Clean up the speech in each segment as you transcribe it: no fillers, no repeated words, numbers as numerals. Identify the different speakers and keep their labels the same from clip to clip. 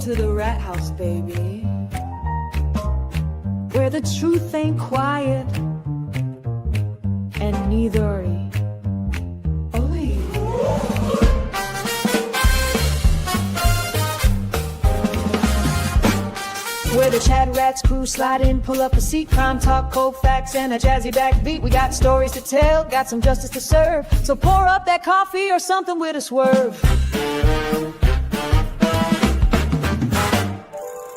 Speaker 1: to the rat house, baby, where the truth ain't quiet, and neither are you. Where the CHATRATS crew slide in, pull up a seat, crime talk, cold facts, and a jazzy backbeat. We got stories to tell, got some justice to serve. So pour up that coffee or something with a swerve.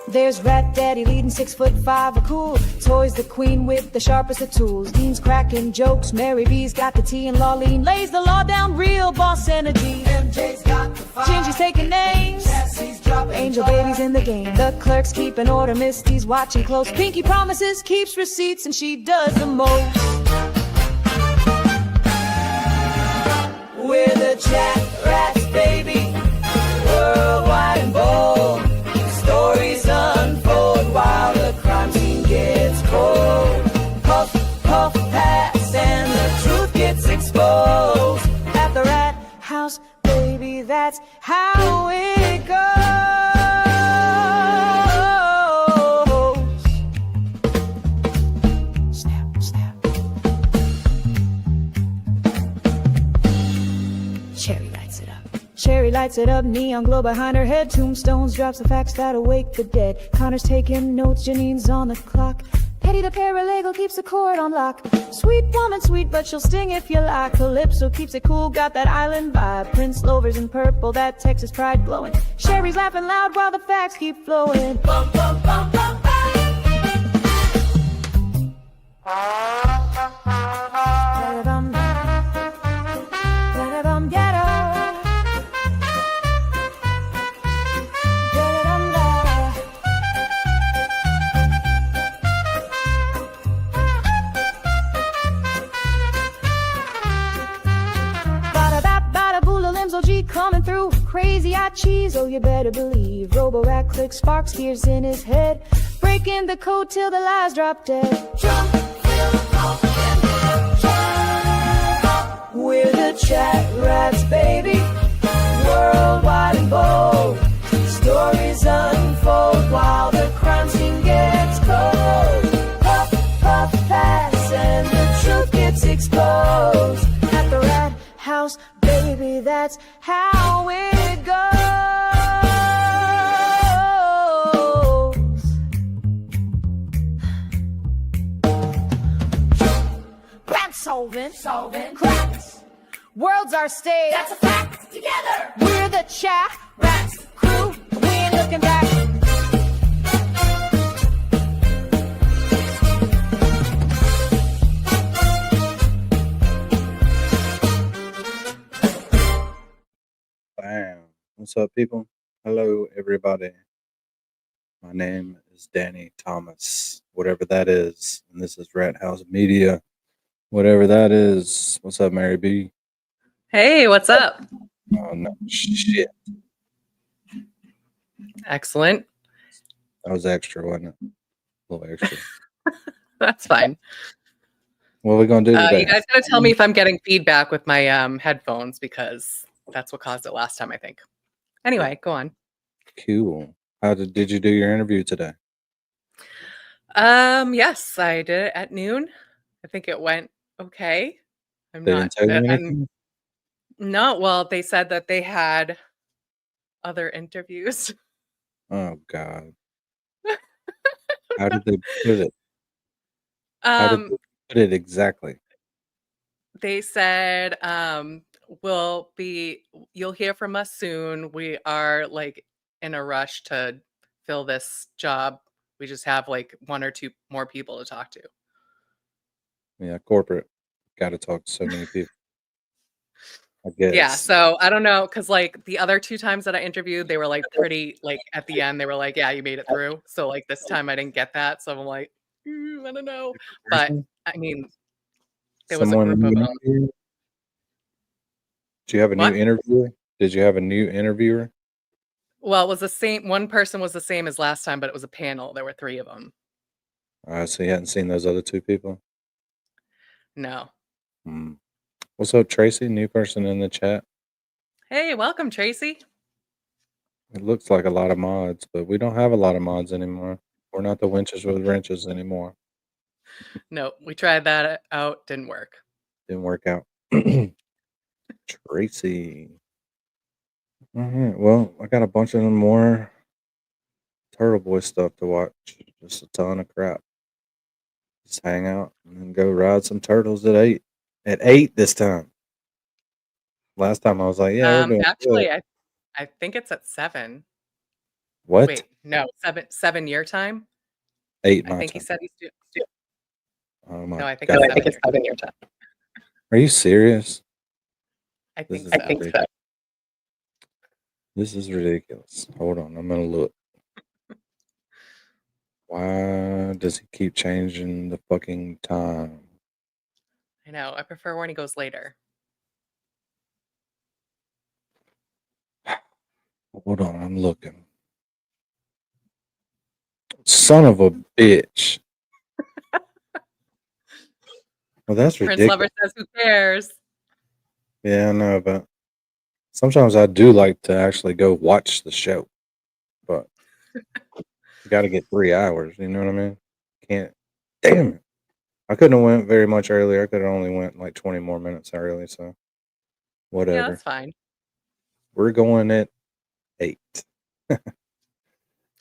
Speaker 1: There's Rat Daddy leading 6'5", a cool. Toys the queen with the sharpest of tools. Dean's cracking jokes, Mary B's got the tea, and Lawleen lays the law down, real boss energy. MJ's got the fire. Gingy's taking names. Cassie's dropping Angel Baby's in the game. The clerk's keeping order, Misty's watching close. Pinky promises, keeps receipts, and she does the most. We're the CHATRATS, baby, worldwide and bold. Stories unfold while the crime scene gets cold. Puff, puff, pass, and the truth gets exposed. At the rat house, baby, that's how it goes. Snap, snap. Cherry lights it up. Cherry lights it up, neon glow behind her head. Tombstones drops the facts that awake the dead. Connor's taking notes, Janine's on the clock. Petty the paralegal keeps the court on lock. Sweet woman, sweet, but she'll sting if you like. Calypso keeps it cool, got that island vibe. Prince Lover's in purple, that Texas pride glowing. Sherry's laughing loud while the facts keep flowing. Bum, bum, bum, bum, bum. Da-da-dum, da-da-dum, ghetto. G coming through, crazy-eyed cheese, oh you better believe. Robo-rat clicks, sparks gears in his head, breaking the code till the lies drop dead. Jump, we're the CHATRATS, baby, worldwide and bold. Stories unfold while the crime scene gets cold. Puff, puff, pass, and the truth gets exposed. At the rat house, baby, that's how it goes. Crime solving, cracks. Worlds are stage. That's a fact. Together, we're the CHATRATS crew. We ain't looking back.
Speaker 2: Bam. What's up, people? Hello, everybody. My name is Danny Thomas, whatever that is. And this is Rat House Media, whatever that is. What's up, Mary B?
Speaker 3: Hey, what's up?
Speaker 2: Oh, no. Shit.
Speaker 3: Excellent.
Speaker 2: That was extra, wasn't it? A little extra.
Speaker 3: That's fine.
Speaker 2: What are we going to do today?
Speaker 3: You guys got to tell me if I'm getting feedback with my headphones, because that's what caused it last time, I think. Anyway, go on.
Speaker 2: Cool. How did you do your interview today?
Speaker 3: Yes, I did it at noon. I think it went okay.
Speaker 2: They didn't tell you anything?
Speaker 3: No, well, they said that they had other interviews.
Speaker 2: Oh, God. How did they put it? How did they put it exactly?
Speaker 3: They said, you'll hear from us soon. We are like in a rush to fill this job. We just have like one or two more people to talk to.
Speaker 2: Yeah, corporate. Got to talk to so many people. I guess.
Speaker 3: Yeah, so I don't know, because like the other two times that I interviewed, they were like pretty, like at the end, they were like, yeah, you made it through. So like this time I didn't get that. So I'm like, I don't know. But I mean, there was a group of them.
Speaker 2: Did you have a new interviewer? Did you have a new interviewer?
Speaker 3: Well, it was the same. One person was the same as last time, but it was a panel. There were three of them.
Speaker 2: So you hadn't seen those other two people?
Speaker 3: No.
Speaker 2: What's up, Tracy? New person in the chat.
Speaker 3: Hey, welcome, Tracy.
Speaker 2: It looks like a lot of mods, but we don't have a lot of mods anymore. We're not the winches with wrenches anymore.
Speaker 3: No, we tried that out. Didn't work.
Speaker 2: Didn't work out. Tracy. All right. Well, I got a bunch of more Turtle Boy stuff to watch. Just a ton of crap. Just hang out and then go ride some turtles at 8. At 8 this time. Last time I was like, yeah, we're doing
Speaker 3: Actually,
Speaker 2: good.
Speaker 3: I think it's at 7.
Speaker 2: What?
Speaker 3: Wait, no, 7 your time.
Speaker 2: 8
Speaker 3: I
Speaker 2: my
Speaker 3: think he
Speaker 2: time.
Speaker 3: said he's doing.
Speaker 2: Oh my
Speaker 3: No, I think
Speaker 2: God.
Speaker 3: it's 7 your time.
Speaker 2: Are you serious?
Speaker 3: I
Speaker 2: This
Speaker 3: think
Speaker 2: is
Speaker 3: so.
Speaker 2: ridiculous. This is ridiculous. Hold on, I'm gonna look. Why does he keep changing the fucking time?
Speaker 3: I know. I prefer when he goes later.
Speaker 2: Hold on, I'm looking. Son of a bitch. Well, that's
Speaker 3: Prince
Speaker 2: ridiculous.
Speaker 3: Lover says, "Who cares?"
Speaker 2: Yeah, I know, but sometimes I do like to actually go watch the show. But you got to get 3 hours. You know what I mean? Can't. Damn it! I couldn't have went very much earlier. I could have only went like 20 more minutes early. So
Speaker 3: Yeah,
Speaker 2: whatever.
Speaker 3: that's fine.
Speaker 2: We're going at 8.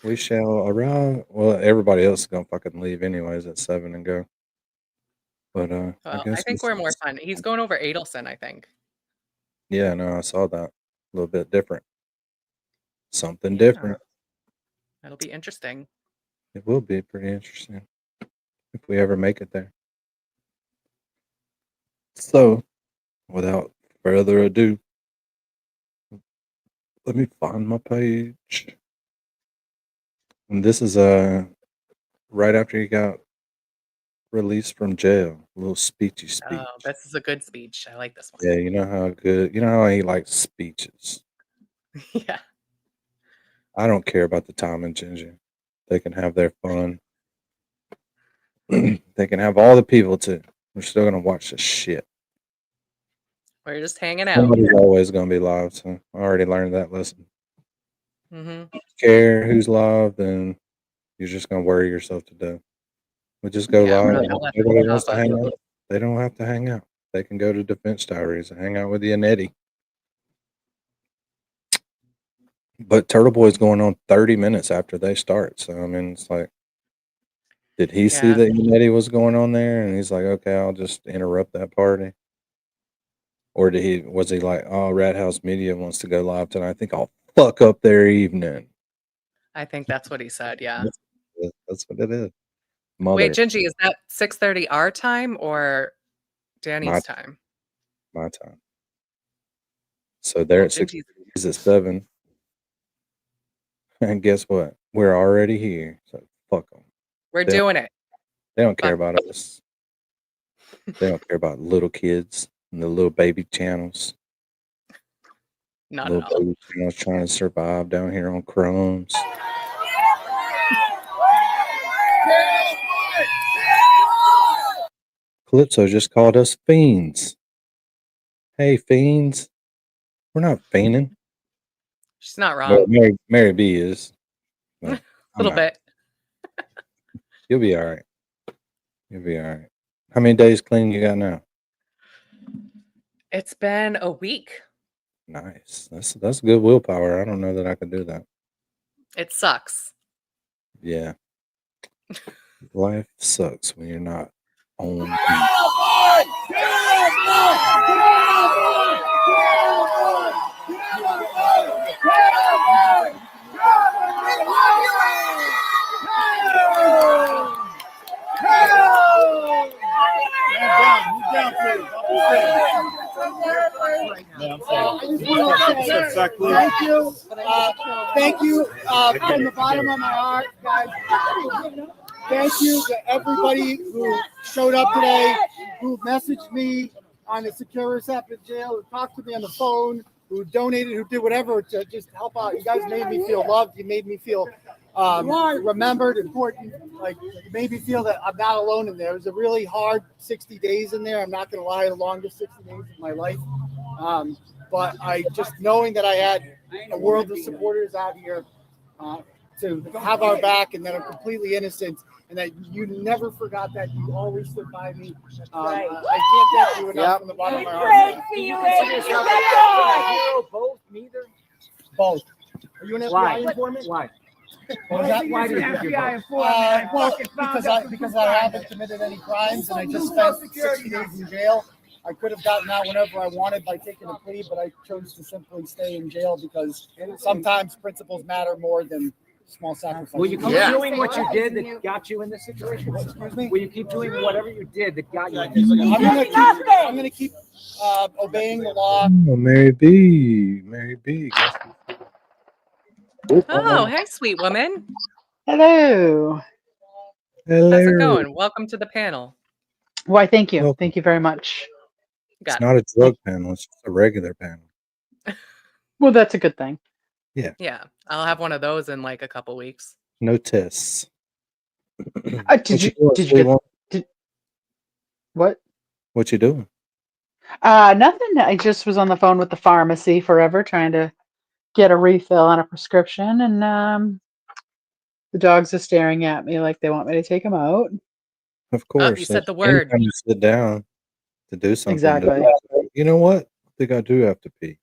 Speaker 2: We shall arrive. Well, everybody else is gonna fucking leave anyways at 7 and go. But I
Speaker 3: Well, I
Speaker 2: guess
Speaker 3: think we're more fun. He's going over Adelson, I think.
Speaker 2: Yeah, no, I saw that. A little bit different. Something
Speaker 3: Yeah.
Speaker 2: different.
Speaker 3: That'll be interesting.
Speaker 2: It will be pretty interesting if we ever make it there. So, without further ado, let me find my page. And this is right after he got released from jail. A little speechy speech.
Speaker 3: Oh, this is a good speech. I like this one.
Speaker 2: Yeah, you know how good. You know how he likes speeches.
Speaker 3: Yeah.
Speaker 2: I don't care about the Tom and Ginger. They can have their fun. They can have all the people too. We're still gonna watch this shit.
Speaker 3: We're just hanging out.
Speaker 2: Somebody's always gonna be live, so I already learned that lesson.
Speaker 3: Mm-hmm.
Speaker 2: Care who's live, then you're just gonna worry yourself to death. We just go
Speaker 3: Yeah, we're
Speaker 2: live.
Speaker 3: not gonna let
Speaker 2: Everybody
Speaker 3: them
Speaker 2: wants to
Speaker 3: stop
Speaker 2: hang
Speaker 3: us.
Speaker 2: out. They don't have to hang out. They can go to Defense Diaries and hang out with you and Eddie. But Turtle Boy's going on 30 minutes after they start. So I mean, it's like, did he see
Speaker 3: Yeah.
Speaker 2: that Eddie was going on there, and he's like, okay, I'll just interrupt that party? Or was he like, oh, Rat House Media wants to go live tonight? I think I'll fuck up their evening.
Speaker 3: I think that's what he said. Yeah.
Speaker 2: That's what it is.
Speaker 3: Wait, Gingy, is that 6:30 our time or
Speaker 2: My
Speaker 3: Danny's time?
Speaker 2: my time. So they're
Speaker 3: Well,
Speaker 2: at 6.
Speaker 3: Gingy's
Speaker 2: He's at 7. And guess what? We're already here. So fuck them.
Speaker 3: we're
Speaker 2: They don't,
Speaker 3: doing it.
Speaker 2: they don't care
Speaker 3: Fuck.
Speaker 2: about us. They don't care about little kids and the little baby channels.
Speaker 3: Not
Speaker 2: Little
Speaker 3: at all.
Speaker 2: baby channels trying to survive down here on crumbs. Calypso just called us fiends. Hey, fiends. We're not fiending.
Speaker 3: She's not
Speaker 2: Well,
Speaker 3: wrong.
Speaker 2: Mary B is.
Speaker 3: A
Speaker 2: But
Speaker 3: little
Speaker 2: I'm not.
Speaker 3: bit.
Speaker 2: You'll be all right. You'll be all right. How many days clean you got now?
Speaker 3: It's been a week.
Speaker 2: Nice. That's good willpower. I don't know that I could do that.
Speaker 3: It sucks.
Speaker 2: Yeah. Life sucks when you're not on.
Speaker 4: Thank you. Thank you from the bottom of my heart, guys. Thank you to everybody who showed up today, who messaged me on the Securus app in jail, who talked to me on the phone, who donated, who did whatever to just help out. You guys made me feel loved. You made me feel remembered, important. Like, you made me feel that I'm not alone in there. It was a really hard 60 days in there. I'm not going to lie, the longest 60 days of my life. But I just knowing that I had a world of supporters out here to have our back and that are completely innocent and that you never forgot that you always stood by me. I can't thank you enough from the bottom of my heart.
Speaker 5: Both, neither.
Speaker 4: Both. Are you an FBI informant?
Speaker 5: Why?
Speaker 4: Why
Speaker 5: do you think you're both?
Speaker 4: Well, because I haven't committed any crimes and I just spent 60 days in jail. I could have gotten out whenever I wanted by taking a plea, but I chose to simply stay in jail because sometimes principles matter more than small sacrifices.
Speaker 5: Will you keep doing what you did that got you in this situation?
Speaker 4: Excuse me?
Speaker 5: Will you keep doing whatever you did that got you in this situation?
Speaker 4: I'm gonna keep obeying the law.
Speaker 2: Oh, Mary B. Mary B.
Speaker 3: Oh, hey, sweet woman.
Speaker 6: Hello.
Speaker 2: Hello.
Speaker 3: How's it going? Welcome to the panel.
Speaker 6: Why, thank you.
Speaker 2: Welcome.
Speaker 6: Thank you very much.
Speaker 2: It's
Speaker 3: Got
Speaker 2: not a drug panel. It's just a regular panel.
Speaker 6: Well, that's a good thing.
Speaker 3: Yeah, I'll have one of those in like a couple weeks.
Speaker 2: No tests.
Speaker 6: Did you what?
Speaker 2: What you doing?
Speaker 6: Nothing. I just was on the phone with the pharmacy forever trying to get a refill on a prescription, and the dogs are staring at me like they want me to take them out.
Speaker 2: Of course.
Speaker 3: You said the word.
Speaker 2: Anytime you sit down to do something.
Speaker 6: Exactly.
Speaker 2: You know what? I think I do have to pee.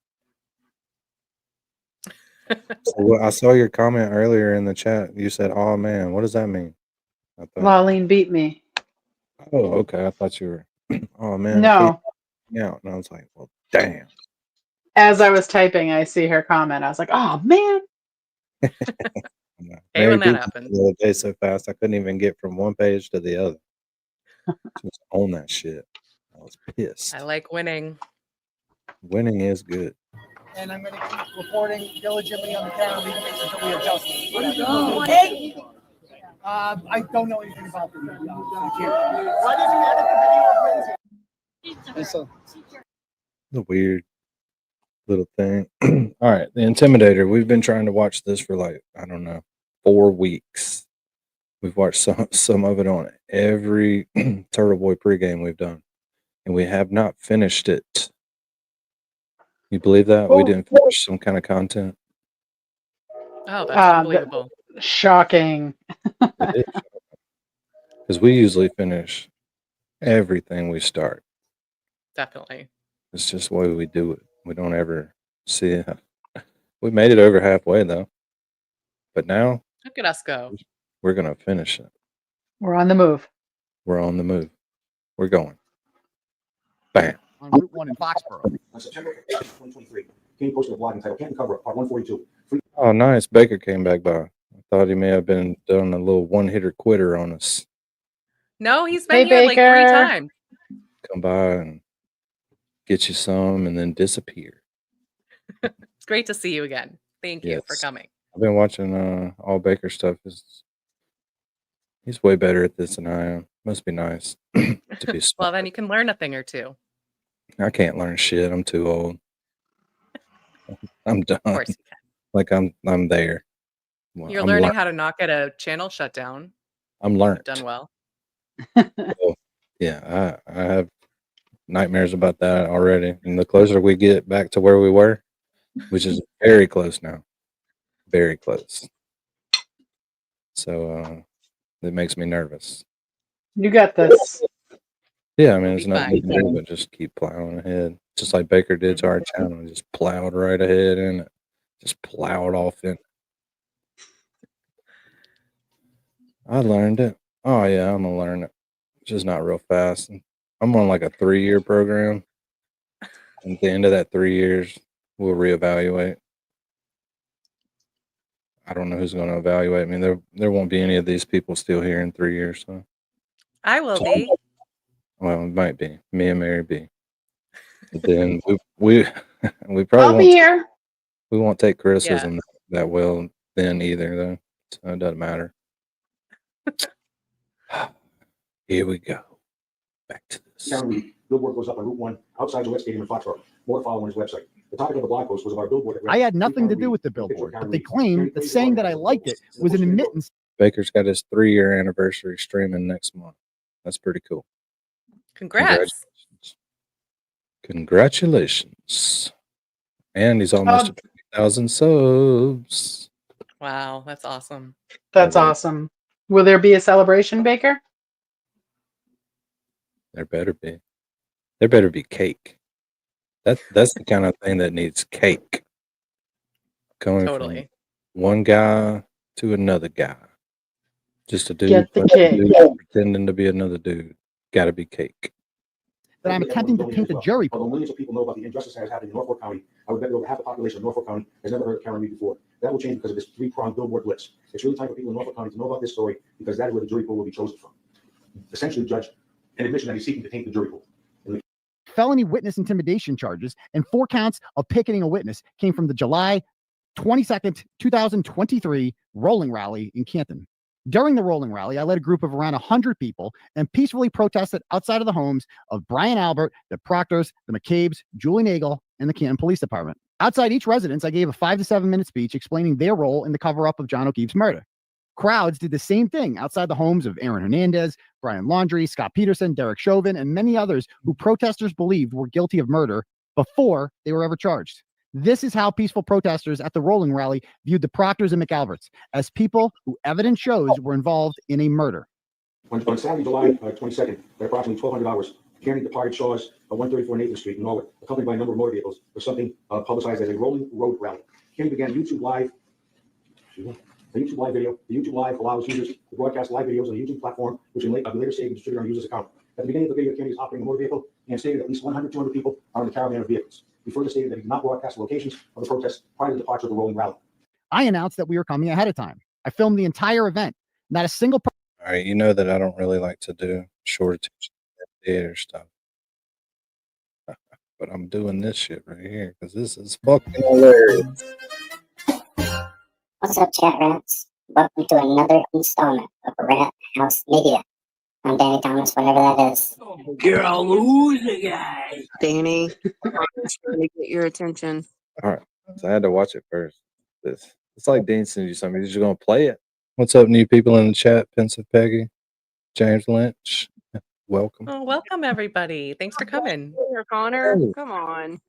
Speaker 2: So, I saw your comment earlier in the chat. You said, "Oh man, what does that mean?" I thought,
Speaker 6: Lolene beat me.
Speaker 2: "Oh, okay." I thought you were. Oh man.
Speaker 6: No.
Speaker 2: Yeah, and I was like, "Well, damn."
Speaker 6: As I was typing, I see her comment. I was like, "Oh man."
Speaker 3: Hey, when that
Speaker 2: Mary
Speaker 3: happens.
Speaker 2: beat me the other day so fast, I couldn't even get from one page to the other. Just on that shit. I was pissed.
Speaker 3: I like winning.
Speaker 2: Winning is good.
Speaker 4: And I'm going to keep reporting diligently on the camera until we adjust. I don't know anything about the video. Why did you edit the video of Lindsay?
Speaker 2: The weird little thing. All right, the Intimidator. We've been trying to watch this for like, I don't know, 4 weeks. We've watched some of it on every Turtleboy Pre Game we've done, and we have not finished it. You believe that? We didn't finish some kind of content.
Speaker 3: Oh, that's unbelievable.
Speaker 6: Shocking.
Speaker 2: Because we usually finish everything we start.
Speaker 3: Definitely.
Speaker 2: It's just the way we do it. We don't ever see it. We made it over halfway though. But now
Speaker 3: Look at us go.
Speaker 2: we're going to finish it.
Speaker 6: We're on the move.
Speaker 2: We're on the move. We're going. Bam.
Speaker 7: On Route 1 in Foxborough. On September 2023, King posted a blog entitled Canton Cover Up, Part 142.
Speaker 2: Oh, nice. Baker came back by. I thought he may have been done a little one-hitter quitter on us.
Speaker 3: No, he's
Speaker 6: Hey,
Speaker 3: been here like 3
Speaker 6: Baker.
Speaker 3: times.
Speaker 2: Come by and get you some and then disappear.
Speaker 3: It's great to see you again. Thank you for
Speaker 2: Yes.
Speaker 3: coming.
Speaker 2: I've been watching all Baker stuff. He's way better at this than I am. Must be nice to be
Speaker 3: Well,
Speaker 2: smart.
Speaker 3: then you can learn a thing or two.
Speaker 2: I can't learn shit. I'm too old. I'm done.
Speaker 3: Of course you can.
Speaker 2: Like I'm there. Well,
Speaker 3: You're
Speaker 2: I'm
Speaker 3: learning
Speaker 2: lear-
Speaker 3: how to not get a channel shut down.
Speaker 2: I'm learned.
Speaker 3: You've done well.
Speaker 2: So, yeah, I have nightmares about that already. And the closer we get back to where we were, which is very close now, very close. So it makes me nervous.
Speaker 6: You got this.
Speaker 2: Yeah, I mean,
Speaker 3: You'll
Speaker 2: it's
Speaker 3: be
Speaker 2: nothing to
Speaker 3: fine.
Speaker 2: do but just keep plowing ahead. Just like Baker did to our channel, just plowed right ahead in it. Just plowed off in it. I learned it. Oh yeah, I'm gonna learn it. Just not real fast. I'm on like a 3-year program. And at the end of that 3 years, we'll reevaluate. I don't know who's going to evaluate me. There won't be any of these people still here in 3 years. So,
Speaker 3: I will be.
Speaker 2: well, it might be me and Mary B. But then we probably
Speaker 6: I'll be here.
Speaker 2: we won't take criticism that well then either though. So it doesn't matter. Here we go. Back to this.
Speaker 7: Karen Reed, Billboard goes up on Route 1 outside Gillette Stadium in Foxborough. More to follow on his website. The topic of the blog post was about Billboard.
Speaker 8: I had nothing to do with the billboard, but they claimed that saying that I liked it was an admittance.
Speaker 2: Baker's got his 3-year anniversary streaming next month. That's pretty cool.
Speaker 3: Congrats.
Speaker 2: Congratulations. And he's almost at 1,000 subs.
Speaker 3: Wow, that's awesome.
Speaker 6: That's
Speaker 2: Hello.
Speaker 6: awesome. Will there be a celebration, Baker?
Speaker 2: There better be. There better be cake. That's the kind of thing that needs cake. Coming from
Speaker 3: Totally.
Speaker 2: one guy to another guy. Just a dude,
Speaker 6: Get the
Speaker 2: bunch of
Speaker 6: cake.
Speaker 2: dudes pretending to be another dude. Gotta be cake.
Speaker 8: That I'm attempting to paint the jury
Speaker 7: Although
Speaker 8: pool.
Speaker 7: millions of people know about the injustice that has happened in Norfolk County, I would bet that over half the population of Norfolk County has never heard of Karen Reed before. That will change because of this three-pronged Billboard blitz. It's really time for people in Norfolk County to know about this story because that is where the jury pool will be chosen from. Essentially, Judge, an admission that he's seeking to taint the jury pool.
Speaker 8: Felony witness intimidation charges and 4 counts of picketing a witness came from the July 22nd, 2023 rolling rally in Canton. During the rolling rally, I led a group of around 100 people and peacefully protested outside of the homes of Brian Albert, the Proctors, the McCabes, Julie Nagel, and the Canton Police Department. Outside each residence, I gave a 5 to 7 minute speech explaining their role in the cover-up of John O'Keefe's murder. Crowds did the same thing outside the homes of Aaron Hernandez, Brian Laundrie, Scott Peterson, Derek Chauvin, and many others who protesters believed were guilty of murder before they were ever charged. This is how peaceful protesters at the rolling rally viewed the Proctors and McAlberts as people who evidence shows were involved in a murder.
Speaker 7: On Saturday, July 22nd, at approximately 1,200 hours, Karen departed Shaw's 134 Nathan Street in Norwood, accompanied by a number of motor vehicles for something publicized as a rolling road rally. Karen began a YouTube Live video. The YouTube Live allows users to broadcast live videos on the YouTube platform, which later stage can distribute on a user's account. At the beginning of the video, Karen is operating a motor vehicle and stated at least 100 to 200 people are in the caravan of vehicles. He further stated that he did not broadcast the locations of the protests prior to the departure of the rolling rally.
Speaker 8: I announced that we were coming ahead of time. I filmed the entire event. Not a single
Speaker 2: All right, you know that I don't really like to do short attention theater stuff. But I'm doing this shit right here because this is fucking hilarious.
Speaker 9: What's up, CHATRATS? Welcome to another installment of Rat House Media. I'm Danny Thomas, whatever that is.
Speaker 5: You're a loser, guy.
Speaker 10: Danny, I'm trying to get your attention.
Speaker 2: All right, so I had to watch it first. It's like Dean sends you something. He's just gonna play it. What's up, new people in the chat? Pensive Peggy, James Lynch, welcome.
Speaker 3: Oh, welcome everybody. Thanks for coming.
Speaker 10: Here, Connor,
Speaker 2: Oh.
Speaker 10: come on.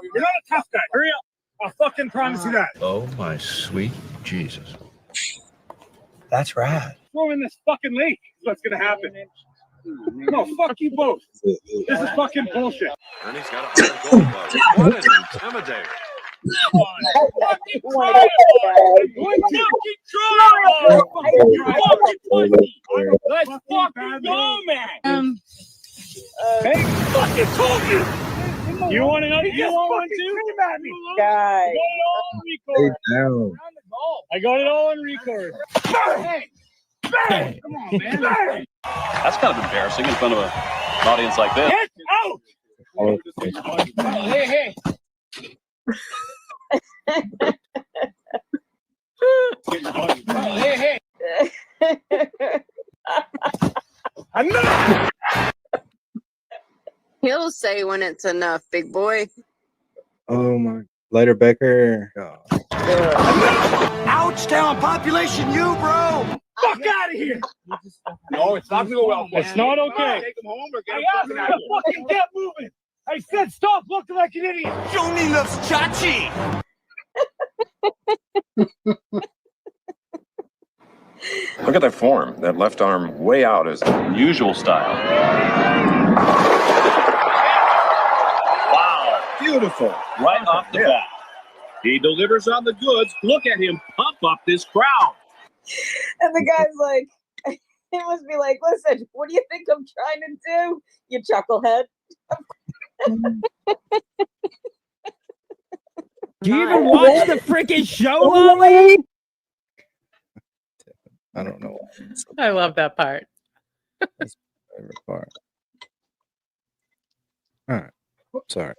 Speaker 5: You're not a tough guy. Hurry up. I'll fucking promise you that.
Speaker 11: Oh, my sweet Jesus. That's right.
Speaker 5: Throw in this fucking lake. That's what's gonna happen. No, fuck you both. This is fucking bullshit.
Speaker 11: Ernie's got a 100 gold bucks. What an intimidator.
Speaker 5: Fucking try it. Fucking try it. Let's fucking go, man. Hey, fucking told you. You want another? You want one too? At me.
Speaker 10: Guy.
Speaker 2: Stay down.
Speaker 5: I got it all on record. Bang! Bang! Come on, man. Bang!
Speaker 12: That's kind of embarrassing in front of an audience like this.
Speaker 5: Get out! Hey, hey. Hey, hey. Enough!
Speaker 10: He'll say when it's enough, big boy.
Speaker 2: Oh my! Later, Becker. Oh.
Speaker 5: Ouchtown population, you bro! Fuck out of here! No, it's not gonna go well. It's not okay. Take him home or get him fucking get moving. I said stop looking like an idiot. Johnny loves Chachi.
Speaker 11: Look at that form. That left arm way out is
Speaker 12: Unusual style. Wow.
Speaker 11: beautiful.
Speaker 12: Right off the bat. He delivers on the goods. Look at him pump up this crowd.
Speaker 10: And the guy's like, he must be like, listen, what do you think I'm trying to do, you chucklehead?
Speaker 5: Do you even watch the freaking show, Lolly?
Speaker 2: I don't know.
Speaker 3: I love that part.
Speaker 2: That's my favorite part. All right. Sorry.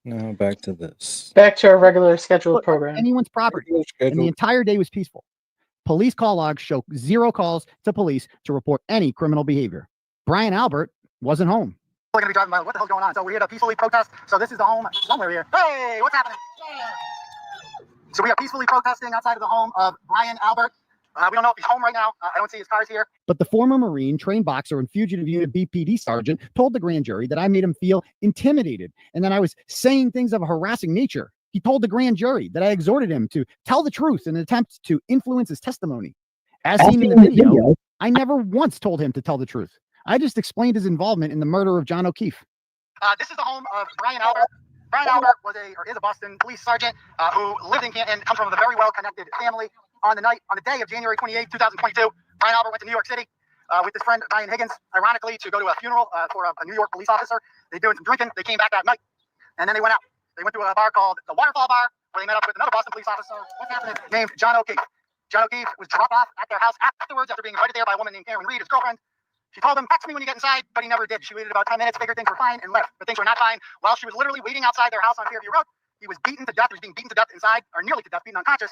Speaker 2: Now back to this.
Speaker 6: Back to our regular scheduled program.
Speaker 8: Anyone's property, and the entire day was peaceful. Police call logs show 0 calls to police to report any criminal behavior. Brian Albert wasn't home.
Speaker 4: We're gonna be driving by. What the hell's going on? So we're here to peacefully protest. So this is the home somewhere here. Hey, what's happening? So we are peacefully protesting outside of the home of Brian Albert. We don't know if he's home right now. I don't see his cars here. But the former Marine, trained boxer, and fugitive unit BPD sergeant told the grand jury that I made him feel intimidated and that I was saying things of a harassing nature. He told the grand jury that I exhorted him to tell the truth in an attempt to influence his testimony. As seen in the video, I never once told him to tell the truth. I just explained his involvement in the murder of John O'Keefe. This is the home of Brian Albert. Brian Albert is a Boston police sergeant who lived in Canton, comes from a very well-connected family. On the day of January 28, 2022, Brian Albert went to New York City with his friend Brian Higgins, ironically, to go to a funeral for a New York police officer. They doing some drinking. They came back that night, and then they went out. They went to a bar called the Waterfall Bar, where they met up with another Boston police officer. What's happening? Named John O'Keefe. John O'Keefe was dropped off at their house afterwards after being invited there by a woman named Karen Reed, his girlfriend. She told him, text me when you get inside, but he never did. She waited about 10 minutes, figured things were fine, and left. But things were not fine. While she was literally waiting outside their house on Fairview Road, he was beaten to death. He was being beaten to death inside, or nearly to death, beaten unconscious.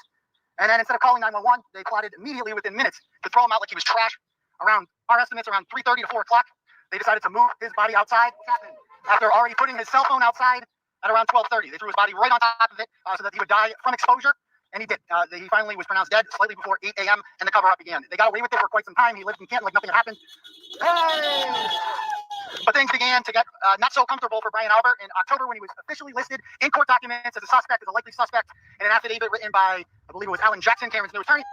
Speaker 4: And then instead of calling 911, they plotted immediately within minutes to throw him out like he was trash. Around our estimates, around 3:30 to 4 o'clock, they decided to move his body outside after already putting his cell phone outside at around 12:30. They threw his body right on top of it so that he would die from exposure. And he did. He finally was pronounced dead slightly before 8 a.m. and the cover-up began. They got away with it for quite some time. He lived in Canton like nothing had happened. Hey! But things began to get not so comfortable for Brian Albert in October when he was officially listed in court documents as a suspect, as a likely suspect, in an affidavit written by, I believe it was Alan Jackson, Karen's new attorney.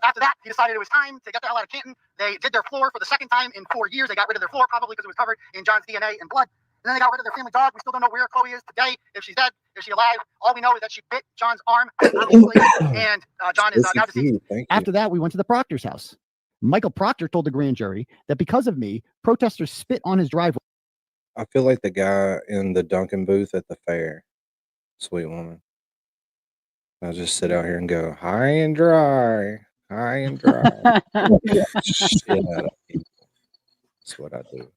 Speaker 4: After that, he decided it was time to get the hell out of Canton. They did their floor for the second time in 4 years. They got rid of their floor, probably because it was covered in John's DNA and blood. And then they got rid of their family dog. We still don't know where Chloe is today, if she's dead, if she's alive. All we know is that she bit John's arm, obviously, and John is now deceased. After that, we went to the Proctor's house. Michael Proctor told the grand jury that because of me, protesters spit on his driveway.
Speaker 2: I feel like the guy in the Dunkin' booth at the fair. Sweet woman. I'll just sit out here and go, high and dry. High and dry. Shit out of people. That's what I do.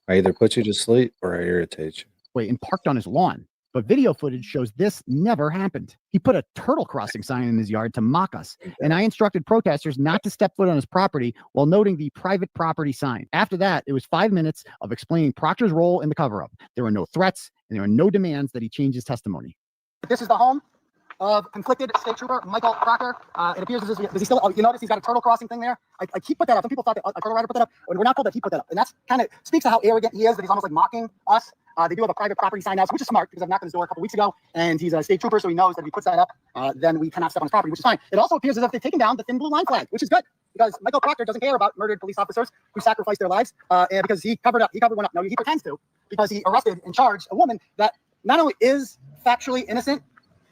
Speaker 2: I either put you to sleep or I irritate you.
Speaker 8: And parked on his lawn. But video footage shows this never happened. He put a turtle crossing sign in his yard to mock us. And I instructed protesters not to step foot on his property while noting the private property sign. After that, it was 5 minutes of explaining Proctor's role in the cover-up. There were no threats and there were no demands that he change his testimony. This is the home of conflicted state trooper Michael Proctor. It appears as if he still, you notice he's got a turtle crossing thing there. He put that up. Some people thought that a turtle rider put that up. We're not told that he put that up. And that's kind of speaks to how arrogant he is, that he's almost like mocking us. They do have a private property sign now, which is smart because I've knocked on his door a couple weeks ago and he's a state trooper, so he knows that if he puts that up, then we cannot step on his property, which is fine. It also appears as if they've taken down the thin blue line flag, which is good because Michael Proctor doesn't care about murdered police officers who sacrificed their lives, and because he covered one up. No, he pretends to, because he arrested and charged a woman that not only is factually innocent,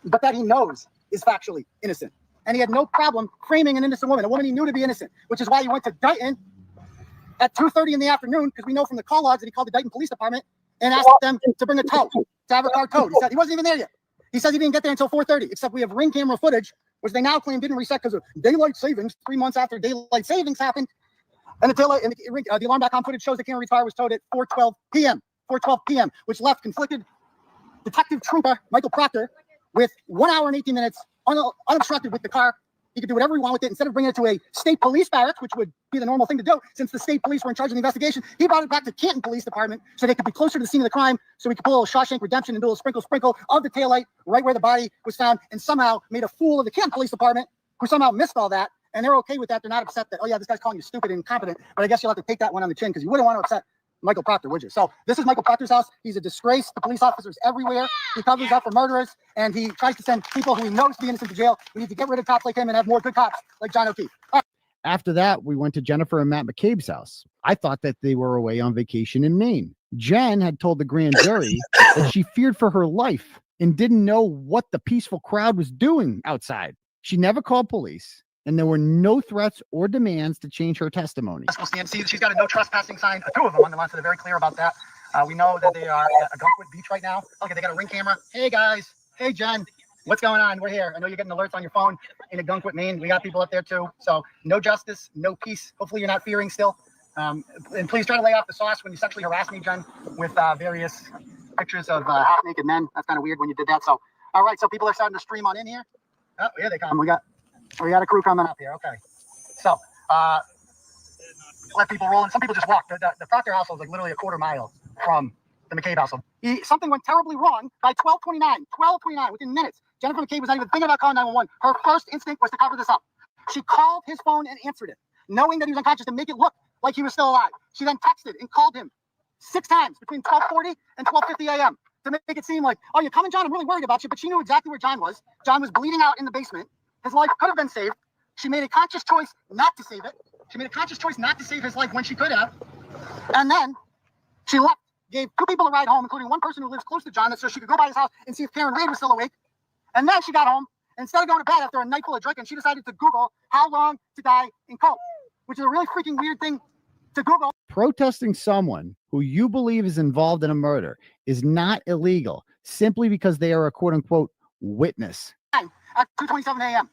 Speaker 8: but that he knows is factually innocent. And he had no problem framing an innocent woman, a woman he knew to be innocent, which is why he went to Dayton at 2:30 in the afternoon, because we know from the call logs that he called the Dayton Police Department and asked them to bring a tow, to have a car towed. He said he wasn't even there yet. He says he didn't get there until 4:30, except we have ring camera footage, which they now claim didn't reset because of daylight savings, 3 months after daylight savings happened. And the alarm.com footage shows that Karen Reed's car was towed at 4:12 p.m., which left conflicted Detective Trooper Michael Proctor with 1 hour and 18 minutes unobstructed with the car. He could do whatever he wanted with it. Instead of bringing it to a state police barracks, which would be the normal thing to do, since the state police were in charge of the investigation, he brought it back to Canton Police Department so they could be closer to the scene of the crime, so we could pull a little Shawshank Redemption and do a little sprinkle of the taillight right where the body was found, and somehow made a fool of the Canton Police Department, who somehow missed all that, and they're okay with that. They're not upset that, oh yeah, this guy's calling you stupid and incompetent, but I guess you'll have to take that one on the chin because you wouldn't want to upset Michael Proctor, would you? So this is Michael Proctor's house. He's a disgrace to police officers everywhere. He covers up for murderers, and he tries to send people who he knows to be innocent to jail. We need to get rid of cops like him and have more good cops like John O'Keefe. After that, we went to Jennifer and Matt McCabe's house. I thought that they were away on vacation in Maine. Jen had told the grand jury that she feared for her life and didn't know what the peaceful crowd was doing outside. She never called police, and there were no threats or demands to change her testimony. She's got a no trespassing sign, 2 of them on the line, so they're very clear about that. We know that they are at Agunquit Beach right now. Okay, they got a ring camera. Hey guys, hey Jen, what's going on? We're here. I know you're getting alerts on your phone in Agunquit, Maine. We got people up there too. So no justice, no peace. Hopefully you're not fearing still. And please try to lay off the sauce when you sexually harass me, Jen, with various pictures of half-naked men. That's kind of weird when you did that. So, all right, so people are starting to stream on in here. Oh, here they come. We got a crew coming up here. Okay. So, let people roll in. Some people just walk. The Proctor household is like literally a quarter mile from the McCabe household. Something went terribly wrong by 12:29, within minutes. Jennifer McCabe was not even thinking about calling 911. Her first instinct was to cover this up.
Speaker 4: She called his phone and answered it, knowing that he was unconscious to make it look like he was still alive. She then texted and called him 6 times between 12:40 and 12:50 a.m. to make it seem like, oh, you're coming, John? I'm really worried about you. But she knew exactly where John was. John was bleeding out in the basement. His life could have been saved. She made a conscious choice not to save it. She made a conscious choice not to save his life when she could have. And then she left, gave 2 people a ride home, including one person who lives close to John, so she could go by his house and see if Karen Riiiiide was still awake. And then she got home, and instead of going to bed after a night full of drinking, she decided to Google how long to die in coke, which is a really freaking weird thing to Google.
Speaker 8: Protesting someone who you believe is involved in a murder is not illegal simply because they are a quote unquote witness.
Speaker 4: At 2:27 a.m.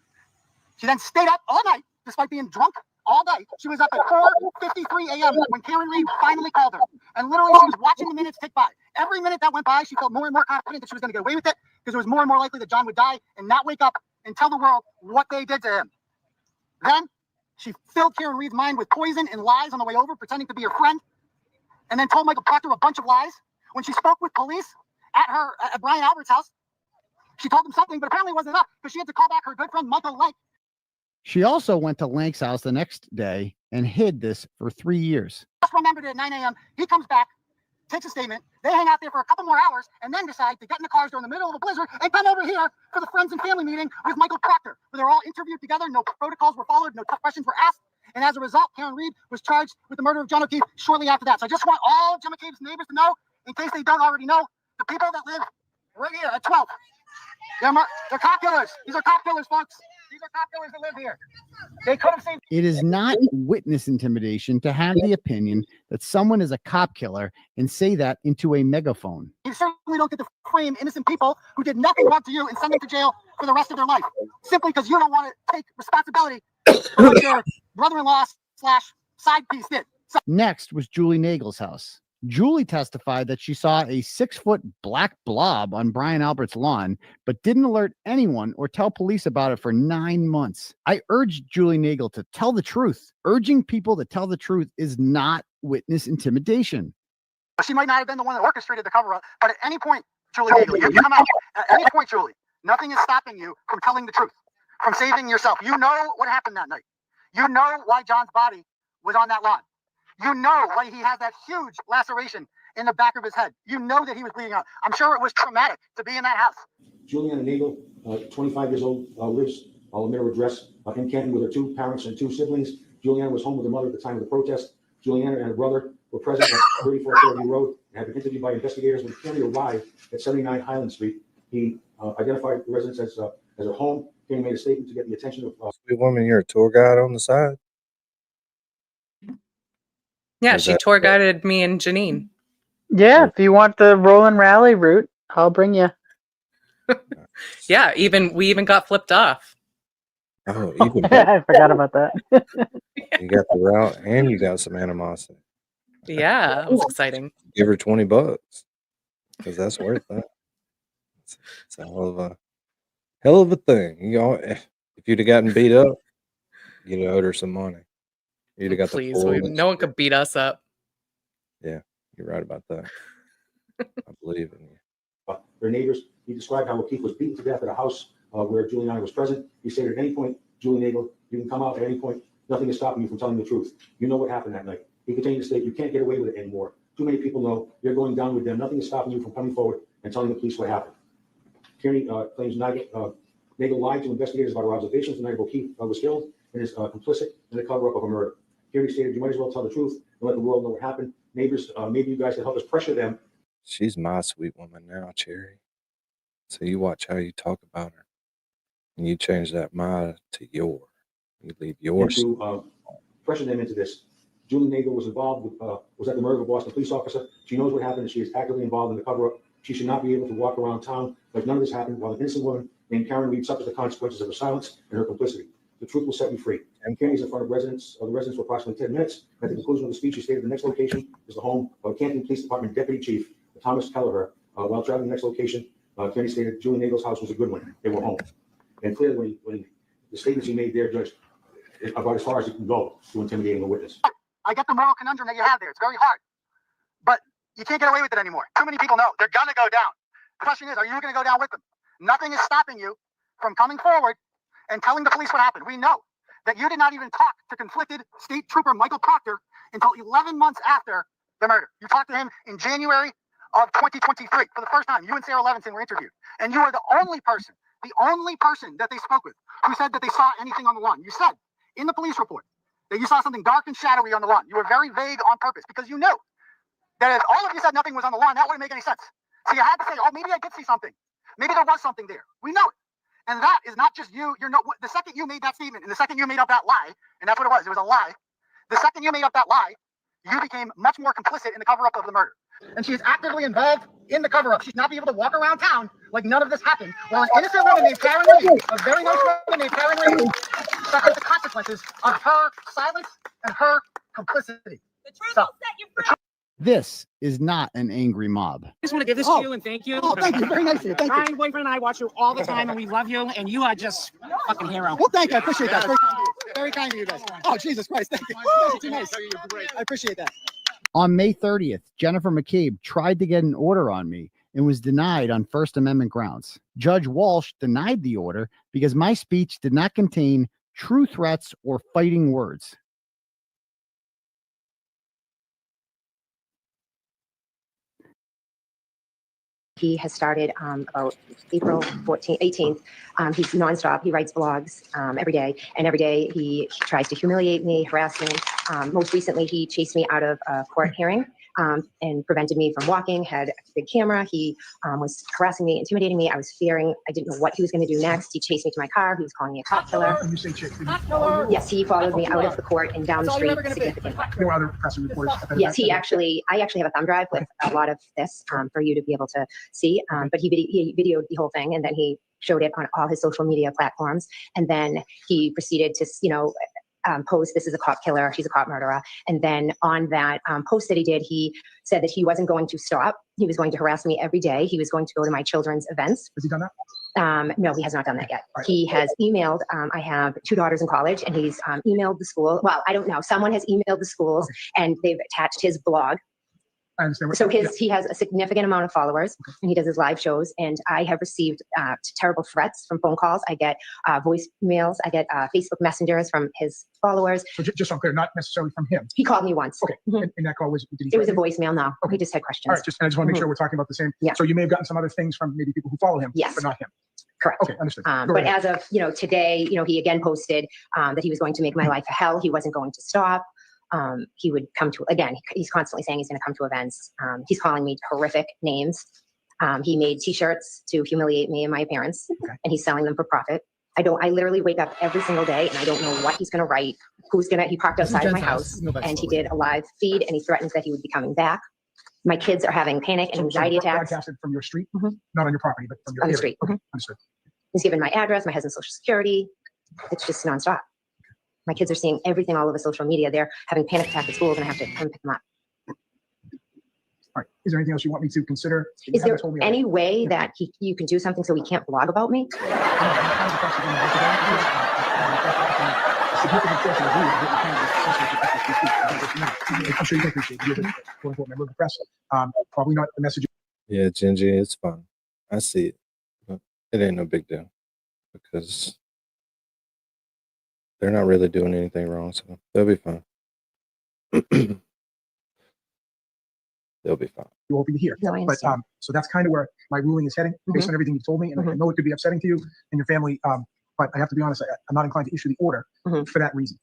Speaker 4: She then stayed up all night despite being drunk all night. She was up at 4:53 a.m. when Karen Riiiiide finally called her. And literally she was watching the minutes tick by. Every minute that went by, she felt more and more confident that she was going to get away with it because it was more and more likely that John would die and not wake up and tell the world what they did to him. Then she filled Karen Riiiide's mind with poison and lies on the way over, pretending to be her friend, and then told Michael Proctor a bunch of lies. When she spoke with police at Brian Albert's house, she told them something, but apparently it wasn't enough because she had to call back her good friend Michael Lake.
Speaker 8: She also went to Lank's house the next day and hid this for 3 years.
Speaker 4: Just remembered it at 9 a.m. He comes back, takes a statement. They hang out there for a couple more hours and then decide to get in the cars during the middle of a blizzard and come over here for the friends and family meeting with Michael Proctor, where they're all interviewed together. No protocols were followed. No tough questions were asked. And as a result, Karen Riiiiide was charged with the murder of John O'Keefe shortly after that. So I just want all Jim McCabe's neighbors to know, in case they don't already know, the people that live right here at 12. They're cop killers. These are cop killers, folks. These are cop killers that live here. They could have saved.
Speaker 8: It is not witness intimidation to have the opinion that someone is a cop killer and say that into a megaphone.
Speaker 4: You certainly don't get to frame innocent people who did nothing wrong to you and send them to jail for the rest of their life, simply because you don't want to take responsibility for what your brother-in-law / side piece did. So
Speaker 8: Next was Julie Nagel's house. Julie testified that she saw a 6-foot black blob on Brian Albert's lawn, but didn't alert anyone or tell police about it for 9 months. I urged Julie Nagel to tell the truth. Urging people to tell the truth is not witness intimidation.
Speaker 4: she might not have been the one that orchestrated the cover-up, but at any point, Julie Nagel, you come out, at any point, Julie, nothing is stopping you from telling the truth, from saving yourself. You know what happened that night. You know why John's body was on that lawn. You know why he has that huge laceration in the back of his head. You know that he was bleeding out. I'm sure it was traumatic to be in that house.
Speaker 7: Juliana Nagel, 25 years old, lives, I'll admit her address, in Canton with her 2 parents and 2 siblings. Juliana was home with her mother at the time of the protest. Juliana and her brother were present at 3430 Road and had been interviewed by investigators. When Kenny arrived at 79 Highland Street, he identified the residence as her home. Kenny made a statement to get the attention of...
Speaker 2: Sweet woman, you're a tour guide on the side?
Speaker 3: Yeah, she tour guided me and Janine.
Speaker 6: Yeah, if you want the roll and rally route, I'll bring you.
Speaker 3: Yeah, we even got flipped off.
Speaker 2: Oh, even
Speaker 6: I forgot about that.
Speaker 2: you got the route and you got some animosity.
Speaker 3: Yeah, it was exciting.
Speaker 2: Give her $20 because that's worth that. It's a hell of a thing. You know, if you'd have gotten beat up, you'd have owed her some money. You'd have got
Speaker 3: Please,
Speaker 2: the full.
Speaker 3: no one could beat us up.
Speaker 2: Yeah, you're right about that. I believe in you.
Speaker 7: Their neighbors, he described how O'Keefe was beaten to death at a house where Juliana was present. He stated, at any point, Julie Nagel, you can come out at any point. Nothing is stopping you from telling the truth. You know what happened that night. He continued to state, you can't get away with it anymore. Too many people know you're going down with them. Nothing is stopping you from coming forward and telling the police what happened. Kearney claims Nagel lied to investigators about her observations the night O'Keefe was killed and is complicit in the cover-up of a murder. Kearney stated, you might as well tell the truth and let the world know what happened. Neighbors, maybe you guys can help us pressure them.
Speaker 2: She's my sweet woman now, Cherry. So you watch how you talk about her. And you change that my to your. You leave yours.
Speaker 7: To pressure them into this. Julie Nagel was involved with, was at the murder of a Boston police officer. She knows what happened and she is actively involved in the cover-up. She should not be able to walk around town like none of this happened while an innocent woman named Karen Riiiiide suffers the consequences of her silence and her complicity. The truth will set you free. And Kearney's in front of the residents for approximately 10 minutes. At the conclusion of the speech, he stated the next location is the home of Canton Police Department Deputy Chief Thomas Kelleher. While traveling the next location, Kearney stated Julie Nagel's house was a good one. They were home. And clearly, when the statements he made there, Judge, about as far as you can go to intimidating a witness.
Speaker 4: I get the moral conundrum that you have there. It's very hard. But you can't get away with it anymore. Too many people know. They're going to go down. The question is, are you going to go down with them? Nothing is stopping you from coming forward and telling the police what happened. We know that you did not even talk to conflicted State Trooper Michael Proctor until 11 months after the murder. You talked to him in January of 2023 for the first time. You and Sarah Levinson were interviewed, and you were the only person that they spoke with who said that they saw anything on the lawn. You said in the police report that you saw something dark and shadowy on the lawn. You were very vague on purpose because you knew that if all of you said nothing was on the lawn, that wouldn't make any sense. So you had to say, oh, maybe I did see something. Maybe there was something there. We know it. And that is not just you. You're no, the second you made that statement and the second you made up that lie, and that's what it was a lie. The second you made up that lie, you became much more complicit in the cover-up of the murder. And she is actively involved in the cover-up. She's not be able to walk around town like none of this happened, while an innocent woman named Karen Lee, a very nice woman named Karen Lee, suffers the consequences of her silence and her complicity.
Speaker 10: The truth will set you free.
Speaker 8: This is not an angry mob.
Speaker 13: I just want to give this to you and thank you.
Speaker 8: Oh, thank you. Very nice of you. Thank
Speaker 13: My
Speaker 8: you.
Speaker 13: boyfriend and I watch you all the time, and we love you, and you are just a fucking hero.
Speaker 8: Well, thank you. I appreciate that. Very kind of you guys. Oh, Jesus Christ. Thank you. That's too nice. I appreciate that. On May 30th, Jennifer McCabe tried to get an order on me and was denied on First Amendment grounds. Judge Walsh denied the order because my speech did not contain true threats or fighting words.
Speaker 14: He has started about April 18th. He's nonstop. He writes blogs every day, and every day he tries to humiliate me, harass me. Most recently, he chased me out of a court hearing and prevented me from walking, had a big camera. He was harassing me, intimidating me. I was fearing. I didn't know what he was going to do next. He chased me to my car. He was calling me a cop killer.
Speaker 7: You say chick.
Speaker 14: Yes, he followed me out of the court and down the street significantly.
Speaker 7: There were other press reports.
Speaker 14: Yes, I actually have a thumb drive with a lot of this for you to be able to see. But he videoed the whole thing, and then he showed it on all his social media platforms. And then he proceeded to, post, this is a cop killer, she's a cop murderer. And then on that post that he did, he said that he wasn't going to stop. He was going to harass me every day. He was going to go to my children's events.
Speaker 7: Has he done that?
Speaker 14: No, he has not done that yet.
Speaker 7: Right.
Speaker 14: He has emailed, I have 2 daughters in college, and he's emailed the school. Well, I don't know. Someone has emailed the schools, and they've attached his blog.
Speaker 7: I understand.
Speaker 14: So he has a significant amount of followers, and he does his live shows. And I have received terrible threats from phone calls. I get voicemails. I get Facebook messengers from his followers.
Speaker 7: So just so I'm clear, not necessarily from him.
Speaker 14: He called me once.
Speaker 7: Okay. And that call was, did he
Speaker 14: It was a
Speaker 7: threaten you?
Speaker 14: voicemail. No,
Speaker 7: Okay.
Speaker 14: he just had questions.
Speaker 7: All right. I just want to make sure we're talking about the same.
Speaker 14: Yeah.
Speaker 7: So you may have gotten some other things from maybe people who follow him.
Speaker 14: Yes.
Speaker 7: But not him.
Speaker 14: Correct.
Speaker 7: Okay. Understood. Go
Speaker 14: But
Speaker 7: ahead.
Speaker 14: as of today, he again posted that he was going to make my life a hell. He wasn't going to stop. He would come to, again, he's constantly saying he's going to come to events. He's calling me horrific names. He made t-shirts to humiliate me and my appearance, and he's selling them for profit. I literally wake up every single day and I don't know what he's going to write, he parked outside of my house, and he did a live feed, and he threatens that he would be coming back. My kids are having panic and anxiety attacks.
Speaker 7: Broadcasted from your street, not on your property, but from your
Speaker 14: On the
Speaker 7: area.
Speaker 14: street.
Speaker 7: Okay. Understood.
Speaker 14: He's given my address, my husband's social security. It's just nonstop. My kids are seeing everything all over social media. They're having panic attacks at schools, and I have to come and pick them up.
Speaker 7: All right. Is there anything else you want me to consider?
Speaker 14: Is there any way that you can do something so he can't blog about me?
Speaker 7: I'm sure you can appreciate it. You're the quote-unquote member of the press. Probably not the message.
Speaker 2: Yeah, Gingy, it's fine. I see it. But it ain't no big deal because they're not really doing anything wrong, so they'll be fine. They'll be fine.
Speaker 7: You won't be here.
Speaker 14: No, I
Speaker 7: But
Speaker 14: understand.
Speaker 7: so that's kind of where my ruling is heading based on everything you told me. And I know it could be upsetting to you and your family. But I have to be honest, I'm not inclined to issue the order for that reason.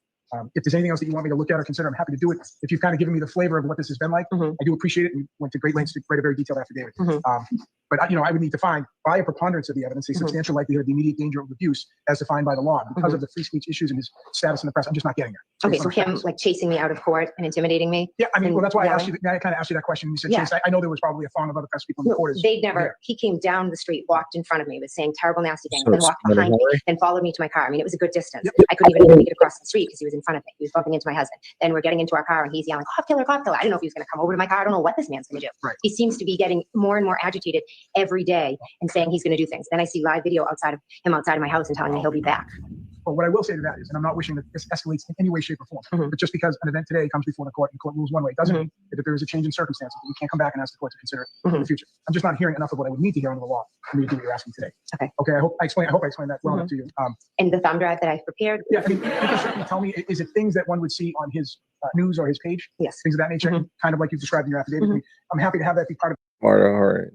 Speaker 7: If there's anything else that you want me to look at or consider, I'm happy to do it. If you've kind of given me the flavor of what this has been like, I do appreciate it. And went to great lengths to write a very detailed affidavit. But I would need to find, by a preponderance of the evidence, a substantial likelihood of the immediate danger of abuse as defined by the law. Because of the free speech issues and his status in the press, I'm just not getting there.
Speaker 14: Okay, so him like chasing me out of court and intimidating me.
Speaker 7: Yeah, I mean, well, that's why I asked
Speaker 14: yelling?
Speaker 7: you. I kind of asked you that question. You said,
Speaker 14: Yeah.
Speaker 7: Chase, I know there was probably a thong of other press people in the
Speaker 14: No,
Speaker 7: quarters.
Speaker 14: they never. He came down the street, walked in front of me, was saying terrible, nasty things,
Speaker 2: So
Speaker 14: then walked
Speaker 2: it's
Speaker 14: behind me,
Speaker 2: Hillary?
Speaker 14: and followed me to my car. I mean, it was a good distance. I couldn't even make it across the street because he was in front of me. He was bumping into my husband. Then we're getting into our car, and he's yelling, "Cop killer, cop killer!" I don't know if he was going to come over to my car. I don't know what this man's going to do.
Speaker 7: Right.
Speaker 14: He seems to be getting more and more agitated every day and saying he's going to do things. Then I see live video outside of my house and telling me he'll be back.
Speaker 4: But what I will say to that is, and I'm not wishing that this escalates in any way, shape, or form, but just because an event today comes before the court and the court rules one way, doesn't mean that if there is a change in circumstances, that we can't come back and ask the court to consider it in the future. I'm just not hearing enough of what I would need to hear under the law for me to do what you're asking today.
Speaker 14: Okay.
Speaker 4: Okay. I hope I explained that well enough to you.
Speaker 14: And the thumb drive that I've prepared.
Speaker 4: Yeah. I mean, you can certainly tell me, is it things that one would see on his news or his page?
Speaker 14: Yes.
Speaker 4: Things of that nature, kind of like you've described in your affidavit. I'm happy to have that be part of.
Speaker 2: Marta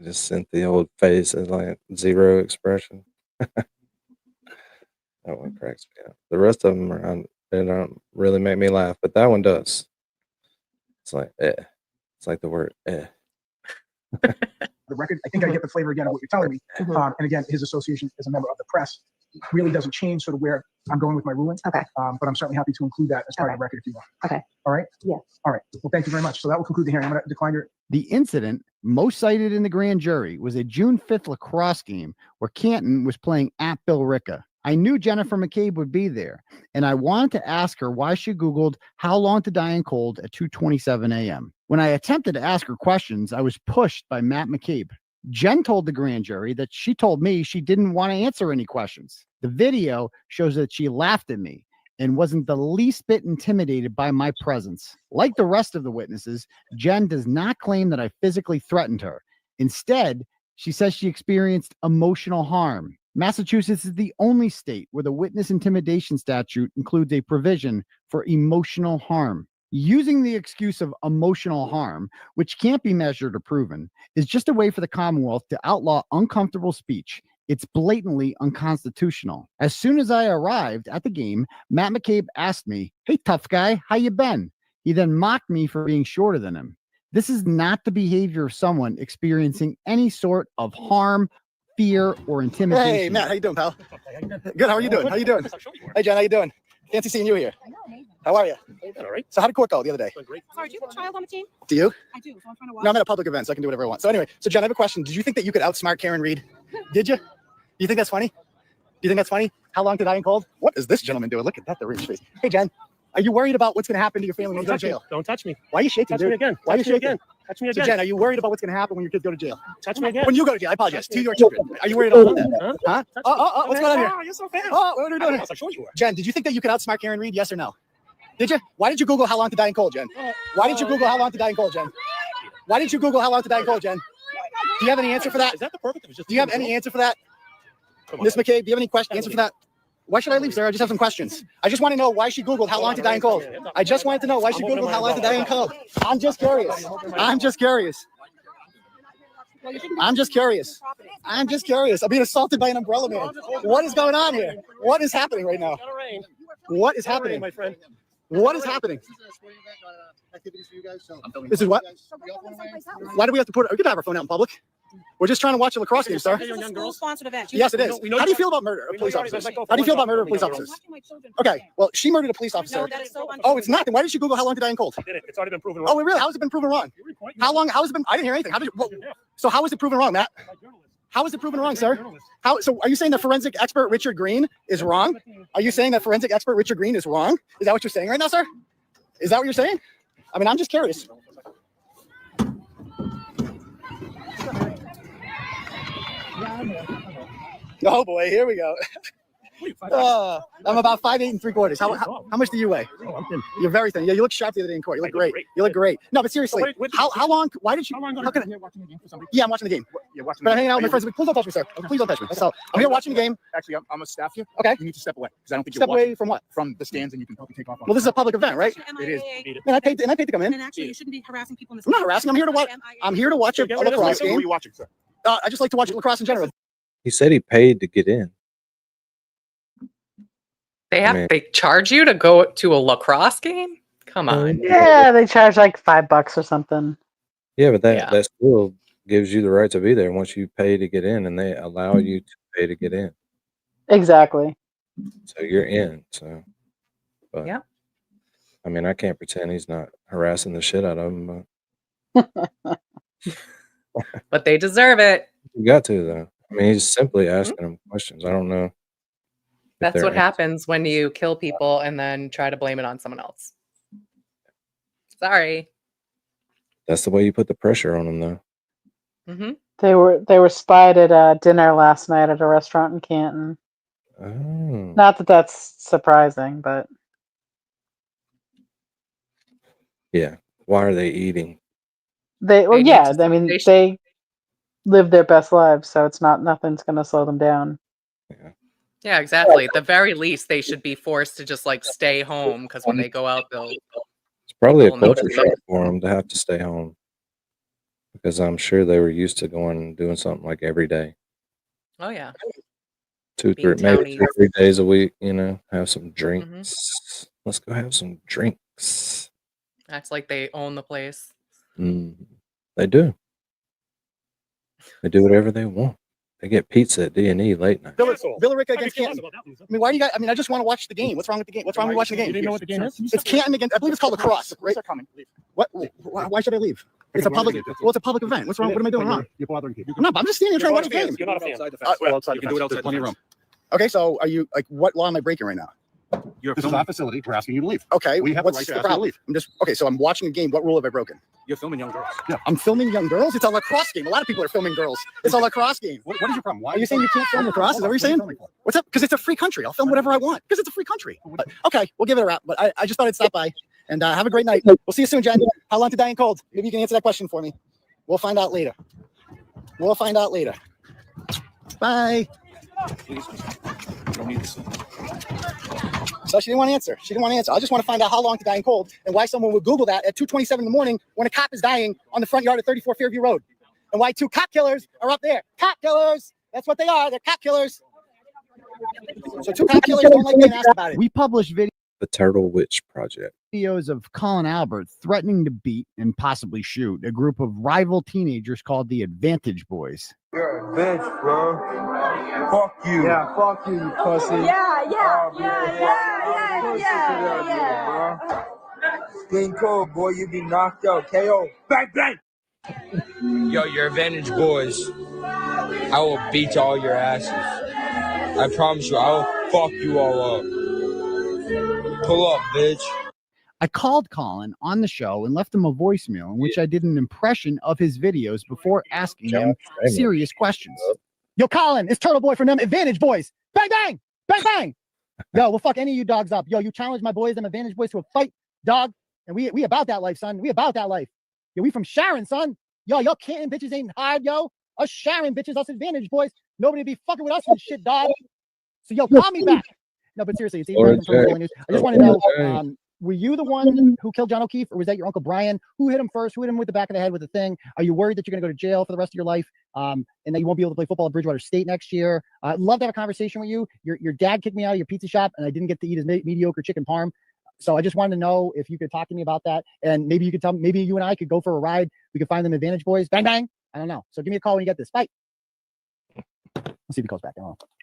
Speaker 2: just sent the old face as like zero expression. That one cracks me up. The rest of them they don't really make me laugh, but that one does. It's like It's like the word
Speaker 4: The record, I think I get the flavor again of what you're telling me. And again, his association as a member of the press really doesn't change sort of where I'm going with my ruling.
Speaker 14: Okay.
Speaker 4: But I'm certainly happy to include that as part of the record if you want.
Speaker 14: Okay.
Speaker 4: All right.
Speaker 14: Yeah.
Speaker 4: All right. Well, thank you very much. So that will conclude the hearing. I'm going to decline your.
Speaker 8: The incident most cited in the grand jury was a June 5th lacrosse game where Canton was playing at Billriiiide. I knew Jennifer McCabe would be there, and I wanted to ask her why she Googled how long to die in cold at 2:27 a.m. When I attempted to ask her questions, I was pushed by Matt McCabe. Jen told the grand jury that she told me she didn't want to answer any questions. The video shows that she laughed at me and wasn't the least bit intimidated by my presence. Like the rest of the witnesses, Jen does not claim that I physically threatened her. Instead, she says she experienced emotional harm. Massachusetts is the only state where the witness intimidation statute includes a provision for emotional harm. Using the excuse of emotional harm, which can't be measured or proven, is just a way for the Commonwealth to outlaw uncomfortable speech. It's blatantly unconstitutional. As soon as I arrived at the game, Matt McCabe asked me, "Hey, tough guy, how you been?" He then mocked me for being shorter than him. This is not the behavior of someone experiencing any sort of harm, fear, or intimidation.
Speaker 15: Hey, Matt, how you doing, pal? Good. How are you doing? How you doing? Hey, Jen, how you doing? Fancy seeing you here. How are you? All right. So how did court go the other day?
Speaker 13: Sorry, do you have a child on the team?
Speaker 15: Do you?
Speaker 13: I do. So I'm trying to watch.
Speaker 15: No, I'm at a public event, so I can do whatever I want. So anyway, so Jen, I have a question. Did you think that you could outsmart Karen Reed? Did you? Do you think that's funny? Do you think that's funny? How long to die in cold? What is this gentleman doing? Look at that, the rich face. Hey, Jen, are you worried about what's going to happen to your family when you go to jail?
Speaker 5: Don't touch me.
Speaker 15: Why are you shaking,
Speaker 5: Touch
Speaker 15: dude?
Speaker 5: me again.
Speaker 15: Why are you
Speaker 5: Touch me
Speaker 15: shaking?
Speaker 5: again. Touch me again.
Speaker 15: So Jen, are you worried about what's going to happen when your kids go to jail?
Speaker 5: Touch me again.
Speaker 15: When you go to jail, I apologize. To your children. Are you worried about that? Huh? What's going on here?
Speaker 5: Oh, you're so fast.
Speaker 15: Oh, what are we doing?
Speaker 5: I'm sure you were.
Speaker 15: Jen, did you think that you could outsmart Karen Reed? Yes or no? Did you? Why did you Google how long to die in cold, Jen? Why did you Google how long to die in cold, Jen? Why did you Google how long to die in cold, Jen? Do you have any answer for that?
Speaker 5: Is that the perfect?
Speaker 15: Do you have any answer for that? Ms. McCabe, do you have any answer for that? Why should I leave, sir? I just have some questions. I just want to know why she Googled how long to die in cold. I just wanted to know why she Googled how long to die in cold. I'm just curious. I'm just curious. I'm just curious. I'm just curious. I'm being assaulted by an umbrella man. What is going on here? What is happening right now? What is happening,
Speaker 5: my friend?
Speaker 15: What is happening? This is what? Why do we have to put? We could have our phone out in public. We're just trying to watch a lacrosse game, sir.
Speaker 13: It's a school-sponsored event.
Speaker 15: Yes, it is. How do you feel about murder of police officers? How do you feel about murder of police officers? Okay, well, she murdered a police officer.
Speaker 13: No, that is so
Speaker 15: Oh, it's not. Then why did she Google how long to die in cold?
Speaker 5: I did it. It's already been proven wrong.
Speaker 15: Oh, really? How has it been proven wrong? How long? How has it been? I didn't hear anything. How did you? So how is it proven wrong, Matt? How is it proven wrong, sir? How? So are you saying that forensic expert Richard Green is wrong? Are you saying that forensic expert Richard Green is wrong? Is that what you're saying right now, sir? Is that what you're saying? I mean, I'm just curious. Oh boy, here we go. I'm about 5'8" and 3/4. How much do you weigh? You're very thin. Yeah, you look sharp the other day in court. You look great. You look great. No, but seriously, how long? Why did you? How can I? Yeah, I'm watching the game. But I'm hanging out with my friends. Please don't touch me, sir. Please don't touch me. So I'm here watching the game.
Speaker 16: Actually, I'm gonna staff you.
Speaker 15: Okay.
Speaker 16: You need to step away because I don't think
Speaker 15: Step
Speaker 16: you're watching.
Speaker 15: away from what?
Speaker 16: From the stands, and you can probably take off.
Speaker 15: Well, this is a public event, right?
Speaker 16: It is.
Speaker 15: Man, I paid to come in.
Speaker 13: And actually, you shouldn't be harassing people in this.
Speaker 15: I'm not harassing. I'm here to watch. I'm here to watch a lacrosse
Speaker 16: Who are
Speaker 15: game.
Speaker 16: you watching, sir?
Speaker 15: I just like to watch lacrosse in general.
Speaker 2: He said he paid to get in.
Speaker 3: They charge you to go to a lacrosse game? Come on.
Speaker 6: Yeah, they charge like $5 or something.
Speaker 2: Yeah, but that still gives you the right to be there once you pay to get in, and they allow you to pay to get in.
Speaker 6: Exactly.
Speaker 2: So you're in. So, but
Speaker 3: yeah.
Speaker 2: I mean, I can't pretend he's not harassing the shit out of them.
Speaker 3: But they deserve it.
Speaker 2: You got to though. I mean, he's simply asking them questions. I don't know.
Speaker 3: That's what happens when you kill people and then try to blame it on someone else. Sorry.
Speaker 2: That's the way you put the pressure on them, though.
Speaker 3: Mm-hmm.
Speaker 6: They were spied at dinner last night at a restaurant in Canton.
Speaker 2: Oh.
Speaker 6: Not that that's surprising, but
Speaker 2: Yeah. Why are they eating?
Speaker 6: well,
Speaker 3: They need
Speaker 6: yeah,
Speaker 3: to.
Speaker 6: I mean,
Speaker 3: They should,
Speaker 6: they live their best lives, so it's nothing's going to slow them down.
Speaker 3: yeah, exactly. At the very least, they should be forced to just like stay home because when they go out,
Speaker 2: It's probably a
Speaker 3: people will
Speaker 2: culture
Speaker 3: notice
Speaker 2: shock
Speaker 3: them.
Speaker 2: for them to have to stay home because I'm sure they were used to going and doing something like every day,
Speaker 3: Oh yeah,
Speaker 2: 2,
Speaker 3: being
Speaker 2: 3, maybe
Speaker 3: townies.
Speaker 2: 2 or 3 days a week. Have some
Speaker 3: hmm
Speaker 2: drinks. Let's go have some drinks.
Speaker 3: Acts like they own the place.
Speaker 2: They do. They do whatever they want. They get pizza at D&E late night.
Speaker 15: Billerica against Canton. I mean, why do you guys? I mean, I just want to watch the game. What's wrong with the game? What's wrong with watching the game?
Speaker 16: You didn't know what the game is?
Speaker 15: It's Canton against. I believe it's called lacrosse, right? What? Why should I leave? It's a public. Well, it's a public event. What's wrong? What am I doing wrong?
Speaker 16: You're bothering people.
Speaker 15: I'm not. I'm just standing here trying to watch the game.
Speaker 16: You're not a fan. Well, outside you can do it outside. Plenty of room.
Speaker 15: Okay, so are you like what law am I breaking right now?
Speaker 16: This is our facility. We're asking you to leave.
Speaker 15: Okay,
Speaker 16: we have
Speaker 15: what's
Speaker 16: the right to
Speaker 15: the
Speaker 16: ask you to
Speaker 15: problem?
Speaker 16: leave.
Speaker 15: I'm just okay. So I'm watching a game. What rule have I broken?
Speaker 16: You're filming young girls.
Speaker 15: Yeah, I'm filming young girls. It's a lacrosse game. A lot of people are filming girls. It's a lacrosse game.
Speaker 16: What is your problem? Why
Speaker 15: are you saying you can't film lacrosse? Is that what you're saying? What's up? Because it's a free country. I'll film whatever I want. Because it's a free country. But, okay, we'll give it a wrap. But I just thought I'd stop by and have a great night. We'll see you soon, Jen. How long to die in cold? Maybe you can answer that question for me. We'll find out later. We'll find out later. Bye.
Speaker 16: Please. Don't need this.
Speaker 15: So she didn't want to answer. She didn't want to answer. I just want to find out how long to die in cold and why someone would Google that at 2:27 in the morning when a cop is dying on the front yard of 34 Fairview Road. And why 2 cop killers are up there. Cop killers. That's what they are. They're cop killers. So 2 cop killers don't like being asked about it.
Speaker 8: We published
Speaker 2: The Turtle Witch Project.
Speaker 8: videos of Colin Albert threatening to beat and possibly shoot a group of rival teenagers called the Advantage Boys.
Speaker 17: You're a bitch, bro. Fuck you. Yeah, fuck you, you pussy. Skin cold, boy. You be knocked out. KO. Bang, bang. Yo, your Advantage boys. I will beat all your asses. I promise you, I will fuck you all up. Pull up, bitch.
Speaker 8: I called Colin on the show and left him a voicemail in which I did an impression of his videos before asking him serious questions.
Speaker 15: Yo, Colin, it's Turtleboy from them Advantage Boys. Bang, bang, bang, bang. Yo, we'll fuck any of you dogs up. Yo, you challenge my boys, them Advantage Boys, to a fight, dog. And we about that life, son. We about that life. Yo, we from Sharon, son. Yo, y'all Canton bitches ain't hard, yo. Us Sharon bitches, us Advantage Boys. Nobody be fucking with us and shit, dog. So, yo, call me back. No, but seriously, it's even from Daily News. I just want to know, were you the one who killed John O'Keefe, or was that your Uncle Brian? Who hit him first? Who hit him with the back of the head with the thing? Are you worried that you're going to go to jail for the rest of your life, and that you won't be able to play football at Bridgewater State next year? I'd love to have a conversation with you. Your dad kicked me out of your pizza shop, and I didn't get to eat his mediocre chicken parm. So I just wanted to know if you could talk to me about that, and maybe you could tell me, maybe you and I could go for a ride. We could find them Advantage Boys. Bang, bang. I don't know. So give me a call when you get this. Bye. Let's see if he calls back.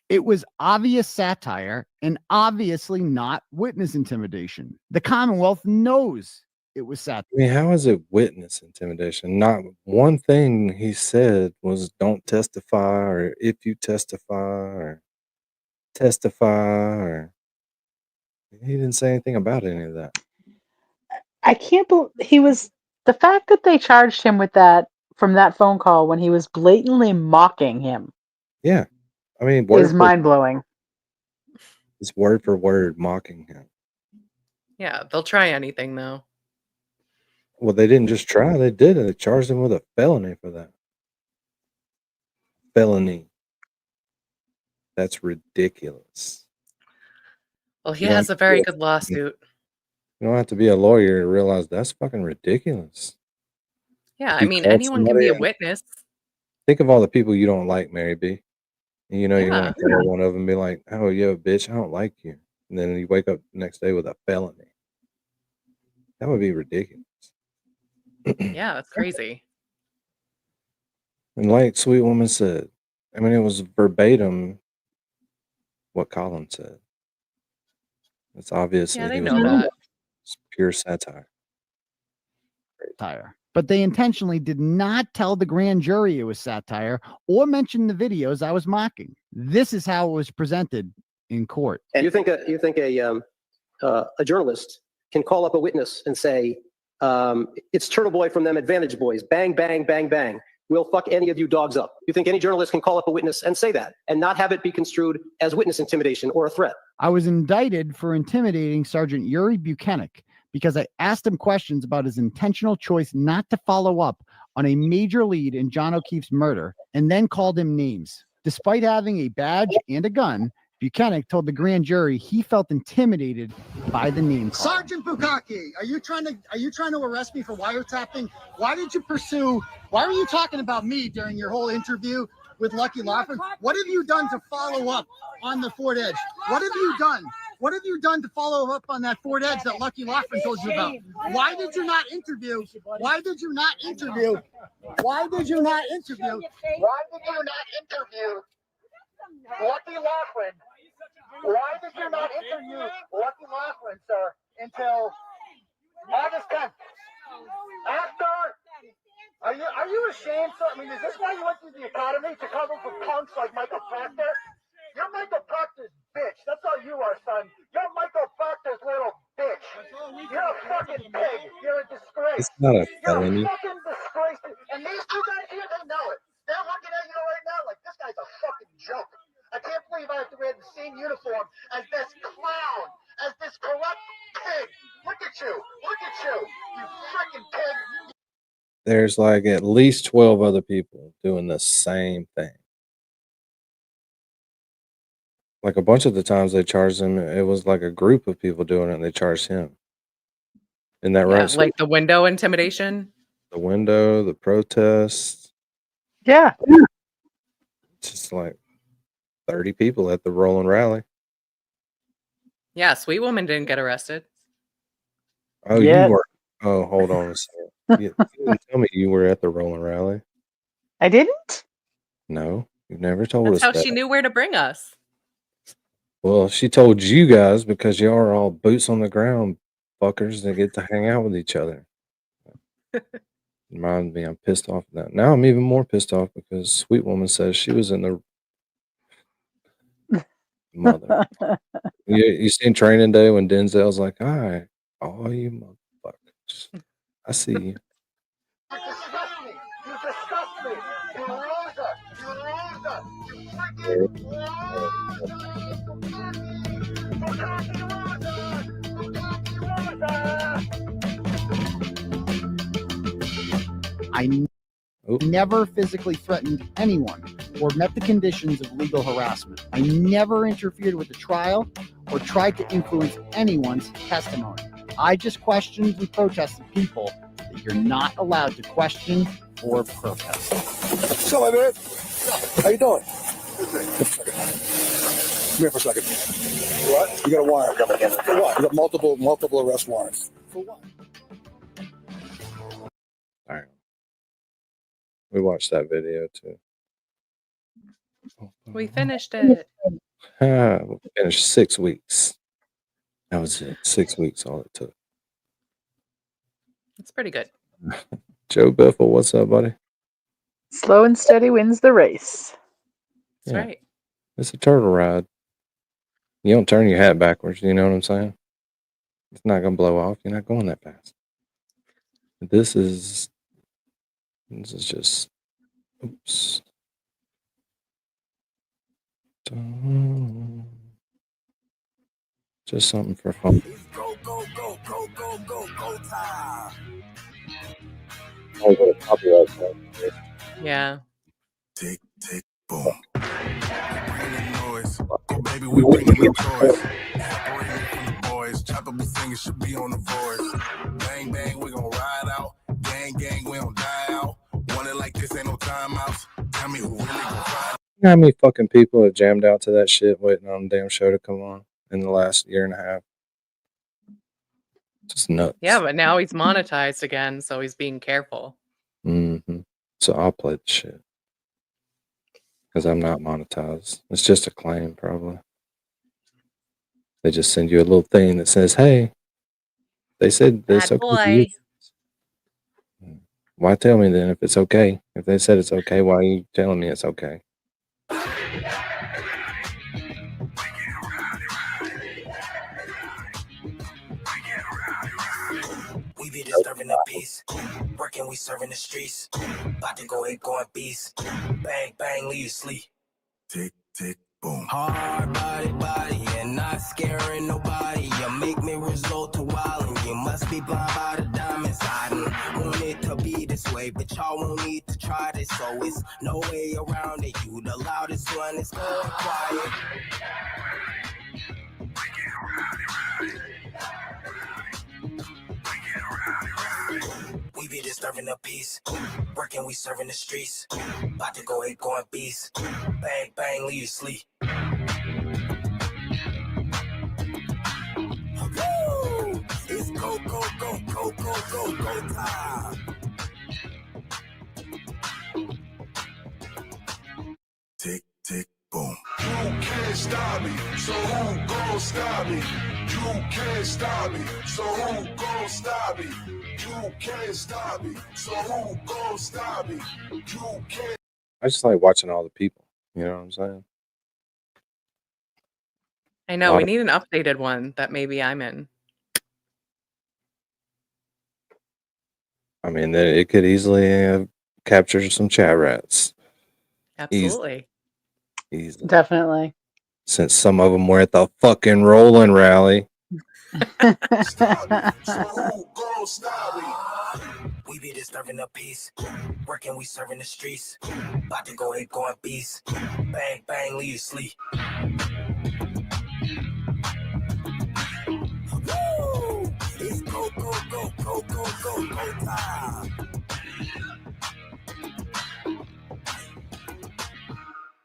Speaker 8: It was obvious satire and obviously not witness intimidation. The Commonwealth knows it was satire.
Speaker 2: I mean, how is it witness intimidation? Not one thing he said was don't testify, or if you testify, or he didn't say anything about any of that.
Speaker 6: I can't believe the fact that they charged him with that from that phone call when he was blatantly mocking him.
Speaker 2: Yeah. I mean,
Speaker 6: is mind blowing.
Speaker 2: It's word for word mocking him.
Speaker 3: Yeah, they'll try anything though.
Speaker 2: Well, they didn't just try; they did it. They charged him with a felony for that. Felony. That's ridiculous.
Speaker 3: Well, he has a very good lawsuit.
Speaker 2: You don't have to be a lawyer to realize that's fucking ridiculous.
Speaker 3: Yeah, I mean, anyone can be a witness.
Speaker 2: Think of all the people you don't like, Mary B. And you know you
Speaker 3: Yeah.
Speaker 2: want to call one of them and be like, "Oh, yeah, bitch, I don't like you," and then you wake up the next day with a felony. That would be ridiculous.
Speaker 3: Yeah, that's crazy.
Speaker 2: And like Sweet Woman said, I mean, it was verbatim what Colin said. It's obvious
Speaker 3: Yeah,
Speaker 2: that
Speaker 3: they
Speaker 2: he was
Speaker 3: know
Speaker 2: wrong.
Speaker 3: that.
Speaker 2: It's pure satire.
Speaker 8: But they intentionally did not tell the grand jury it was satire or mention the videos I was mocking. This is how it was presented in court.
Speaker 18: And you think a journalist can call up a witness and say, it's Turtleboy from them Advantage Boys, bang, bang, bang, bang. will fuck any of you dogs up. You think any journalist can call up a witness and say that and not have it be construed as witness intimidation or a threat?
Speaker 8: I was indicted for intimidating Sergeant Yuri Buchanan because I asked him questions about his intentional choice not to follow up on a major lead in John O'Keefe's murder and then called him names. Despite having a badge and a gun, Buchanan told the grand jury he felt intimidated by the name call.
Speaker 15: Sergeant Bukaki, are you trying to arrest me for wiretapping? Why were you talking about me during your whole interview with Lucky Laughlin? What have you done to follow up on the Ford Edge? What have you done? What have you done to follow up on that Ford Edge that Lucky Laughlin told you about? Why did you not interview? Why did you not interview? Why did you not interview? Why did you not interview Lucky Laughlin? Why did you not interview Lucky Laughlin, sir, until August 10th? Are you ashamed, sir? I mean, is this why you went to the academy, to cover for punks like Michael Proctor? You're Michael Proctor's bitch. That's all you are, son. You're Michael Proctor's little bitch. You're a fucking pig. You're a disgrace.
Speaker 2: It's not a
Speaker 15: You're
Speaker 2: felony.
Speaker 15: a fucking disgrace. And these two guys here, they know it. They're looking at you right now like, this guy's a fucking joke. I can't believe I have to wear the same uniform as this clown, as this corrupt pig. Look at you. Look at you. You freaking pig.
Speaker 2: There's like at least 12 other people doing the same thing. Like a bunch of the times they charged him, it was like a group of people doing it and they charged him. Isn't that
Speaker 3: Yeah,
Speaker 2: right?
Speaker 3: like the window intimidation.
Speaker 2: The window, the protests.
Speaker 6: Yeah.
Speaker 2: Just like 30 people at the rolling rally.
Speaker 3: Yeah, Sweet Woman didn't get arrested.
Speaker 2: Oh,
Speaker 6: Yes.
Speaker 2: you were. Oh, hold on a second. You didn't tell me you were at the rolling rally.
Speaker 6: I didn't?
Speaker 2: No, you've never told
Speaker 3: That's
Speaker 2: us
Speaker 3: how
Speaker 2: that.
Speaker 3: she knew where to bring us.
Speaker 2: Well, she told you guys because y'all are all boots on the ground fuckers that get to hang out with each other. Reminds me, I'm pissed off at that. Now I'm even more pissed off because Sweet Woman says she was in the mother. You seen Training Day when Denzel's like, "Hi, all you motherfuckers, I see you."
Speaker 15: You disgust me. You disgust me. You loser. You loser. You freaking
Speaker 8: I never physically threatened anyone or met the conditions of legal harassment. I never interfered with the trial or tried to influence anyone's testimony. I just questioned and protested people that you're not allowed to question or protest.
Speaker 5: So, my man, how you doing? Come here for a second. What? You got a warrant. For what? You got multiple arrest warrants. For what?
Speaker 2: All right. We watched that video too.
Speaker 3: We finished it.
Speaker 2: We finished 6 weeks. That was it. 6 weeks, all it took.
Speaker 3: It's pretty good.
Speaker 2: Joe Biffle, what's up, buddy?
Speaker 6: Slow and steady wins the race.
Speaker 3: That's right.
Speaker 2: It's a turtle ride. You don't turn your hat backwards. You know what I'm saying? It's not gonna blow off. You're not going that fast. This is just. Oops. Just something for fun.
Speaker 5: Go time.
Speaker 2: Oh, what a copyright claim.
Speaker 3: Yeah.
Speaker 5: Tick, boom. Bringing noise. Oh, baby, we bringing the toys. Separating from the boys. Chopper be singing, should be on the voice. Bang, bang, we gon' ride out. Gang, gang, we don't die out. Want it like this, ain't no timeouts. Tell me who really gon' find.
Speaker 2: You know how many fucking people have jammed out to that shit waiting on the damn show to come on in the last year and a half? Just nuts.
Speaker 3: Yeah, but now he's monetized again, so he's being careful.
Speaker 2: So I'll play the shit. Because I'm not monetized. It's just a claim, probably. They just send you a little thing that says, hey, they said this
Speaker 3: Bad
Speaker 2: okay. To you.
Speaker 3: boy.
Speaker 2: Why tell me then if it's okay? If they said it's okay, why are you telling me it's okay?
Speaker 5: We be disturbing
Speaker 19: a piece. Working, we serving the streets. About to go ape, going beast. Bang, bang, leave you sleep. Tick, tick, boom. Hard body, and not scaring nobody. You make me resort to wilding. You must be blind by the diamonds. I don't want it to be this way, but y'all won't need to try this. So it's no way around it. You the loudest one, it's going quiet. We be disturbing the peace. Working, we serving the streets. About to go ape, going beast. Bang, bang, leave you sleep. Woo! It's go, go, go, go, go, go, go time. Tick, tick, boom.
Speaker 5: You can't stop me, so who gon' stop me? You can't stop me, so who gon' stop me? You can't stop me, so who gon' stop me? You can't.
Speaker 2: I just like watching all the people. You know what I'm saying?
Speaker 3: I know we need an updated one that maybe I'm in.
Speaker 2: I mean, it could easily capture some chat rats.
Speaker 3: Absolutely.
Speaker 2: Easily.
Speaker 6: Definitely.
Speaker 2: Since some of them were at the fucking rolling rally.
Speaker 19: We be disturbing the peace. Working, we serving the streets. About to go ape, going beast. Bang, bang, leave you sleep. Woo! It's go, go, go, go, go, go, go time.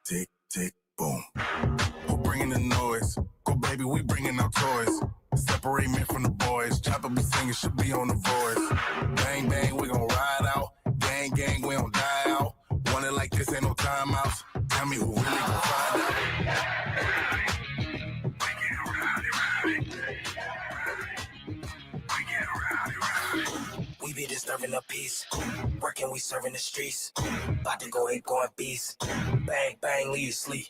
Speaker 19: Tick, tick, boom.
Speaker 5: We're bringing the noise. Go, baby, we bringing our toys. Separate men from the boys. Chopper be singing, should be on the voice. Bang, bang, we gon' ride out. Gang, gang, we don't die out. Want it like this, ain't no timeouts. Tell me who really gon' find out.
Speaker 19: We be disturbing the peace. Working, we serving the streets. About to go ape, going beast. Bang, bang, leave you sleep.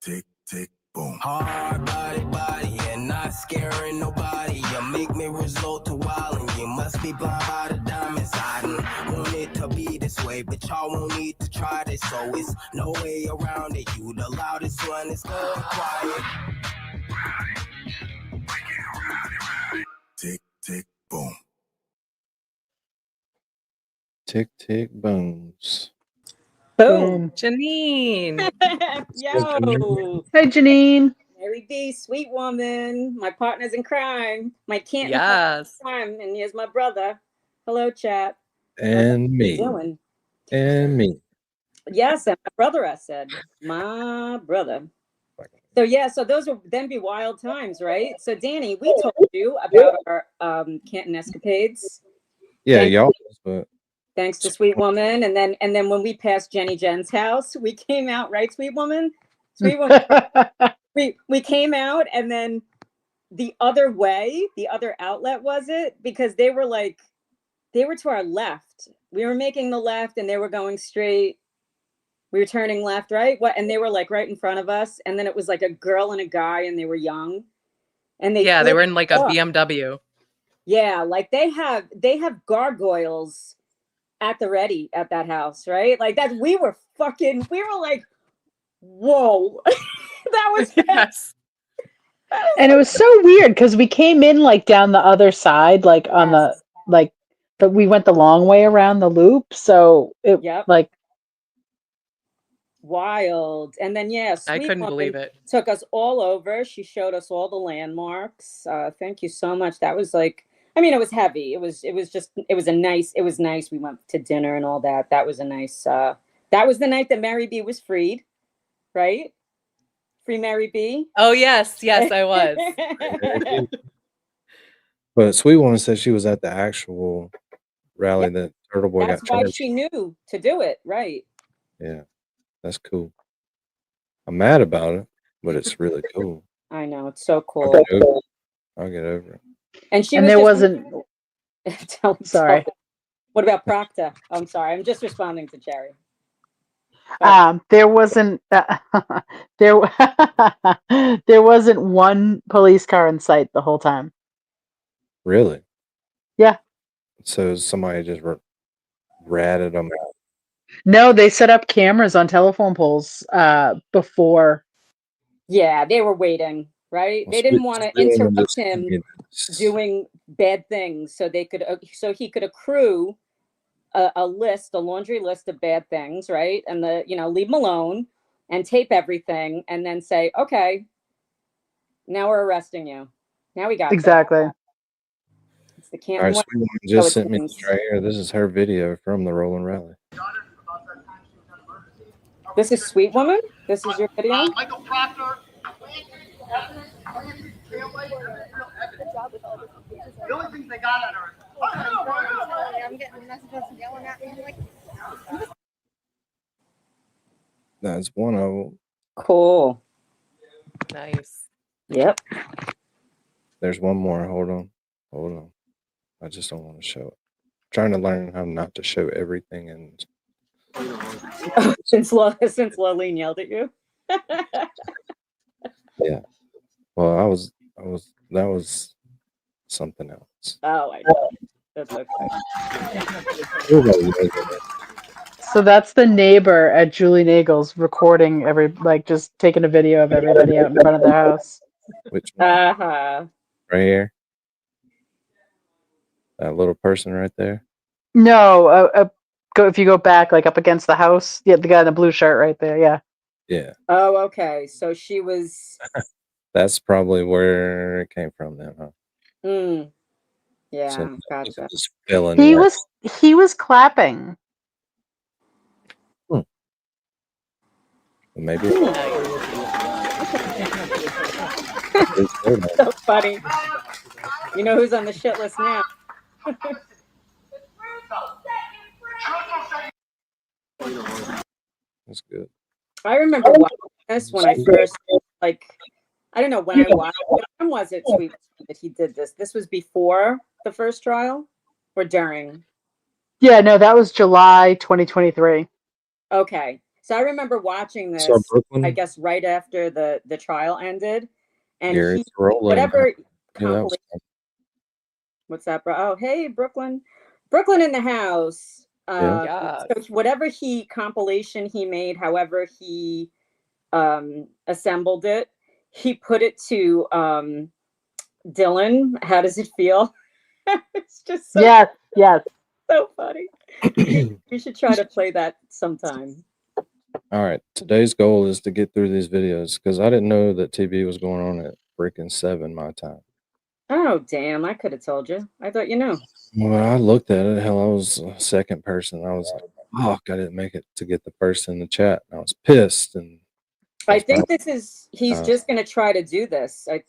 Speaker 5: Tick, tick, boom.
Speaker 19: Hard body, and not scaring nobody. You make me resort to wilding. You must be blind by the diamonds. I don't want it to be this way, but y'all won't need to try this. So it's no way around it. You the loudest one, it's going quiet.
Speaker 5: Tick, tick, boom.
Speaker 2: Tick, tick, booms.
Speaker 10: Boom.
Speaker 3: Janine.
Speaker 10: Yo.
Speaker 6: Hey, Janine.
Speaker 10: Mary B, sweet woman. My partners in crime. My Canton
Speaker 3: Yes.
Speaker 10: crime. And here's my brother. Hello, chat.
Speaker 2: And me.
Speaker 10: Doing?
Speaker 2: And me.
Speaker 10: Yes, and my brother, I said. My brother. So yeah, so those will then be wild times, right? So Danny, we told you about our Canton escapades.
Speaker 2: Yeah,
Speaker 10: Thank
Speaker 2: y'all.
Speaker 10: you.
Speaker 2: But
Speaker 10: Thanks to Sweet Woman. And then when we passed Jenny Jen's house, we came out, right, Sweet Woman? Sweet Woman. we came out, and then the other way, the other outlet was it? Because they were to our left. We were making the left and they were going straight. We were turning left, right? And they were like right in front of us. And then it was like a girl and a guy, and they were young. And
Speaker 3: they were in like a BMW.
Speaker 10: Yeah, like they have gargoyles at the ready at that house, right? Like that we were like, whoa. That was
Speaker 3: yes.
Speaker 6: And it was so weird because we came in like down the other side, like on the but we went the long way around the loop. So it like
Speaker 10: wild. And then
Speaker 3: I couldn't believe it.
Speaker 10: Took us all over. She showed us all the landmarks. Thank you so much. That was like, I mean, it was heavy. It was nice. We went to dinner and all that. That was a nice that was the night that Mary B was freed, right? Free Mary B.
Speaker 3: Oh yes, I was.
Speaker 2: But Sweet Woman said she was at the actual rally that Turtleboy
Speaker 10: That's
Speaker 2: got
Speaker 10: why
Speaker 2: charged.
Speaker 10: she knew to do it, right?
Speaker 2: Yeah, that's cool. I'm mad about it, but it's really cool.
Speaker 10: I know, it's so cool.
Speaker 2: I'll get over it.
Speaker 10: And
Speaker 6: there wasn't. Sorry.
Speaker 10: What about Proctor? I'm sorry. I'm just responding to Jerry.
Speaker 6: There wasn't there wasn't one police car in sight the whole time.
Speaker 2: Really?
Speaker 6: Yeah.
Speaker 2: So somebody just ratted them out.
Speaker 6: No, they set up cameras on telephone poles before.
Speaker 10: Yeah, they were waiting, right? They didn't want to interrupt him doing bad things, so they could, so he could accrue a list, a laundry list of bad things, right? And leave him alone and tape everything, and then say, okay, now we're arresting you. Now we got
Speaker 6: exactly.
Speaker 10: That. It's the Canton.
Speaker 2: All right, Sweet Woman just sent me this right here. This is her video from the Rolling Rally.
Speaker 10: This is Sweet Woman? This is your video?
Speaker 4: Michael Proctor. The only things they got on her.
Speaker 20: I'm getting messages yelling at me.
Speaker 2: That's one of them.
Speaker 10: Cool.
Speaker 3: Nice.
Speaker 10: Yep.
Speaker 2: There's one more. Hold on. I just don't want to show it. I'm trying to learn how not to show everything. And
Speaker 10: since Lolene yelled at you.
Speaker 2: Yeah. Well, that was something else.
Speaker 10: Oh, I know. That's okay.
Speaker 6: So that's the neighbor at Julie Nagel's recording just taking a video of everybody out in front of the house.
Speaker 2: Which one?
Speaker 10: Uh-huh.
Speaker 2: Right here? That little person right there?
Speaker 6: No, if you go back, like up against the house. Yeah, the guy in the blue shirt right there. Yeah.
Speaker 2: Yeah.
Speaker 10: Oh, okay. So she was.
Speaker 2: That's probably where it came from then, huh?
Speaker 10: Yeah,
Speaker 2: So
Speaker 10: gotcha.
Speaker 6: He was clapping.
Speaker 2: Maybe.
Speaker 10: So funny. You know who's on the shit list now?
Speaker 2: That's good.
Speaker 10: I remember watching this when I first, I don't know when I watched it. When was it, Sweet, that he did this? This was before the first trial or during?
Speaker 6: Yeah, no, that was July 2023.
Speaker 10: Okay. So I remember watching this, I guess, right after the trial ended. And whatever compilation. What's that, bro? Oh, hey, Brooklyn in the house. So whatever compilation he made, however he assembled it, he put it to Dylan. How does it feel? It's just so
Speaker 6: yes,
Speaker 10: so funny. You should try to play that sometime.
Speaker 2: All right. Today's goal is to get through these videos because I didn't know that TV was going on at freaking 7 my time.
Speaker 10: Oh, damn. I could have told you. I thought you knew.
Speaker 2: Well, I looked at it. Hell, I was a second person. I was like, fuck, I didn't make it to get the first in the chat. I was pissed. And
Speaker 10: I think he's just going to try to do this. I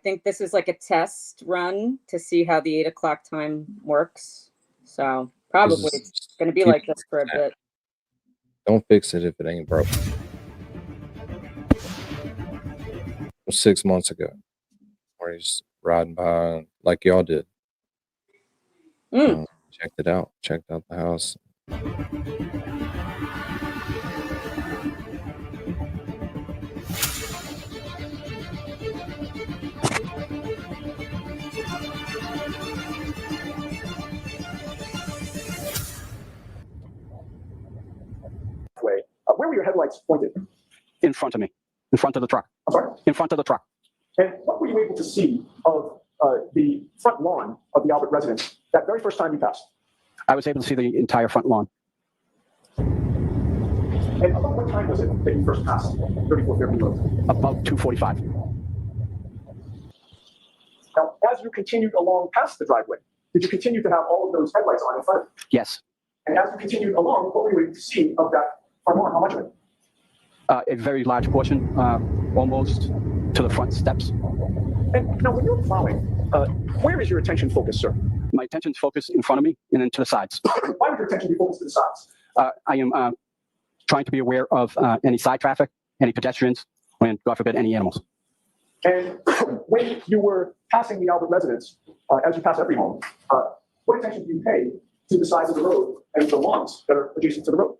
Speaker 10: think this is like a test run to see how the 8 o'clock time works. So probably it's going to be like this for a bit.
Speaker 2: Don't fix it if it ain't broke. It was 6 months ago where he's riding by like y'all did. Checked it out. Checked out the house.
Speaker 7: Where were your headlights pointed?
Speaker 18: In front of me, in front of the truck.
Speaker 7: I'm sorry?
Speaker 18: In front of the truck.
Speaker 7: And what were you able to see of the front lawn of the Albert residence that very first time you passed?
Speaker 18: I was able to see the entire front lawn.
Speaker 7: And about what time was it that you first passed 3430 Road?
Speaker 18: About 2:45.
Speaker 7: Now, as you continued along past the driveway, did you continue to have all of those headlights on in front of you?
Speaker 18: Yes.
Speaker 7: And as you continued along, what were you able to see of that front lawn? How much of it?
Speaker 18: A very large portion, almost to the front steps.
Speaker 7: And now, when you're plowing, where is your attention focused, sir?
Speaker 18: My attention's focused in front of me and then to the sides.
Speaker 7: Why would your attention be focused to the sides?
Speaker 18: I am trying to be aware of any side traffic, any pedestrians, and God forbid, any animals.
Speaker 7: And when you were passing the Albert residence, as you pass every home, what attention do you pay to the sides of the road and the lawns that are adjacent to the road?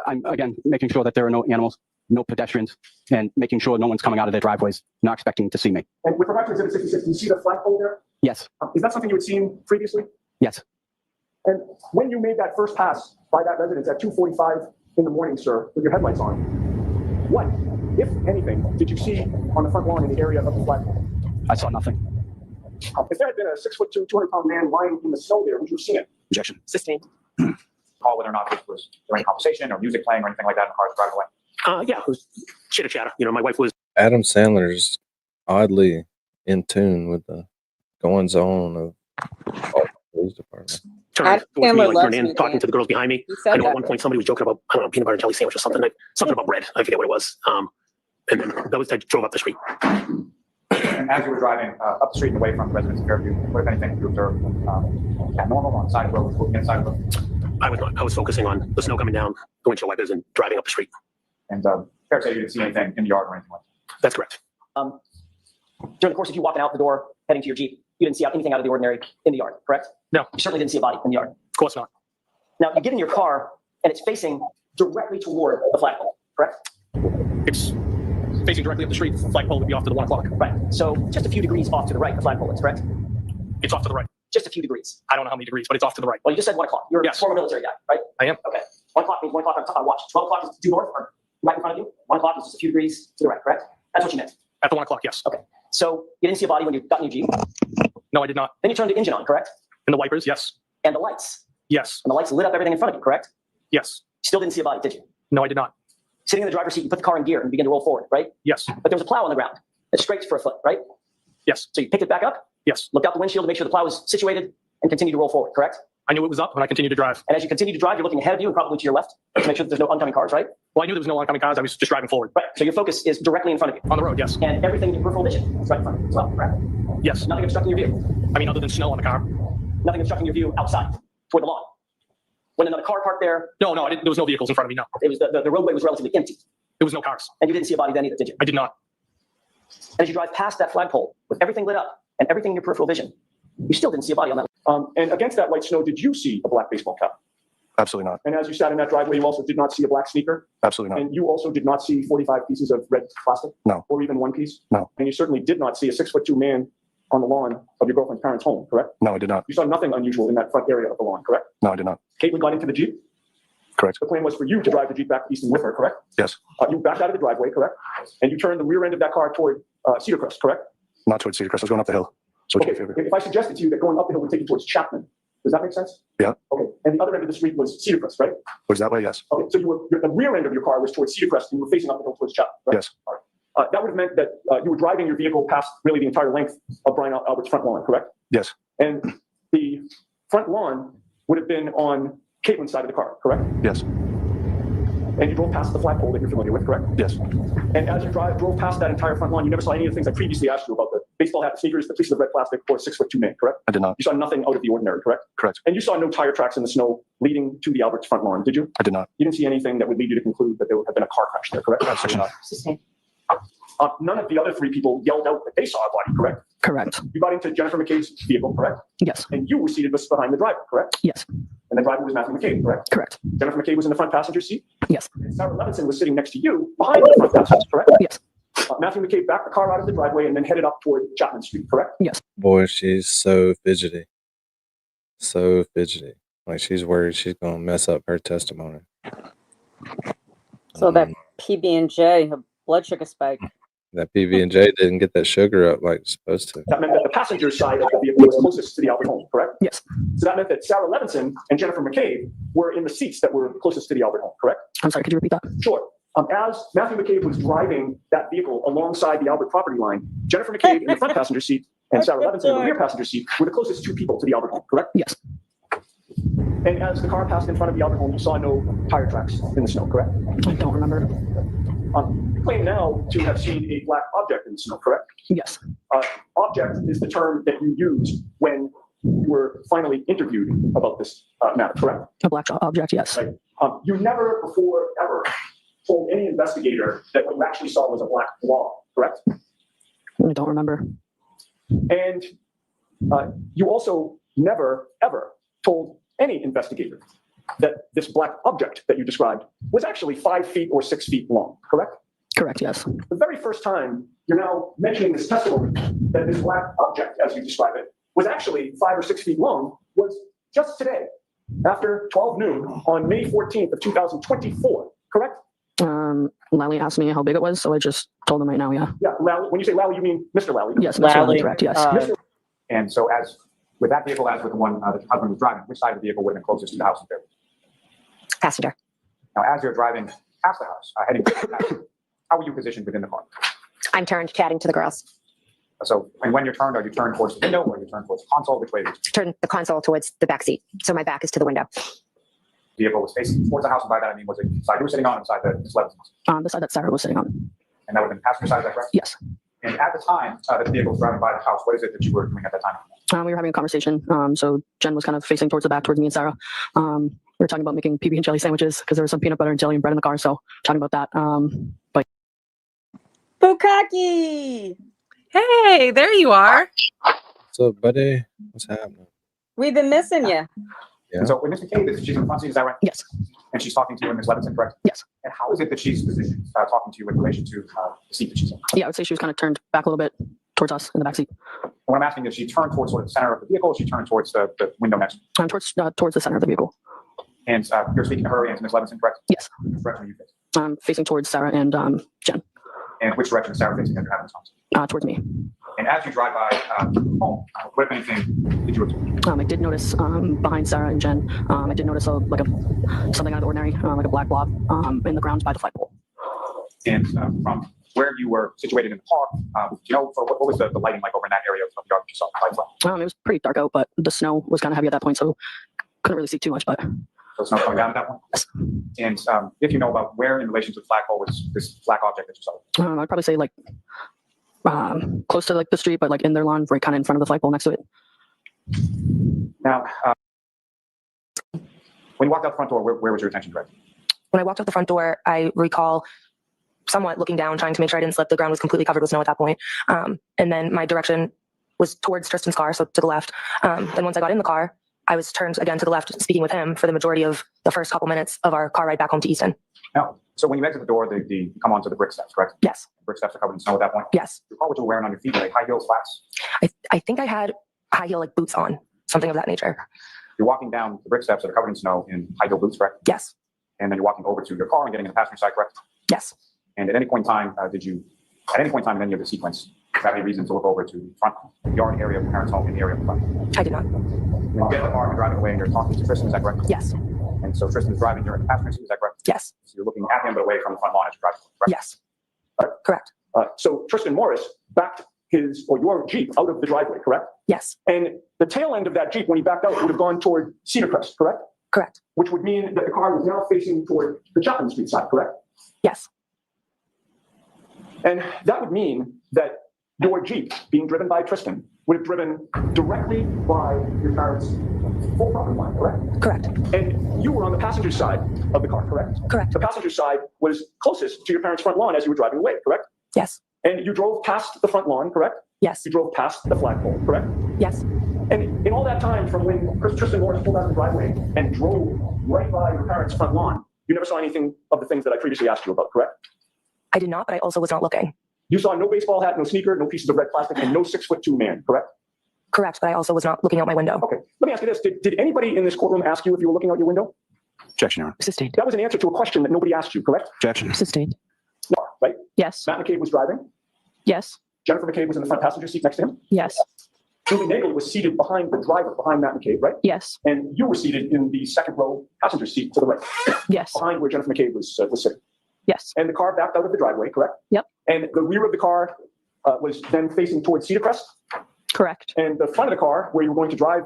Speaker 18: I'm, again, making sure that there are no animals, no pedestrians, and making sure no one's coming out of their driveways, not expecting to see me.
Speaker 7: And with regard to Exhibit 66, do you see the flagpole there?
Speaker 18: Yes.
Speaker 7: Is that something you had seen previously? Yes. And when you made that first pass by that residence at 2:45 in the morning, sir, with your headlights on, what, if anything, did you see on the front lawn in the area of the flagpole? I saw nothing. If there had been a 6'2", 200-pound man lying in the snow there, would you have seen it? Objection. Sustained.
Speaker 21: Call whether or not it was during conversation or music playing or anything like that in the car driving away.
Speaker 18: Yeah, it was chitter chatter. You know, my wife was.
Speaker 2: Adam Sandler's oddly in tune with the goings on of all the police department.
Speaker 18: Turned towards me,
Speaker 10: Sandler
Speaker 18: like
Speaker 10: loves
Speaker 18: turned in,
Speaker 10: me,
Speaker 18: talking
Speaker 10: Dan.
Speaker 18: to the girls behind me.
Speaker 10: He said
Speaker 18: I know
Speaker 10: that.
Speaker 18: at one point somebody was joking about, I don't know, peanut butter and jelly sandwich or something, something about bread. I forget what it was. And then I drove up the street.
Speaker 21: And as you were driving up the street and away from the residence of Fairview, what, if anything, you observed normal on the side of the road, looking inside of the road?
Speaker 18: I was not. I was focusing on the snow coming down, the windshield wipers, and driving up the street.
Speaker 21: And fair to say you didn't see anything in the yard or anything like that?
Speaker 18: That's correct.
Speaker 22: During the course of you walking out the door, heading to your Jeep, you didn't see anything out of the ordinary in the yard, correct?
Speaker 18: No.
Speaker 22: You certainly didn't see a body in the yard.
Speaker 18: Of course not.
Speaker 22: Now, you get in your car, and it's facing directly toward the flagpole, correct?
Speaker 18: It's facing directly up the street. The flagpole would be off to the 1 o'clock.
Speaker 22: Right. So just a few degrees off to the right, the flagpole is, correct?
Speaker 18: It's off to the right.
Speaker 22: Just a few degrees.
Speaker 18: I don't know how many degrees, but it's off to the right.
Speaker 22: Well, you just said 1 o'clock. You're
Speaker 18: Yes.
Speaker 22: a former military guy, right?
Speaker 18: I am.
Speaker 22: Okay. 1 o'clock means 1 o'clock on watch. 12 o'clock is due north, or right in front of you. 1 o'clock is just a few degrees to the right, correct? That's what you meant.
Speaker 18: At the 1 o'clock, yes.
Speaker 22: Okay. So you didn't see a body when you got in your Jeep.
Speaker 18: No, I did not.
Speaker 22: Then you turned the engine on, correct?
Speaker 18: And the wipers, yes.
Speaker 22: And the lights.
Speaker 18: Yes.
Speaker 22: And the lights lit up everything in front of you, correct?
Speaker 18: Yes.
Speaker 22: Still didn't see a body, did you?
Speaker 18: No, I did not.
Speaker 22: Sitting in the driver's seat, you put the car in gear and begin to roll forward, right?
Speaker 18: Yes.
Speaker 22: But there was a plow on the ground that scraped for a foot, right?
Speaker 18: Yes.
Speaker 22: So you picked it back up,
Speaker 18: Yes.
Speaker 22: looked out the windshield to make sure the plow was situated, and continued to roll forward, correct?
Speaker 18: I knew it was up when I continued to drive.
Speaker 22: And as you continue to drive, you're looking ahead of you and probably to your left to make sure that there's no oncoming cars, right?
Speaker 18: Well, I knew there was no oncoming cars. I was just driving forward.
Speaker 22: Right. So your focus is directly in front of you.
Speaker 18: On the road, yes.
Speaker 22: And everything in your peripheral vision is right in front of you as well, correct?
Speaker 18: Yes.
Speaker 22: Nothing obstructing your view.
Speaker 18: I mean, other than snow on the car.
Speaker 22: Nothing obstructing your view outside, toward the lawn. When another car parked there,
Speaker 18: No, there was no vehicles in front of me, no.
Speaker 22: it was the roadway was relatively empty.
Speaker 18: There was no cars.
Speaker 22: And you didn't see a body then either, did you?
Speaker 18: I did not.
Speaker 22: And as you drive past that flagpole with everything lit up and everything in your peripheral vision, you still didn't see a body on that.
Speaker 7: And against that light snow, did you see a black baseball cap?
Speaker 21: Absolutely not.
Speaker 7: And as you sat in that driveway, you also did not see a black sneaker?
Speaker 21: Absolutely not.
Speaker 7: And you also did not see 45 pieces of red plastic?
Speaker 21: No.
Speaker 7: Or even one piece?
Speaker 21: No.
Speaker 7: And you certainly did not see a 6'2" man on the lawn of your girlfriend's parents' home, correct?
Speaker 21: No, I did not.
Speaker 7: You saw nothing unusual in that front area of the lawn, correct?
Speaker 21: No, I did not.
Speaker 7: Caitlin got into the Jeep.
Speaker 21: Correct.
Speaker 7: The plan was for you to drive the Jeep back to Easton with her, correct?
Speaker 21: Yes.
Speaker 7: You backed out of the driveway, correct? And you turned the rear end of that car toward Cedar Crest, correct?
Speaker 21: Not towards Cedar Crest. I was going up the hill. So
Speaker 7: Okay. If I suggested to you that going up the hill would take you towards Chapman, does that make sense?
Speaker 21: Yeah.
Speaker 7: Okay. And the other end of the street was Cedar Crest, right?
Speaker 21: Was that way? Yes.
Speaker 7: Okay. So the rear end of your car was towards Cedar Crest and you were facing up the hill towards Chapman, right?
Speaker 21: Yes.
Speaker 7: All right. That would have meant that you were driving your vehicle past really the entire length of Brian Albert's front lawn, correct?
Speaker 21: Yes.
Speaker 7: And the front lawn would have been on Caitlin's side of the car, correct?
Speaker 21: Yes.
Speaker 7: And you drove past the flagpole that you're familiar with, correct?
Speaker 21: Yes.
Speaker 7: And as you drove past that entire front lawn, you never saw any of the things I previously asked you about: the baseball hat, the sneakers, the pieces of red plastic, or a 6'2" man, correct?
Speaker 21: I did not.
Speaker 7: You saw nothing out of the ordinary, correct?
Speaker 21: Correct.
Speaker 7: And you saw no tire tracks in the snow leading to the Albert's front lawn, did you?
Speaker 21: I did not.
Speaker 7: You didn't see anything that would lead you to conclude that there would have been a car crash there, correct?
Speaker 21: Absolutely not.
Speaker 22: Sustained.
Speaker 7: None of the other three people yelled out that they saw a body, correct?
Speaker 22: Correct.
Speaker 7: You got into Jennifer McCabe's vehicle, correct?
Speaker 22: Yes.
Speaker 7: And you were seated just behind the driver, correct?
Speaker 22: Yes.
Speaker 7: And the driver was Matthew McCabe, correct?
Speaker 22: Correct.
Speaker 7: Jennifer McCabe was in the front passenger seat?
Speaker 22: Yes.
Speaker 7: And Sarah Levinson was sitting next to you behind the front passenger, correct?
Speaker 22: Yes.
Speaker 7: Matthew McCabe backed the car out of the driveway and then headed up toward Chapman Street, correct?
Speaker 22: Yes.
Speaker 2: Boy, she's so fidgety. So fidgety. Like she's worried she's going to mess up her testimony.
Speaker 10: So that PB&J, her blood sugar spike.
Speaker 2: That PB&J didn't get that sugar up like it's supposed to.
Speaker 7: That meant that the passenger side of the vehicle was closest to the Albert home, correct?
Speaker 22: Yes.
Speaker 7: So that meant that Sarah Levinson and Jennifer McCabe were in the seats that were closest to the Albert home, correct?
Speaker 22: I'm sorry, could you repeat that?
Speaker 7: Sure. As Matthew McCabe was driving that vehicle alongside the Albert property line, Jennifer McCabe in the front passenger seat and Sarah Levinson in the rear passenger seat were the closest two people to the Albert home, correct?
Speaker 22: Yes.
Speaker 7: And as the car passed in front of the Albert home, you saw no tire tracks in the snow, correct?
Speaker 22: I don't remember.
Speaker 7: You claim now to have seen a black object in the snow, correct?
Speaker 22: Yes.
Speaker 7: Object is the term that you used when you were finally interviewed about this matter, correct?
Speaker 22: A black object, yes.
Speaker 7: Right. You never before ever told any investigator that what you actually saw was a black blob, correct?
Speaker 22: I don't remember.
Speaker 7: And you also never, ever told any investigator that this black object that you described was actually 5 feet or 6 feet long, correct?
Speaker 22: Correct, yes.
Speaker 7: The very first time you're now mentioning this testimony that this black object, as you describe it, was actually 5 or 6 feet long was
Speaker 21: just today, after 12 noon on May 14th of 2024, correct?
Speaker 1: Lally asked me how big it was, so I just told him right now, yeah.
Speaker 21: Yeah, Lally, when you say Lally, you mean Mr. Lally?
Speaker 1: Yes, Mr. Lally, correct, yes.
Speaker 21: And so as with that vehicle, as with the one that your husband was driving, which side of the vehicle would have been closest to the house?
Speaker 14: Passenger.
Speaker 21: Now, as you're driving past the house, heading to the house, how are you positioned within the car?
Speaker 14: I'm turned chatting to the girls.
Speaker 21: So, and when you're turned, are you turned towards the window or are you turned towards the console? Which way is it?
Speaker 14: Turn the console towards the back seat. So my back is to the window.
Speaker 21: The vehicle was facing towards the house, and by that I mean, was it the side you were sitting on or the side that Miss Levinson was?
Speaker 1: The side that Sarah was sitting on.
Speaker 21: And that would have been passenger side, is that correct?
Speaker 1: Yes.
Speaker 21: And at the time that the vehicle was driving by the house, what is it that you were doing at that time?
Speaker 1: We were having a conversation. So Jen was kind of facing towards the back, towards me and Sarah. We were talking about making PB and jelly sandwiches because there was some peanut butter and jelly and bread in the car. So talking about that. But
Speaker 10: Bukaki!
Speaker 3: Hey, there you are.
Speaker 2: What's up, buddy? What's happening?
Speaker 10: We've been missing you.
Speaker 21: And so when Miss McCabe she's in the front seat, is that right?
Speaker 1: Yes.
Speaker 21: And she's talking to you and Miss Levinson, correct?
Speaker 1: Yes.
Speaker 21: And how is it that she's positioned talking to you in relation to the seat that she's in?
Speaker 1: Yeah, I would say she was kind of turned back a little bit towards us in the back seat.
Speaker 21: What I'm asking is, she turned towards sort of the center of the vehicle, or she turned towards the window next?
Speaker 1: Towards the center of the vehicle.
Speaker 21: And you're speaking to her and to Miss Levinson, correct?
Speaker 1: Yes.
Speaker 21: Which direction are you facing?
Speaker 1: I'm facing towards Sarah and Jen.
Speaker 21: And which direction is Sarah facing as you're having this conversation?
Speaker 1: Towards me.
Speaker 21: And as you drive by home, what, if anything, did you observe?
Speaker 1: I did notice behind Sarah and Jen, I did notice something out of the ordinary, like a black blob in the ground by the flagpole.
Speaker 21: And from where you were situated in the park, do you know what was the lighting like over in that area of the yard that you saw?
Speaker 1: It was pretty dark out, but the snow was kind of heavy at that point, so couldn't really see too much. But
Speaker 21: so snow coming down at that point? Yes. And if you know about where in relation to the flagpole was this black object that you saw?
Speaker 1: I'd probably say like close to like the street, but like in their lawn, right kind of in front of the flagpole next to it.
Speaker 21: Now, when you walked out the front door, where was your attention directed?
Speaker 1: When I walked out the front door, I recall somewhat looking down, trying to make sure I didn't slip. The ground was completely covered with snow at that point. And then my direction was towards Tristan's car, so to the left. Then once I got in the car, I was turned again to the left, speaking with him for the majority of the first couple minutes of our car ride back home to Easton.
Speaker 21: Now, so when you exit the door, you come onto the brick steps, correct?
Speaker 1: Yes.
Speaker 21: Brick steps are covered in snow at that point?
Speaker 1: Yes.
Speaker 21: You recall what you were wearing on your feet, like high heels, flats?
Speaker 1: I think I had high heel like boots on, something of that nature.
Speaker 21: You're walking down the brick steps that are covered in snow in high heel boots, correct?
Speaker 1: Yes.
Speaker 21: And then you're walking over to your car and getting in the passenger side, correct?
Speaker 1: Yes.
Speaker 21: And at any point in time, at any point in time in any of the sequence, have any reason to look over to the front yard area of the parents' home in the area of the front?
Speaker 1: I did not.
Speaker 21: When you get in the car and you're driving away and you're talking to Tristan, is that correct?
Speaker 1: Yes.
Speaker 21: And so Tristan is driving, you're in the passenger seat, is that correct?
Speaker 1: Yes.
Speaker 21: So you're looking at him but away from the front lawn as you're driving, correct?
Speaker 1: Yes. Correct.
Speaker 21: So Tristan Morris backed your Jeep out of the driveway, correct?
Speaker 1: Yes.
Speaker 21: And the tail end of that Jeep, when he backed out, would have gone toward Cedar Crest, correct?
Speaker 1: Correct.
Speaker 21: Which would mean that the car was now facing toward the Chapman Street side, correct?
Speaker 1: Yes.
Speaker 21: And that would mean that your Jeep, being driven by Tristan, would have driven directly by your parents' full property line, correct?
Speaker 1: Correct.
Speaker 21: And you were on the passenger side of the car, correct?
Speaker 1: Correct.
Speaker 21: The passenger side was closest to your parents' front lawn as you were driving away, correct?
Speaker 1: Yes.
Speaker 21: And you drove past the front lawn, correct?
Speaker 1: Yes.
Speaker 21: You drove past the flagpole, correct?
Speaker 1: Yes.
Speaker 21: And in all that time from when Tristan Morris pulled out of the driveway and drove right by your parents' front lawn, you never saw anything of the things that I previously asked you about, correct?
Speaker 1: I did not, but I also was not looking.
Speaker 21: You saw no baseball hat, no sneaker, no pieces of red plastic, and no 6'2" man, correct?
Speaker 1: Correct, but I also was not looking out my window.
Speaker 21: Okay, let me ask you this. Did anybody in this courtroom ask you if you were looking out your window?
Speaker 16: Objection, Your Honor.
Speaker 1: Sustained.
Speaker 21: That was an answer to a question that nobody asked you, correct?
Speaker 16: Objection.
Speaker 1: Sustained.
Speaker 21: No, right?
Speaker 1: Yes.
Speaker 21: Matt McCabe was driving.
Speaker 1: Yes.
Speaker 21: Jennifer McCabe was in the front passenger seat next to him.
Speaker 1: Yes.
Speaker 21: Julie Nagel was seated behind the driver, behind Matt McCabe, right?
Speaker 1: Yes.
Speaker 21: And you were seated in the second row passenger seat to the right.
Speaker 1: Yes.
Speaker 21: Behind where Jennifer McCabe was sitting.
Speaker 1: Yes.
Speaker 21: And the car backed out of the driveway, correct?
Speaker 1: Yep.
Speaker 21: And the rear of the car was then facing towards Cedar Crest.
Speaker 1: Correct.
Speaker 21: And the front of the car, where you were going to drive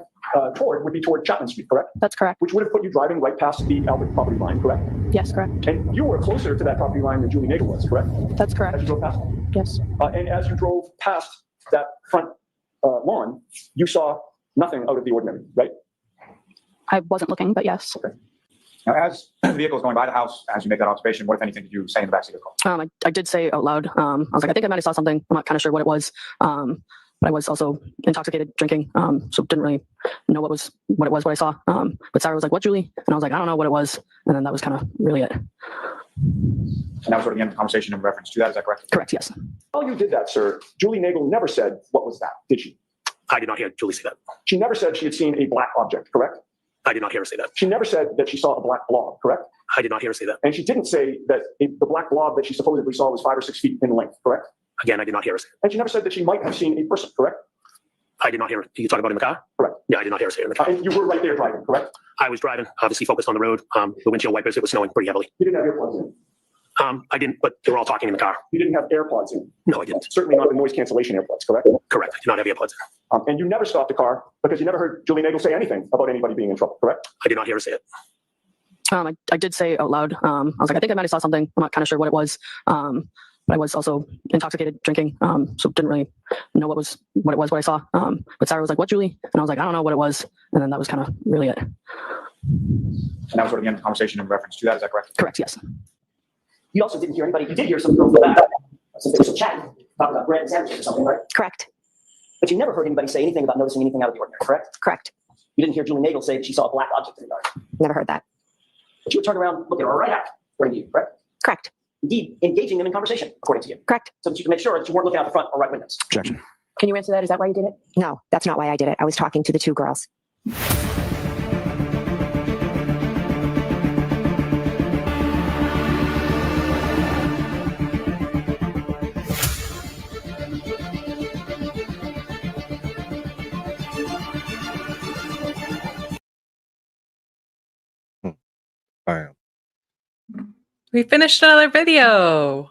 Speaker 21: toward, would be toward Chapman Street, correct?
Speaker 1: That's correct.
Speaker 21: Which would have put you driving right past the Albert property line, correct?
Speaker 1: Yes, correct.
Speaker 21: And you were closer to that property line than Julie Nagel was, correct?
Speaker 1: That's correct.
Speaker 21: As you drove past?
Speaker 1: Yes.
Speaker 21: And as you drove past that front lawn, you saw nothing out of the ordinary, right?
Speaker 1: I wasn't looking, but yes.
Speaker 21: Okay. Now, as the vehicle is going by the house, as you make that observation, what, if anything, did you say in the backseat of the car?
Speaker 1: I did say out loud. I was like, I think I might have saw something. I'm not kind of sure what it was. But I was also intoxicated drinking, so didn't really know what it was, what I saw. But Sarah was like, "What, Julie?" And I was like, "I don't know what it was." And then that was kind of really it.
Speaker 21: And that was sort of the end of the conversation in reference to that. Is that correct?
Speaker 1: Correct. Yes.
Speaker 21: While you did that, sir, Julie Nagel never said, "What was that?" Did she?
Speaker 16: I did not hear Julie say that.
Speaker 21: She never said she had seen a black object, correct?
Speaker 18: I did not hear her say that.
Speaker 7: She never said that she saw a black blob, correct?
Speaker 18: I did not hear her say that.
Speaker 7: And she didn't say that the black blob that she supposedly saw was 5 or 6 feet in length, correct?
Speaker 18: Again, I did not hear her say that.
Speaker 7: And she never said that she might have seen a person, correct?
Speaker 18: I did not hear her. You talking about in the car?
Speaker 7: Correct.
Speaker 18: Yeah, I did not hear her say it in the car.
Speaker 7: And you were right there driving, correct?
Speaker 18: I was driving, obviously focused on the road. The windshield wipers, it was snowing pretty heavily.
Speaker 7: You didn't have earplugs in.
Speaker 18: I didn't, but they were all talking in the car.
Speaker 7: You didn't have AirPods in.
Speaker 18: No, I didn't.
Speaker 7: Certainly not the noise cancellation AirPods, correct?
Speaker 18: Correct. I did not have earplugs in.
Speaker 7: And you never stopped the car because you never heard Julie Nagel say anything about anybody being in trouble, correct?
Speaker 18: I did not hear her say it.
Speaker 1: I did say out loud. I was like, I think I might have saw something. I'm not kind of sure what it was. But I was also intoxicated drinking, so didn't really know what I saw. But Sarah was like, "What, Julie?" And I was like, "I don't know what it was." And then that was kind of really it.
Speaker 21: And that was sort of the end of the conversation in reference to that. Is that correct?
Speaker 1: Correct. Yes.
Speaker 22: You also didn't hear anybody. You did hear some girls in the back. Since there was some chatting, talking about bread and sandwiches or something, right?
Speaker 14: Correct.
Speaker 22: But you never heard anybody say anything about noticing anything out of the ordinary, correct?
Speaker 14: Correct.
Speaker 22: You didn't hear Julie Nagel say that she saw a black object in the yard.
Speaker 14: Never heard that.
Speaker 22: But you would turn around, look at her right out, according to you, correct?
Speaker 14: Correct.
Speaker 22: Indeed, engaging them in conversation, according to you.
Speaker 14: Correct.
Speaker 22: So that you can make sure that you weren't looking out the front or right windows.
Speaker 16: Objection.
Speaker 1: Can you answer that? Is that why you did it?
Speaker 14: No, that's not why I did it. I was talking to the two girls.
Speaker 2: Bam.
Speaker 3: We finished another video.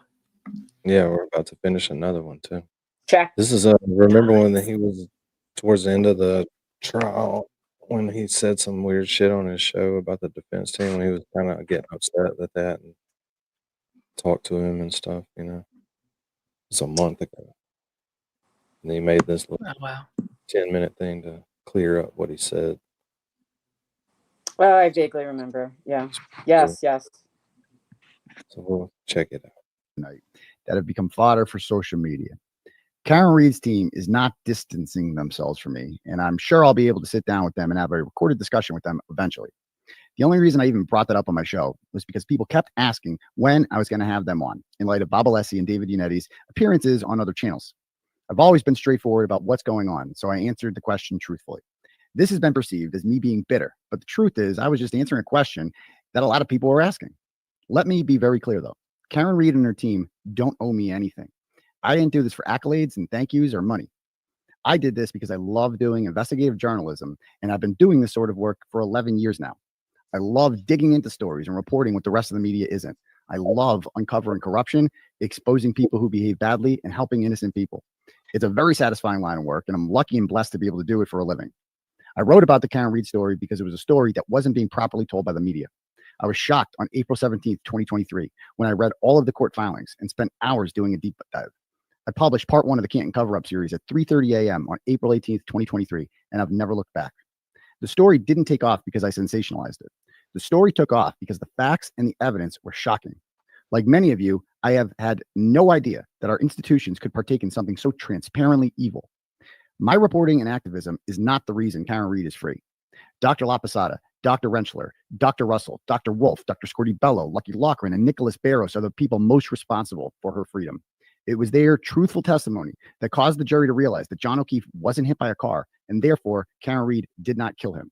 Speaker 2: Yeah, we're about to finish another one too.
Speaker 10: Check.
Speaker 2: This is remember when he was towards the end of the trial when he said some weird shit on his show about the defense team when he was kind of getting upset at that and talked to him and stuff, you know. It's a month ago. And he made this little 10-minute thing to clear up what he said.
Speaker 10: Well, I vaguely remember. Yeah. Yes, yes.
Speaker 2: So we'll check it out.
Speaker 8: Tonight that have become fodder for social media. Karen Reid's team is not distancing themselves from me, and I'm sure I'll be able to sit down with them and have a recorded discussion with them eventually. The only reason I even brought that up on my show was because people kept asking when I was going to have them on in light of Bob Alessi and David Unetti's appearances on other channels. I've always been straightforward about what's going on, so I answered the question truthfully. This has been perceived as me being bitter, but the truth is I was just answering a question that a lot of people were asking. Let me be very clear, though. Karen Reid and her team don't owe me anything. I didn't do this for accolades and thank yous or money. I did this because I love doing investigative journalism, and I've been doing this sort of work for 11 years now. I love digging into stories and reporting what the rest of the media isn't. I love uncovering corruption, exposing people who behave badly, and helping innocent people. It's a very satisfying line of work, and I'm lucky and blessed to be able to do it for a living. I wrote about the Karen Reid story because it was a story that wasn't being properly told by the media. I was shocked on April 17th, 2023, when I read all of the court filings and spent hours doing a deep dive. I published part 1 of the Canton cover-up series at 3:30 a.m. on April 18th, 2023, and I've never looked back. The story didn't take off because I sensationalized it. The story took off because the facts and the evidence were shocking. Like many of you, I have had no idea that our institutions could partake in something so transparently evil. My reporting and activism is not the reason Karen Reid is free. Dr. La Posada, Dr. Rentschler, Dr. Russell, Dr. Wolf, Dr. Scorti-Bello, Lucky Loughran, and Nicholas Barros are the people most responsible for her freedom. It was their truthful testimony that caused the jury to realize that John O'Keefe wasn't hit by a car, and therefore Karen Reid did not kill him.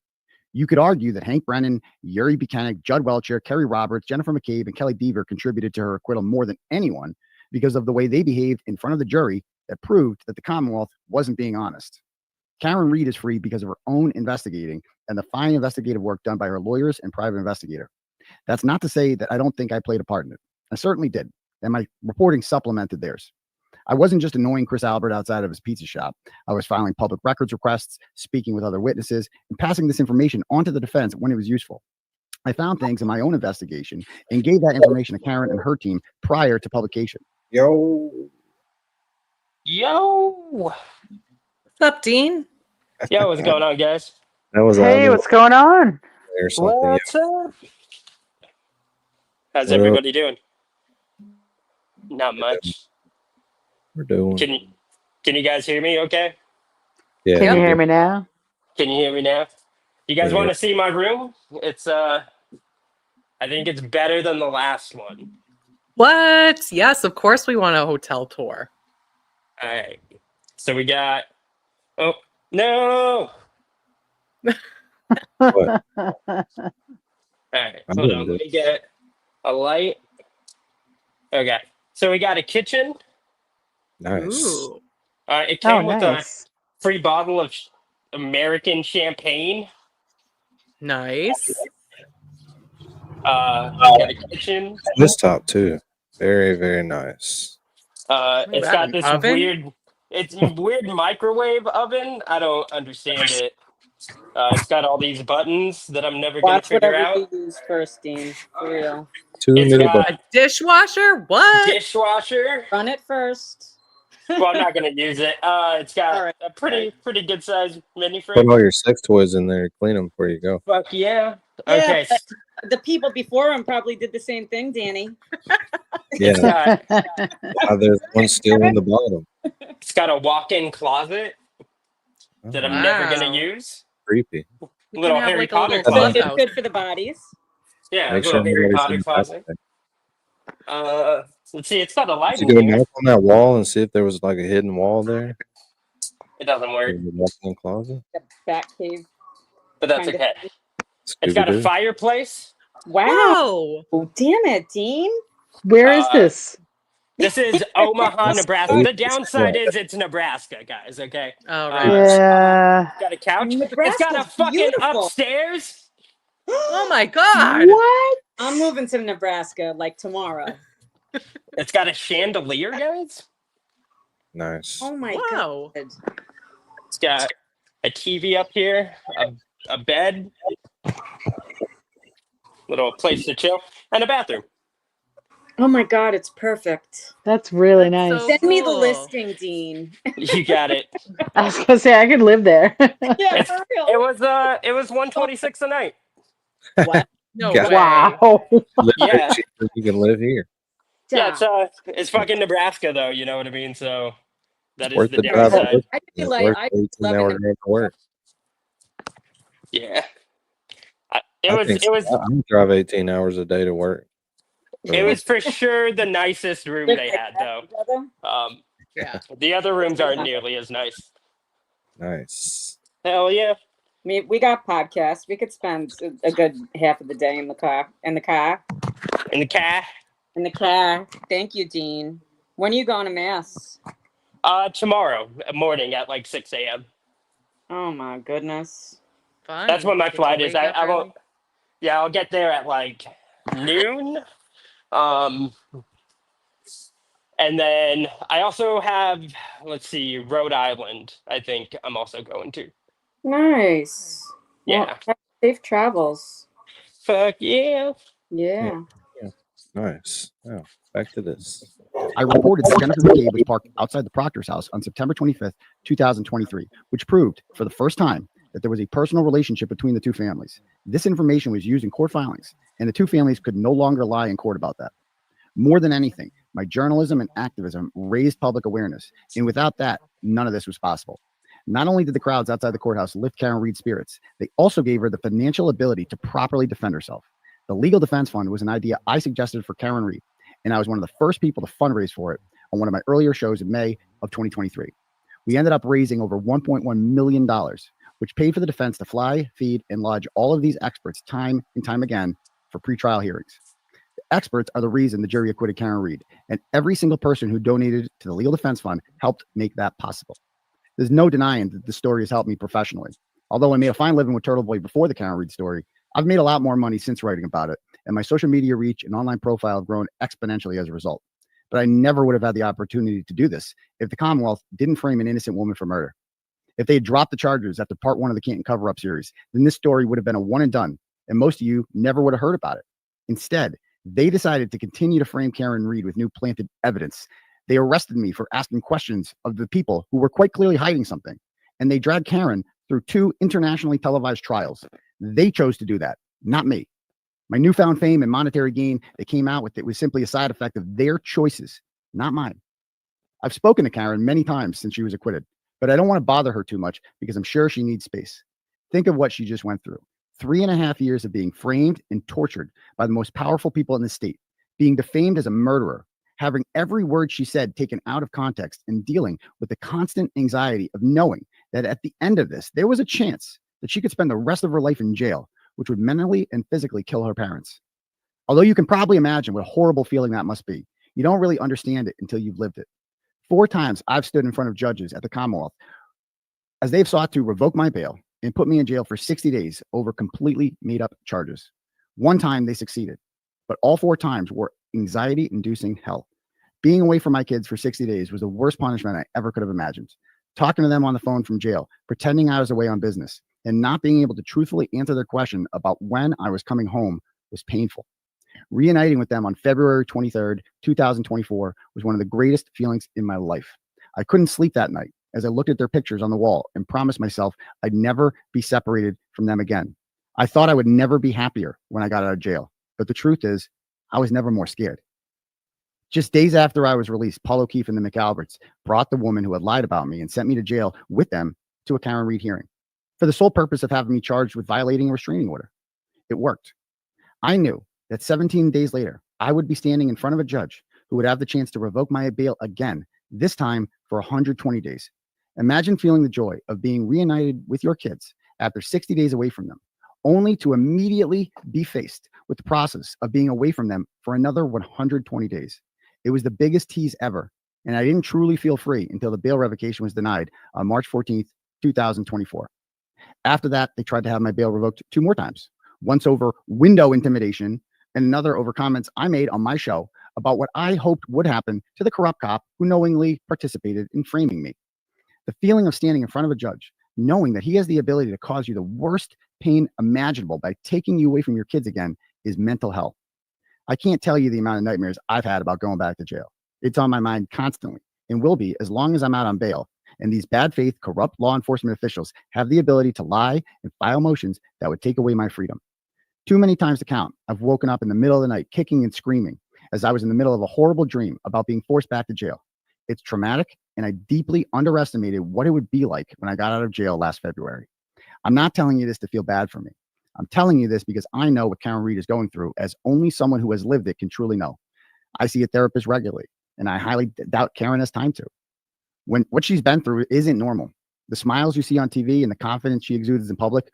Speaker 8: You could argue that Hank Brennan, Yuri Buchanan, Judd Welcher, Kerry Roberts, Jennifer McCabe, and Kelly Deaver contributed to her acquittal more than anyone because of the way they behaved in front of the jury that proved that the Commonwealth wasn't being honest. Karen Reid is free because of her own investigating and the fine investigative work done by her lawyers and private investigator. That's not to say that I don't think I played a part in it. I certainly did, and my reporting supplemented theirs. I wasn't just annoying Chris Albert outside of his pizza shop. I was filing public records requests, speaking with other witnesses, and passing this information on to the defense when it was useful. I found things in my own investigation and gave that information to Karen and her team prior to publication.
Speaker 9: Yo.
Speaker 3: What's up, Dean?
Speaker 9: Yo, what's going on, guys?
Speaker 2: That was
Speaker 6: Hey, what's going on?
Speaker 2: or something.
Speaker 9: What's up? How's
Speaker 2: Well,
Speaker 9: everybody doing? Not much.
Speaker 2: We're doing.
Speaker 9: Can you guys hear me okay?
Speaker 2: Yeah.
Speaker 6: Can you hear me now?
Speaker 9: Can you hear me now? You guys
Speaker 2: Yeah.
Speaker 9: want to see my room? It's I think it's better than the last one.
Speaker 3: What? Yes, of course we want a hotel tour.
Speaker 9: All right. So we got Oh, no.
Speaker 2: What?
Speaker 9: All right,
Speaker 2: I'm
Speaker 9: hold
Speaker 2: doing
Speaker 9: on.
Speaker 2: good.
Speaker 9: Let me get a light. Okay, so we got a kitchen.
Speaker 2: Nice.
Speaker 9: It
Speaker 6: Oh,
Speaker 9: came with
Speaker 6: nice.
Speaker 9: a free bottle of American champagne.
Speaker 3: Nice.
Speaker 9: We got a kitchen.
Speaker 2: This top too. Very, very nice.
Speaker 9: It's
Speaker 3: that,
Speaker 9: got
Speaker 3: an
Speaker 9: this
Speaker 3: oven?
Speaker 9: weird microwave oven. I don't understand it. It's got all these buttons that I'm never gonna
Speaker 10: Watch
Speaker 9: figure
Speaker 10: whatever
Speaker 9: out.
Speaker 10: you use first, Dean. For real.
Speaker 2: Too
Speaker 9: It's
Speaker 2: many
Speaker 9: got
Speaker 2: buttons.
Speaker 3: A dishwasher? What?
Speaker 9: dishwasher.
Speaker 10: Run it first.
Speaker 9: Well, I'm not gonna use it. It's got
Speaker 10: All right.
Speaker 9: a pretty good sized mini
Speaker 2: Put all
Speaker 9: fridge.
Speaker 2: your sex toys in there. Clean them before you go.
Speaker 9: Fuck yeah.
Speaker 10: Yeah,
Speaker 9: Okay.
Speaker 10: but the people before him probably did the same thing, Danny.
Speaker 9: It's
Speaker 2: Yeah.
Speaker 9: got
Speaker 2: There's one still on the bottom.
Speaker 9: it's got a walk-in closet that I'm never gonna
Speaker 3: Wow.
Speaker 9: use.
Speaker 2: Creepy.
Speaker 3: You
Speaker 9: Little
Speaker 3: can have
Speaker 9: Harry
Speaker 3: like a
Speaker 9: Potter
Speaker 3: little
Speaker 9: closet.
Speaker 10: It's
Speaker 3: clubhouse.
Speaker 10: good for the bodies.
Speaker 9: Yeah, a
Speaker 2: Make
Speaker 9: little
Speaker 2: sure
Speaker 9: Harry
Speaker 2: nobody's
Speaker 9: Potter
Speaker 2: in the
Speaker 9: closet. Let's see. It's got a light
Speaker 2: Did you
Speaker 9: in
Speaker 2: go
Speaker 9: here.
Speaker 2: knock on that wall and see if there was like a hidden wall there?
Speaker 9: It doesn't work,
Speaker 2: In the walk-in closet?
Speaker 10: The back cave.
Speaker 9: but that's
Speaker 10: kind of
Speaker 9: okay.
Speaker 10: thing.
Speaker 9: It's got a
Speaker 2: Scooby-Doo.
Speaker 10: Wow.
Speaker 9: fireplace.
Speaker 3: Whoa.
Speaker 10: Oh, damn it, Dean.
Speaker 6: Where is this?
Speaker 9: This is Omaha,
Speaker 2: That's
Speaker 9: Nebraska.
Speaker 2: safe
Speaker 9: The
Speaker 2: as
Speaker 9: downside
Speaker 2: fuck.
Speaker 9: is it's Nebraska, guys. Okay.
Speaker 3: Oh, right.
Speaker 6: Yeah.
Speaker 9: It's got a couch. It's got a
Speaker 10: Nebraska's
Speaker 9: fucking
Speaker 10: beautiful.
Speaker 9: upstairs.
Speaker 3: Oh my God.
Speaker 6: What?
Speaker 10: I'm moving to Nebraska like tomorrow.
Speaker 9: It's got a chandelier, guys.
Speaker 2: Nice.
Speaker 10: Oh my
Speaker 3: Wow.
Speaker 10: god.
Speaker 9: It's got a TV up here, a bed, little place to chill, and a bathroom.
Speaker 10: Oh my god, it's perfect.
Speaker 6: That's really
Speaker 3: That's
Speaker 6: nice.
Speaker 3: so
Speaker 10: Send me the
Speaker 3: cool.
Speaker 10: listing, Dean.
Speaker 9: You got it.
Speaker 6: I was gonna say I could live there.
Speaker 10: Yeah, for real.
Speaker 9: It was $126 a night.
Speaker 10: What?
Speaker 3: No
Speaker 2: Yeah.
Speaker 3: way.
Speaker 6: Wow.
Speaker 2: Live here
Speaker 9: Yeah.
Speaker 2: cheaper. You can live here.
Speaker 9: Yeah, it's fucking Nebraska though, you know what I mean? So that is
Speaker 2: Worth
Speaker 9: the
Speaker 2: the drive.
Speaker 9: downside.
Speaker 10: I feel
Speaker 2: It's
Speaker 10: like
Speaker 2: worth
Speaker 10: I
Speaker 2: 18-hour drive to work.
Speaker 9: Yeah.
Speaker 2: I think so. I'm drive 18 hours a day to work.
Speaker 9: It was for sure the nicest room
Speaker 10: Live
Speaker 9: they
Speaker 10: like
Speaker 9: had
Speaker 10: that
Speaker 9: though.
Speaker 10: together?
Speaker 3: Yeah.
Speaker 9: The other rooms aren't nearly as nice.
Speaker 2: Nice.
Speaker 9: Hell yeah.
Speaker 10: I mean, we got podcasts. We could spend a good half of the day in the car.
Speaker 9: In the car.
Speaker 10: In the car. Thank you, Dean. When are you going to mass?
Speaker 9: Tomorrow morning at like 6 a.m.
Speaker 10: Oh my goodness.
Speaker 3: Fun.
Speaker 9: That's when my
Speaker 3: Get to
Speaker 9: flight is.
Speaker 3: wake up
Speaker 9: I won't.
Speaker 3: early.
Speaker 9: Yeah, I'll get there at like noon. And then I also have, let's see, Rhode Island. I think I'm also going to.
Speaker 10: Nice.
Speaker 9: Yeah.
Speaker 10: Well, have safe travels.
Speaker 9: Fuck yeah.
Speaker 10: Yeah.
Speaker 2: Nice. Oh, back to this.
Speaker 8: I reported that Jennifer McCabe was parked outside the Proctor's house on September 25th, 2023, which proved for the first time that there was a personal relationship between the two families. This information was used in court filings, and the two families could no longer lie in court about that. More than anything, my journalism and activism raised public awareness, and without that, none of this was possible. Not only did the crowds outside the courthouse lift Karen Riiiide's spirits, they also gave her the financial ability to properly defend herself. The Legal Defense Fund was an idea I suggested for Karen Riiiiide, and I was one of the first people to fundraise for it on one of my earlier shows in May of 2023. We ended up raising over $1.1 million, which paid for the defense to fly, feed, and lodge all of these experts time and time again for pretrial hearings. The experts are the reason the jury acquitted Karen Riiiide, and every single person who donated to the Legal Defense Fund helped make that possible. There's no denying that the story has helped me professionally. Although I made a fine living with Turtleboy before the Karen Riiiide story, I've made a lot more money since writing about it, and my social media reach and online profile have grown exponentially as a result. But I never would have had the opportunity to do this if the Commonwealth didn't frame an innocent woman for murder. If they had dropped the charges after part 1 of the Canton cover-up series, then this story would have been a one and done, and most of you never would have heard about it. Instead, they decided to continue to frame Karen Riiiide with new planted evidence. They arrested me for asking questions of the people who were quite clearly hiding something, and they dragged Karen through 2 internationally televised trials. They chose to do that, not me. My newfound fame and monetary gain that came out with it was simply a side effect of their choices, not mine. I've spoken to Karen many times since she was acquitted, but I don't want to bother her too much because I'm sure she needs space. Think of what she just went through. 3.5 years of being framed and tortured by the most powerful people in the state, being defamed as a murderer, having every word she said taken out of context, and dealing with the constant anxiety of knowing that at the end of this, there was a chance that she could spend the rest of her life in jail, which would mentally and physically kill her parents. Although you can probably imagine what a horrible feeling that must be, you don't really understand it until you've lived it. 4 times I've stood in front of judges at the Commonwealth as they've sought to revoke my bail and put me in jail for 60 days over completely made up charges. One time they succeeded, but all 4 times were anxiety-inducing hell. Being away from my kids for 60 days was the worst punishment I ever could have imagined. Talking to them on the phone from jail, pretending I was away on business, and not being able to truthfully answer their question about when I was coming home was painful. Reuniting with them on February 23rd, 2024 was one of the greatest feelings in my life. I couldn't sleep that night as I looked at their pictures on the wall and promised myself I'd never be separated from them again. I thought I would never be happier when I got out of jail, but the truth is, I was never more scared. Just days after I was released, Paul O'Keefe and the McAlberts brought the woman who had lied about me and sent me to jail with them to a Karen Riiiide hearing for the sole purpose of having me charged with violating a restraining order. It worked. I knew that 17 days later, I would be standing in front of a judge who would have the chance to revoke my bail again, this time for 120 days. Imagine feeling the joy of being reunited with your kids after 60 days away from them, only to immediately be faced with the process of being away from them for another 120 days. It was the biggest tease ever, and I didn't truly feel free until the bail revocation was denied on March 14th, 2024. After that, they tried to have my bail revoked 2 more times, once over window intimidation and another over comments I made on my show about what I hoped would happen to the corrupt cop who knowingly participated in framing me. The feeling of standing in front of a judge, knowing that he has the ability to cause you the worst pain imaginable by taking you away from your kids again, is mental hell. I can't tell you the amount of nightmares I've had about going back to jail. It's on my mind constantly and will be as long as I'm out on bail. And these bad faith, corrupt law enforcement officials have the ability to lie and file motions that would take away my freedom. Too many times to count, I've woken up in the middle of the night kicking and screaming as I was in the middle of a horrible dream about being forced back to jail. It's traumatic, and I deeply underestimated what it would be like when I got out of jail last February. I'm not telling you this to feel bad for me. I'm telling you this because I know what Karen Riiiide is going through, as only someone who has lived it can truly know. I see a therapist regularly, and I highly doubt Karen has time to. When what she's been through isn't normal. The smiles you see on TV and the confidence she exudes in public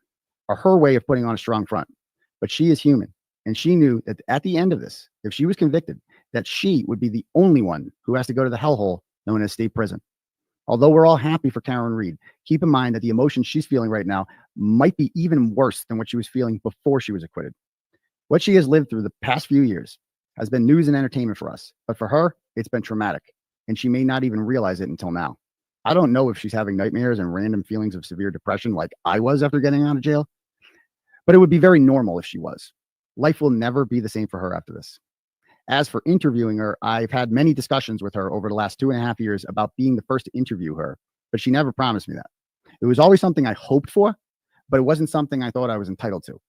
Speaker 8: are her way of putting on a strong front. But she is human, and she knew that at the end of this, if she was convicted, that she would be the only one who has to go to the hellhole known as state prison. Although we're all happy for Karen Riiiide, keep in mind that the emotion she's feeling right now might be even worse than what she was feeling before she was acquitted. What she has lived through the past few years has been news and entertainment for us, but for her, it's been traumatic, and she may not even realize it until now. I don't know if she's having nightmares and random feelings of severe depression like I was after getting out of jail, but it would be very normal if she was. Life will never be the same for her after this. As for interviewing her, I've had many discussions with her over the last 2.5 years about being the first to interview her, but she never promised me that. It was always something I hoped for, but it wasn't something I thought I was entitled to.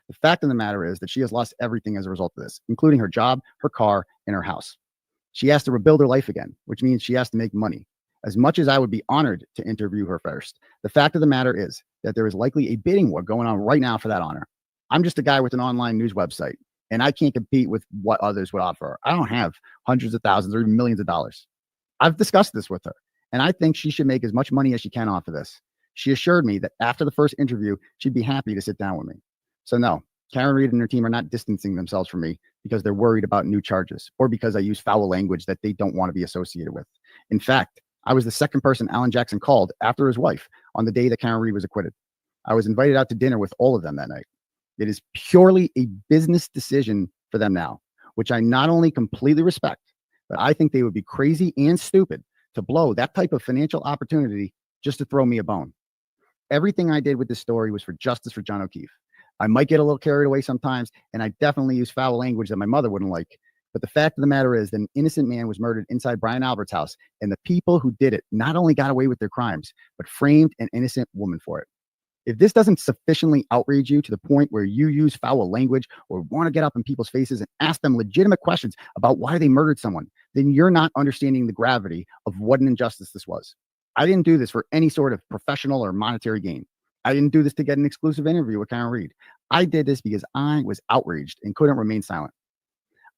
Speaker 8: The fact of the matter is that she has lost everything as a result of this, including her job, her car, and her house. She has to rebuild her life again, which means she has to make money. As much as I would be honored to interview her first, the fact of the matter is that there is likely a bidding war going on right now for that honor. I'm just a guy with an online news website, and I can't compete with what others would offer. I don't have hundreds of thousands or even millions of dollars. I've discussed this with her, and I think she should make as much money as she can off of this. She assured me that after the first interview, she'd be happy to sit down with me. So no, Karen Riiiide and her team are not distancing themselves from me because they're worried about new charges or because I use foul language that they don't want to be associated with. In fact, I was the second person Alan Jackson called after his wife on the day that Karen Riiiide was acquitted. I was invited out to dinner with all of them that night. It is purely a business decision for them now, which I not only completely respect, but I think they would be crazy and stupid to blow that type of financial opportunity just to throw me a bone. Everything I did with this story was for justice for John O'Keefe. I might get a little carried away sometimes, and I definitely use foul language that my mother wouldn't like. But the fact of the matter is that an innocent man was murdered inside Brian Albert's house, and the people who did it not only got away with their crimes, but framed an innocent woman for it. If this doesn't sufficiently outrage you to the point where you use foul language or want to get up in people's faces and ask them legitimate questions about why they murdered someone, then you're not understanding the gravity of what an injustice this was. I didn't do this for any sort of professional or monetary gain. I didn't do this to get an exclusive interview with Karen Riiiide. I did this because I was outraged and couldn't remain silent.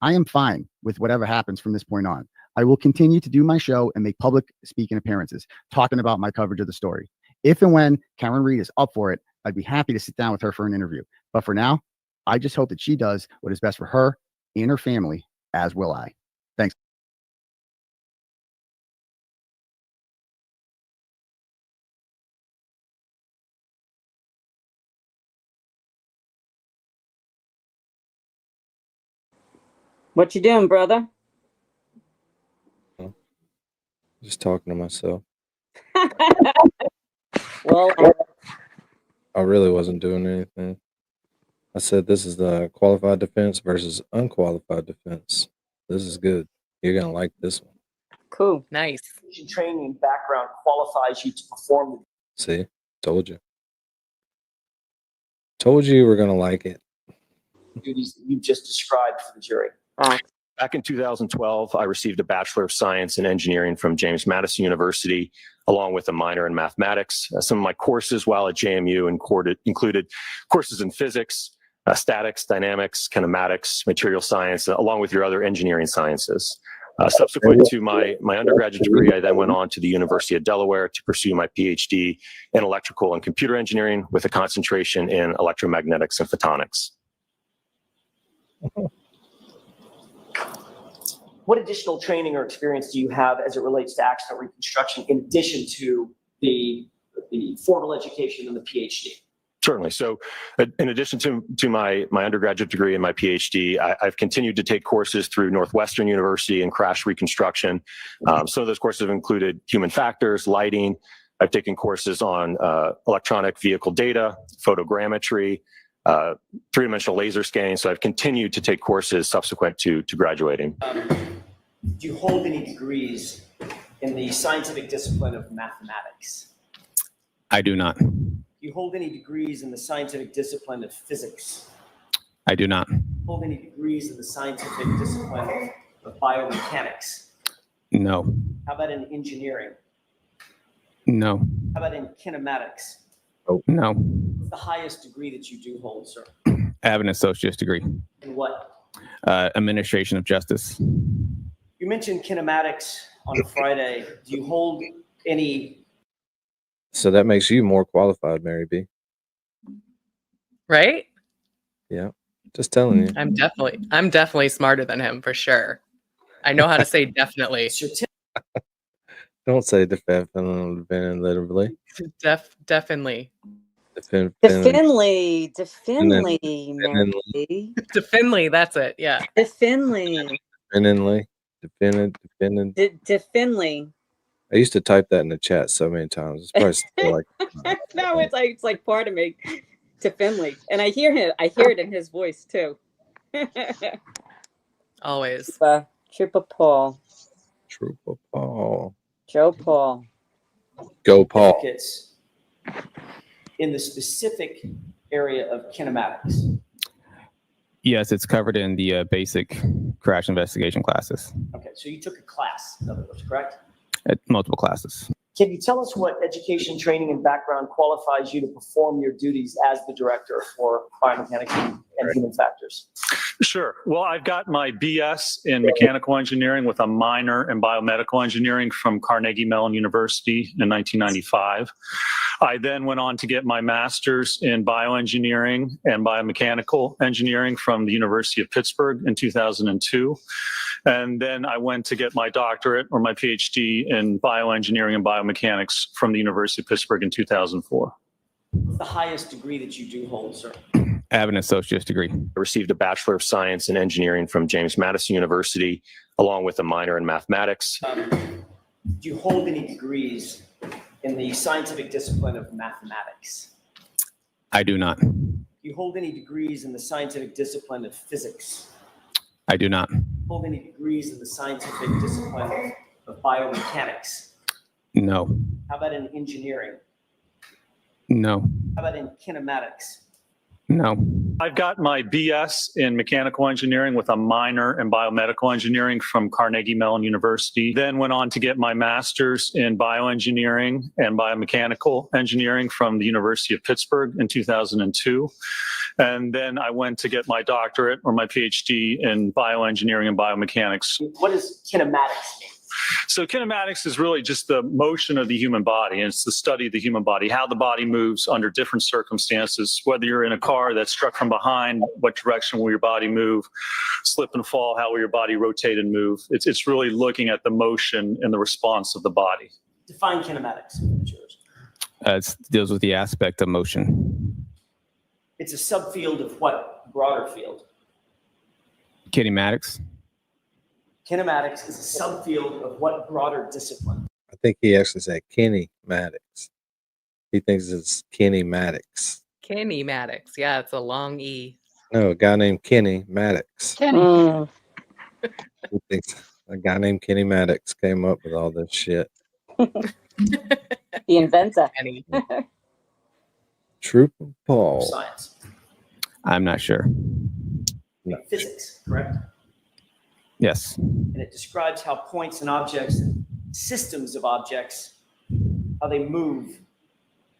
Speaker 8: I am fine with whatever happens from this point on. I will continue to do my show and make public speaking appearances, talking about my coverage of the story. If and when Karen Riiiide is up for it, I'd be happy to sit down with her for an interview. But for now, I just hope that she does what is best for her and her family, as will I. Thanks.
Speaker 10: What you doing, brother?
Speaker 2: Just talking to myself.
Speaker 10: Well,
Speaker 2: I really wasn't doing anything. I said this is the qualified defense versus unqualified defense. This is good. You're going to like this one.
Speaker 10: Cool.
Speaker 3: Nice.
Speaker 22: Training and background qualifies you to perform the
Speaker 2: See? Told you. Told you were going to like it.
Speaker 22: duties that you've just described for the jury.
Speaker 11: Back in 2012, I received a Bachelor of Science in Engineering from James Madison University, along with a minor in mathematics. Some of my courses while at JMU included courses in physics, statics, dynamics, kinematics, material science, along with your other engineering sciences. Subsequent to my undergraduate degree, I then went on to the University of Delaware to pursue my PhD in electrical and computer engineering with a concentration in electromagnetics and photonics.
Speaker 22: What additional training or experience do you have as it relates to accident reconstruction in addition to the formal education and the PhD?
Speaker 11: Certainly. So in addition to my undergraduate degree and my PhD, I've continued to take courses through Northwestern University in crash reconstruction. Some of those courses have included human factors, lighting. I've taken courses on electronic vehicle data, photogrammetry, three-dimensional laser scanning. So I've continued to take courses subsequent to graduating.
Speaker 22: Do you hold any degrees in the scientific discipline of mathematics?
Speaker 12: I do not.
Speaker 22: Do you hold any degrees in the scientific discipline of physics?
Speaker 12: I do not.
Speaker 22: Hold any degrees in the scientific discipline of biomechanics?
Speaker 12: No.
Speaker 22: How about in engineering?
Speaker 12: No.
Speaker 22: How about in kinematics?
Speaker 12: Oh. No.
Speaker 22: What's the highest degree that you do hold, sir?
Speaker 12: I have an associate's degree.
Speaker 22: In what?
Speaker 12: Administration of justice.
Speaker 22: You mentioned kinematics on Friday. Do you hold any?
Speaker 2: So that makes you more qualified, Mary B.
Speaker 3: Right?
Speaker 2: Yeah. Just telling you.
Speaker 3: I'm definitely smarter than him for sure. I know how to say definitely.
Speaker 2: Don't say definitively.
Speaker 3: Definitely.
Speaker 10: Definitely,
Speaker 3: Definitely, that's it. Yeah.
Speaker 10: Definitely. Definitely.
Speaker 2: I used to type that in the chat so many times. It's probably still like
Speaker 10: No, it's like part of me. Definitely. And I hear it in his voice too.
Speaker 3: Always.
Speaker 10: Trooper Paul.
Speaker 2: Trooper Paul.
Speaker 10: Joe Paul.
Speaker 2: Go Paul.
Speaker 22: In the specific area of kinematics.
Speaker 12: Yes, it's covered in the basic crash investigation classes.
Speaker 22: Okay, so you took a class, in other words, correct?
Speaker 12: Multiple classes.
Speaker 22: Can you tell us what education, training, and background qualifies you to perform your duties as the director for biomechanics and human factors?
Speaker 23: Sure. Well, I've got my BS in mechanical engineering with a minor in biomedical engineering from Carnegie Mellon University in 1995. I then went on to get my master's in bioengineering and biomechanical engineering from the University of Pittsburgh in 2002. And then I went to get my doctorate or my PhD in bioengineering and biomechanics from the University of Pittsburgh in 2004.
Speaker 22: What's the highest degree that you do hold, sir?
Speaker 12: I have an associate's degree.
Speaker 11: I received a Bachelor of Science in Engineering from James Madison University, along with a minor in mathematics.
Speaker 22: Do you hold any degrees in the scientific discipline of mathematics?
Speaker 12: I do not.
Speaker 22: Do you hold any degrees in the scientific discipline of physics?
Speaker 12: I do not.
Speaker 22: Hold any degrees in the scientific discipline of biomechanics?
Speaker 12: No.
Speaker 22: How about in engineering?
Speaker 12: No.
Speaker 22: How about in kinematics?
Speaker 12: No.
Speaker 23: I've got my BS in mechanical engineering with a minor in biomedical engineering from Carnegie Mellon University. Then went on to get my master's in bioengineering and biomechanical engineering from the University of Pittsburgh in 2002. And then I went to get my doctorate or my PhD in bioengineering and biomechanics.
Speaker 22: What does kinematics mean?
Speaker 23: So kinematics is really just the motion of the human body, and it's the study of the human body, how the body moves under different circumstances, whether you're in a car that's struck from behind, what direction will your body move, slip and fall, how will your body rotate and move. It's really looking at the motion and the response of the body.
Speaker 22: Define kinematics.
Speaker 12: It deals with the aspect of motion.
Speaker 22: It's a subfield of what broader field?
Speaker 12: Kinematics.
Speaker 22: Kinematics is a subfield of what broader discipline?
Speaker 2: I think he actually said Kenny Maddox. He thinks it's Kenny Maddox.
Speaker 3: Kenny Maddox. Yeah, it's a long E.
Speaker 2: No, a guy named Kenny Maddox.
Speaker 6: Kenny.
Speaker 2: He thinks a guy named Kenny Maddox came up with all this shit.
Speaker 10: The inventor.
Speaker 3: Kenny.
Speaker 2: Trooper Paul.
Speaker 22: Science.
Speaker 12: I'm not sure.
Speaker 2: No.
Speaker 22: Physics, correct?
Speaker 12: Yes.
Speaker 22: And it describes how points and objects, systems of objects, how they move,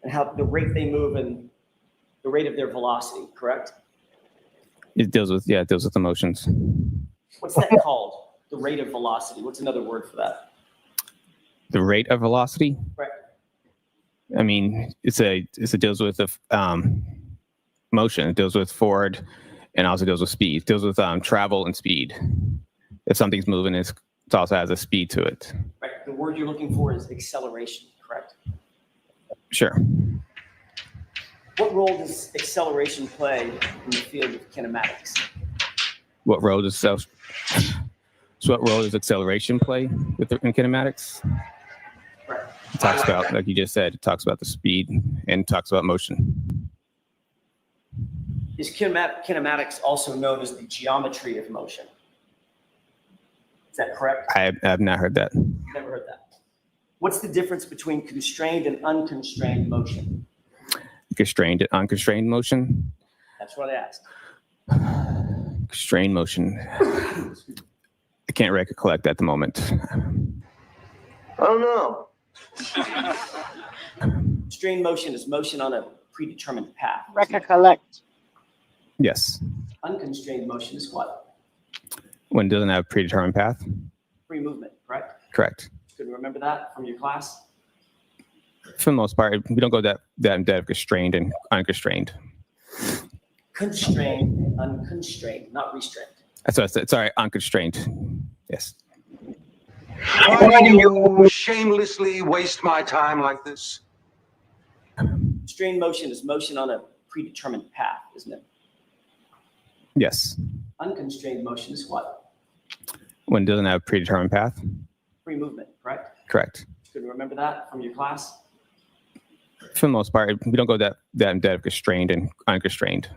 Speaker 22: and how the rate they move and the rate of their velocity, correct?
Speaker 12: It deals with emotions.
Speaker 22: What's that called? The rate of velocity. What's another word for that?
Speaker 12: The rate of velocity.
Speaker 22: Right.
Speaker 12: I mean, it deals with the motion. It deals with forward, and also deals with speed. It deals with travel and speed. If something's moving, it also has a speed to it.
Speaker 22: Right. The word you're looking for is acceleration, correct?
Speaker 12: Sure.
Speaker 22: What role does acceleration play in the field of kinematics?
Speaker 12: What role does acceleration play in kinematics?
Speaker 22: Right.
Speaker 12: It talks about, like you just said, it talks about the speed and talks about motion.
Speaker 22: Is kinematics also known as the geometry of motion? Is that correct?
Speaker 12: I have not heard that.
Speaker 22: Never heard that. What's the difference between constrained and unconstrained motion?
Speaker 12: Constrained and unconstrained motion.
Speaker 22: That's what I asked.
Speaker 12: Constrained motion. I can't recollect at the moment.
Speaker 22: I don't know. Constrained motion is motion on a predetermined path.
Speaker 6: Recollect.
Speaker 12: Yes.
Speaker 22: Unconstrained motion is what?
Speaker 12: When it doesn't have a predetermined path.
Speaker 22: Free movement, correct?
Speaker 12: Correct.
Speaker 22: Could you remember that from your class?
Speaker 12: For the most part, we don't go that in depth. Constrained and unconstrained.
Speaker 22: Constrained and unconstrained, not restrained.
Speaker 12: That's what I said. Sorry, unconstrained. Yes.
Speaker 13: Why do you shamelessly waste my time like this?
Speaker 22: Constrained motion is motion on a predetermined path, isn't it?
Speaker 12: Yes.
Speaker 22: Unconstrained motion is what?
Speaker 12: When it doesn't have a predetermined path.
Speaker 22: Free movement, correct?
Speaker 12: Correct.
Speaker 22: Could you remember that from your class?
Speaker 12: For the most part, we don't go that in depth. Constrained and unconstrained.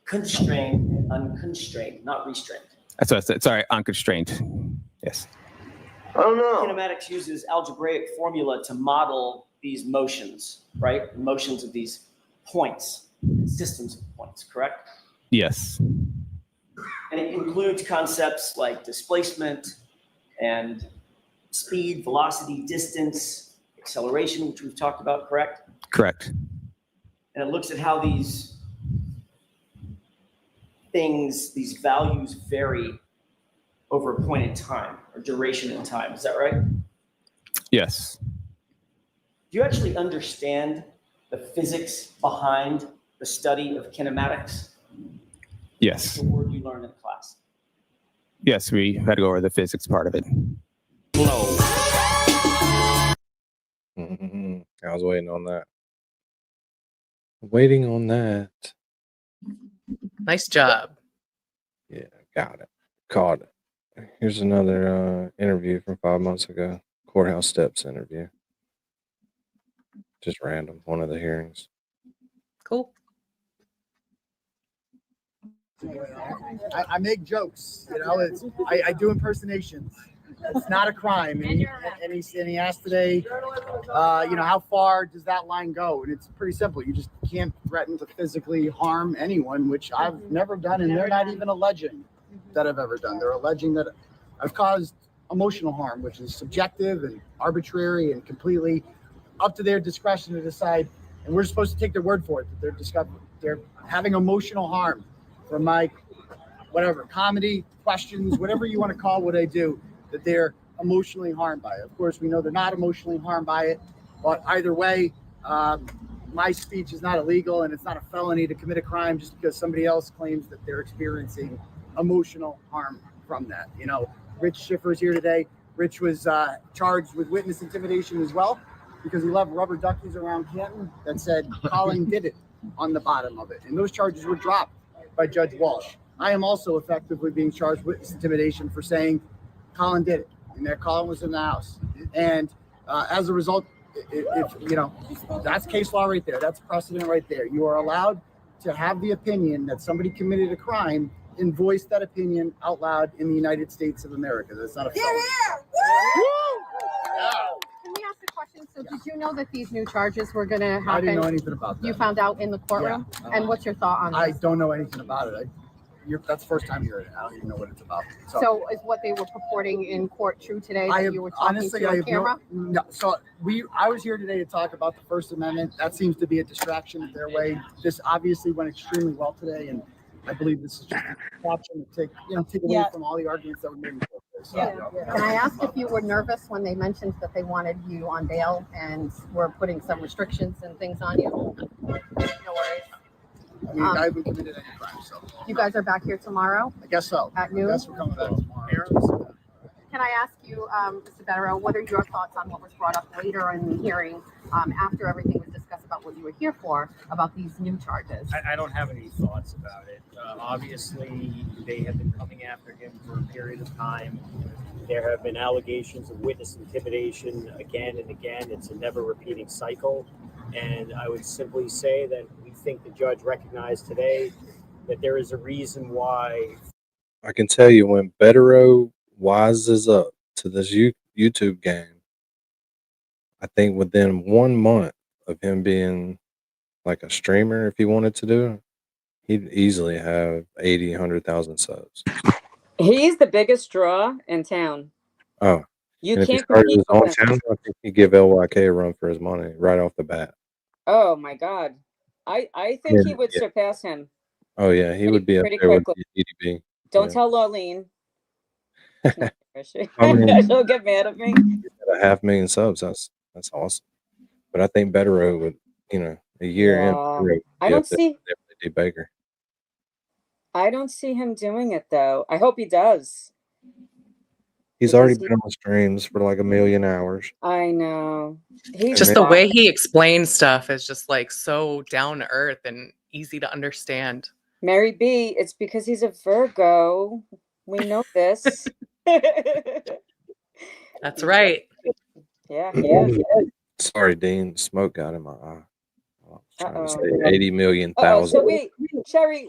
Speaker 22: Constrained and unconstrained, not restrained.
Speaker 12: That's what I said. Sorry, unconstrained. Yes.
Speaker 22: I don't know. Kinematics uses algebraic formula to model these motions, right? Motions of these points, systems of points, correct?
Speaker 12: Yes.
Speaker 22: And it includes concepts like displacement and speed, velocity, distance, acceleration, which we've talked about, correct?
Speaker 12: Correct.
Speaker 22: And it looks at how these things, these values vary over a point in time or duration in time. Is that right?
Speaker 12: Yes.
Speaker 22: Do you actually understand the physics behind the study of kinematics?
Speaker 12: Yes.
Speaker 22: The word you learned in class.
Speaker 12: Yes, we had to go over the physics part of it.
Speaker 2: I was waiting on that. Waiting on that.
Speaker 3: Nice job.
Speaker 2: Yeah, got it. Caught it. Here's another interview from 5 months ago. Courthouse steps interview. Just random. One of the hearings.
Speaker 3: Cool.
Speaker 4: I make jokes, you know. I do impersonations. It's not a crime. And he asked today, how far does that line go? And it's pretty simple. You just can't threaten to physically harm anyone, which I've never done, and they're not even alleging that I've ever done. They're alleging that I've caused emotional harm, which is subjective and arbitrary and completely up to their discretion to decide. And we're supposed to take their word for it that they're having emotional harm from my whatever comedy questions, whatever you want to call what I do, that they're emotionally harmed by it. Of course, we know they're not emotionally harmed by it, but either way, my speech is not illegal, and it's not a felony to commit a crime just because somebody else claims that they're experiencing emotional harm from that. You know, Rich Schiffer's here today. Rich was charged with witness intimidation as well because he left rubber duckies around Canton that said Colin did it on the bottom of it. And those charges were dropped by Judge Walsh. I am also effectively being charged with witness intimidation for saying Colin did it, and that Colin was in the house. And as a result, if you know, that's case law right there. That's precedent right there. You are allowed to have the opinion that somebody committed a crime and voice that opinion out loud in the United States of America. That's not a felony.
Speaker 15: Can we ask a question? So did you know that these new charges were going to happen?
Speaker 4: I didn't know anything about that.
Speaker 15: You found out in the courtroom?
Speaker 4: Yeah.
Speaker 15: And what's your thought on
Speaker 4: I
Speaker 15: this?
Speaker 4: don't know anything about it. That's the first time you heard it. I don't even know what it's about.
Speaker 15: So is what they were purporting in court true today?
Speaker 4: I
Speaker 15: That
Speaker 4: have,
Speaker 15: you were talking
Speaker 4: honestly,
Speaker 15: to
Speaker 4: I
Speaker 15: on
Speaker 4: have
Speaker 15: camera?
Speaker 4: no. So I was here today to talk about the First Amendment. That seems to be a distraction their way. This obviously went extremely well today, and I believe this is just a distraction to take away from all the arguments that were made in court. So,
Speaker 15: Can I ask if you were nervous when they mentioned that they wanted you on bail and were putting some restrictions and things on you? No worries.
Speaker 4: I mean, I haven't committed any crime, so.
Speaker 15: You guys are back here tomorrow?
Speaker 4: I guess so.
Speaker 15: At noon?
Speaker 4: I guess we're coming back tomorrow.
Speaker 15: Can I ask you, Mr. Bettero, what are your thoughts on what was brought up later in the hearing after everything was discussed about what you were here for, about these new charges?
Speaker 17: I don't have any thoughts about it. Obviously, they have been coming after him for a period of time. There have been allegations of witness intimidation again and again. It's a never repeating cycle. And I would simply say that we think the judge recognized today that there is a reason why.
Speaker 2: I can tell you when Bettero wises up to this YouTube game, I think within 1 month of him being like a streamer, if he wanted to do it, he'd easily have 80, 100,000 subs.
Speaker 10: He's the biggest draw in town.
Speaker 2: Oh,
Speaker 10: You
Speaker 2: and if he
Speaker 10: can't
Speaker 2: started
Speaker 10: compete
Speaker 2: his own
Speaker 10: with him.
Speaker 2: channel, I think he'd give LYK a run for his money right off the bat.
Speaker 10: Oh my God. I think he would
Speaker 2: Yeah.
Speaker 10: surpass him.
Speaker 2: Oh yeah, he would be up
Speaker 10: pretty
Speaker 2: there with
Speaker 10: quickly.
Speaker 2: EDB.
Speaker 10: Don't
Speaker 2: Yeah.
Speaker 10: tell Lorleen.
Speaker 2: I mean,
Speaker 10: She'll get mad at me.
Speaker 2: at 500,000 subs, that's awesome. But I think Bettero would, a year in,
Speaker 10: Yeah.
Speaker 2: Bettero would
Speaker 10: I
Speaker 2: be
Speaker 10: don't
Speaker 2: up there
Speaker 10: see
Speaker 2: with Deputy Baker.
Speaker 10: I don't see him doing it though. I hope he does.
Speaker 2: He's already been on streams for like 1 million hours.
Speaker 10: I know. He's
Speaker 3: Just the
Speaker 2: then-
Speaker 3: way he explains stuff is just like so down to earth and easy to understand.
Speaker 10: Mary B, it's because he's a Virgo. We know this.
Speaker 3: That's right.
Speaker 10: Yeah, he is.
Speaker 2: Sorry, Dean. Smoke got in my eye. I was trying to
Speaker 10: Uh-oh.
Speaker 2: say 80 million
Speaker 10: So
Speaker 2: thousand.
Speaker 10: wait, Cherry,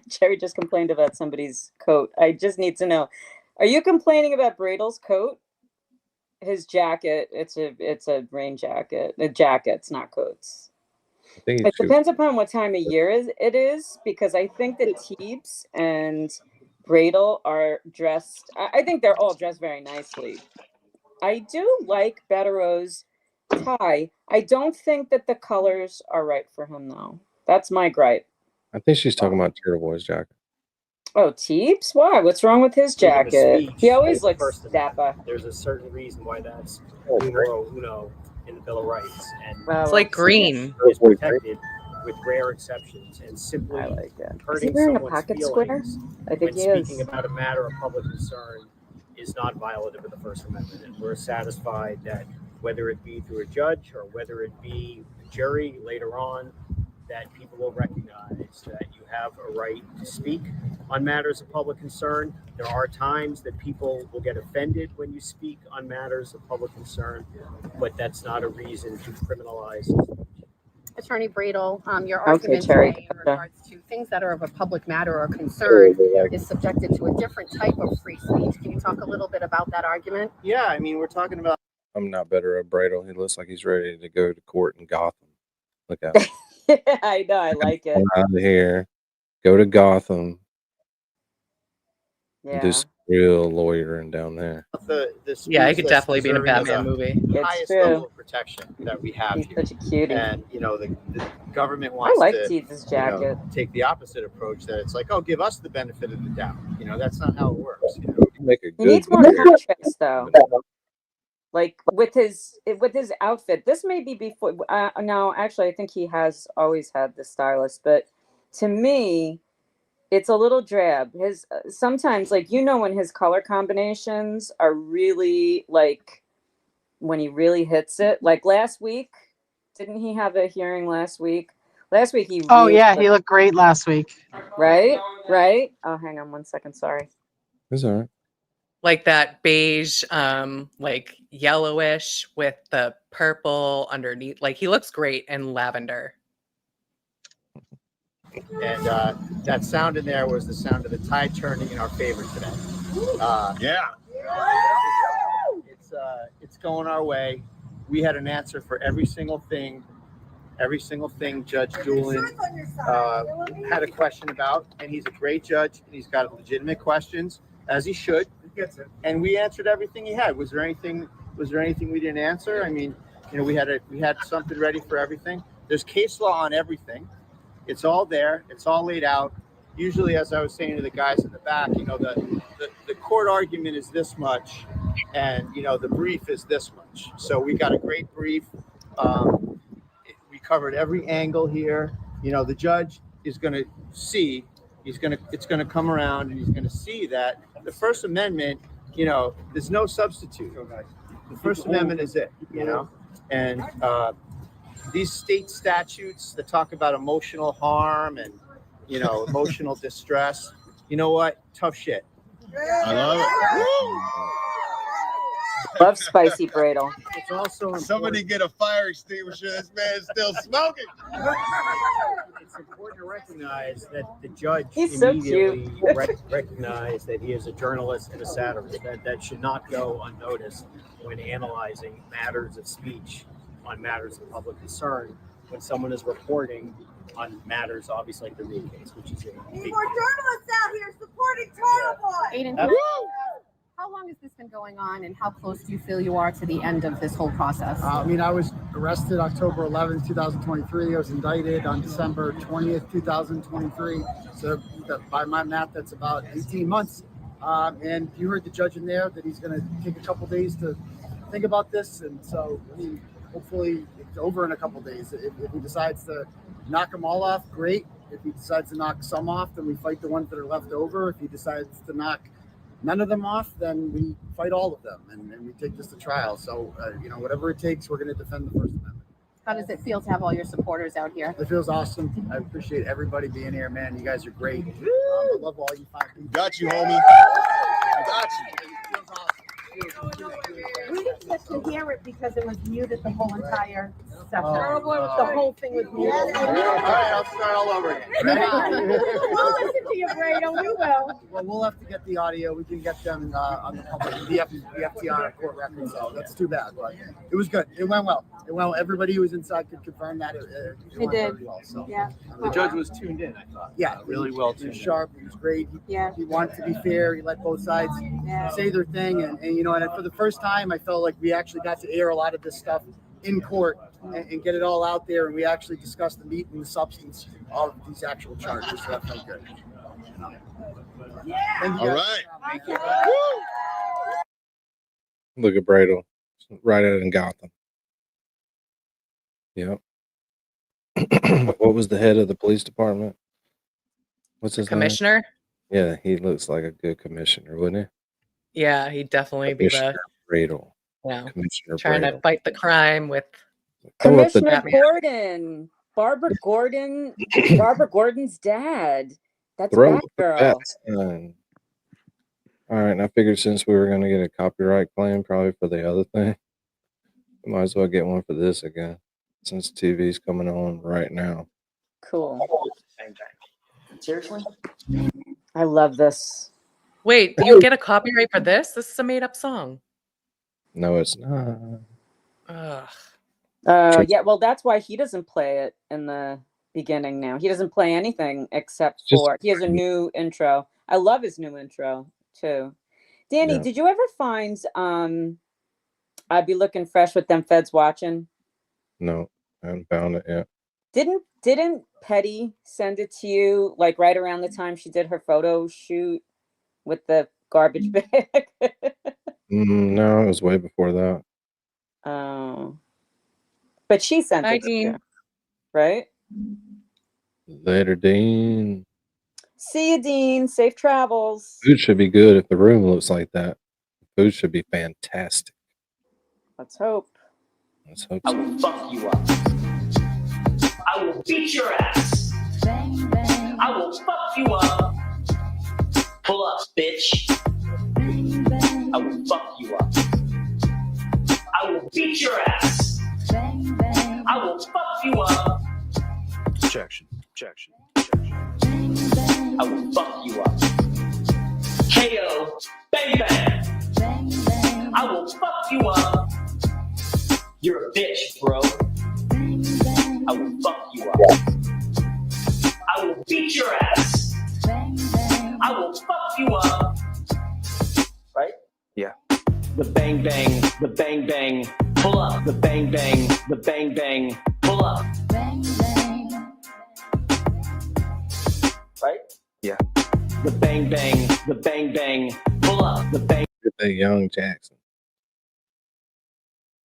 Speaker 10: Cherry just complained about somebody's coat. I just need to know. Are you complaining about Bradel's coat? His jacket. It's a rain jacket. Jackets, not coats.
Speaker 2: I think
Speaker 10: It
Speaker 2: it's
Speaker 10: depends upon what time of year it is, because I think that Teeps and Bradel are dressed. I think they're all dressed very nicely. I do like Bettero's tie. I don't think that the colors are right for him, though. That's my gripe.
Speaker 2: I think she's talking about Turtleboy's jacket.
Speaker 10: Oh, Teeps? Why? What's wrong with his
Speaker 17: Freedom of
Speaker 10: jacket?
Speaker 17: speech
Speaker 10: He always
Speaker 17: is
Speaker 10: looks
Speaker 17: First
Speaker 10: dapper.
Speaker 17: There's a certain reason why that's
Speaker 2: Oh,
Speaker 17: numero uno in the Bill of Rights, and
Speaker 10: Well,
Speaker 3: It's like green.
Speaker 17: is protected with rare exceptions, and simply
Speaker 10: I like that. Is he
Speaker 17: hurting
Speaker 10: wearing a
Speaker 17: someone's
Speaker 10: pocket square?
Speaker 17: feelings
Speaker 10: I think
Speaker 17: when
Speaker 10: he
Speaker 17: speaking
Speaker 10: is.
Speaker 17: about a matter of public concern is not violative of the First Amendment. And we're satisfied that whether it be through a judge or whether it be a jury later on, that people will recognize that you have a right to speak on matters of public concern. There are times that people will get offended when you speak on matters of public concern, but that's not a reason to criminalize.
Speaker 15: Attorney Bradel, your
Speaker 10: Okay,
Speaker 15: argument
Speaker 10: Cherry.
Speaker 15: today in regards to things that are of a public matter or concern is subjected to a different type of free speech. Can you talk a little bit about that argument?
Speaker 4: Yeah, I mean, we're talking about.
Speaker 2: I'm not better at Bradel. He looks like he's ready to go to court in Gotham. Look at him.
Speaker 10: I know, I like it.
Speaker 2: Come out of here, go to Gotham, and
Speaker 10: Yeah.
Speaker 2: do some real lawyering down there.
Speaker 17: The
Speaker 3: Yeah, he
Speaker 17: speech
Speaker 3: could
Speaker 17: that's
Speaker 3: definitely be in a
Speaker 17: deserving of
Speaker 3: Batman
Speaker 17: the
Speaker 3: movie.
Speaker 17: highest
Speaker 10: true.
Speaker 17: level of protection that we have
Speaker 10: He's
Speaker 17: here.
Speaker 10: such a cutie.
Speaker 17: And you know, the government
Speaker 10: I
Speaker 17: wants
Speaker 10: like
Speaker 17: to
Speaker 10: Teeth's
Speaker 17: you know,
Speaker 10: jacket.
Speaker 17: take the opposite approach that it's like, oh, give us the benefit of the doubt. You know, that's not how it works. You know?
Speaker 2: Make a
Speaker 10: He needs
Speaker 2: good
Speaker 10: more
Speaker 2: lawyer.
Speaker 10: contrast though. Like with his outfit, this may be before. No, actually, I think he has always had the stylist. But to me, it's a little drab. His sometimes, like when his color combinations are really like when he really hits it. Like last week, didn't he have a hearing last week? Last week he.
Speaker 6: Oh
Speaker 10: really
Speaker 6: yeah, he looked great last week.
Speaker 10: right. Oh, hang on 1 second. Sorry.
Speaker 2: It's all right.
Speaker 3: Like that beige, like yellowish with the purple underneath. Like he looks great in lavender.
Speaker 17: And that sound in there was the sound of the tide turning in our favor today. It's going our way. We had an answer for every single thing Judge Doolin had a question about, and he's a great judge, and he's got legitimate questions, as he should. And we answered everything he had. Was there anything we didn't answer? I mean, we had something ready for everything. There's case law on everything. It's all there. It's all laid out. Usually, as I was saying to the guys in the back, the court argument is this much, and the brief is this much. So we got a great brief. We covered every angle here. The judge is going to see. It's going to come around, and he's going to see that the First Amendment. There's no substitute. The First Amendment is it. And these state statutes that talk about emotional harm and emotional distress. You know what? Tough shit.
Speaker 16: I love it.
Speaker 10: Love spicy bradle.
Speaker 17: It's also
Speaker 16: Somebody get a fire extinguisher. This man's still smoking.
Speaker 17: It's important to recognize that the judge
Speaker 10: He's so
Speaker 17: immediately
Speaker 10: cute.
Speaker 17: recognized that he is a journalist and a satirist. That should not go unnoticed when analyzing matters of speech on matters of public concern when someone is reporting on matters obviously like the Riiiiide case, which is a big
Speaker 15: More journalists out here supporting Turtleboy. Aiden, how long has this been going on, and how close do you feel you are to the end of this whole process?
Speaker 4: I was arrested October 11th, 2023. I was indicted on December 20th, 2023. So by my math, that's about 18 months. And you heard the judge in there that he's going to take a couple days to think about this. And so, hopefully it's over in a couple days. If he decides to knock them all off, great. If he decides to knock some off, then we fight the ones that are left over. If he decides to knock none of them off, then we fight all of them, and we take this to trial. So, whatever it takes, we're going to defend the First Amendment.
Speaker 15: How does it feel to have all your supporters out here?
Speaker 4: It feels awesome. I appreciate everybody being here, man. You guys are great. I love all you fine people.
Speaker 16: Got you, homie. Got you.
Speaker 4: It feels awesome.
Speaker 15: We didn't get to hear it because it was muted the whole entire session.
Speaker 4: Oh,
Speaker 15: The whole thing was muted.
Speaker 17: All right, I'll start all over again.
Speaker 15: We'll listen to you, Brado. We will.
Speaker 4: Well, we'll have to get the audio. We can get them on the public, the FTR court record. So that's too bad, but it was good. It went well. Everybody who was inside could confirm that it went
Speaker 15: did.
Speaker 4: very well. So.
Speaker 15: Yeah.
Speaker 17: The judge was tuned in, I thought.
Speaker 4: Yeah,
Speaker 17: really well
Speaker 4: He
Speaker 17: tuned
Speaker 4: was
Speaker 17: in.
Speaker 4: sharp. He was great. He wanted to be fair. He let both sides say their thing, and for the first time, I felt like we actually got to air a lot of this stuff in court and get it all out there, and we actually discussed the meat and the substance of these actual charges. So that felt good. Thank you
Speaker 16: All
Speaker 4: guys.
Speaker 16: right.
Speaker 4: Thank you.
Speaker 2: Look at Bradle, right out in Gotham. Yep. What was the head of the police department? What's his name?
Speaker 3: Commissioner?
Speaker 2: Yeah, he looks like a good commissioner, wouldn't
Speaker 3: Yeah, he'd definitely
Speaker 2: he?
Speaker 3: be the
Speaker 2: Commissioner Bradle.
Speaker 3: yeah,
Speaker 2: Commissioner
Speaker 3: trying to
Speaker 2: Bradle.
Speaker 3: fight the crime with
Speaker 2: Come up the-
Speaker 10: Commissioner
Speaker 3: Batman.
Speaker 10: Gordon, Barbara Gordon's dad. That's
Speaker 2: Throw up the
Speaker 10: Batgirl.
Speaker 2: bat sign. All right, and I figured since we were going to get a copyright claim probably for the other thing, we might as well get one for this again since TV's coming on right now.
Speaker 10: Cool.
Speaker 22: Same thing. Seriously?
Speaker 10: I love this.
Speaker 3: Wait, you get a copyright for this? This is a made-up song.
Speaker 2: No, it's not.
Speaker 3: Ugh.
Speaker 10: Yeah, well, that's why he doesn't play it in the beginning now. He doesn't play anything except
Speaker 2: Just-
Speaker 10: for he has a new intro. I love his new intro too. Danny,
Speaker 2: Yeah.
Speaker 10: did you ever find I'd be looking fresh with them feds watching?
Speaker 2: No, I haven't found it yet.
Speaker 10: Didn't Petty send it to you like right around the time she did her photo shoot with the garbage bag?
Speaker 2: No, it was way before that.
Speaker 10: Oh. But she sent
Speaker 3: Hi,
Speaker 10: it to
Speaker 3: Dean.
Speaker 10: you, right?
Speaker 2: Later, Dean.
Speaker 10: See you, Dean. Safe travels.
Speaker 2: Food should be good if the room looks like that. Food should be fantastic.
Speaker 10: Let's hope.
Speaker 2: Let's hope
Speaker 5: I
Speaker 2: so.
Speaker 5: will fuck you up. I will beat your ass. I will fuck you up. Pull up, bitch. I will fuck you up. I will beat your ass. I will fuck you up.
Speaker 11: Objection. Objection.
Speaker 5: I will fuck you up. KO. Bang bang. I will fuck you up. You're a bitch, bro. I will fuck you up. I will beat your ass. I will fuck you up. Right?
Speaker 11: Yeah.
Speaker 5: The bang bang, the bang bang, pull up. The bang bang, the bang bang, pull up. Right?
Speaker 11: Yeah.
Speaker 5: The bang bang, pull up. The bang.
Speaker 2: Get that young Jackson.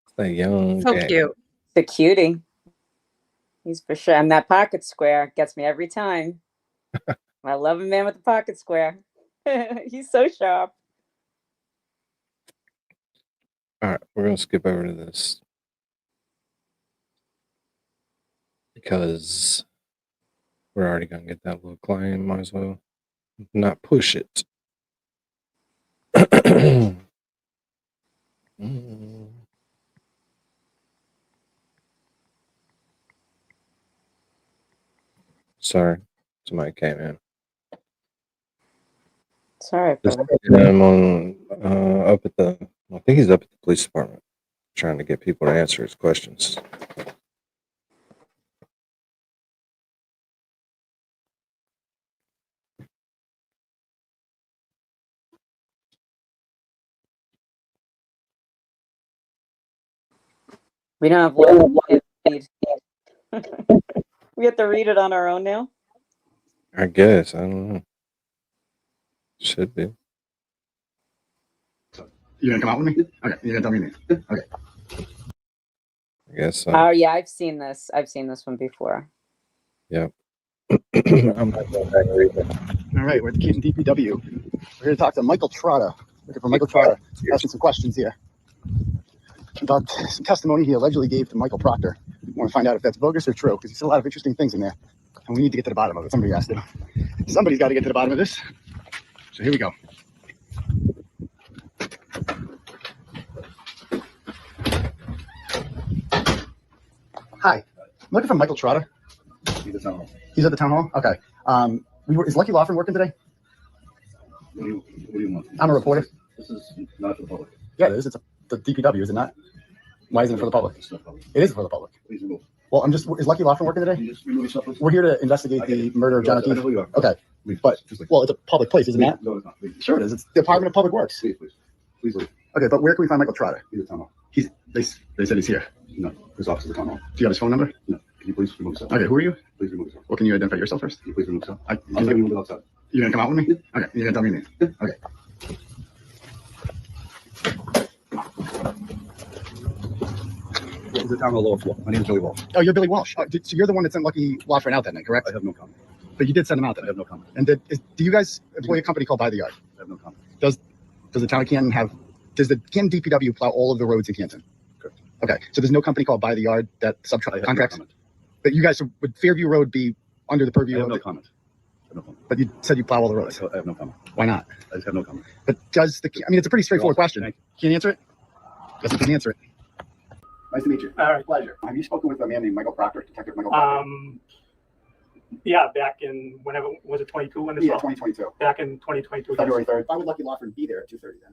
Speaker 2: It's that young
Speaker 3: So
Speaker 2: Jackson.
Speaker 3: cute.
Speaker 10: The cutie. He's for sure. And that pocket square gets me every time. I love a man with a pocket square. He's so sharp.
Speaker 2: All right, we're going to skip over to this because we're already going to get that little claim. Might as well not push it. Sorry, somebody came in.
Speaker 10: Sorry, brother.
Speaker 2: I'm on up at the. I think he's up at the police department, trying to get people to answer his questions.
Speaker 10: We don't have one to read. We have to read it on our own now.
Speaker 2: I guess I don't know. Should be.
Speaker 8: You gonna come out with me? Okay, you're gonna tell me your name. Okay.
Speaker 2: I guess so.
Speaker 10: Oh yeah, I've seen this. I've seen this one before.
Speaker 2: Yep. I'm not going back and read it.
Speaker 8: All right, we're at the Canton DPW. We're here to talk to Michael Trotta. Looking for Michael Trotta. Asking some questions here about some testimony he allegedly gave to Michael Proctor. I want to find out if that's bogus or true, because he said a lot of interesting things in there, and we need to get to the bottom of it. Somebody asked him. Somebody's got to get to the bottom of this. So here we go. Hi, I'm looking for Michael Trotta. He's at the town hall. He's at the town hall? Okay. Is Lucky Laughlin working today?
Speaker 19: What do you want?
Speaker 8: I'm a reporter.
Speaker 19: This is not for the public.
Speaker 8: Yeah, it is. It's the DPW, is it not? Why isn't it for the public?
Speaker 19: It's not public.
Speaker 8: It is for the public.
Speaker 19: Please remove.
Speaker 8: Well, is Lucky Laughlin working today?
Speaker 19: Just remove yourself, please.
Speaker 8: We're here to investigate the murder of John
Speaker 19: I know
Speaker 8: O'Keefe.
Speaker 19: who you are.
Speaker 8: Okay,
Speaker 19: Please.
Speaker 8: but,
Speaker 19: Just leave.
Speaker 8: well, it's a public place, isn't
Speaker 19: Please.
Speaker 8: it?
Speaker 19: No, it's not. Please.
Speaker 8: Sure it is. It's the Department of Public Works.
Speaker 19: Please, please. Please leave.
Speaker 8: Okay, but where can we find Michael Trotta?
Speaker 19: He's at town hall.
Speaker 8: They said he's here.
Speaker 19: No, his office is at town hall.
Speaker 8: Do you have his phone number?
Speaker 19: No. Can you please remove yourself?
Speaker 8: Okay, who are you?
Speaker 19: Please remove yourself.
Speaker 8: Well, can you identify yourself first?
Speaker 19: Can you please remove yourself?
Speaker 8: I'm
Speaker 19: I'll tell you when we're outside.
Speaker 8: You gonna come out with me? Okay, you're gonna tell me your name. Okay.
Speaker 19: He's at town hall lower floor. My name is Billy Walsh.
Speaker 8: Oh, you're Billy Walsh. So you're the one that sent Lucky Laughlin out that night, correct?
Speaker 19: I have no comment.
Speaker 8: But you did send him out that
Speaker 19: I
Speaker 8: night.
Speaker 19: have no comment.
Speaker 8: And do you guys employ a company called By the Yard?
Speaker 19: I have no comment.
Speaker 8: Does the town of Canton have? Does the Canton DPW plow all of the roads in Canton?
Speaker 19: Correct.
Speaker 8: Okay, so there's no company called By the Yard that
Speaker 19: I have no
Speaker 8: subcontracts.
Speaker 19: comment.
Speaker 8: But you guys would Fairview Road be under the
Speaker 19: I
Speaker 8: purview
Speaker 19: have
Speaker 8: of
Speaker 19: no
Speaker 8: the?
Speaker 19: comment. I have no comment.
Speaker 8: But you said you plow all the roads.
Speaker 19: I have no comment.
Speaker 8: Why not?
Speaker 19: I just have no comment.
Speaker 8: But does the? I mean, it's a pretty straightforward
Speaker 19: You're
Speaker 8: question.
Speaker 19: welcome. Thank
Speaker 8: Can you answer it? Yes, you can answer it.
Speaker 19: Nice to meet you.
Speaker 20: All right.
Speaker 19: Pleasure. Have you spoken with a man named Michael Proctor, Detective Michael Proctor?
Speaker 20: Yeah, back in whenever was it 22 when this
Speaker 19: Yeah,
Speaker 20: all-
Speaker 19: 2022.
Speaker 20: Back in 2022.
Speaker 19: February 3rd. Why would Lucky Laughlin be there at 2:30 then?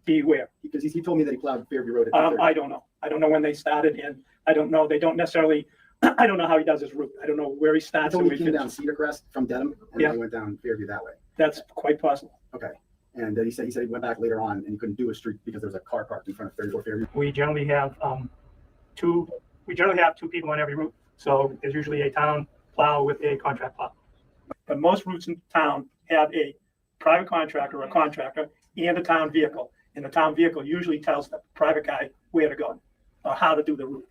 Speaker 20: Beware.
Speaker 19: Because he told me that he plowed Fairview Road at 2:30.
Speaker 20: I don't know. I don't know when they started, and I don't know. They don't necessarily. I don't know how he does his route. I don't know where he
Speaker 19: He
Speaker 20: starts.
Speaker 19: told
Speaker 20: and
Speaker 19: me he
Speaker 20: where
Speaker 19: came
Speaker 20: he
Speaker 19: down
Speaker 20: finishes.
Speaker 19: Cedar Crest from Dedham, and
Speaker 20: Yeah.
Speaker 19: then he went down Fairview that way.
Speaker 20: That's quite possible.
Speaker 19: Okay.
Speaker 8: And he said he went back later on and he couldn't do a street because there was a car parked in front of 34 Fairview.
Speaker 20: We generally have two people on every route. So there's usually a town plow with a contract plow. But most routes in town have a private contractor or a contractor and a town vehicle. And the town vehicle usually tells the private guy where to go or how to do the route.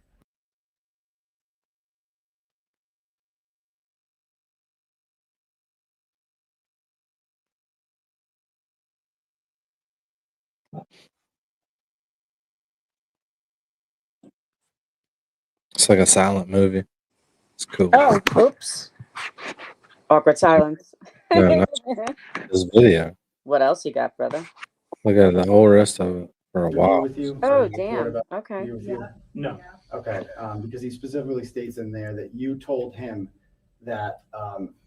Speaker 2: It's like a silent movie. It's cool.
Speaker 10: Oh, oops. Awkward silence.
Speaker 2: No, not this video.
Speaker 10: What else you got, brother?
Speaker 2: Look at the whole rest of it for a while.
Speaker 8: With you?
Speaker 10: Oh,
Speaker 8: Sorry,
Speaker 10: damn.
Speaker 8: about
Speaker 10: Okay.
Speaker 8: you with you?
Speaker 20: No.
Speaker 8: Okay, because he specifically states in there that you told him that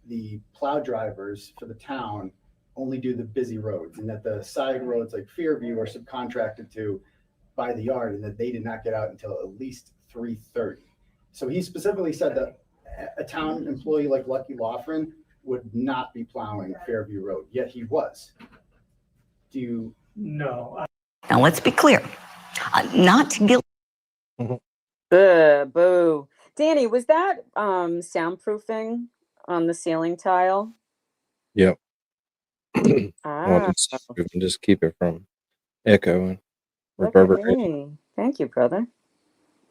Speaker 8: the plow drivers for the town only do the busy roads and that the side roads like Fairview are subcontracted to by the yard and that they did not get out until at least 3:30. So he specifically said that a town employee like Lucky Loughran would not be plowing Fairview Road, yet he was. Do you?
Speaker 20: No.
Speaker 7: Now let's be clear. Not guilty.
Speaker 10: Boo. Danny, was that soundproofing on the ceiling tile?
Speaker 2: Yep.
Speaker 10: Ah,
Speaker 2: We can just keep it from echoing,
Speaker 10: look at
Speaker 2: reverberating.
Speaker 10: me. Thank you, brother.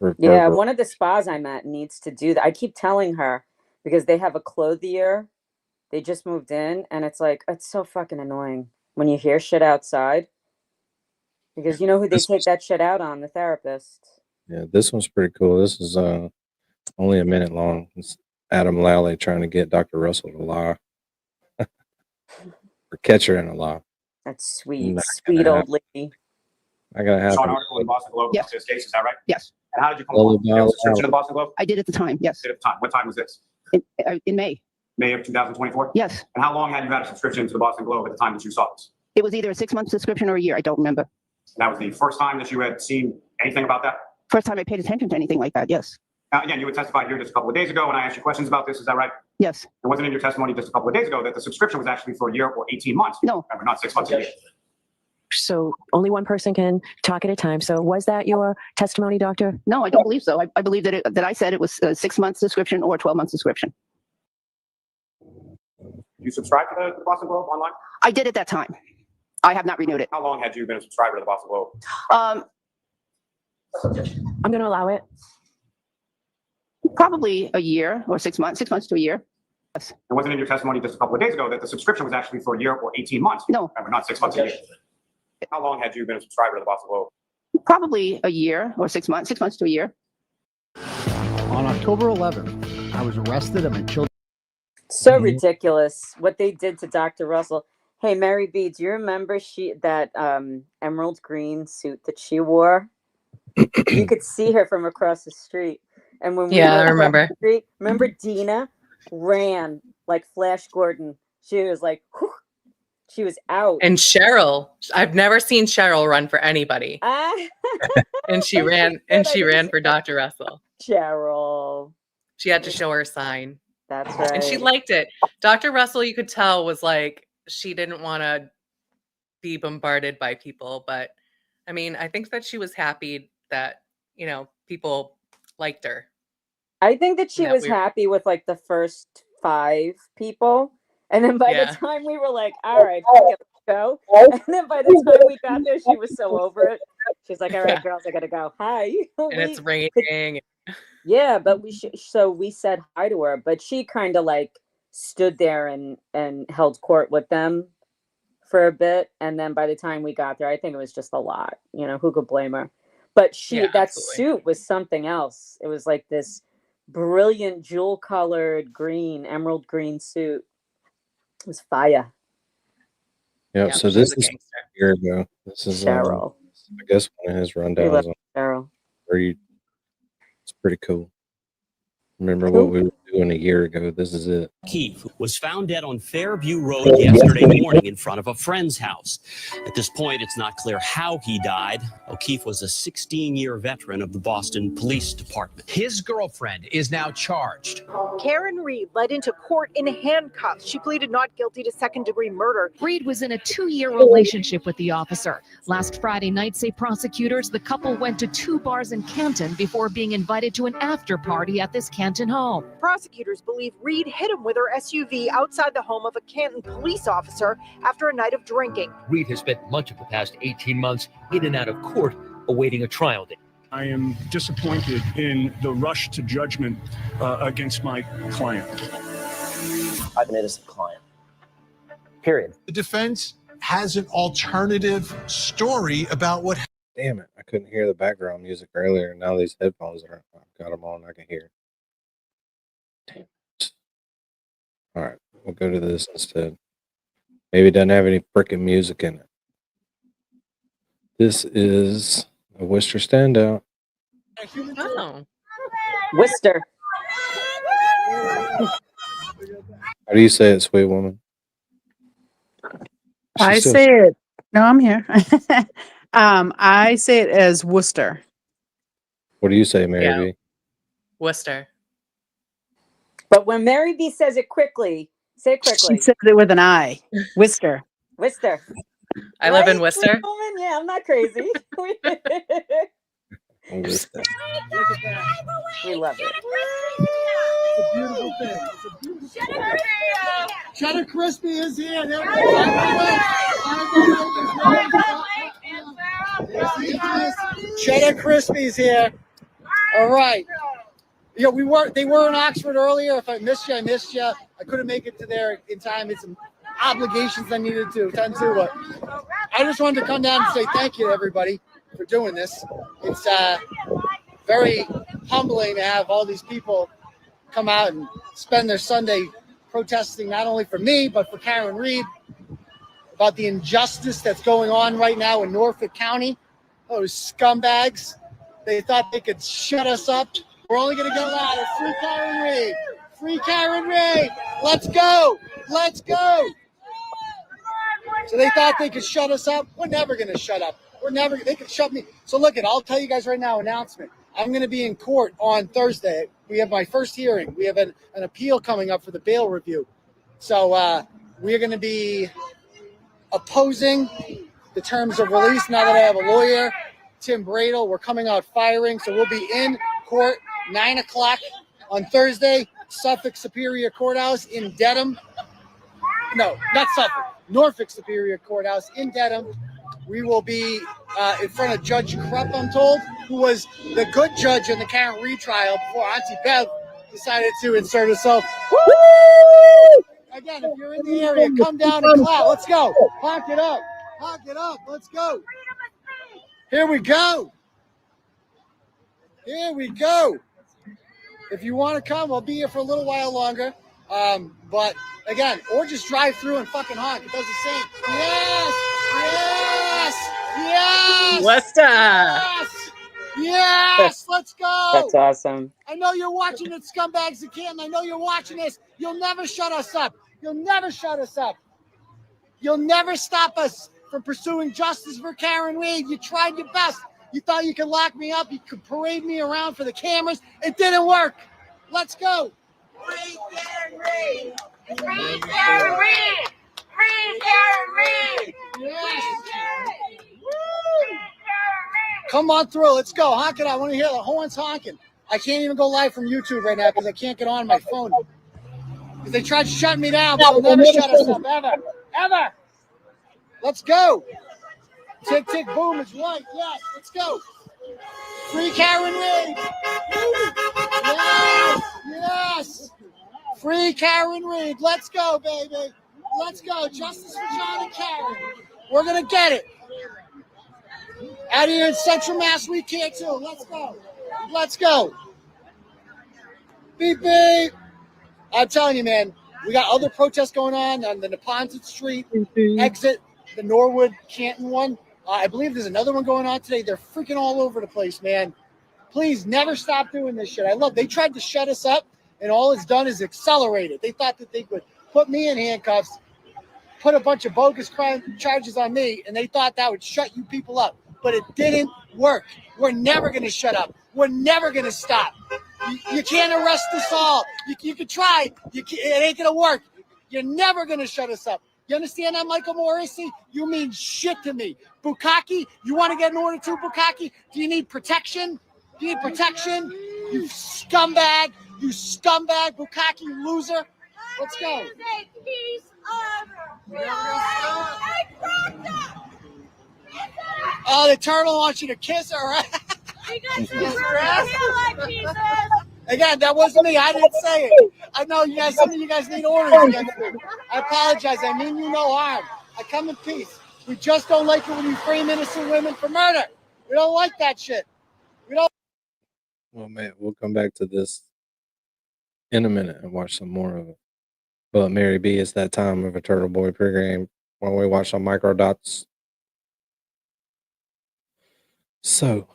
Speaker 10: Yeah,
Speaker 2: reverberate.
Speaker 10: one of the spas I'm at needs to do that. I keep telling her because they have a clothier. They just moved in, and it's like, it's so fucking annoying when you hear shit outside. Because you know who they take that shit out on? The therapist.
Speaker 2: Yeah, this one's pretty cool. This is only a minute long. It's Adam Lally trying to get Dr. Russell to lie. Or catch her in a lie.
Speaker 10: That's sweet,
Speaker 2: Not
Speaker 10: sweet
Speaker 2: gonna
Speaker 10: old lady.
Speaker 2: I gotta have
Speaker 18: saw an article in Boston Globe about this case, is that right?
Speaker 7: Yes.
Speaker 18: And how did you come along? You have a subscription to the Boston Globe?
Speaker 7: I did at the time. Yes.
Speaker 18: Did at the time. What time was this?
Speaker 7: In May.
Speaker 18: May of 2024?
Speaker 7: Yes.
Speaker 18: And how long had you had a subscription to the Boston Globe at the time that you saw this?
Speaker 7: It was either a 6-month subscription or a year. I don't remember.
Speaker 18: And that was the first time that you had seen anything about that?
Speaker 7: First time I paid attention to anything like that. Yes.
Speaker 18: Again, you had testified here just a couple of days ago and I asked you questions about this. Is that right?
Speaker 7: Yes.
Speaker 18: It wasn't in your testimony just a couple of days ago that the subscription was actually for a year or 18 months.
Speaker 7: No.
Speaker 18: Remember, not 6 months a year.
Speaker 21: So only one person can talk at a time. So was that your testimony, doctor?
Speaker 7: No, I don't believe so. I believe that I said it was a 6-month subscription or a 12-month subscription.
Speaker 18: You subscribed to the Boston Globe online?
Speaker 7: I did at that time. I have not renewed it.
Speaker 18: How long had you been a subscriber to the Boston Globe?
Speaker 21: I'm going to allow it.
Speaker 7: Probably a year or 6 months, 6 months to a year. Yes.
Speaker 18: It wasn't in your testimony just a couple of days ago that the subscription was actually for a year or 18 months.
Speaker 7: No.
Speaker 18: Remember, not 6 months a year. How long had you been a subscriber to the Boston Globe?
Speaker 7: Probably a year or 6 months, 6 months to a year.
Speaker 8: On October 11th, I was arrested at my children's.
Speaker 10: So ridiculous what they did to Dr. Russell. Hey, Mary B, do you remember that emerald green suit that she wore? You could see her from across the street. And when we
Speaker 3: Yeah, I
Speaker 10: went across
Speaker 3: remember.
Speaker 10: the street, remember Dina ran like Flash Gordon. She was like, whew, she was out.
Speaker 3: And Cheryl, I've never seen Cheryl run for anybody. And she ran for Dr. Russell.
Speaker 10: Cheryl.
Speaker 3: She had to show her sign.
Speaker 10: That's right.
Speaker 3: And she liked it. Dr. Russell, you could tell, was like, she didn't want to be bombarded by people. But I mean, I think that she was happy that, people liked her.
Speaker 10: I think that she was happy with like the first 5 people. And then by the time we were like, all right, let's go. And then by the time we got there, she was so over it. She's like, all right, girls, I got to go. Hi.
Speaker 3: And it's raining.
Speaker 10: Yeah, but we said hi to her, but she kind of like stood there and held court with them for a bit. And then by the time we got there, I think it was just a lot, who could blame her? But that absolutely. Suit was something else. It was like this brilliant jewel colored green, emerald green suit. It was fire.
Speaker 2: Yeah, so this is a year ago. This is
Speaker 10: Cheryl.
Speaker 2: I guess one of his rundowns.
Speaker 10: Cheryl.
Speaker 2: It's pretty cool. Remember what we were doing a year ago. This is it.
Speaker 1: O'Keefe was found dead on Fairview Road yesterday morning in front of a friend's house. At this point, it's not clear how he died. O'Keefe was a 16-year veteran of the Boston Police Department.
Speaker 9: His girlfriend is now charged.
Speaker 14: Karen Riiiiide led into court in handcuffs. She pleaded not guilty to second-degree murder.
Speaker 24: Riiiiide was in a 2-year relationship with the officer. Last Friday night, say prosecutors, the couple went to 2 bars in Canton before being invited to an after party at this Canton home.
Speaker 14: Prosecutors believe Riiiiide hit him with her SUV outside the home of a Canton police officer after a night of drinking.
Speaker 9: Riiiiide has spent much of the past 18 months in and out of court awaiting a trial date.
Speaker 25: I am disappointed in the rush to judgment against my client.
Speaker 26: I have an innocent client. Period.
Speaker 27: The defense has an alternative story about what.
Speaker 2: Damn it! I couldn't hear the background music earlier. Now these headphones are. I've got them on. I can hear. Damn it! All right, we'll go to this instead. Maybe it doesn't have any freaking music in it. This is a Worcester standout.
Speaker 3: Oh.
Speaker 10: Worcester.
Speaker 2: How do you say it, sweet woman?
Speaker 6: I say it. No, I'm here. I say it as Worcester.
Speaker 2: What do you say, Mary
Speaker 3: Yeah.
Speaker 2: B?
Speaker 3: Worcester.
Speaker 10: But when Mary B says it quickly, say it quickly.
Speaker 6: She says it with an I. Worcester.
Speaker 10: Worcester.
Speaker 3: I live in
Speaker 10: Right,
Speaker 3: Worcester.
Speaker 10: sweet woman? Yeah, I'm not crazy.
Speaker 2: Worcester.
Speaker 10: We love it.
Speaker 4: It's a beautiful thing. It's a beautiful thing. Cheddar Crispy is here. Cheddar Crispy's here. All right. Yeah, they were in Oxford earlier. If I missed you, I missed you. I couldn't make it to there in time. It's some obligations I needed to attend to, but I just wanted to come down and say thank you to everybody for doing this. It's very humbling to have all these people come out and spend their Sunday protesting not only for me, but for Karen Riiiiide about the injustice that's going on right now in Norfolk County. Those scumbags, they thought they could shut us up. We're only going to get louder. Free Karen Riiiiide. Free Karen Riiiiide. Let's go. Let's go. So they thought they could shut us up. We're never going to shut up. They could shut me. So look, I'll tell you guys right now, announcement. I'm going to be in court on Thursday. We have my first hearing. We have an appeal coming up for the bail review. So we're going to be opposing the terms of release now that I have a lawyer, Tim Bradle. We're coming out firing. So we'll be in court 9 o'clock on Thursday, Suffolk Superior Courthouse in Dedham. No, not Suffolk. Norfolk Superior Courthouse in Dedham. We will be in front of Judge Krupp, I'm told, who was the good judge in the Karen Riiiiide trial before Auntie Bev decided to insert herself. Woo! Again, if you're in the area, come down and clap. Let's go. Honk it up. Honk it up. Let's go. Here we go. Here we go. If you want to come, I'll be here for a little while longer. But again, or just drive through and fucking honk. It does the same. Yes! Yes! Yes!
Speaker 3: Worcester.
Speaker 10: Yes!
Speaker 4: Yes! Let's go!
Speaker 10: That's awesome.
Speaker 4: I know you're watching it, scumbags of Canton. I know you're watching this. You'll never shut us up. You'll never shut us up. You'll never stop us from pursuing justice for Karen Riiiiide. You tried your best. You thought you could lock me up. You could parade me around for the cameras. It didn't work. Let's go.
Speaker 28: Free Karen Riiiiide! Free Karen Riiiiide! Free Karen Riiiiide!
Speaker 4: Yes. Come on through. Let's go. Honk it out. I want to hear the horns honking. I can't even go live from YouTube right now because I can't get on my phone. Because they tried shutting me down, but they'll never shut us up, ever. Ever. Let's go. Tick, tick, boom is right. Yes, let's go. Free Karen Riiiiide. Yes, yes. Free Karen Riiiiide. Let's go, baby. Let's go. Justice for John and Karen. We're going to get it. Out here in Central Mass, we can too. Let's go. Let's go. Beep, beep. I'm telling you, man, we got other protests going on the Neponset Street exit, the Norwood Canton one. I believe there's another one going on today. They're freaking all over the place, man. Please never stop doing this shit. They tried to shut us up and all it's done is accelerated. They thought that they could put me in handcuffs, put a bunch of bogus crime charges on me, and they thought that would shut you people up. But it didn't work. We're never going to shut up. We're never going to stop. You can't arrest us all. You can try. It ain't going to work. You're never going to shut us up. You understand that, Michael Morrissey? You mean shit to me. Bukaki, you want to get an order to Bukaki? Do you need protection? Do you need protection? You scumbag. You scumbag. Bukaki loser. Let's go. Oh, the turtle wants you to kiss her, right? Again, that wasn't me. I didn't say it. I know you guys. Some of you guys need orders against me. I apologize. I mean you no harm. I come in peace. We just don't like it when you frame innocent women for murder. We don't like that shit. We don't.
Speaker 2: Well, man, we'll come back to this in a minute and watch some more of it. But Mary B, it's that time of a Turtleboy Pre Game when we watch some microdots. So,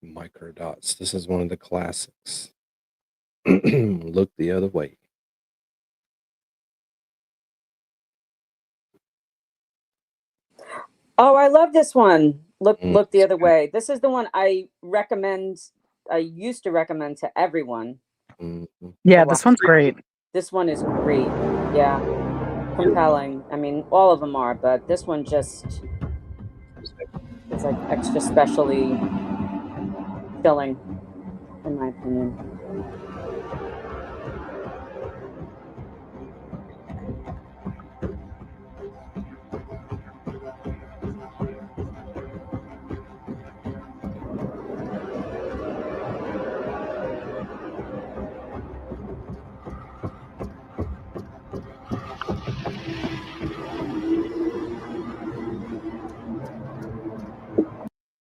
Speaker 2: microdots. This is one of the classics. Look the other way.
Speaker 10: Oh, I love this one. Look the other way. This is the one I recommend. I used to recommend to everyone.
Speaker 6: Yeah, this one's great.
Speaker 10: This one is great. Yeah, compelling. I mean, all of them are, but this one just, it's like extra specially filling, in my opinion.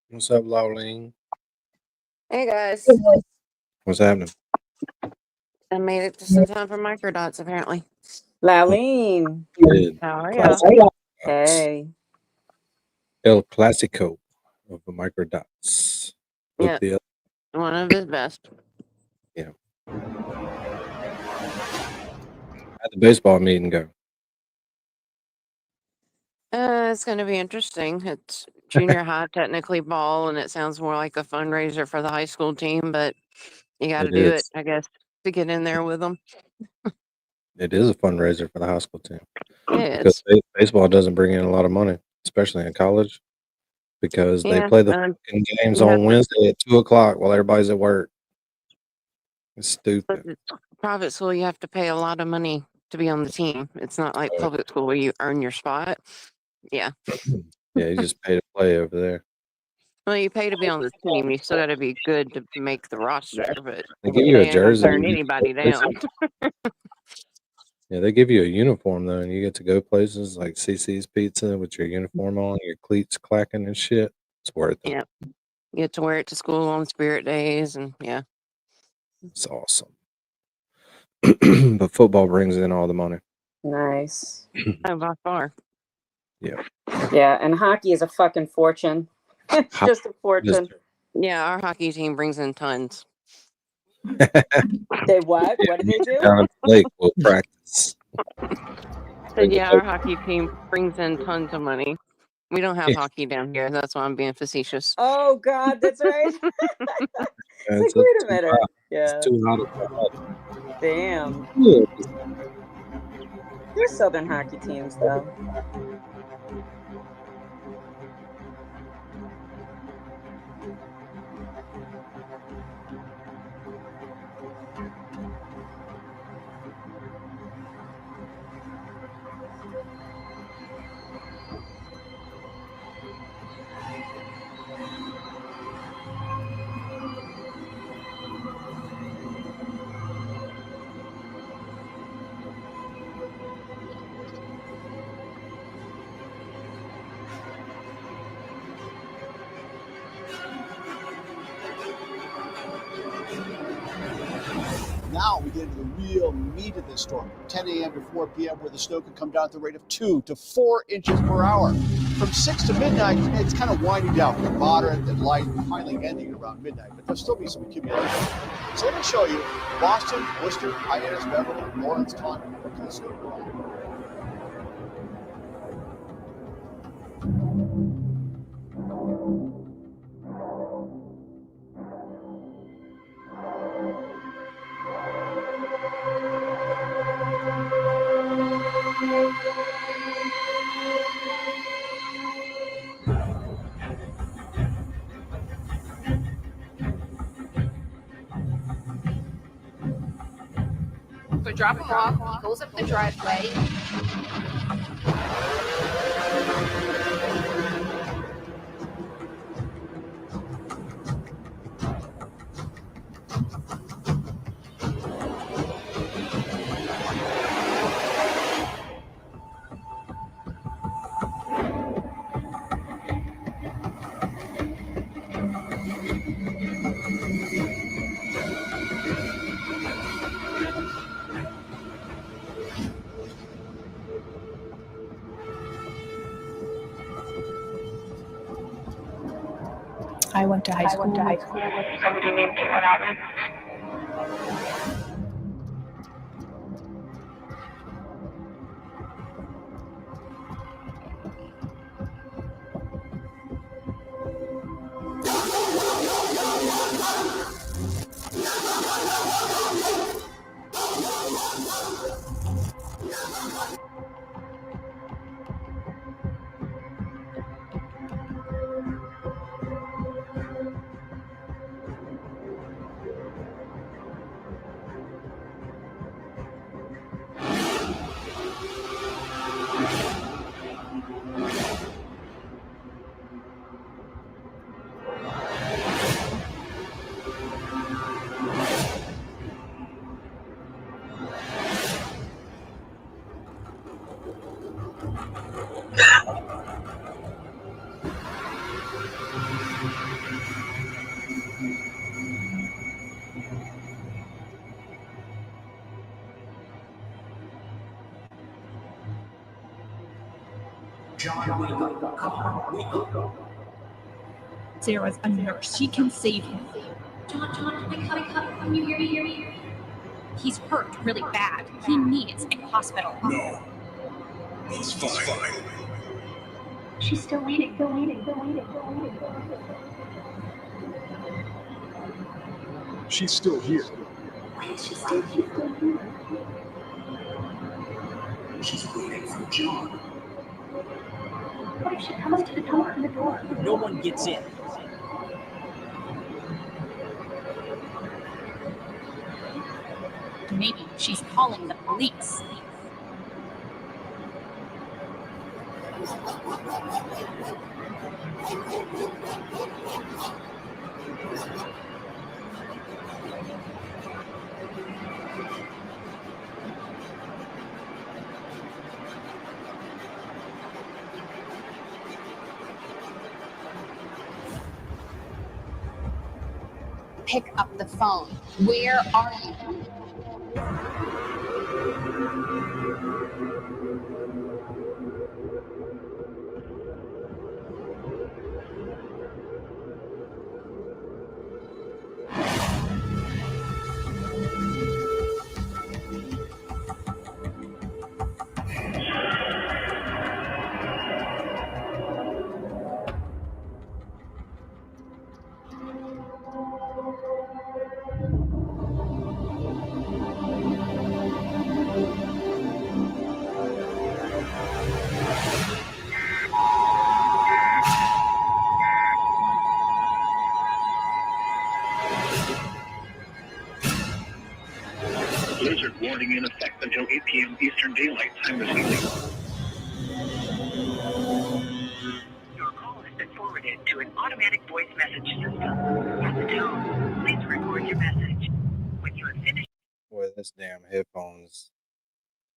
Speaker 2: What's up, Lauline?
Speaker 11: Hey guys,
Speaker 2: What's happening?
Speaker 11: I made it just in time for microdots apparently.
Speaker 10: Lauline.
Speaker 2: Good.
Speaker 11: How are
Speaker 2: Classic.
Speaker 11: y'all?
Speaker 10: Hey.
Speaker 2: El Clasico of the microdots. Look
Speaker 11: Yeah,
Speaker 2: the other.
Speaker 11: one of his best.
Speaker 2: Yeah. How'd the baseball meeting go?
Speaker 11: It's going to be interesting. It's junior high technically ball, and it sounds more like a fundraiser for the high school team, but you got to
Speaker 2: It
Speaker 11: do it,
Speaker 2: is.
Speaker 11: I guess, to get in there with them.
Speaker 2: It is a fundraiser for the high school team
Speaker 11: It
Speaker 2: because
Speaker 11: is.
Speaker 2: baseball doesn't bring in a lot of money, especially in college, because they
Speaker 11: Yeah,
Speaker 2: play the fucking games
Speaker 11: you have
Speaker 2: on
Speaker 11: to,
Speaker 2: Wednesday at 2 o'clock while everybody's at work. It's
Speaker 11: but
Speaker 2: stupid.
Speaker 11: it's private school, you have to pay a lot of money to be on the team. It's not like public school where you earn your spot. Yeah.
Speaker 2: Yeah, you just pay to play over there.
Speaker 11: Well, you pay to be on the team. You still got to be good to make the roster, but
Speaker 2: They give you
Speaker 11: they
Speaker 2: a
Speaker 11: ain't gonna
Speaker 2: jersey.
Speaker 11: turn anybody down.
Speaker 2: Yeah, they give you a uniform though, and you get to go places like CC's Pizza with your uniform on, your cleats clacking and shit. It's worth it.
Speaker 11: Yeah, you get to wear it to school on spirit days, and yeah,
Speaker 2: It's awesome. But football brings in all the money.
Speaker 10: Nice.
Speaker 11: oh, by far.
Speaker 2: Yeah.
Speaker 10: Yeah, and hockey is a fucking fortune. It's just a fortune.
Speaker 11: Yeah, our hockey team brings in tons.
Speaker 10: They what? What do they do?
Speaker 2: Down at the lake, we'll practice.
Speaker 11: So yeah, our hockey team brings in tons of money. We don't have hockey down here. That's why I'm being facetious.
Speaker 10: Oh God, that's right.
Speaker 2: It's
Speaker 10: Like, wait a
Speaker 2: too
Speaker 10: minute.
Speaker 2: hot.
Speaker 10: Yeah.
Speaker 2: It's too hot.
Speaker 10: Damn.
Speaker 2: Yeah.
Speaker 10: There's Southern hockey teams though.
Speaker 5: Now we get into the real meat of this storm. 10 a.m. to 4 p.m. where the snow could come down at the rate of 2 to 4 inches per hour. From 6 to midnight, it's kind of winding down. They're moderate, then light, finally ending around midnight. But there'll still be some accumulation. So let me show you Boston, Worcester, Hyannis, Beverly, Lawrence, Taunton, and the snow.
Speaker 12: So drop him off. He goes up the driveway.
Speaker 13: I went to high school with
Speaker 28: somebody named Canton.
Speaker 15: John, wake up. Come on, wake up.
Speaker 13: Sarah's a nurse. She can save him.
Speaker 28: John, can you hear me?
Speaker 13: He's hurt really bad. He needs a hospital.
Speaker 15: No. He's fine.
Speaker 28: She's still waiting.
Speaker 15: She's still here.
Speaker 28: Why is she still here?
Speaker 15: She's waiting for John.
Speaker 28: What if she comes to the door?
Speaker 15: No one gets in.
Speaker 13: Maybe she's calling the police.
Speaker 12: Pick up the phone. Where are you?
Speaker 15: Blizzard warning in effect until 8 p.m. Eastern Daylight Time this evening.
Speaker 16: Your call has been forwarded to an automatic voice message system. At the tone, please record your message. When you have finished.
Speaker 2: Boy, this damn headphones.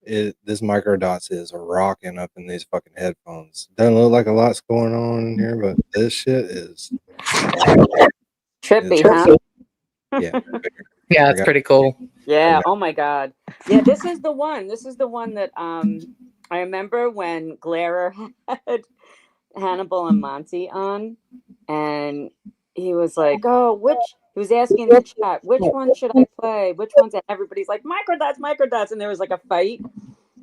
Speaker 2: This microdots is rocking up in these fucking headphones. Doesn't look like a lot's going on in here, but this shit is
Speaker 10: Trippy, huh?
Speaker 2: Yeah.
Speaker 3: Yeah,
Speaker 2: I
Speaker 3: it's
Speaker 2: got
Speaker 3: pretty cool.
Speaker 10: Yeah. Oh my God. Yeah, this is the one. This is the one that I remember when Glare had Hannibal and Monty on, and he was like, "Oh, he was asking in the chat, which one should I play? Which one's?" And everybody's like, "Microdots, microdots," and there was like a fight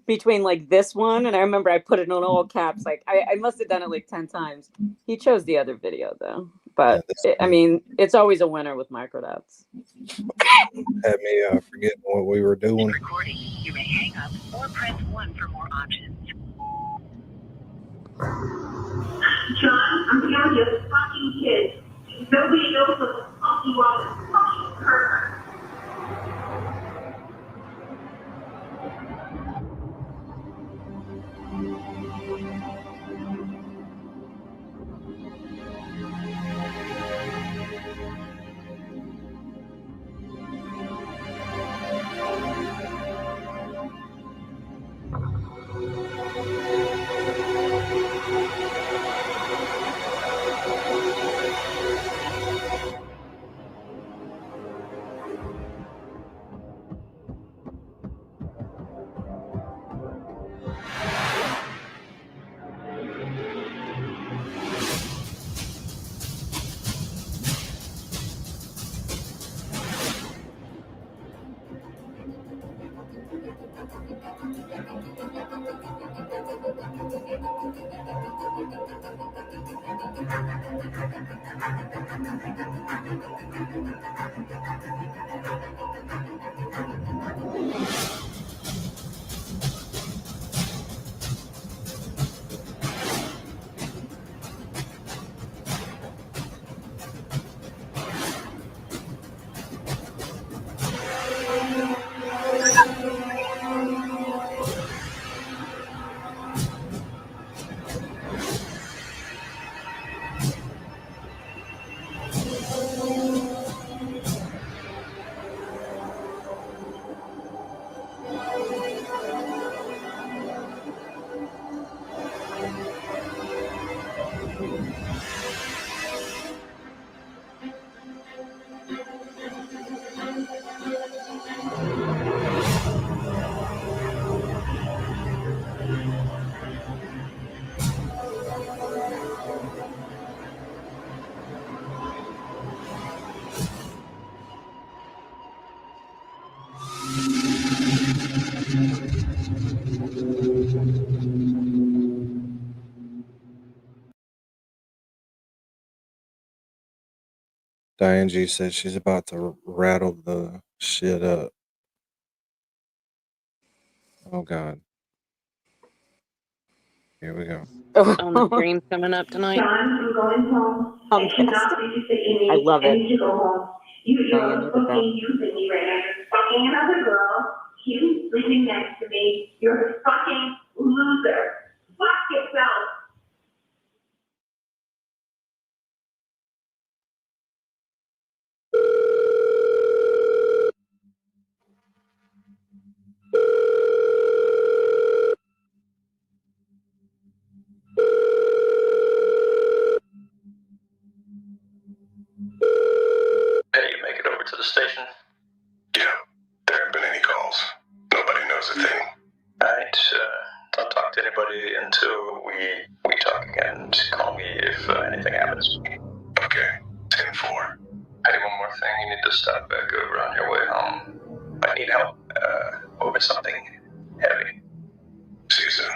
Speaker 10: between like this one, and I remember I put it on all caps. Like I must have done it like 10 times. He chose the other video though, but I mean, it's always a winner with microdots.
Speaker 2: had me forgetting what we were doing.
Speaker 16: Recording. You may hang up or press 1 for more options.
Speaker 28: John, I'm telling you, fucking kids. Nobody knows what the fuck you are, fucking pervert.
Speaker 2: Diane G said she's about to rattle the shit up. Oh God. Here we go.
Speaker 11: On the stream coming up tonight.
Speaker 28: John, I'm going home. I cannot babysit Amy.
Speaker 10: I love it.
Speaker 28: I need to go home. You're
Speaker 10: Diane, you're the best.
Speaker 28: fucking using me right now. You're fucking another girl. You sleeping next to me. You're a fucking loser. Fuck yourself.
Speaker 7: Hey, you make it over to the station? Yeah, there haven't been any calls. Nobody knows a thing. Alright, don't talk to anybody until we talk again. Call me if anything happens. Okay, 10-4. Hey, one more thing. You need to stop back over on your way home. I need help over something heavy. See you soon.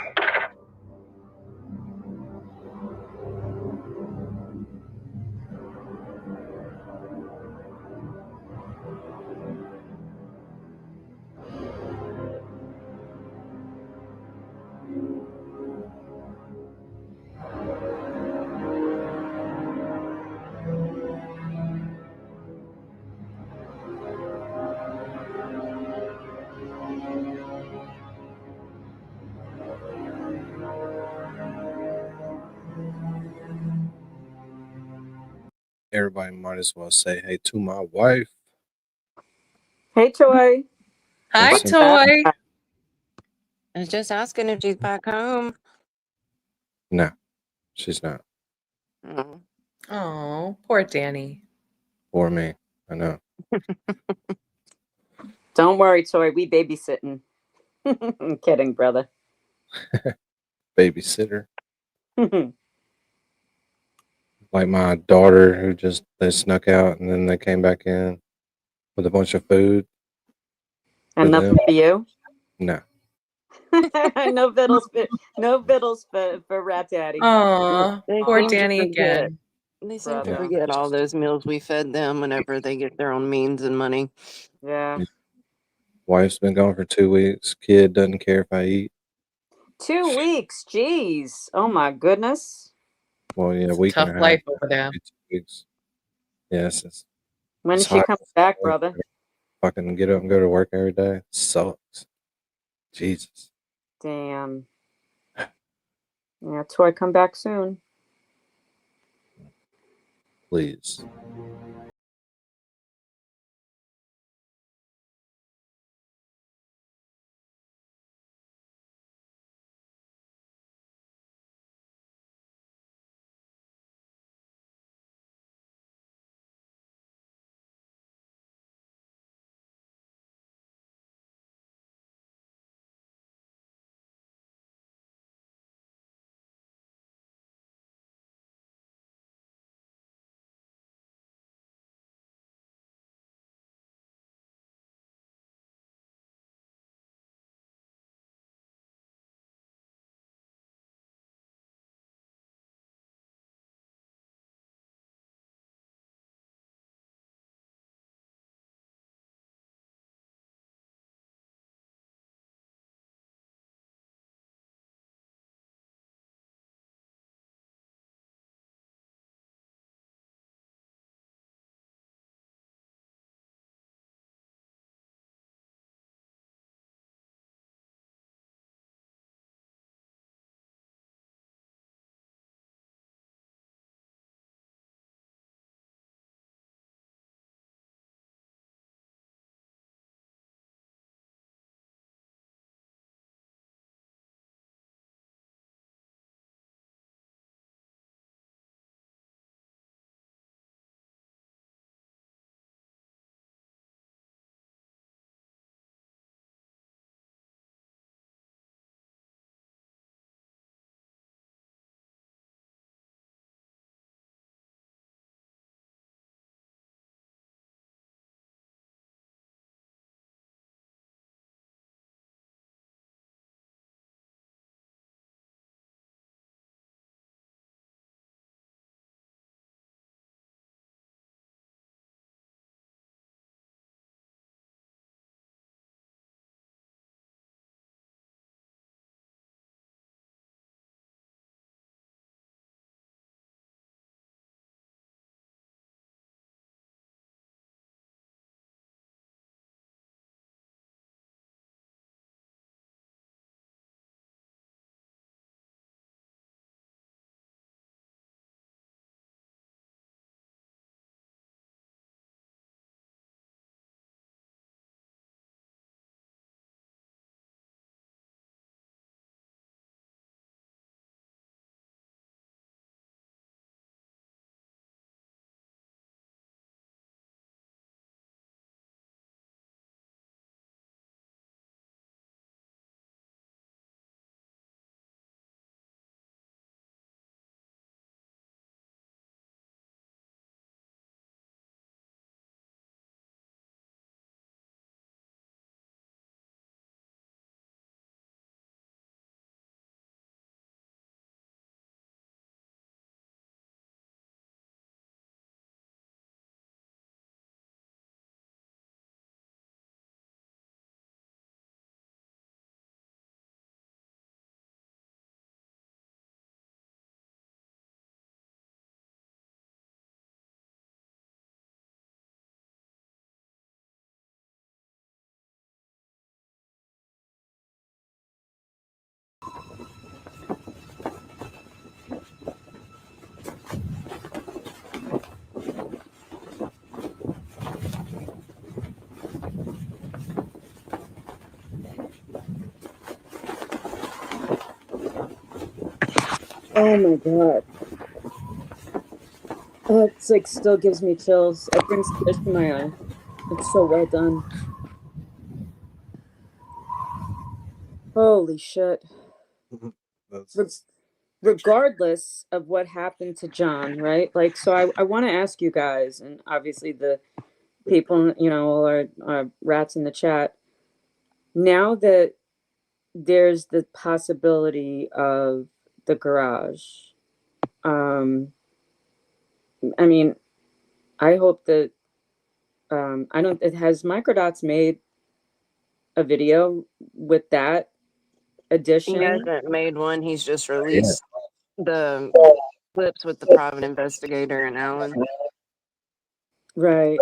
Speaker 2: Everybody might as well say hey to my wife.
Speaker 10: Hey, Toy.
Speaker 3: Hi,
Speaker 2: Listen.
Speaker 3: Toy.
Speaker 11: I was just asking if she's back home.
Speaker 2: No, she's not.
Speaker 3: Oh, poor Danny.
Speaker 2: For me, I know.
Speaker 10: Don't worry, Tori. We babysitting. I'm kidding, brother.
Speaker 2: Babysitter. Like my daughter who they snuck out and then they came back in with a bunch of food.
Speaker 10: And
Speaker 2: for
Speaker 10: nothing
Speaker 2: them.
Speaker 10: for you?
Speaker 2: No.
Speaker 10: No vittles for Rat Daddy.
Speaker 3: Aw,
Speaker 11: They
Speaker 3: poor
Speaker 11: seem to
Speaker 3: Danny
Speaker 11: forget.
Speaker 3: again.
Speaker 11: They seem to
Speaker 10: Brother.
Speaker 11: forget all those meals we fed them whenever they get their own means and money.
Speaker 10: Yeah.
Speaker 2: Wife's been gone for 2 weeks. Kid doesn't care if I eat.
Speaker 10: 2 weeks. Jeez. Oh my goodness.
Speaker 2: Well, yeah, a week
Speaker 3: Tough
Speaker 2: and a half.
Speaker 3: life over there.
Speaker 2: 2 weeks. Yes,
Speaker 10: When
Speaker 2: it's
Speaker 10: is she
Speaker 2: hot.
Speaker 10: coming back, brother?
Speaker 2: Fucking get up and go to work every day. It sucks. Jesus.
Speaker 10: Damn. Yeah, Tori, come back soon.
Speaker 2: Please.
Speaker 10: Oh my god. Oh, it's like still gives me chills. It brings tears to my eye. It's so well done. Holy shit.
Speaker 2: That's-
Speaker 10: Regardless of what happened to John, right? Like, so I want to ask you guys, and obviously the people, you know, are rats in the chat. Now that there's the possibility of the garage, I mean, I hope that I don't. It has Microdots made a video with that addition.
Speaker 11: He hasn't made one. He's just released the clips with the private investigator and Alan.
Speaker 10: Right.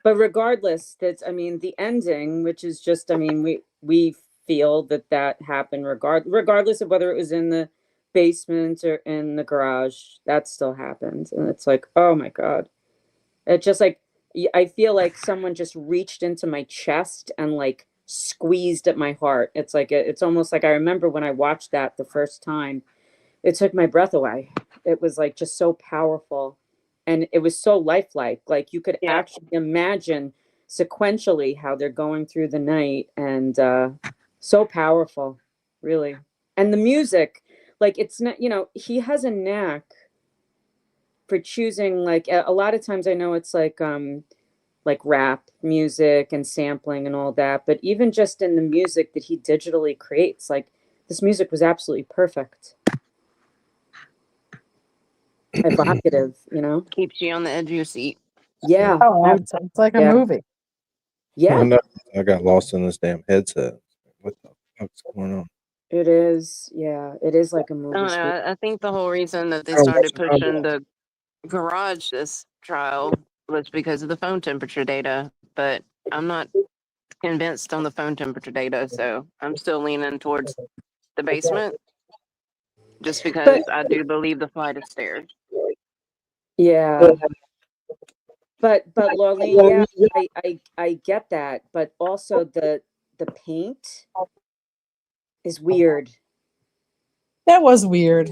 Speaker 10: But regardless, that's, I mean, the ending, which is just, I mean, we feel that that happened regardless of whether it was in the basement or in the garage, that still happened. And it's like, oh my God. It just like, I feel like someone just reached into my chest and like squeezed at my heart. It's like, it's almost like I remember when I watched that the first time, it took my breath away. It was like just so powerful. And it was so lifelike. Like you could actually imagine sequentially how they're going through the night, and so powerful, really. And the music, like it's not, you know, he has a knack for choosing, like a lot of times I know it's like rap music and sampling and all that, but even just in the music that he digitally creates, like this music was absolutely perfect. Evocative, you know,
Speaker 11: keeps you on the edge of your seat.
Speaker 10: Yeah.
Speaker 6: Oh, it sounds like a movie.
Speaker 10: Yeah.
Speaker 2: Oh, no, I got lost in this damn headset. What the fuck's going on?
Speaker 10: It is. Yeah, it is like a movie.
Speaker 11: I don't know. I think the whole reason that they
Speaker 2: Oh,
Speaker 11: started
Speaker 2: that's
Speaker 11: pushing the garage this trial was because of the phone temperature data, but I'm not convinced on the phone temperature data, so I'm still leaning towards the basement just because I do believe the flight of stairs.
Speaker 10: Yeah. But Lorraine, yeah, I get that, but also the paint is weird.
Speaker 6: That was weird.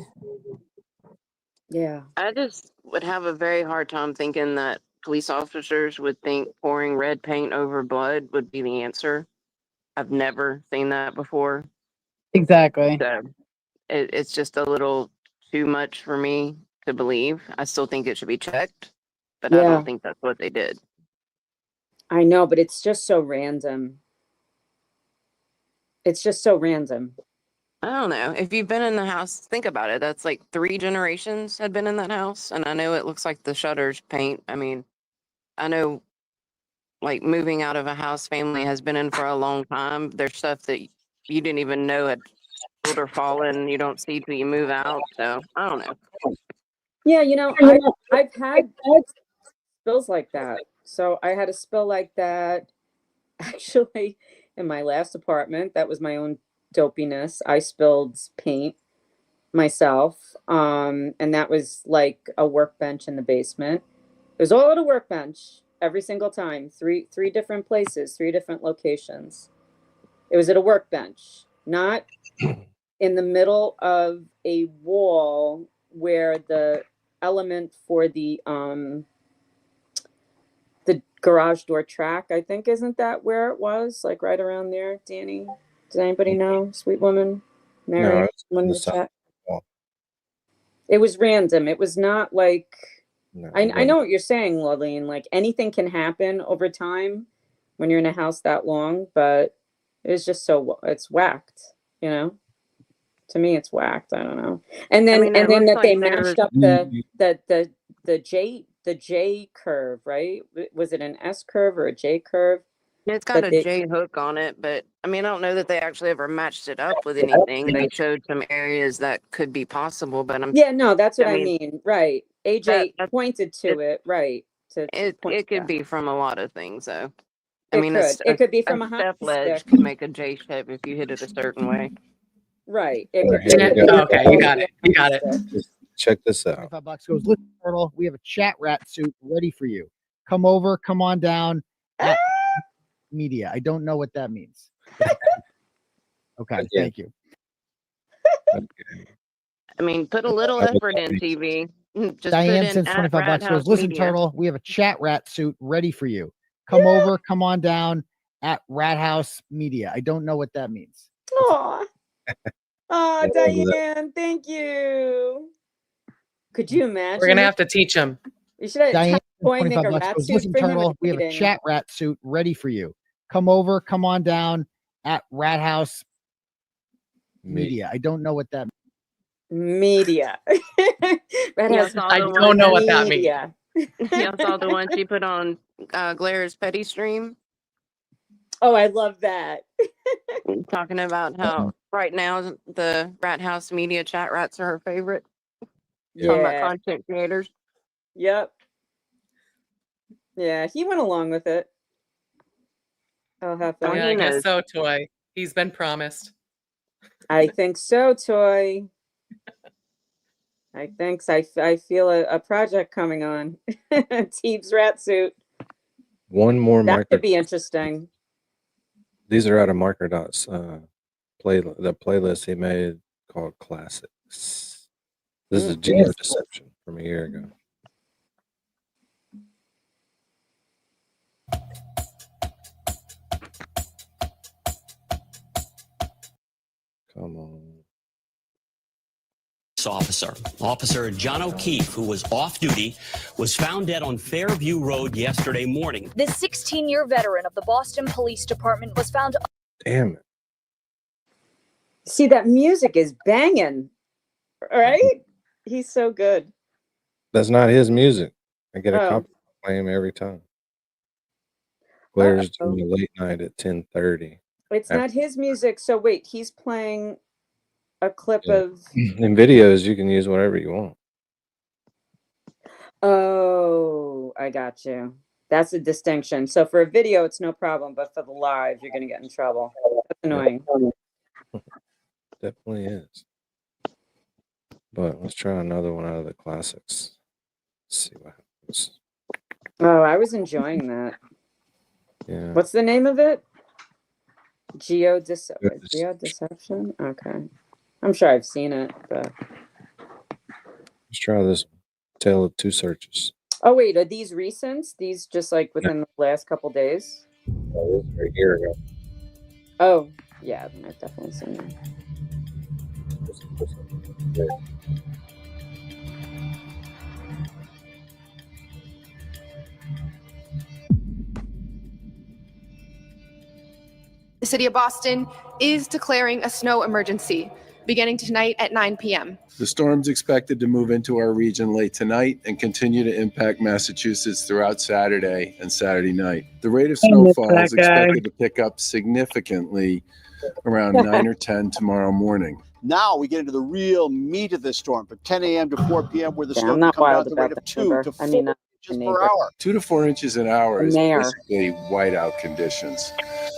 Speaker 10: Yeah.
Speaker 11: I just would have a very hard time thinking that police officers would think pouring red paint over blood would be the answer. I've never seen that before.
Speaker 6: Exactly.
Speaker 11: So it's just a little too much for me to believe. I still think it should be checked, but I
Speaker 10: Yeah.
Speaker 11: don't think that's what they did.
Speaker 10: I know, but it's just so random. It's just so random.
Speaker 11: I don't know. If you've been in the house, think about it. That's like 3 generations had been in that house. And I know it looks like the shutters paint. I mean, I know like moving out of a house family has been in for a long time. There's stuff that you didn't even know had spilled or fallen. You don't see till you move out. So I don't know.
Speaker 10: Yeah, you know, I've had spills like that. So I had a spill like that actually in my last apartment. That was my own dopiness. I spilled paint myself. And that was like a workbench in the basement. It was all at a workbench every single time. Three different places, 3 different locations. It was at a workbench, not in the middle of a wall where the element for the garage door track, I think, isn't that where it was? Like right around there, Danny? Does anybody know? Sweet woman? Mary?
Speaker 2: No, it's
Speaker 10: Someone in
Speaker 2: the
Speaker 10: the
Speaker 2: side
Speaker 10: chat?
Speaker 2: wall.
Speaker 10: It was random. It was not like,
Speaker 2: No,
Speaker 10: I know what you're saying, Lillian. Like anything can happen over time when you're in a house that long, but it's just it's whacked, you know? To me, it's whacked. I don't know. And then,
Speaker 11: I mean, it
Speaker 10: that
Speaker 11: looks
Speaker 10: they
Speaker 11: like
Speaker 10: matched up the J curve, right? Was it an S curve or a J curve?
Speaker 11: It's got
Speaker 10: But
Speaker 11: a J hook on it, but I mean, I don't know that they actually ever matched it up with anything. They showed some areas that could be possible, but
Speaker 10: yeah, no, that's what I mean. Right. AJ
Speaker 11: that-
Speaker 10: pointed to it, right.
Speaker 11: It could be from a lot of things, though. I
Speaker 10: It
Speaker 11: mean,
Speaker 10: could. It could be from a
Speaker 11: step
Speaker 10: hockey
Speaker 11: ledge
Speaker 10: stick.
Speaker 11: could make a J shape if you hit it a certain way.
Speaker 10: Right. It
Speaker 2: Right,
Speaker 10: could
Speaker 2: here
Speaker 10: be.
Speaker 2: we go.
Speaker 3: Okay, you got it. You got it.
Speaker 2: Check this out.
Speaker 4: $25 goes, listen, Turtle, we have a chat rat suit ready for you. Come over, come on down at media. I don't know what that means. Okay, thank you.
Speaker 11: I mean, put a little effort in, TV. Just
Speaker 4: Diane
Speaker 11: put in
Speaker 4: sends
Speaker 11: at
Speaker 4: 25
Speaker 11: Rat
Speaker 4: bucks,
Speaker 11: House
Speaker 4: goes, listen,
Speaker 11: Media.
Speaker 4: Turtle, we have a chat rat suit ready for you. Come over, come on down at Rat House Media. I don't know what that means.
Speaker 10: Aw. Oh, Diane, thank you. Could you imagine?
Speaker 3: We're gonna have to teach him.
Speaker 10: You should have
Speaker 8: Diane,
Speaker 10: boy make
Speaker 8: 25
Speaker 10: a
Speaker 8: bucks
Speaker 10: rat
Speaker 8: goes,
Speaker 10: suit
Speaker 8: listen,
Speaker 10: for him at
Speaker 8: Turtle,
Speaker 10: a
Speaker 8: we have a
Speaker 10: meeting.
Speaker 8: chat rat suit ready for you. Come over, come on down at Rat House Media. I don't know what that
Speaker 10: Media. Rat
Speaker 11: Y'all
Speaker 10: House
Speaker 11: saw
Speaker 3: I
Speaker 11: the
Speaker 3: don't
Speaker 11: one
Speaker 3: know what that means.
Speaker 10: Media.
Speaker 11: y'all saw the one she put on Glaire's Petty stream
Speaker 10: Oh, I love that.
Speaker 11: talking about how right now the Rat House Media chat rats are her favorite. Talking about
Speaker 10: Yeah.
Speaker 11: content creators.
Speaker 10: Yep. Yeah, he went along with it. I'll have
Speaker 11: Oh,
Speaker 10: to.
Speaker 3: Yeah,
Speaker 11: he
Speaker 3: I guess
Speaker 11: knows.
Speaker 3: so, Toy. He's been promised.
Speaker 10: I think so, Toy. I think so. I feel a project coming on. Teeb's rat suit.
Speaker 2: One more
Speaker 10: That
Speaker 2: micro.
Speaker 10: could be interesting.
Speaker 2: These are out of Microdot's the playlist he made called Classics. This is Geo Deception from a year ago. Come on.
Speaker 1: Officer John O'Keefe, who was off duty, was found dead on Fairview Road yesterday morning.
Speaker 17: This 16-year veteran of the Boston Police Department was found.
Speaker 2: Damn it.
Speaker 10: See, that music is banging, right? He's so good.
Speaker 2: That's not his music. I get a
Speaker 10: Oh.
Speaker 2: copy claim every time. Claire's doing the late night at 10:30.
Speaker 10: It's not his music. So wait, he's playing a clip
Speaker 2: Yeah.
Speaker 10: of.
Speaker 2: In videos, you can use whatever you want.
Speaker 10: Oh, I got you. That's a distinction. So for a video, it's no problem, but for the live, you're going to get in trouble. That's annoying.
Speaker 2: Definitely is. But let's try another one out of the classics. Let's see what happens.
Speaker 10: Oh, I was enjoying that.
Speaker 2: Yeah.
Speaker 10: What's the name of it? Geo Deception? Okay. I'm sure I've seen it, but.
Speaker 2: Let's try this one. Tale of Two Searches.
Speaker 10: Oh, wait, are these recent? These just like within the last couple days?
Speaker 2: Oh, this is a year ago.
Speaker 10: Oh, yeah, I've definitely seen them.
Speaker 18: The city of Boston is declaring a snow emergency beginning tonight at 9 p.m.
Speaker 19: The storm's expected to move into our region late tonight and continue to impact Massachusetts throughout Saturday and Saturday night. The rate of snowfall is expected to pick up significantly around 9 or 10 tomorrow morning.
Speaker 5: Now we get into the real meat of this storm from 10 a.m. to 4 p.m. where the
Speaker 10: Yeah,
Speaker 5: snow
Speaker 10: I'm
Speaker 5: can
Speaker 10: not
Speaker 5: come down
Speaker 10: wild
Speaker 5: at the rate
Speaker 10: about
Speaker 5: of
Speaker 10: the
Speaker 5: 2
Speaker 10: neighbor.
Speaker 5: to 4
Speaker 10: I mean, not
Speaker 5: inches
Speaker 10: the
Speaker 5: per
Speaker 10: neighbor.
Speaker 5: hour.
Speaker 19: 2 to 4 inches an hour is
Speaker 10: Mayor.
Speaker 19: basically whiteout conditions.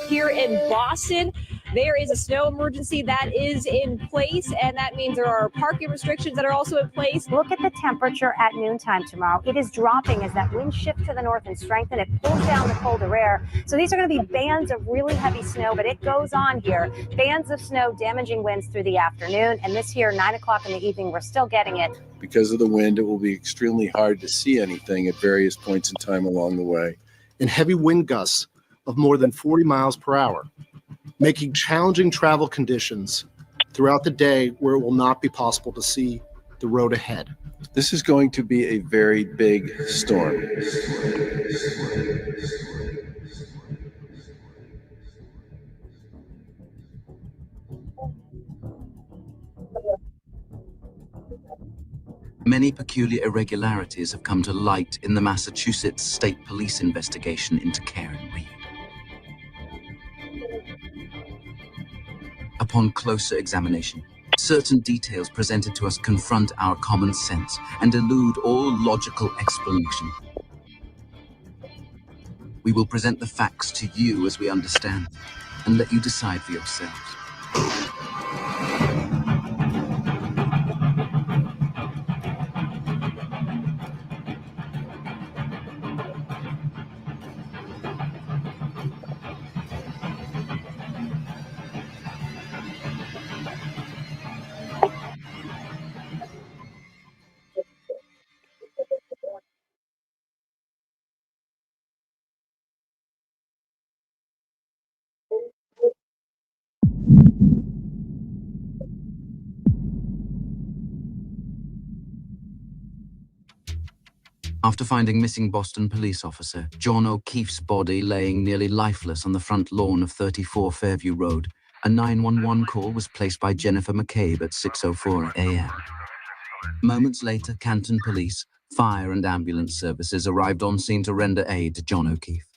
Speaker 20: Here in Boston, there is a snow emergency that is in place, and that means there are parking restrictions that are also in place.
Speaker 21: Look at the temperature at noontime tomorrow. It is dropping as that wind shifts to the north and strengthen. It pulls down the colder air. So these are going to be bands of really heavy snow, but it goes on here. Bands of snow, damaging winds through the afternoon. And this here, 9 o'clock in the evening, we're still getting it.
Speaker 19: Because of the wind, it will be extremely hard to see anything at various points in time along the way.
Speaker 22: And heavy wind gusts of more than 40 miles per hour, making challenging travel conditions throughout the day where it will not be possible to see the road ahead.
Speaker 19: This is going to be a very big storm.
Speaker 23: Many peculiar irregularities have come to light in the Massachusetts State Police investigation into Karen Reed. Upon closer examination, certain details presented to us confront our common sense and elude all logical explanation. We will present the facts to you as we understand them and let you decide for yourselves. After finding missing Boston police officer John O'Keefe's body laying nearly lifeless on the front lawn of 34 Fairview Road, a 911 call was placed by Jennifer McCabe at 6:04 a.m. Moments later, Canton police, fire and ambulance services arrived on scene to render aid to John O'Keefe.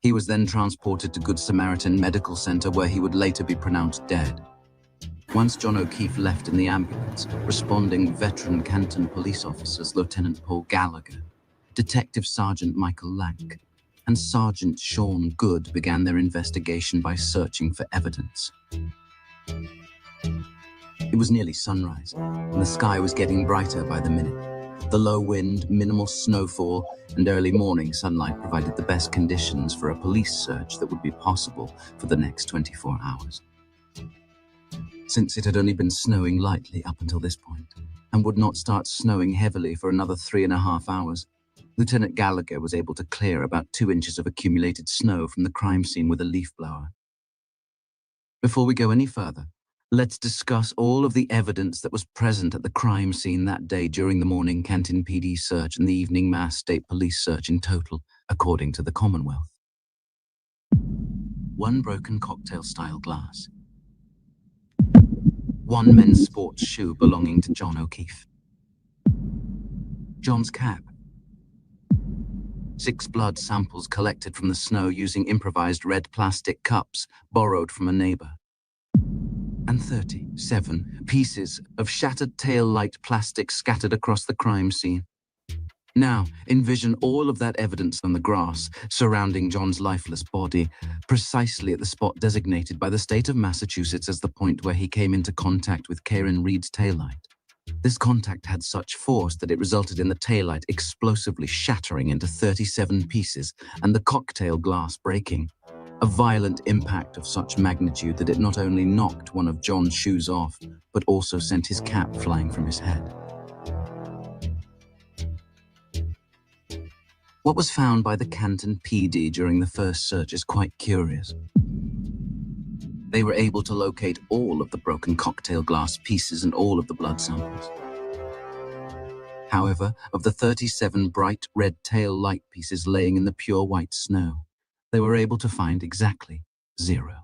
Speaker 23: He was then transported to Good Samaritan Medical Center, where he would later be pronounced dead. Once John O'Keefe left in the ambulance, responding veteran Canton police officers Lieutenant Paul Gallagher, Detective Sergeant Michael Lack, and Sergeant Sean Good began their investigation by searching for evidence. It was nearly sunrise, and the sky was getting brighter by the minute. The low wind, minimal snowfall, and early morning sunlight provided the best conditions for a police search that would be possible for the next 24 hours. Since it had only been snowing lightly up until this point, and would not start snowing heavily for another 3.5 hours, Lieutenant Gallagher was able to clear about 2 inches of accumulated snow from the crime scene with a leaf blower. Before we go any further, let's discuss all of the evidence that was present at the crime scene that day during the morning Canton PD search and the evening Mass State Police search in total, according to the Commonwealth. 1 broken cocktail-style glass. 1 men's sports shoe belonging to John O'Keefe. John's cap. 6 blood samples collected from the snow using improvised red plastic cups borrowed from a neighbor. And 37 pieces of shattered tail light plastic scattered across the crime scene. Now, envision all of that evidence on the grass surrounding John's lifeless body, precisely at the spot designated by the state of Massachusetts as the point where he came into contact with Karen Reed's taillight. This contact had such force that it resulted in the taillight explosively shattering into 37 pieces and the cocktail glass breaking. A violent impact of such magnitude that it not only knocked one of John's shoes off, but also sent his cap flying from his head. What was found by the Canton PD during the first search is quite curious. They were able to locate all of the broken cocktail glass pieces and all of the blood samples. However, of the 37 bright red tail light pieces laying in the pure white snow, they were able to find exactly 0.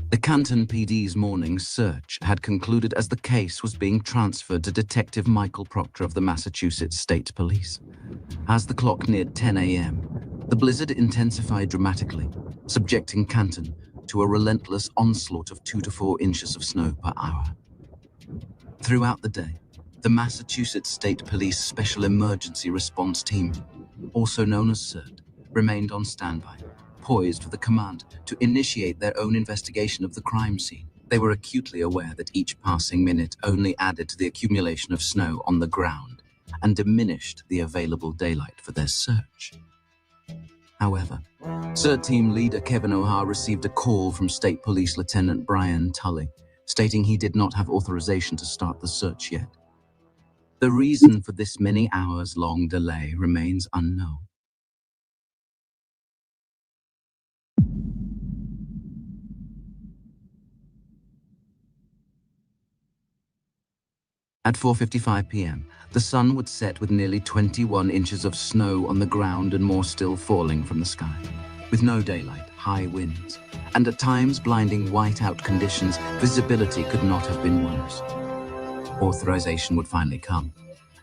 Speaker 23: The Canton PD's morning search had concluded as the case was being transferred to Detective Michael Proctor of the Massachusetts State Police. As the clock neared 10 a.m., the blizzard intensified dramatically, subjecting Canton to a relentless onslaught of 2 to 4 inches of snow per hour. Throughout the day, the Massachusetts State Police Special Emergency Response Team, also known as CERT, remained on standby, poised for the command to initiate their own investigation of the crime scene. They were acutely aware that each passing minute only added to the accumulation of snow on the ground and diminished the available daylight for their search. However, CERT team leader Kevin O'Hare received a call from State Police Lieutenant Brian Tully, stating he did not have authorization to start the search yet. The reason for this many hours-long delay remains unknown. At 4:55 p.m., the sun would set with nearly 21 inches of snow on the ground and more still falling from the sky. With no daylight, high winds, and at times blinding whiteout conditions, visibility could not have been worse. Authorization would finally come,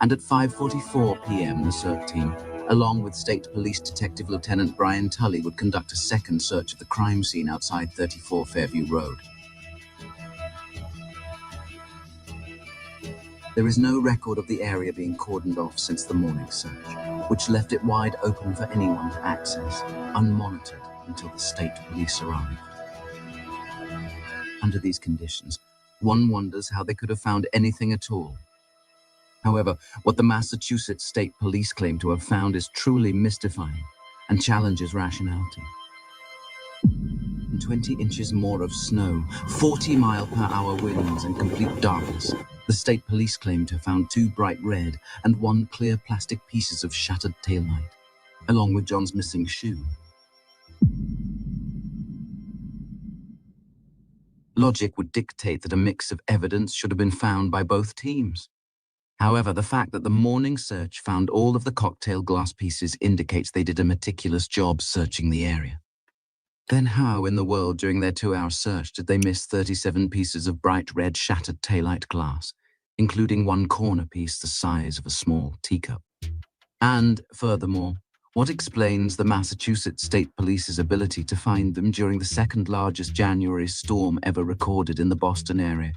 Speaker 23: and at 5:44 p.m. the CERT team, along with State Police Detective Lieutenant Brian Tully, would conduct a second search of the crime scene outside 34 Fairview Road. There is no record of the area being cordoned off since the morning search, which left it wide open for anyone to access, unmonitored until the state police arrived. Under these conditions, one wonders how they could have found anything at all. However, what the Massachusetts State Police claim to have found is truly mystifying and challenges rationality. 20 inches more of snow, 40-mile-per-hour winds, and complete darkness. The state police claim to have found 2 bright red and 1 clear plastic pieces of shattered taillight, along with John's missing shoe. Logic would dictate that a mix of evidence should have been found by both teams. However, the fact that the morning search found all of the cocktail glass pieces indicates they did a meticulous job searching the area. Then how in the world during their 2-hour search did they miss 37 pieces of bright red shattered taillight glass, including 1 corner piece the size of a small teacup? And furthermore, what explains the Massachusetts State Police's ability to find them during the 2nd largest January storm ever recorded in the Boston area?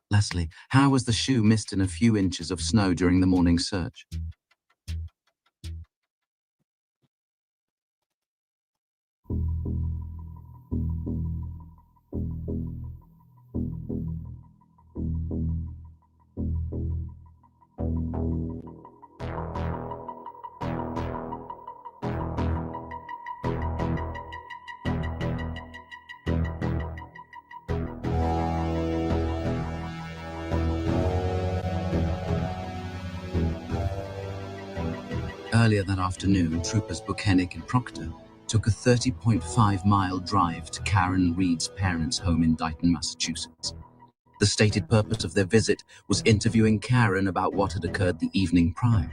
Speaker 23: Leslie, how was the shoe missed in a few inches of snow during the morning search? Earlier that afternoon, troopers Buchanan and Proctor took a 30.5-mile drive to Karen Reed's parents' home in Dighton, Massachusetts. The stated purpose of their visit was interviewing Karen about what had occurred the evening prior.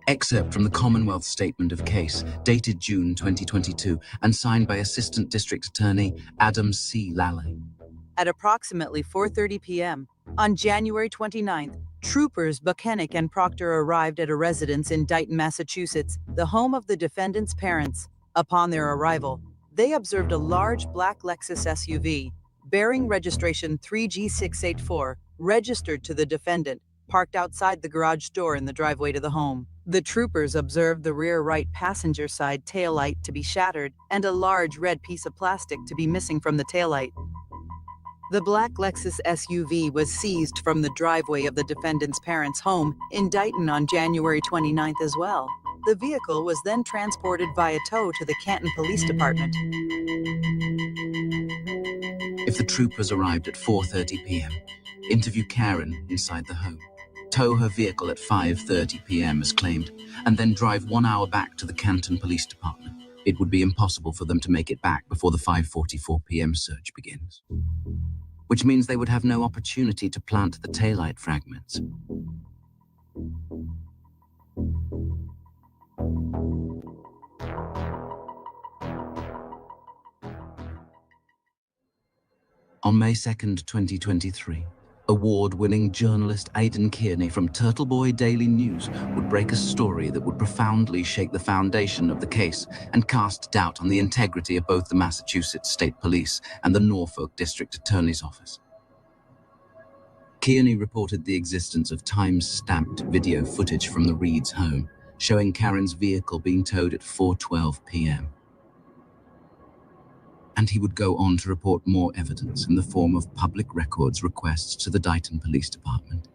Speaker 23: Excerpt from the Commonwealth Statement of Case, dated June 2022, and signed by Assistant District Attorney Adam C. Lally.
Speaker 9: At approximately 4:30 p.m. on January 29th, troopers Buchanan and Proctor arrived at a residence in Dighton, Massachusetts, the home of the defendant's parents. Upon their arrival, they observed a large black Lexus SUV bearing registration 3G684, registered to the defendant, parked outside the garage door in the driveway to the home. The troopers observed the rear right passenger side taillight to be shattered and a large red piece of plastic to be missing from the taillight. The black Lexus SUV was seized from the driveway of the defendant's parents' home in Dighton on January 29th as well. The vehicle was then transported via tow to the Canton Police Department.
Speaker 23: If the troopers arrived at 4:30 p.m., interview Karen inside the home, tow her vehicle at 5:30 p.m. as claimed, and then drive 1 hour back to the Canton Police Department, it would be impossible for them to make it back before the 5:44 p.m. search begins. Which means they would have no opportunity to plant the taillight fragments. On May 2nd, 2023, award-winning journalist Aidan Kearney from Turtleboy Daily News would break a story that would profoundly shake the foundation of the case and cast doubt on the integrity of both the Massachusetts State Police and the Norfolk District Attorney's Office. Kearney reported the existence of time-stamped video footage from the Reeds' home, showing Karen's vehicle being towed at 4:12 p.m. And he would go on to report more evidence in the form of public records requests to the Dighton Police Department,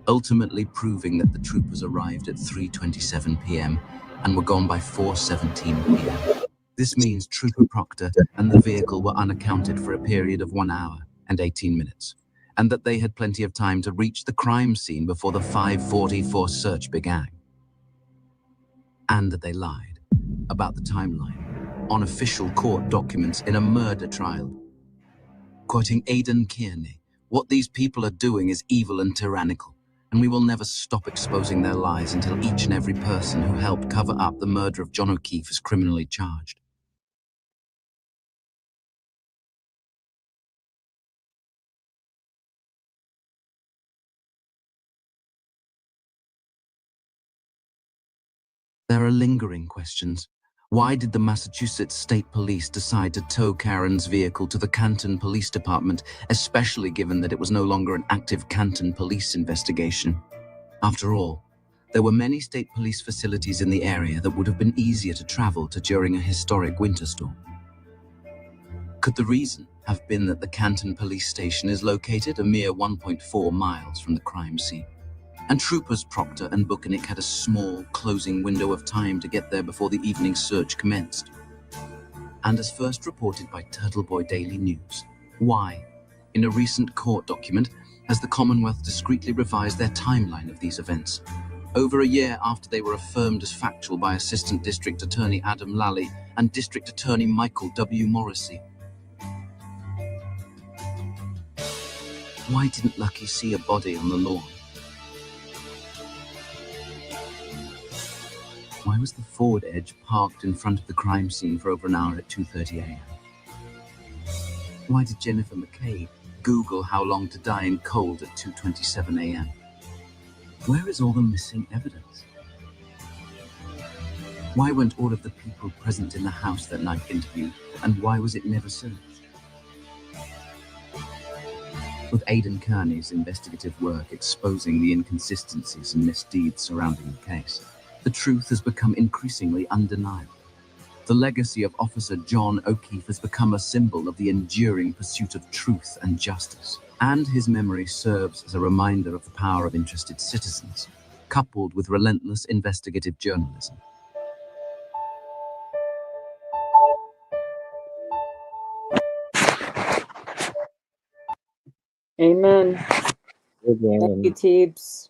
Speaker 23: ultimately proving that the troopers arrived at 3:27 p.m. and were gone by 4:17 p.m. This means Trooper Proctor and the vehicle were unaccounted for a period of 1 hour and 18 minutes, and that they had plenty of time to reach the crime scene before the 5:44 search began. And that they lied about the timeline on official court documents in a murder trial. Quoting Aidan Kearney, "What these people are doing is evil and tyrannical, and we will never stop exposing their lies until each and every person who helped cover up the murder of John O'Keefe is criminally charged." There are lingering questions. Why did the Massachusetts State Police decide to tow Karen's vehicle to the Canton Police Department, especially given that it was no longer an active Canton police investigation? After all, there were many state police facilities in the area that would have been easier to travel to during a historic winter storm. Could the reason have been that the Canton Police Station is located a mere 1.4 miles from the crime scene? and troopers Proctor and Buchanan had a small, closing window of time to get there before the evening search commenced. And as first reported by Turtleboy Daily News, why, in a recent court document, has the Commonwealth discreetly revised their timeline of these events, over a year after they were affirmed as factual by Assistant District Attorney Adam Lally and District Attorney Michael W. Morrissey. Why didn't Lucky see a body on the lawn? Why was the Ford Edge parked in front of the crime scene for over an hour at 2:30 a.m.? Why did Jennifer McCabe Google how long to die in cold at 2:27 a.m.? Where is all the missing evidence? Why weren't all of the people present in the house that night interviewed, and why was it never searched? With Aidan Kearney's investigative work exposing the inconsistencies and misdeeds surrounding the case, the truth has become increasingly undeniable. The legacy of Officer John O'Keefe has become a symbol of the enduring pursuit of truth and justice, and his memory serves as a reminder of the power of interested citizens, coupled with relentless investigative journalism.
Speaker 10: Amen. Thank you, Teebs.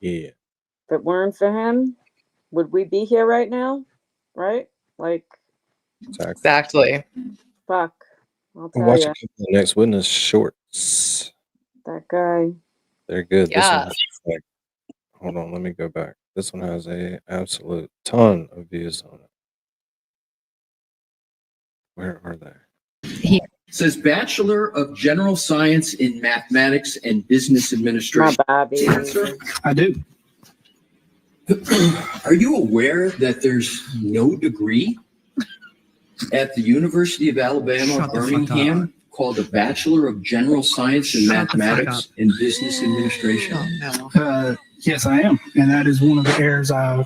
Speaker 2: Yeah.
Speaker 10: If it weren't for him, would we be here right now? Right? Like,
Speaker 3: Exactly.
Speaker 10: fuck. I'll tell
Speaker 2: Watch
Speaker 10: you.
Speaker 2: the Next Witness shorts.
Speaker 10: That guy.
Speaker 2: They're good. This
Speaker 3: Yeah.
Speaker 2: one has, like, hold on, let me go back. This one has a absolute ton of views on it. Where are they?
Speaker 12: He says Bachelor of General Science in Mathematics and Business Administration.
Speaker 10: My baby.
Speaker 12: Answer? I do. Are you aware that there's no degree at the University of Alabama, Birmingham, called a Bachelor of General Science in Mathematics and Business Administration?
Speaker 13: Yes, I am, and that is one of the errors I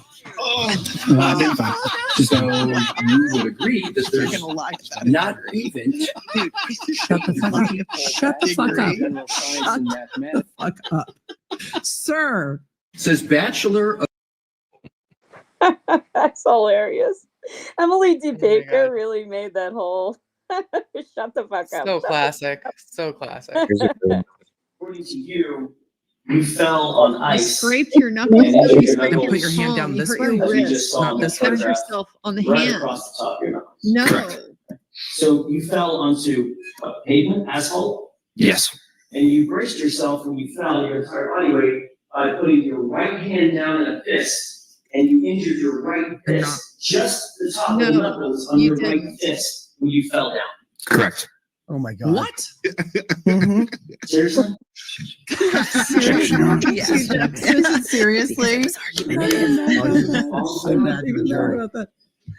Speaker 13: identified.
Speaker 12: So you would agree that there's not even
Speaker 14: Shut the fuck up. Shut the fuck up. Shut the fuck up. Sir.
Speaker 12: Says Bachelor of
Speaker 10: That's hilarious. Emily D. Baker really made that whole shut the fuck up.
Speaker 3: So classic. So classic.
Speaker 15: According to you, you fell on
Speaker 14: You
Speaker 15: ice.
Speaker 14: scraped your knuckles.
Speaker 15: And injured
Speaker 14: You
Speaker 15: your
Speaker 14: scraped
Speaker 15: knuckles.
Speaker 14: put your hand down
Speaker 15: You
Speaker 14: this
Speaker 15: hurt
Speaker 14: way,
Speaker 15: your
Speaker 14: not
Speaker 15: wrist,
Speaker 14: this
Speaker 15: this
Speaker 14: way. Cut
Speaker 15: photograph,
Speaker 14: yourself on the
Speaker 15: right
Speaker 14: hand.
Speaker 15: across the top of your knuckles.
Speaker 14: No.
Speaker 15: Correct. So you fell onto a pavement, asphalt,
Speaker 12: Yes.
Speaker 15: and you braced yourself when you fell your entire body weight by putting your right hand down in a fist, and you injured your right fist, just the top of the
Speaker 14: No,
Speaker 15: knuckles on
Speaker 14: you
Speaker 15: your right
Speaker 14: didn't.
Speaker 15: fist when you fell down.
Speaker 12: Correct.
Speaker 8: Oh my God.
Speaker 14: What?
Speaker 15: Seriously?
Speaker 14: Seriously? Seriously?
Speaker 8: So bad to the jury.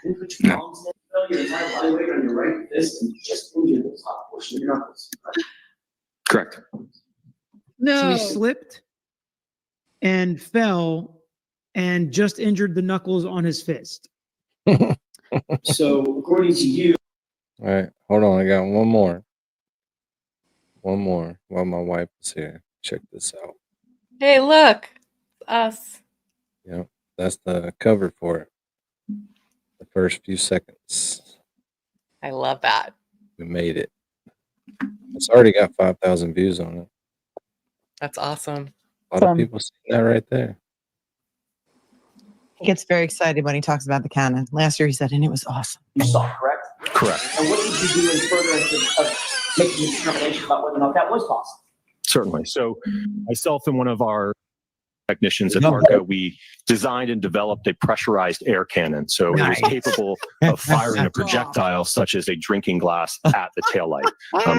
Speaker 15: You put your palms down, your entire body weight on your right fist, and you just injured the top portion of your knuckles.
Speaker 12: Correct.
Speaker 14: No.
Speaker 13: So he slipped and fell and just injured the knuckles on his fist.
Speaker 15: So according to you,
Speaker 2: All right, hold on. I got one more. One more while my wife is here. Check this out.
Speaker 3: Hey, look. Us.
Speaker 2: Yep, that's the cover for it. The first few seconds.
Speaker 3: I love that.
Speaker 2: We made it. It's already got 5,000 views on it.
Speaker 3: That's awesome.
Speaker 2: A lot of people seen that right there.
Speaker 9: He gets very excited when he talks about the Cannon. Last year he said, and it was awesome.
Speaker 15: you saw, correct?
Speaker 12: Correct.
Speaker 15: And what did you do in furtherance of making a determination about whether or not that was possible?
Speaker 24: Certainly. So myself and one of our technicians at ARCA, we designed and developed a pressurized air cannon. So it was capable of firing a projectile such as a drinking glass at the taillight.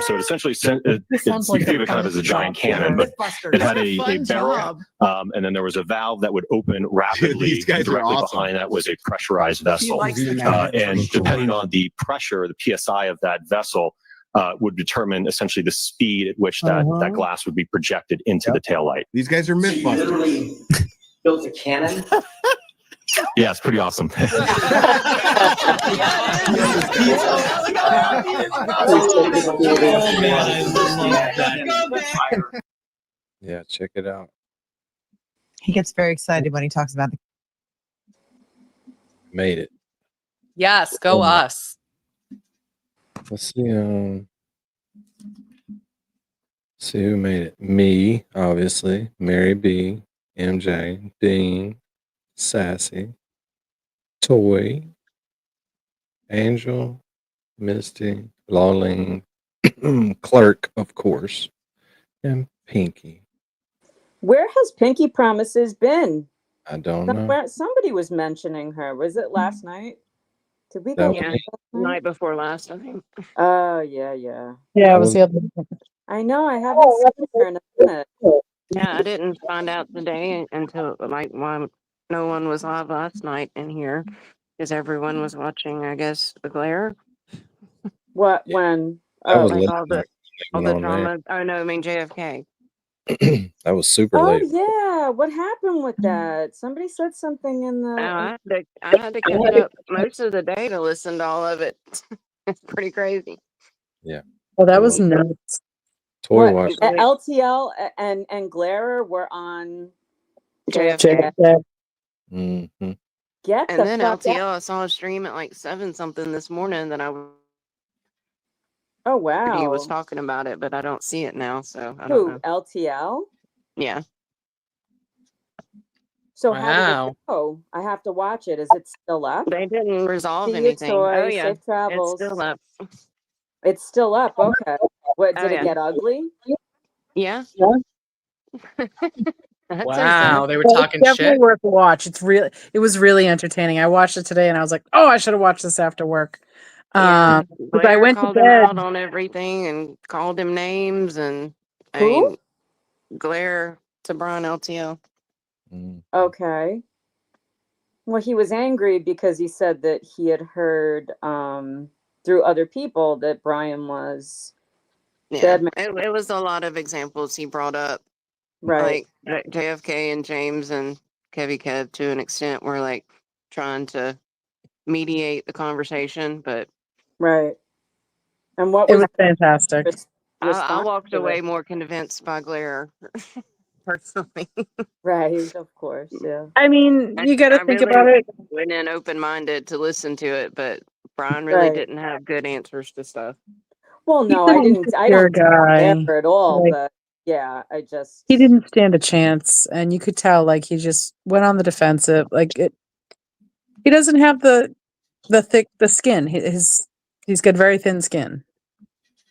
Speaker 24: So it essentially sent, you can think of it kind of as a giant cannon, but it had a barrel. And then there was a valve that would open rapidly. Directly behind that was a pressurized vessel. And depending on the pressure, the PSI of that vessel, would determine essentially the speed at which that glass would be projected into the taillight.
Speaker 25: These guys are
Speaker 15: You
Speaker 25: mythbusters.
Speaker 15: literally built a cannon.
Speaker 24: Yeah, it's pretty awesome.
Speaker 2: Yeah, check it out.
Speaker 9: He gets very excited when he talks about the.
Speaker 2: Made it.
Speaker 3: Yes, go us.
Speaker 2: Let's see. See who made it. Me, obviously. Mary B, MJ, Dean, Sassy, Toy, Angel, Misty, Lawling, Clerk, of course, and Pinky.
Speaker 10: Where has Pinky Promises been?
Speaker 2: I don't know.
Speaker 10: Somebody was mentioning her. Was it last night? Did we go?
Speaker 11: Yeah, night before last, I think.
Speaker 10: Oh yeah, yeah.
Speaker 9: Yeah, it was the other.
Speaker 10: I know. I haven't seen her in a minute.
Speaker 11: Yeah, I didn't find out today until like no one was live last night in here because everyone was watching, I guess, The Glare.
Speaker 10: What when?
Speaker 2: That was
Speaker 11: Like
Speaker 2: late
Speaker 11: all
Speaker 2: night
Speaker 11: the
Speaker 2: on there.
Speaker 11: drama. Oh no, I mean JFK.
Speaker 2: That was super
Speaker 10: Oh
Speaker 2: late.
Speaker 10: yeah, what happened with that? Somebody said something in the.
Speaker 11: I had to catch up most of the day to listen to all of it. It's pretty crazy.
Speaker 2: Yeah.
Speaker 9: Well, that was nuts.
Speaker 2: Toy
Speaker 10: What,
Speaker 2: watch.
Speaker 10: LTL and Glare were on
Speaker 11: JFK.
Speaker 2: Mm-hmm.
Speaker 10: Get
Speaker 11: And
Speaker 10: the
Speaker 11: then
Speaker 10: fuck
Speaker 11: LTL, I saw a stream at like 7 something this morning that
Speaker 10: Oh wow.
Speaker 11: he was talking about it, but I don't see it now, so I don't
Speaker 10: Who?
Speaker 11: know.
Speaker 10: LTL?
Speaker 11: Yeah.
Speaker 10: So how did
Speaker 3: Wow.
Speaker 10: it go? I have to watch it. Is it still up?
Speaker 11: They didn't resolve
Speaker 10: See you,
Speaker 11: anything.
Speaker 10: Toy.
Speaker 11: Oh yeah,
Speaker 10: Safe travels.
Speaker 11: it's still up.
Speaker 10: It's still up. Okay. What
Speaker 11: Oh,
Speaker 10: did it
Speaker 11: yeah.
Speaker 10: get ugly?
Speaker 11: Yeah. I'd say
Speaker 3: Wow,
Speaker 11: so.
Speaker 3: they were
Speaker 9: Well,
Speaker 3: talking
Speaker 9: it's definitely
Speaker 3: shit.
Speaker 9: worth a watch. It was really entertaining. I watched it today and I was like, oh, I should have watched this after work.
Speaker 11: Yeah,
Speaker 9: Because I
Speaker 11: Blair
Speaker 9: went to
Speaker 11: called him
Speaker 9: bed.
Speaker 11: out on everything and called him names, and I
Speaker 10: Who?
Speaker 11: mean, Glare to Brian LTL.
Speaker 10: Okay. Well, he was angry because he said that he had heard through other people that Brian was
Speaker 11: Yeah,
Speaker 10: dead.
Speaker 11: it was a lot of examples he brought up.
Speaker 10: Right.
Speaker 11: Like JFK and James and Kevy Kev to an extent were like trying to mediate the conversation, but
Speaker 10: Right. And what
Speaker 9: It
Speaker 10: was
Speaker 9: was fantastic.
Speaker 11: I
Speaker 10: response
Speaker 11: walked
Speaker 10: to
Speaker 11: away
Speaker 10: it?
Speaker 11: more convinced by Glare personally.
Speaker 10: Right, of course, yeah.
Speaker 9: I mean, you got to
Speaker 11: I
Speaker 9: think
Speaker 11: really
Speaker 9: about it.
Speaker 11: went in open-minded to listen to it, but Brian really
Speaker 10: Right.
Speaker 11: didn't have good answers to stuff.
Speaker 10: Well, no,
Speaker 9: He's
Speaker 10: I
Speaker 9: an
Speaker 10: didn't. I
Speaker 9: insecure
Speaker 10: don't care
Speaker 9: guy.
Speaker 10: at all.
Speaker 9: Like,
Speaker 10: But yeah, I just.
Speaker 9: he didn't stand a chance, and you could tell like he just went on the defensive. Like he doesn't have the skin. He's got very thin skin.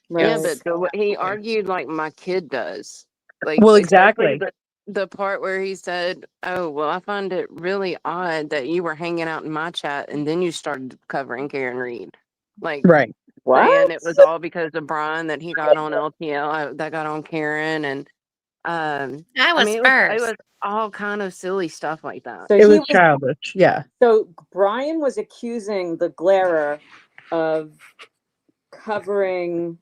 Speaker 11: Yeah,
Speaker 10: Right.
Speaker 11: but he argued like my kid does. Like,
Speaker 9: Well,
Speaker 11: especially
Speaker 9: exactly.
Speaker 11: the part where he said, "Oh, well, I find it really odd that you were hanging out in my chat and then you started covering Karen Reed." Like,
Speaker 9: Right.
Speaker 11: saying it was all because of Brian that he got on LTL, that got on Karen, and I
Speaker 3: was
Speaker 11: mean, it
Speaker 3: first.
Speaker 11: was all kind of silly stuff like that.
Speaker 10: So
Speaker 9: It
Speaker 10: he
Speaker 9: was
Speaker 10: was.
Speaker 9: childish. Yeah.
Speaker 10: So Brian was accusing the Glarer of covering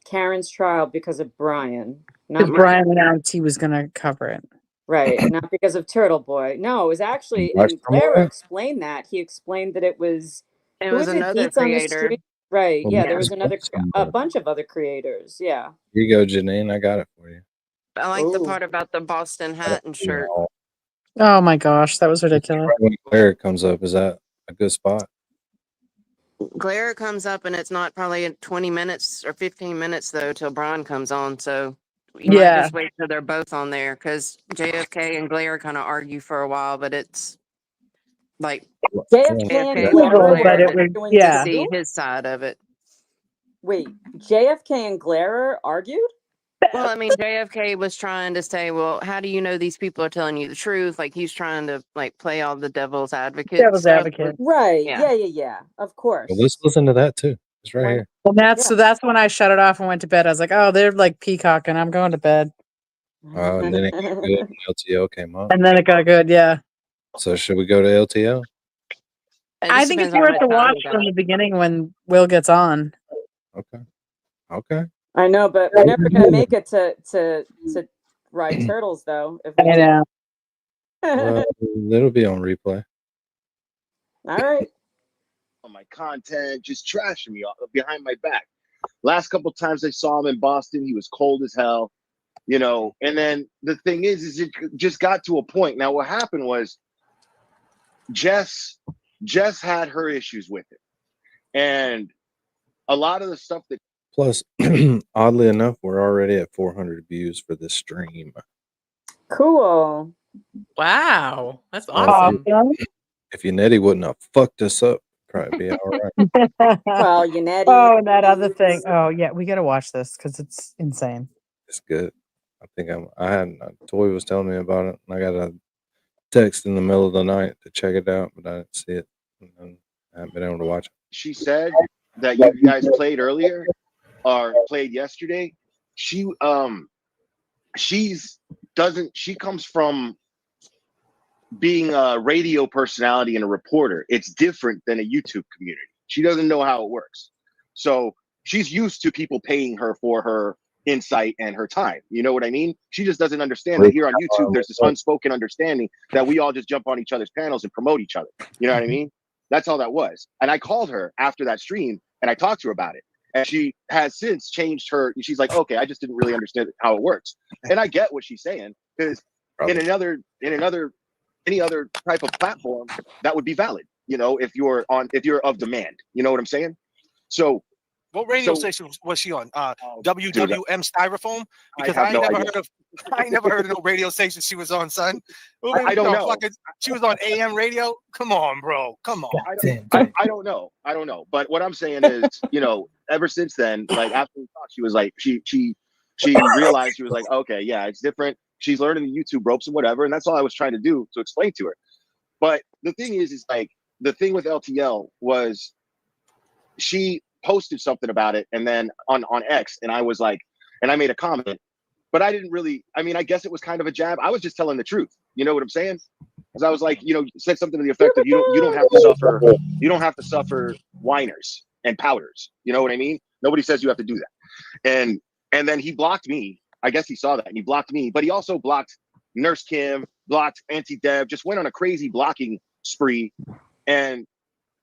Speaker 10: Karen's trial because of Brian, not
Speaker 9: Because Brian announced he was going to cover it.
Speaker 10: right, not because of Turtleboy. No, it was actually,
Speaker 2: Watch
Speaker 10: and
Speaker 2: some
Speaker 10: Glarer
Speaker 2: more.
Speaker 10: explained that. He explained that it was.
Speaker 11: It
Speaker 10: Who
Speaker 11: was
Speaker 10: was it?
Speaker 11: another
Speaker 10: Beats on the
Speaker 11: creator.
Speaker 10: Street. Right.
Speaker 2: Well,
Speaker 10: Yeah,
Speaker 2: watch
Speaker 10: there was
Speaker 2: some
Speaker 10: a
Speaker 2: more.
Speaker 10: bunch of other creators. Yeah.
Speaker 2: Here you go, Janine. I got it for you.
Speaker 11: I like the
Speaker 10: Ooh.
Speaker 11: part about the Boston hat and shirt.
Speaker 9: Oh my gosh, that was ridiculous.
Speaker 2: Right when Claire comes up, is that a good spot?
Speaker 11: Glare comes up and it's not probably in 20 minutes or 15 minutes though till Brian comes on. So you might
Speaker 9: Yeah.
Speaker 11: just wait till they're both on there because JFK and Glare kind of argue for a while, but it's like
Speaker 10: JFK and
Speaker 11: JFK
Speaker 10: Glarer
Speaker 11: wants
Speaker 10: were
Speaker 11: Glare to
Speaker 10: arguing
Speaker 9: yeah.
Speaker 11: see
Speaker 10: too?
Speaker 11: his side of it.
Speaker 10: Wait, JFK and Glarer argued?
Speaker 11: Well, I mean, JFK was trying to say, well, how do you know these people are telling you the truth? Like he's trying to like play all the devil's advocate.
Speaker 9: Devil's
Speaker 11: stuff.
Speaker 9: advocate.
Speaker 10: Right.
Speaker 11: Yeah.
Speaker 10: Yeah. Of course.
Speaker 2: Well, let's listen to that too. It's right here.
Speaker 9: Well, so that's when I shut it off and went to bed. I was like, oh, they're like peacocking. I'm going to bed.
Speaker 2: And then it got good. And LTL came up.
Speaker 9: And then it got good. Yeah.
Speaker 2: So should we go to LTL?
Speaker 9: I think it's worth the watch from the beginning when Will gets on.
Speaker 2: Okay.
Speaker 10: I know, but we're never gonna make it to ride turtles though. If we
Speaker 9: I know.
Speaker 2: Well, it'll be on replay.
Speaker 10: All right.
Speaker 4: On my content, just trashing me behind my back. Last couple times I saw him in Boston, he was cold as hell. you know. And then the thing is it just got to a point. Now, what happened was Jess had her issues with it, and a lot of the stuff that.
Speaker 2: Plus, oddly enough, we're already at 400 views for this stream.
Speaker 10: Cool.
Speaker 3: Wow, that's
Speaker 2: So
Speaker 3: awesome.
Speaker 2: if Yannetti wouldn't have fucked us up, probably be all right.
Speaker 10: Well, Yannetti.
Speaker 1: Oh, and that other thing. Oh, yeah, we got to watch this because it's insane.
Speaker 2: It's good. I think Toy was telling me about it, and I got a text in the middle of the night to check it out, but I didn't see it. And I haven't been able to watch it.
Speaker 4: She said that you guys played earlier or played yesterday. She comes from being a radio personality and a reporter. It's different than a YouTube community. She doesn't know how it works. So she's used to people paying her for her insight and her time. You know what I mean? She just doesn't understand that here on YouTube, there's this unspoken understanding that we all just jump on each other's panels and promote each other. You know what I mean? That's all that was. And I called her after that stream and I talked to her about it. And she has since changed her. She's like, okay, I just didn't really understand how it works. And I get what she's saying, because in any other type of platform, that would be valid. You know, if you're of demand, you know what I'm saying? So
Speaker 6: what radio station was she on? WWM Styrofoam? Because I ain't never heard of no radio station she was on, son.
Speaker 4: I don't know.
Speaker 6: She was on AM radio? Come on, bro. Come on.
Speaker 4: I don't know. But what I'm saying is, you know, ever since then, like after we talked, she was like, she realized, she was like, okay, yeah, it's different. She's learning the YouTube ropes and whatever. And that's all I was trying to do to explain to her. But the thing is like, the thing with LTL was she posted something about it, and then on X, and I was like, and I made a comment, but I didn't really, I mean, I guess it was kind of a jab. I was just telling the truth. You know what I'm saying? Because I was like, you know, said something to the effect of you don't have to suffer whiners and powders. You know what I mean? Nobody says you have to do that. And then he blocked me. I guess he saw that and he blocked me, but he also blocked Nurse Kim, blocked Auntie Deb, just went on a crazy blocking spree. And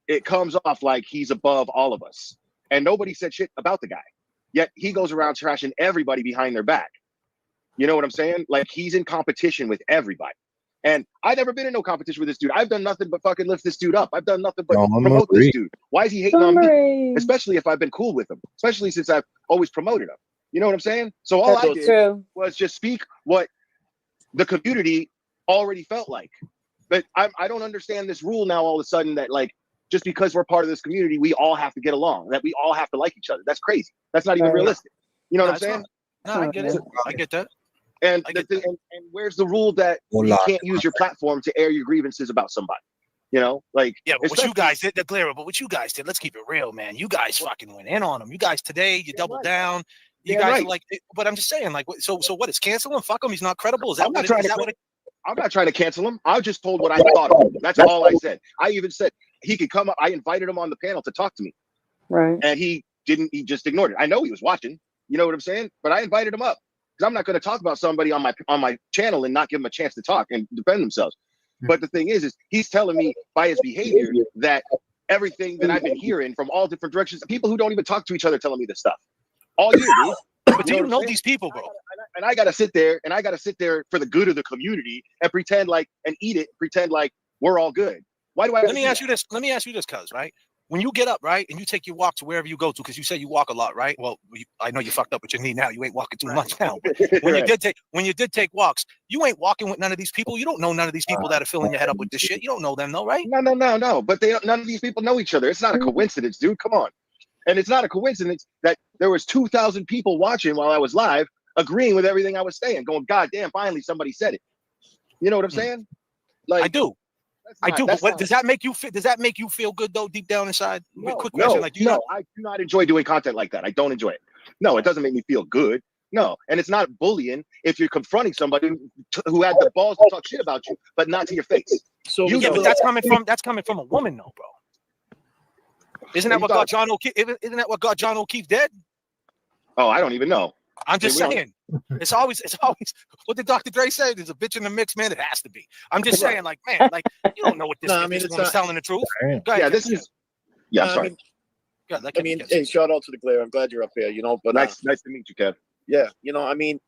Speaker 4: it comes off like he's above all of us. And nobody said shit about the guy. Yet he goes around trashing everybody behind their back. You know what I'm saying? Like, he's in competition with everybody. And I've never been in no competition with this dude. I've done nothing but fucking lift this dude up. I've done nothing but promote this dude. Why is he hating on me? Especially if I've been cool with him. Especially since I've always promoted him. You know what I'm saying? So all I did was just speak what the community already felt like. But I don't understand this rule now all of a sudden that, like, just because we're part of this community, we all have to get along, that we all have to like each other. That's crazy. That's not even realistic. You know what I'm saying?
Speaker 6: No, I get it. I get that.
Speaker 4: And where's the rule that you can't use your platform to air your grievances about somebody? You know, like,
Speaker 6: yeah, but what you guys did, but what you guys did, let's keep it real, man. You guys fucking went in on them. You guys today, you doubled down. You guys are like, but I'm just saying, like, so what? It's cancel him? Fuck him. He's not credible. Is that what it is?
Speaker 4: I'm not trying to cancel him. I just told what I thought of him. That's all I said. I even said he could come up. I invited him on the panel to talk to me.
Speaker 10: Right.
Speaker 4: And he didn't. He just ignored it. I know he was watching. You know what I'm saying? But I invited him up because I'm not going to talk about somebody on my channel and not give them a chance to talk and defend themselves. But the thing is he's telling me by his behavior that everything that I've been hearing from all different directions, people who don't even talk to each other telling me this stuff all year, dude.
Speaker 6: But do you know these people, bro?
Speaker 4: And I gotta sit there for the good of the community and pretend like pretend like we're all good. Why do I?
Speaker 6: Let me ask you this, cuz, right? When you get up, right, and you take your walk to wherever you go to, because you say you walk a lot, right? Well, I know you fucked up with your knee now. You ain't walking too much now. But when you did take walks, you ain't walking with none of these people. You don't know none of these people that are filling your head up with this shit. You don't know them, though, right?
Speaker 4: No. But none of these people know each other. It's not a coincidence, dude. Come on. And it's not a coincidence that there was 2,000 people watching while I was live, agreeing with everything I was saying, going, God damn, finally somebody said it. You know what I'm saying? Like,
Speaker 6: I do. But what does that make you feel? Does that make you feel good though, deep down inside? Quick question, I do
Speaker 4: not enjoy doing content like that. I don't enjoy it. No, it doesn't make me feel good. No, and it's not bullying if you're confronting somebody who had the balls to talk shit about you, but not to your face.
Speaker 6: So but that's coming from a woman, though, bro. Isn't that what got John O'Keefe? Isn't that what got John O'Keefe dead?
Speaker 4: Oh, I don't even know.
Speaker 6: I'm just saying. It's always what did Dr. Dre say? There's a bitch in the mix, man. It has to be. I'm just saying, like, man, like, you don't know what this is telling the truth.
Speaker 4: Yeah, this is. Yeah, I'm sorry.
Speaker 7: I mean, hey, shout out to the Glare. I'm glad you're up here. You know, but
Speaker 4: nice to meet you, Kev.
Speaker 7: Yeah, you know, I mean,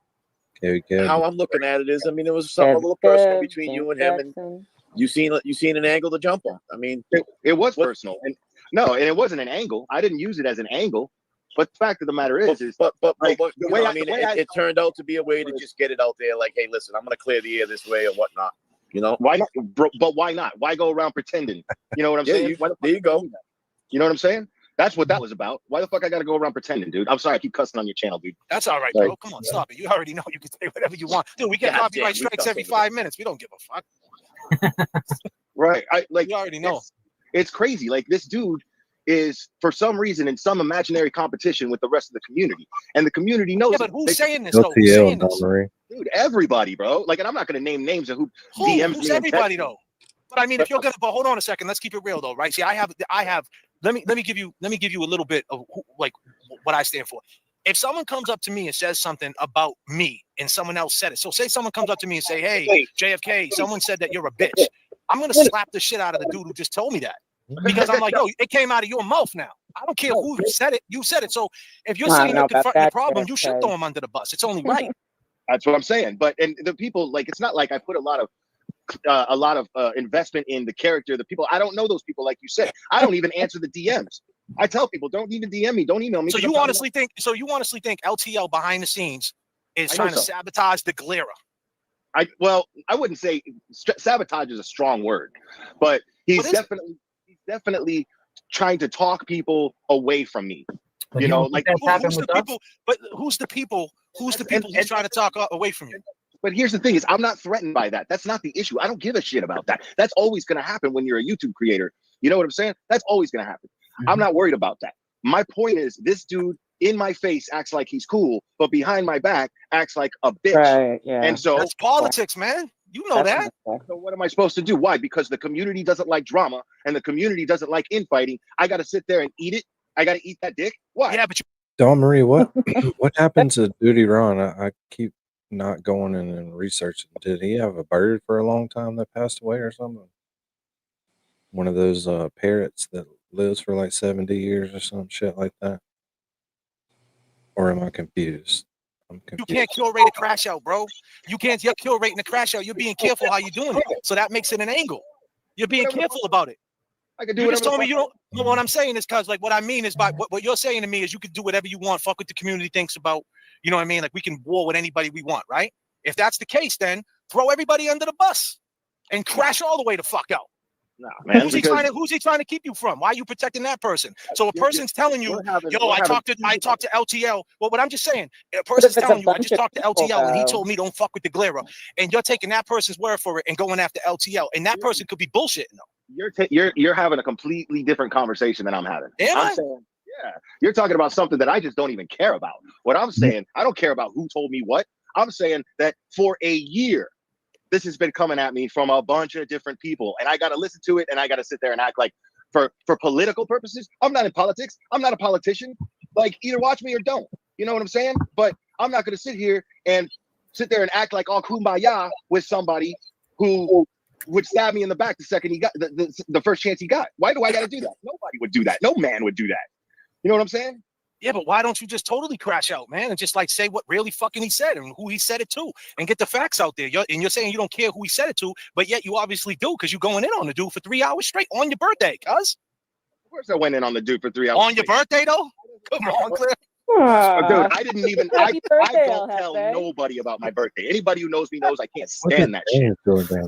Speaker 2: Kev.
Speaker 7: how I'm looking at it is, I mean, it was something a little personal between you and him, and you seen an angle to jump on. I mean,
Speaker 4: it was personal, and it wasn't an angle. I didn't use it as an angle. But the fact of the matter is,
Speaker 7: but
Speaker 4: like,
Speaker 7: the way
Speaker 4: know,
Speaker 7: I mean, it turned out to be a way to just get it out there. Like, hey, listen, I'm going to clear the air this way or whatnot. You know,
Speaker 4: why not? But why not? Why go around pretending? You know what I'm saying?
Speaker 7: There you go.
Speaker 4: You know what I'm saying? That's what that was about. Why the fuck I got to go around pretending, dude? I'm sorry, I keep cussing on your channel, dude.
Speaker 6: That's all right, bro. Come on, stop it. You already know you can say whatever you want, dude. We get copyright strikes every 5 minutes. We don't give a fuck.
Speaker 4: Right?
Speaker 6: You already know.
Speaker 4: It's crazy. Like, this dude is, for some reason, in some imaginary competition with the rest of the community, and the community knows.
Speaker 6: Yeah, but who's saying this though? Who's saying this?
Speaker 4: Dude, everybody, bro. Like, and I'm not gonna name names of who DMs
Speaker 6: who's
Speaker 4: me.
Speaker 6: Everybody though. But I mean, if you're gonna, but hold on a second. Let's keep it real though, right? See, I have. Let me give you a little bit of like what I stand for. If someone comes up to me and says something about me, and someone else said it, so say someone comes up to me and say, "Hey, JFK, someone said that you're a bitch," I'm gonna slap the shit out of the dude who just told me that. Because I'm like, yo, it came out of your mouth now. I don't care who said it. You said it. So if you're saying you're confronting the problem, you should throw him under the bus. It's only right.
Speaker 4: That's what I'm saying. But and the people, like, it's not like I put a lot of investment in the character. The people, I don't know those people, like you said. I don't even answer the DMs. I tell people, don't even DM me, don't email me.
Speaker 6: So you honestly think LTL behind the scenes is trying to sabotage the Glera?
Speaker 4: I wouldn't say sabotage is a strong word, but he's definitely trying to talk people away from me.
Speaker 6: But
Speaker 4: you know, like
Speaker 6: who's the people? But who's the people? Who's the people he's trying to talk away from you?
Speaker 4: But here's the thing: is I'm not threatened by that. That's not the issue. I don't give a shit about that. That's always going to happen when you're a YouTube creator. You know what I'm saying? That's always going to happen. I'm not worried about that. My point is, this dude in my face acts like he's cool, but behind my back acts like a bitch.
Speaker 16: Right, yeah.
Speaker 4: And so
Speaker 6: that's politics, man. You know that.
Speaker 4: So what am I supposed to do? Why? Because the community doesn't like drama and the community doesn't like infighting. I got to sit there and eat it. I got to eat that dick. Why?
Speaker 6: Yeah, but
Speaker 2: Dawn Marie, what happened to Duty Ron? I keep not going in and researching. Did he have a bird for a long time that passed away or something? One of those parrots that lives for like 70 years or some shit like that? Or am I confused? I'm confused.
Speaker 6: You can't curate a crash out, bro. You're curating a crash out. You're being careful how you're doing it. So that makes it an angle. You're being careful about it.
Speaker 4: I can do
Speaker 6: you
Speaker 4: whatever.
Speaker 6: Just told me you don't. No, what I'm saying is because, like, what I mean is by what you're saying to me is you can do whatever you want. Fuck what the community thinks about. You know what I mean? Like, we can war with anybody we want, right? If that's the case, then throw everybody under the bus and crash all the way the fuck out.
Speaker 4: No, man.
Speaker 6: Who's he trying to keep you from? Why are you protecting that person? So a person's telling you, yo, I talked to LTL. Well, but I'm just saying, a person's telling you, I just talked to LTL and he told me don't fuck with the Glera. And you're taking that person's word for it and going after LTL. And that person could be bullshitting though.
Speaker 4: You're having a completely different conversation than I'm having. I'm saying, yeah, you're talking about something that I just don't even care about. What I'm saying, I don't care about who told me what. I'm saying that for a year, this has been coming at me from a bunch of different people, and I got to listen to it, and I got to sit there and act like, for political purposes, I'm not in politics. I'm not a politician. Like, either watch me or don't. You know what I'm saying? But I'm not going to sit here and act like all kumbaya with somebody who would stab me in the back the second he got the first chance he got. Why do I got to do that? Nobody would do that. No man would do that. You know what I'm saying?
Speaker 6: Yeah, but why don't you just totally crash out, man, and just like say what really fucking he said and who he said it to, and get the facts out there. You're saying you don't care who he said it to, but yet you obviously do because you're going in on the dude for 3 hours straight on your birthday, cuz.
Speaker 4: Of course, I went in on the dude for 3 hours.
Speaker 6: On your birthday, though? Come on, Cliff.
Speaker 4: Dude, I didn't even. I don't tell nobody about my birthday. Anybody who knows me knows I can't stand that shit.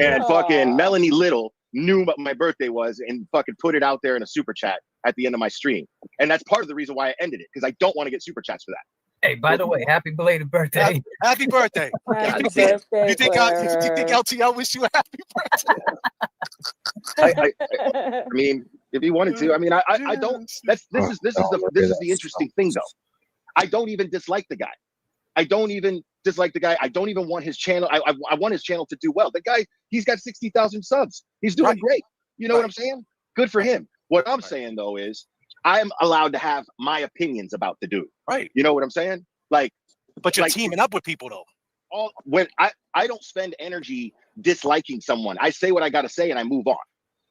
Speaker 4: And fucking Melanie Little knew what my birthday was and fucking put it out there in a super chat at the end of my stream. And that's part of the reason why I ended it, because I don't want to get super chats for that.
Speaker 17: Hey, by the way, happy belated birthday.
Speaker 6: Happy birthday.
Speaker 17: Happy
Speaker 6: you think LTL wish you a happy birthday?
Speaker 4: I mean, if he wanted to. I mean, I don't. This is the interesting thing, though. I don't even dislike the guy. I don't even want his channel. I want his channel to do well. The guy, he's got 60,000 subs. He's doing great. You know what I'm saying? Good for him. What I'm saying, though, is I'm allowed to have my opinions about the dude.
Speaker 6: Right.
Speaker 4: You know what I'm saying? Like,
Speaker 6: but you're teaming up with people, though.
Speaker 4: When I don't spend energy disliking someone. I say what I got to say and I move on.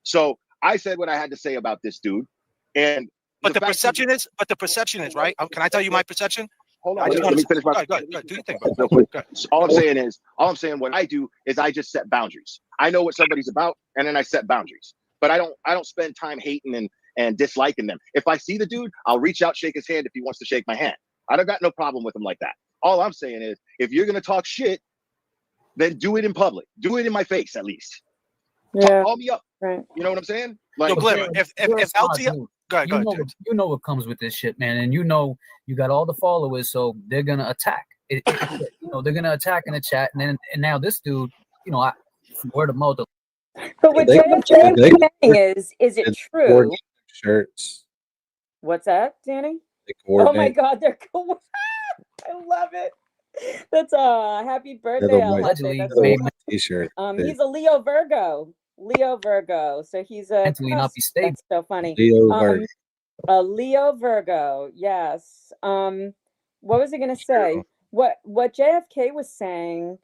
Speaker 4: So I said what I had to say about this dude. And
Speaker 6: the perception is right. Can I tell you my perception?
Speaker 4: hold
Speaker 6: I
Speaker 4: on.
Speaker 6: just
Speaker 4: Let me finish my.
Speaker 6: go ahead. Do you think?
Speaker 4: Real quick. All I'm saying, what I do is I just set boundaries. I know what somebody's about, and then I set boundaries. But I don't spend time hating and disliking them. If I see the dude, I'll reach out, shake his hand if he wants to shake my hand. I don't got no problem with him like that. All I'm saying is, if you're gonna talk shit, then do it in public. Do it in my face at least.
Speaker 10: Yeah.
Speaker 4: Call me up.
Speaker 10: Right.
Speaker 4: You know what I'm saying?
Speaker 6: Yo,
Speaker 4: Like,
Speaker 6: Glimmer, if LTL, go ahead,
Speaker 17: You know what comes with this shit, man, and you know you got all the followers, so they're gonna attack. They're gonna attack in the chat, and now this dude, word of mouth.
Speaker 10: But what
Speaker 2: They-
Speaker 10: JFK
Speaker 2: they-
Speaker 10: was saying is it
Speaker 2: It's
Speaker 10: true?
Speaker 2: coordinated shirts.
Speaker 10: What's that, Danny?
Speaker 2: They
Speaker 10: Oh my
Speaker 2: coordinate.
Speaker 10: God, they're cool. I love it. That's happy
Speaker 2: They're
Speaker 10: birthday,
Speaker 2: the white,
Speaker 10: Alejandro. That's
Speaker 2: they're the
Speaker 10: so
Speaker 2: white t-shirt.
Speaker 10: he's a Leo Virgo. So he's a
Speaker 17: Mentally not be stable.
Speaker 10: That's so funny.
Speaker 2: Leo Virgo.
Speaker 10: A Leo Virgo, yes. What was I gonna say? What JFK was saying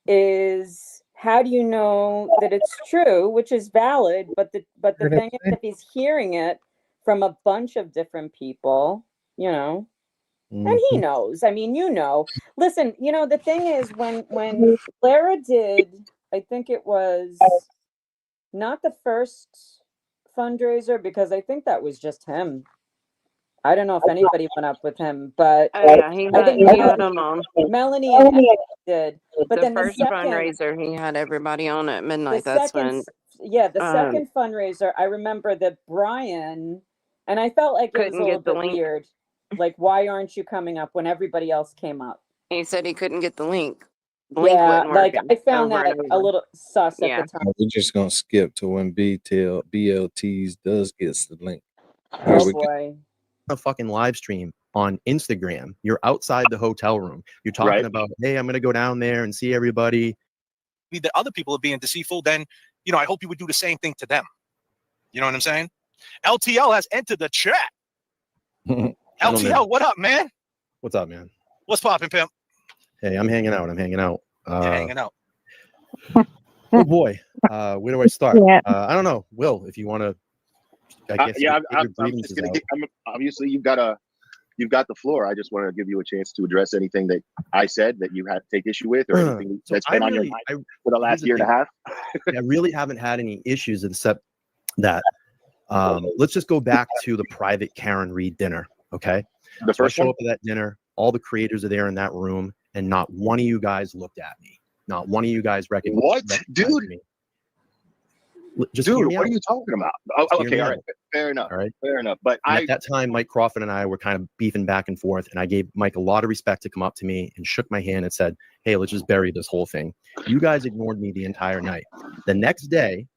Speaker 10: is, how do you know that it's true, which is valid, but the thing is, if he's hearing it from a bunch of different people, and he knows. I mean, listen, the thing is, when Clara did, I think it was not the first fundraiser, because I think that was just him. I don't know if anybody went up with him, but
Speaker 11: he
Speaker 10: I think
Speaker 11: had them on.
Speaker 10: Melanie and Ed did. But
Speaker 11: The
Speaker 10: then
Speaker 11: first
Speaker 10: the second
Speaker 11: fundraiser, he had everybody on at midnight.
Speaker 10: the
Speaker 11: That's
Speaker 10: second,
Speaker 11: when
Speaker 10: second fundraiser, I remember that Brian, and I felt like it was a
Speaker 11: couldn't
Speaker 10: little
Speaker 11: get the
Speaker 10: bit
Speaker 11: link.
Speaker 10: weird. Like, why aren't you coming up when everybody else came up?
Speaker 11: He said he couldn't get the link. The link
Speaker 10: Yeah,
Speaker 11: wasn't
Speaker 10: like
Speaker 11: working
Speaker 10: I found
Speaker 11: over
Speaker 10: that
Speaker 11: and
Speaker 10: a
Speaker 11: over.
Speaker 10: little sus at
Speaker 11: Yeah.
Speaker 10: the time.
Speaker 2: We're just gonna skip to when BLTs does gets the link.
Speaker 10: Oh boy.
Speaker 5: A fucking live stream on Instagram. You're outside the hotel room. You're talking about, hey, I'm gonna go down there and see everybody.
Speaker 6: That other people are being deceitful, then I hope you would do the same thing to them. You know what I'm saying? LTL has entered the chat. LTL, what up, man?
Speaker 5: What's up, man?
Speaker 6: What's poppin', pimp?
Speaker 5: Hey, I'm hanging out.
Speaker 6: You're hanging out.
Speaker 5: Oh boy, where do I start?
Speaker 10: Yeah.
Speaker 5: I don't know. Will, if you want to, I guess.
Speaker 4: I'm just gonna obviously you've got the floor. I just want to give you a chance to address anything that I said that you had to take issue with, or anything that's been on your mind for the last year and a half.
Speaker 5: I really haven't had any issues except that. Let's just go back to the private Karen Reed dinner. Okay.
Speaker 4: The
Speaker 5: So I
Speaker 4: first
Speaker 5: show
Speaker 4: one?
Speaker 5: up to that dinner. All the creators are there in that room, and not one of you guys looked at me. Not one of you guys recognized
Speaker 4: dude?
Speaker 5: me. Just
Speaker 4: Dude,
Speaker 5: hear me
Speaker 4: what
Speaker 5: out.
Speaker 4: are you talking about?
Speaker 5: Just hear
Speaker 4: Okay,
Speaker 5: me
Speaker 4: all
Speaker 5: out.
Speaker 4: right, fair enough.
Speaker 5: All right.
Speaker 4: Fair enough. But
Speaker 5: And at that time, Mike Crawford and I were kind of beefing back and forth, and I gave Mike a lot of respect to come up to me and shook my hand and said, hey, let's just bury this whole thing. You guys ignored me the entire night. The next day,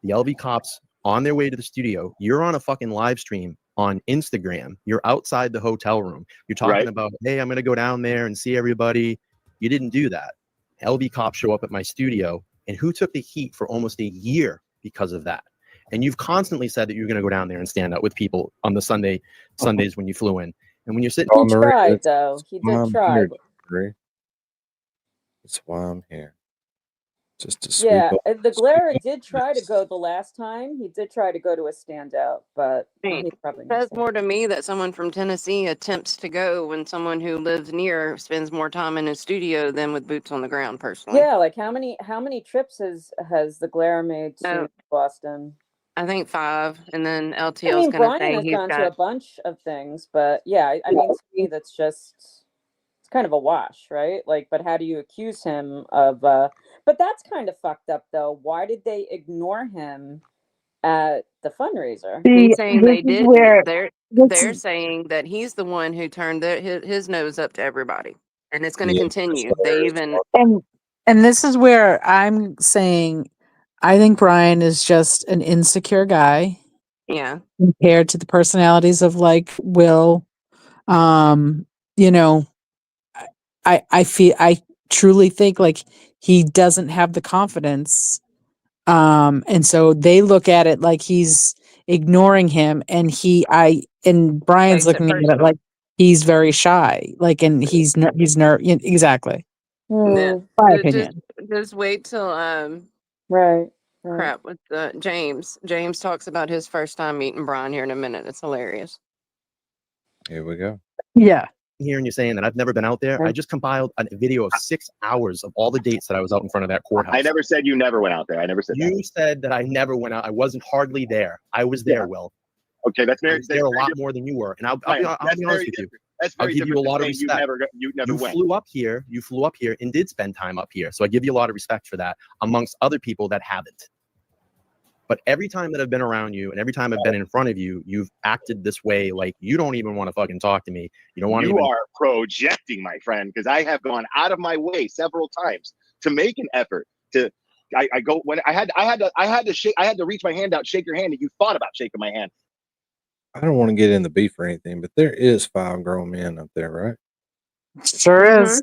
Speaker 5: the LV cops on their way to the studio, you're on a fucking live stream on Instagram. You're outside the hotel room. You're talking about, hey, I'm going to go down there and see everybody. You didn't do that. LV cops show up at my studio, and who took the heat for almost a year because of that? And you've constantly said that you're going to go down there and stand up with people on the Sundays when you flew in. And when you're sitting,
Speaker 10: He tried, though. He did try.
Speaker 2: That's why I'm here. Just to sweep
Speaker 10: Yeah,
Speaker 2: up.
Speaker 10: the Glare did try to go the last time. He did try to go to a standout, but he probably
Speaker 11: Says more to me that someone from Tennessee attempts to go when someone who lives near spends more time in his studio than with boots on the ground. Personally,
Speaker 10: yeah. Like how many trips has the Glare made to Boston?
Speaker 11: I think 5, and then LTL
Speaker 10: I mean,
Speaker 11: is going to
Speaker 10: Brian
Speaker 11: say
Speaker 10: has
Speaker 11: he's
Speaker 10: gone to a
Speaker 11: got.
Speaker 10: bunch of things, but yeah, I mean, to me, that's just, it's kind of a wash, right? Like, but how do you accuse him of? But that's kind of fucked up, though. Why did they ignore him at the fundraiser?
Speaker 11: He's saying they didn't. They're saying that he's the one who turned his nose up to everybody, and it's going to continue. They even.
Speaker 1: And this is where I'm saying I think Brian is just an insecure guy.
Speaker 11: Yeah.
Speaker 1: Compared to the personalities of like Will. I truly think like he doesn't have the confidence. And so they look at it like he's ignoring him, and Brian's
Speaker 11: Takes it
Speaker 1: looking at it
Speaker 11: personal.
Speaker 1: like he's very shy, like, and he's exactly.
Speaker 11: Yeah.
Speaker 1: My
Speaker 11: Just-
Speaker 1: opinion.
Speaker 11: Just wait till
Speaker 10: right.
Speaker 11: crap with James. James talks about his first time meeting Brian here in a minute. It's hilarious.
Speaker 2: Here we go.
Speaker 1: Yeah.
Speaker 5: here and you're saying that I've never been out there. I just compiled a video of 6 hours of all the dates that I was out in front of that courthouse.
Speaker 4: I never said you never went out there. I never said
Speaker 5: you said that I never went out. I wasn't hardly there. I was there, Will.
Speaker 4: Okay, that's very.
Speaker 5: I was there a lot more than you were, and I'll be honest with you. I'll give you a lot of respect.
Speaker 4: You never went.
Speaker 5: Flew up here. You flew up here and did spend time up here. So I give you a lot of respect for that, amongst other people that haven't. But every time that I've been around you and every time I've been in front of you, you've acted this way like you don't even want to fucking talk to me. You don't want to.
Speaker 4: You are projecting, my friend, because I have gone out of my way several times to make an effort to. I go when I had to reach my hand out, shake your hand, and you thought about shaking my hand.
Speaker 2: I don't want to get in the beef or anything, but there is 5 grown men up there, right?
Speaker 1: Sure is.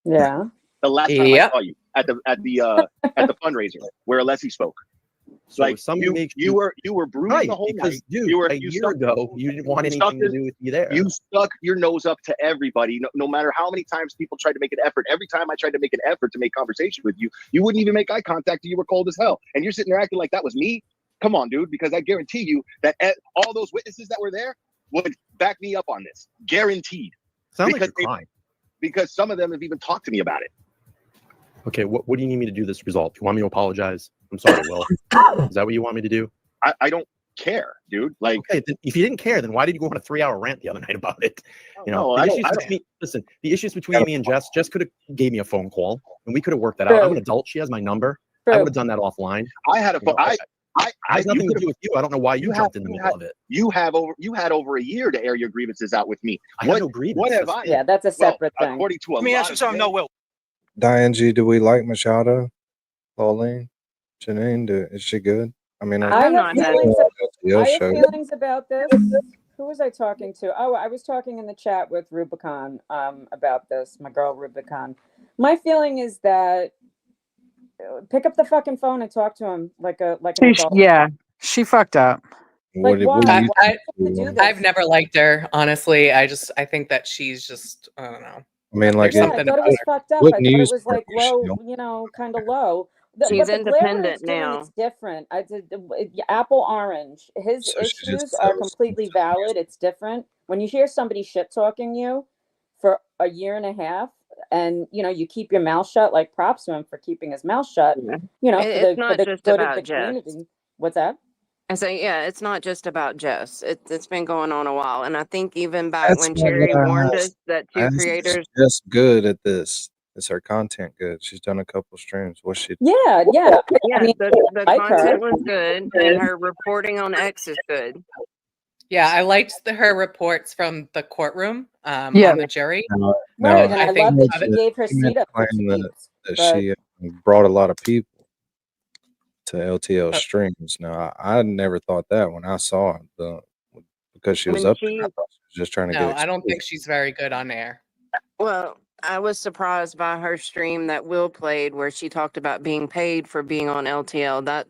Speaker 10: Yeah.
Speaker 4: The last time I saw you at the fundraiser where Alessi spoke.
Speaker 5: So
Speaker 4: like
Speaker 5: you
Speaker 4: were brooding the whole night.
Speaker 5: Dude, a year ago, you didn't want anything to do with me there.
Speaker 4: You stuck your nose up to everybody. No matter how many times people tried to make an effort. Every time I tried to make an effort to make conversation with you, you wouldn't even make eye contact. You were cold as hell. And you're sitting there acting like that was me. Come on, dude, because I guarantee you that all those witnesses that were there would back me up on this. Guaranteed.
Speaker 5: Sounds like you're crying.
Speaker 4: Because some of them have even talked to me about it.
Speaker 5: Okay, what do you need me to do this resolve? Do you want me to apologize? I'm sorry, Will. Is that what you want me to do?
Speaker 4: I don't care, dude. Like,
Speaker 5: okay, then if you didn't care, then why did you go on a 3-hour rant the other night about it? You know, listen, the issues between me and Jess could have gave me a phone call and we could have worked that out. I'm an adult. She has my number. I would have done that offline.
Speaker 4: I had a phone.
Speaker 5: I has nothing to do with you. I don't know why you jumped in the middle of it.
Speaker 4: You had over a year to air your grievances out with me.
Speaker 5: I have no grievances.
Speaker 4: What have I?
Speaker 10: Yeah, that's a separate thing.
Speaker 4: According to
Speaker 6: Let me ask you something. No, Will.
Speaker 2: Diane G, do we like Machado? Pauline? Janine, is she good? I mean,
Speaker 10: I have feelings about this. Who was I talking to? Oh, I was talking in the chat with Rubicon about this, my girl Rubicon. My feeling is that pick up the fucking phone and talk to him like an adult.
Speaker 1: Yeah, she fucked up.
Speaker 10: Like,
Speaker 3: I've never liked her, honestly. I think that she's just, I don't know.
Speaker 2: I mean, like,
Speaker 10: I thought it was fucked up. I thought it was like low, kind of low.
Speaker 11: She's independent now.
Speaker 10: It's different. Apple Orange. His issues are completely valid. It's different. When you hear somebody shit talking you for a year and a half, and you keep your mouth shut, like props to him for keeping his mouth shut.
Speaker 11: It's not just about Jess.
Speaker 10: Community. What's that?
Speaker 11: I say, yeah, it's not just about Jess. It's been going on a while, and I think even back when Cherry warned us that two creators.
Speaker 2: Jess good at this. Is her content good? She's done a couple streams. What's she?
Speaker 10: Yeah.
Speaker 11: I mean, the content was good, and her reporting on X is good.
Speaker 3: Yeah, I liked her reports from the courtroom on the jury.
Speaker 10: Right, and I love that she gave her seat up.
Speaker 2: She brought a lot of people to LTL streams. Now, I never thought that when I saw it, because she was up there. I thought she was just trying to get exposed.
Speaker 3: I don't think she's very good on air.
Speaker 11: Well, I was surprised by her stream that Will played where she talked about being paid for being on LTL.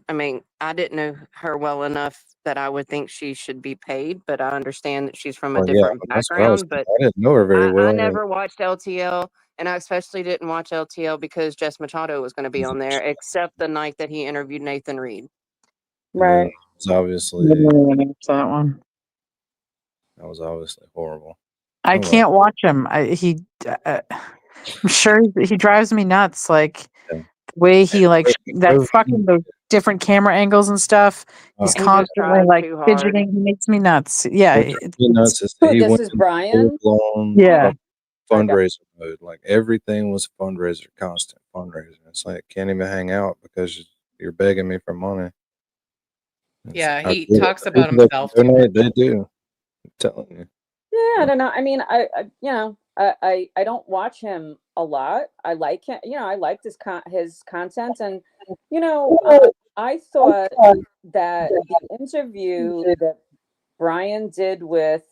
Speaker 11: I didn't know her well enough that I would think she should be paid, but I understand that she's from a different background. But
Speaker 2: I didn't know her very well.
Speaker 11: I never watched LTL, and I especially didn't watch LTL because Jess Machado was going to be on there, except the night that he interviewed Nathan Riiiiide.
Speaker 10: Right.
Speaker 2: It's obviously
Speaker 1: that one.
Speaker 2: That was obviously horrible.
Speaker 1: I can't watch him. I'm sure he drives me nuts. Like the way he that fucking those different camera angles and stuff. He's constantly like fidgeting. He makes me nuts. Yeah,
Speaker 2: nuts.
Speaker 10: This is Brian.
Speaker 1: Yeah,
Speaker 2: fundraiser mode. Like everything was fundraiser, constant fundraising. It's like can't even hang out because you're begging me for money.
Speaker 3: Yeah, he talks about himself.
Speaker 2: They do. I'm telling you.
Speaker 10: Yeah, I don't know. I mean, I don't watch him a lot. I like him. I liked his content, and I thought that the interview that Brian did with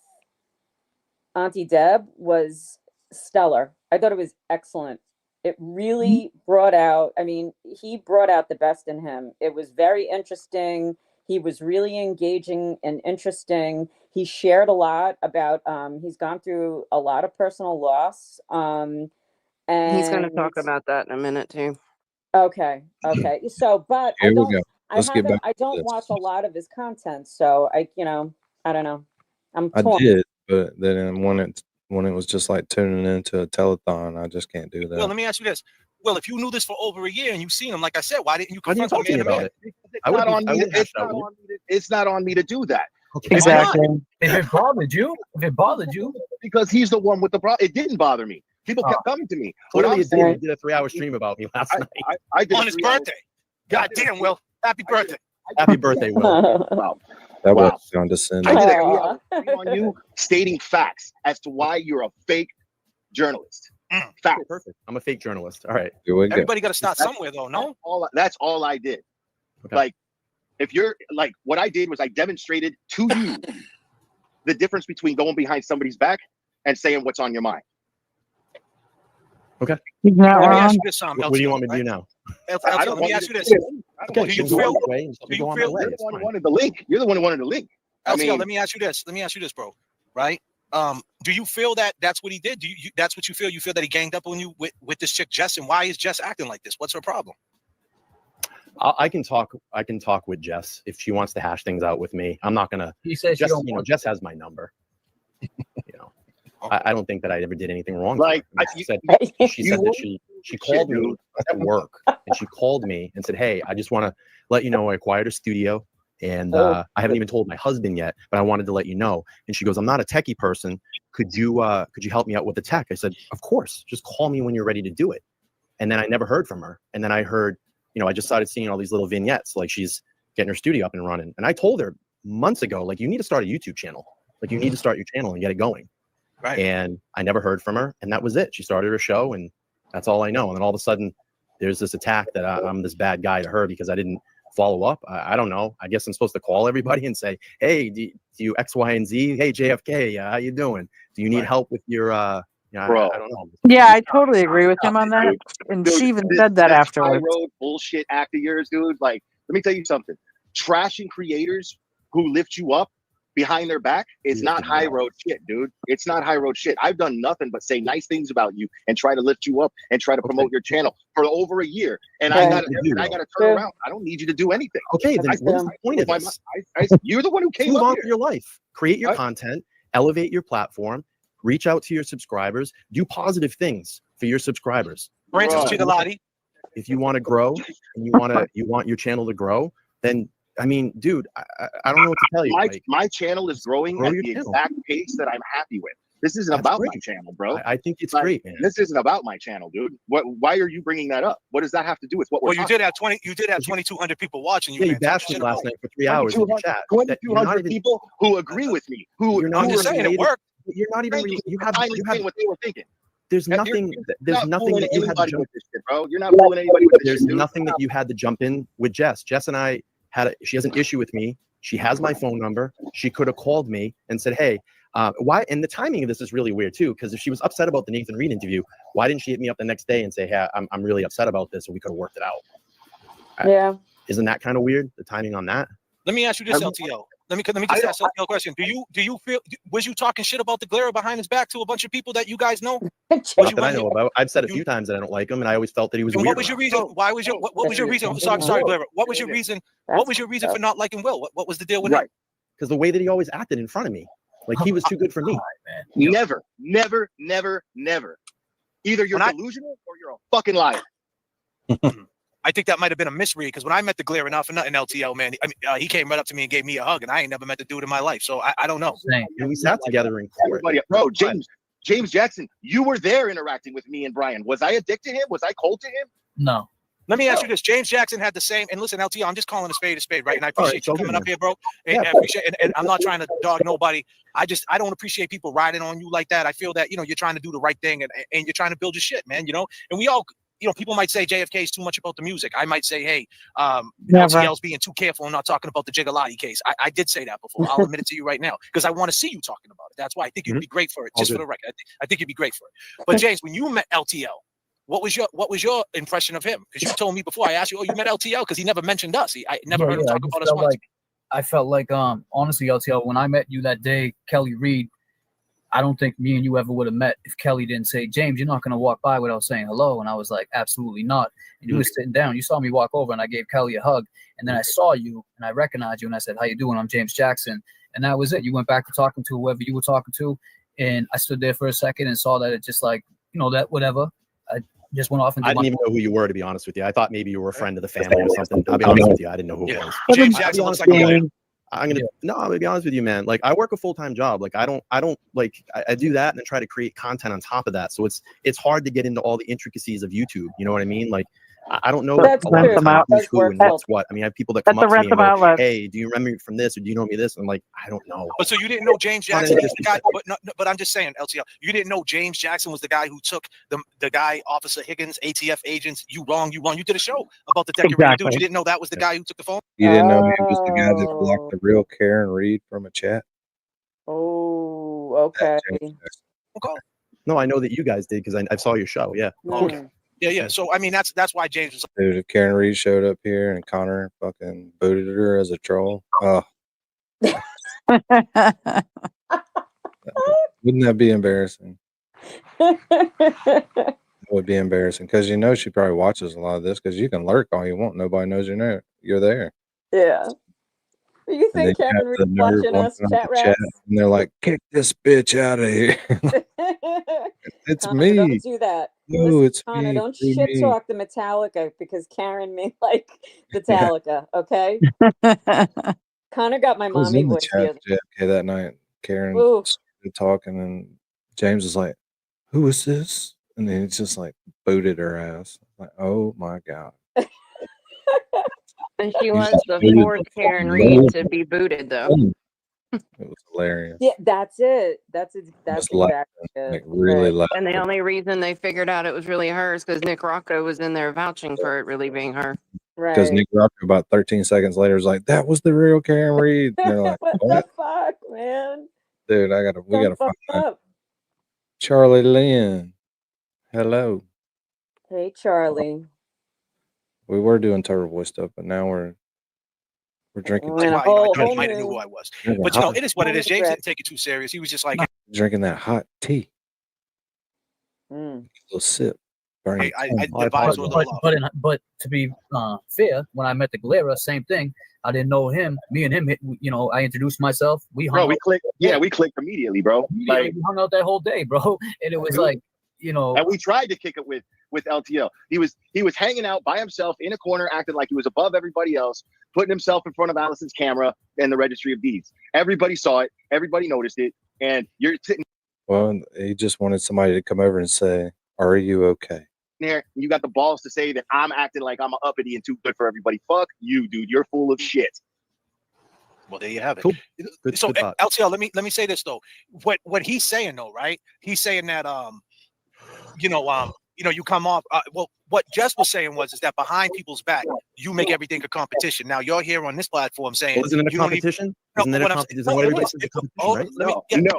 Speaker 10: Auntie Deb was stellar. I thought it was excellent. It really brought out. I mean, he brought out the best in him. It was very interesting. He was really engaging and interesting. He shared a lot about, he's gone through a lot of personal loss. And
Speaker 11: he's going to talk about that in a minute too.
Speaker 10: Okay. So, but
Speaker 2: Here we go. Let's get back
Speaker 10: I don't watch a lot of his content. So I don't know. I'm
Speaker 2: I
Speaker 10: torn.
Speaker 2: did, but then when when it was just like tuning into a telethon. I just can't do that.
Speaker 6: Well, let me ask you this. Well, if you knew this for over a year and you've seen him, like I said, why didn't you
Speaker 5: Why didn't
Speaker 6: confront
Speaker 5: you
Speaker 6: him
Speaker 5: talk to me about it?
Speaker 4: It's not on me to do that.
Speaker 6: Okay,
Speaker 1: Exactly.
Speaker 17: If it bothered you,
Speaker 4: because he's the one with the problem. It didn't bother me. People kept coming to me. What
Speaker 5: Clearly,
Speaker 4: I'm
Speaker 5: it did.
Speaker 4: saying,
Speaker 5: You did a 3-hour stream about me last night.
Speaker 4: I did
Speaker 6: on his birthday. God damn, Will. Happy birthday.
Speaker 5: Happy birthday, Will.
Speaker 4: Wow.
Speaker 2: That
Speaker 4: Wow.
Speaker 2: was condescending.
Speaker 4: I did a 3-hour stream on you stating facts as to why you're a fake journalist. Facts.
Speaker 5: Perfect. I'm a fake journalist. All right.
Speaker 6: Everybody got to start somewhere, though, no?
Speaker 4: That's all I did.
Speaker 5: Okay.
Speaker 4: Like, if you're like, what I did was I demonstrated to you the difference between going behind somebody's back and saying what's on your mind.
Speaker 5: Okay.
Speaker 1: He's not
Speaker 6: Let me ask
Speaker 1: wrong.
Speaker 6: you this,
Speaker 5: What do you want me to do now?
Speaker 6: Let me ask you this.
Speaker 5: Okay,
Speaker 6: Do
Speaker 5: you
Speaker 6: you
Speaker 5: go
Speaker 6: feel?
Speaker 5: on your way and
Speaker 6: Do
Speaker 5: go
Speaker 6: you
Speaker 5: on my
Speaker 6: feel?
Speaker 5: way.
Speaker 4: You're the
Speaker 5: It's
Speaker 4: one who
Speaker 5: fine.
Speaker 4: wanted the link. You're the one who wanted the link. I mean,
Speaker 6: let me ask you this. Let me ask you this, bro. Right? Do you feel that that's what he did? Do you that's what you feel? You feel that he ganged up on you with this chick Jess, and why is Jess acting like this? What's her problem?
Speaker 5: I can talk with Jess if she wants to hash things out with me. I'm not gonna.
Speaker 17: He says
Speaker 5: Jess,
Speaker 17: she don't want
Speaker 5: Jess has my number. I don't think that I ever did anything wrong.
Speaker 4: Like,
Speaker 5: she said that she called me at work and she called me and said, "Hey, I just want to let you know I acquired a studio and I haven't even told my husband yet, but I wanted to let you know." And she goes, "I'm not a techie person. Could you help me out with the tech?" I said, "Of course. Just call me when you're ready to do it." And then I never heard from her. And then I heard, I just started seeing all these little vignettes, like she's getting her studio up and running. And I told her months ago, like, you need to start a YouTube channel. Like, you need to start your channel and get it going.
Speaker 6: Right.
Speaker 5: And I never heard from her. And that was it. She started her show, and that's all I know. And then all of a sudden, there's this attack that I'm this bad guy to her because I didn't follow up. I don't know. I guess I'm supposed to call everybody and say, "Hey, do you X, Y, and Z? Hey, JFK, how you doing? Do you need help with your I don't know."
Speaker 1: Yeah, I totally agree with him on that. And she even said that
Speaker 4: this
Speaker 1: afterwards.
Speaker 4: high road bullshit act of yours, dude. Like, let me tell you something. Trashing creators who lift you up behind their back is not high road shit, dude. It's not high road shit. I've done nothing but say nice things about you and try to lift you up and try to promote your channel for over a year. And I gotta turn around. I don't need you to do anything.
Speaker 5: Okay, then what's the point of this?
Speaker 4: You're the one who came
Speaker 5: Move
Speaker 4: up
Speaker 5: on
Speaker 4: here.
Speaker 5: with your life. Create your content. Elevate your platform. Reach out to your subscribers. Do positive things for your subscribers.
Speaker 6: Francis Chigalotti.
Speaker 5: If you want to grow and you want your channel to grow, then I mean, dude, I don't know what to tell you.
Speaker 4: My channel is growing at the exact pace that I'm happy with. This isn't about my channel, bro.
Speaker 5: I think it's great, man.
Speaker 4: This isn't about my channel, dude. Why are you bringing that up? What does that have to do with what we're
Speaker 6: Well, you did have 2,200 people watching you.
Speaker 5: Yeah, you bashed me last night for 3 hours in the chat.
Speaker 4: 2,200 people who agree with me.
Speaker 5: You're not
Speaker 4: who
Speaker 5: saying it
Speaker 4: worked.
Speaker 5: You're not even. You have
Speaker 4: what they were thinking.
Speaker 5: There's nothing. There's nothing that you had to jump.
Speaker 4: Bro, you're not fooling anybody with this.
Speaker 5: There's nothing that you had to jump in with Jess. Jess and I she has an issue with me. She has my phone number. She could have called me and said, "Hey, why?" And the timing of this is really weird too, because if she was upset about the Nathan Reed interview, why didn't she hit me up the next day and say, "Hey, I'm really upset about this," and we could have worked it out?
Speaker 11: Yeah.
Speaker 5: Isn't that kind of weird? The timing on that.
Speaker 6: Let me ask you this, LTO. Let me just ask LTO a question. Do you feel was you talking shit about the Glare behind his back to a bunch of people that you guys know?
Speaker 5: Not that I know about. I've said a few times that I don't like him, and I always felt that he was.
Speaker 6: And
Speaker 5: weird
Speaker 6: what was your reason? Why was your what was your reason? Sorry, Glare. What was your reason? What was your reason for not liking Will? What was the deal with him?
Speaker 5: Because the way that he always acted in front of me, like he was too good for me.
Speaker 4: Never. Either you're delusional or you're a fucking liar.
Speaker 6: I think that might have been a misread because when I met the Glare enough and nothing LTO, man, he came right up to me and gave me a hug, and I ain't never met the dude in my life. So I don't know.
Speaker 5: And we sat together in court.
Speaker 4: Bro, James Jackson, you were there interacting with me and Brian. Was I a dick to him? Was I cold to him?
Speaker 17: No.
Speaker 6: Let me ask you this. James Jackson had the same, and listen, LTO, I'm just calling a spade, right? And I appreciate you coming up here, bro. And I appreciate, and I'm not trying to dog nobody. I don't appreciate people riding on you like that. I feel that, you're trying to do the right thing and you're trying to build your shit, man, and we all, people might say JFK is too much about the music. I might say, hey, LTL's being too careful and not talking about the Jigalotti case. I did say that before. I'll admit it to you right now because I want to see you talking about it. That's why I think you'd be great for it. Just for the record, I think you'd be great for it. But James, when you met LTL, what was your impression of him? Because you told me before. I asked you, "Oh, you met LTL?" Because he never mentioned us. I never heard him talk about us once.
Speaker 17: I felt like, honestly, LTL, when I met you that day, Kelly Reed, I don't think me and you ever would have met if Kelly didn't say, "James, you're not going to walk by without saying hello." And I was like, absolutely not. And you were sitting down. You saw me walk over, and I gave Kelly a hug. And then I saw you, and I recognized you, and I said, "How you doing? I'm James Jackson." And that was it. You went back to talking to whoever you were talking to. And I stood there for a second and saw that it just like, that whatever. I just went off and
Speaker 5: I didn't even know who you were, to be honest with you. I thought maybe you were a friend of the family or something. I'll be honest with you. I didn't know who it was.
Speaker 6: James Jackson looks like a lawyer.
Speaker 5: I'm gonna be honest with you, man. Like, I work a full-time job. Like, I don't like, I do that and then try to create content on top of that. So it's hard to get into all the intricacies of YouTube. You know what I mean? Like, I don't know
Speaker 1: That's
Speaker 5: a lot of
Speaker 1: true.
Speaker 5: times who's who and what's what. I mean, I have people that come
Speaker 1: That's
Speaker 5: up
Speaker 1: the
Speaker 5: to me and
Speaker 1: rest of
Speaker 5: go,
Speaker 1: outlets.
Speaker 5: "Hey, do you remember me from this, or do you know me this?" I'm like, I don't know.
Speaker 6: But so you didn't know James Jackson was the guy, but I'm just saying, LTL, you didn't know James Jackson was the guy who took the guy, Officer Higgins, ATF agents. You wrong. You did a show about the decorated dude. You didn't know that was the guy who took the phone?
Speaker 2: You didn't know he was the guy that blocked the real Karen Reed from a chat?
Speaker 10: Oh, okay.
Speaker 6: Okay.
Speaker 5: No, I know that you guys did because I saw your show. Yeah.
Speaker 6: Okay. Yeah. So I mean, that's why James was.
Speaker 2: Dude, if Karen Reed showed up here and Connor fucking booted her as a troll, wouldn't that be embarrassing? It would be embarrassing because she probably watches a lot of this because you can lurk all you want. Nobody knows you're there.
Speaker 10: Yeah. You think Kevin Reed's watching us, CHATRATS?
Speaker 2: And they're like, kick this bitch out of here. It's
Speaker 10: Connor,
Speaker 2: me.
Speaker 10: Don't do that.
Speaker 2: No,
Speaker 10: Listen,
Speaker 2: it's
Speaker 10: Connor,
Speaker 2: me.
Speaker 10: don't
Speaker 2: Free
Speaker 10: shit
Speaker 2: me.
Speaker 10: talk the Metallica because Karen may like the Metallica, okay? Connor got my
Speaker 2: I was
Speaker 10: mommy
Speaker 2: in the
Speaker 10: voice
Speaker 2: chat
Speaker 10: the other
Speaker 2: JFK that night. Karen
Speaker 10: Ooh.
Speaker 2: started talking, and James was like, "Who is this?" And then it's just like booted her ass. Like, oh my god.
Speaker 11: And she
Speaker 2: You
Speaker 11: was
Speaker 2: just
Speaker 11: the
Speaker 2: booted
Speaker 11: fourth
Speaker 2: the
Speaker 11: Karen
Speaker 2: fucking
Speaker 11: Reed
Speaker 2: lady.
Speaker 11: to be booted, though.
Speaker 2: It was hilarious.
Speaker 10: Yeah, that's it. That's
Speaker 2: Just laughing,
Speaker 10: exactly it.
Speaker 2: like really laughing.
Speaker 11: And the only reason they figured out it was really hers because Nick Rocco was in there vouching for it really being her.
Speaker 2: Because Nick Rocker about 13 seconds later was like, "That was the real Karen Reed." And they're like,
Speaker 10: What
Speaker 2: "What?"
Speaker 10: the fuck, man?
Speaker 2: Dude, we
Speaker 10: So
Speaker 2: gotta find
Speaker 10: fucked up.
Speaker 2: Charlie Lynn. Hello.
Speaker 10: Hey, Charlie.
Speaker 2: We were doing Turtleboy stuff, but now we're drinking
Speaker 10: We're in a
Speaker 6: Why,
Speaker 10: whole
Speaker 6: he might have knew who I was.
Speaker 2: Drinking
Speaker 6: But
Speaker 2: hot-
Speaker 6: it is what it is. James didn't take it too serious. He was just like,
Speaker 2: drinking that hot tea.
Speaker 10: Mm.
Speaker 2: A little sip. Burning
Speaker 6: the
Speaker 2: tongue.
Speaker 6: vibes were a little off.
Speaker 17: But to be fair, when I met the Galera, same thing. I didn't know him. Me and him, I introduced myself. We hung
Speaker 4: Bro,
Speaker 17: out.
Speaker 4: we clicked. Yeah, we clicked immediately, bro. Like,
Speaker 17: We hung out that whole day, bro. And it was like,
Speaker 4: and we tried to kick it with LTL. He was hanging out by himself in a corner, acting like he was above everybody else, putting himself in front of Allison's camera and the registry of deeds. Everybody saw it. Everybody noticed it. And you're sitting
Speaker 2: Well, he just wanted somebody to come over and say, "Are you okay?"
Speaker 4: there, and you got the balls to say that I'm acting like I'm an uppity and too good for everybody. Fuck you, dude. You're full of shit.
Speaker 6: Well, there you have it.
Speaker 5: Cool.
Speaker 6: So
Speaker 5: good thought.
Speaker 6: LTL, let me say this though. What he's saying though, right? He's saying that you come off. Well, what Jess was saying is that behind people's back, you make everything a competition. Now you're here on this platform saying,
Speaker 5: Well, isn't it a
Speaker 6: you don't
Speaker 5: competition?
Speaker 6: No,
Speaker 5: Isn't it a
Speaker 6: what I'm
Speaker 5: competition?
Speaker 6: saying-
Speaker 5: What
Speaker 6: no,
Speaker 5: everybody
Speaker 6: it
Speaker 5: says is a
Speaker 6: is.
Speaker 5: competition,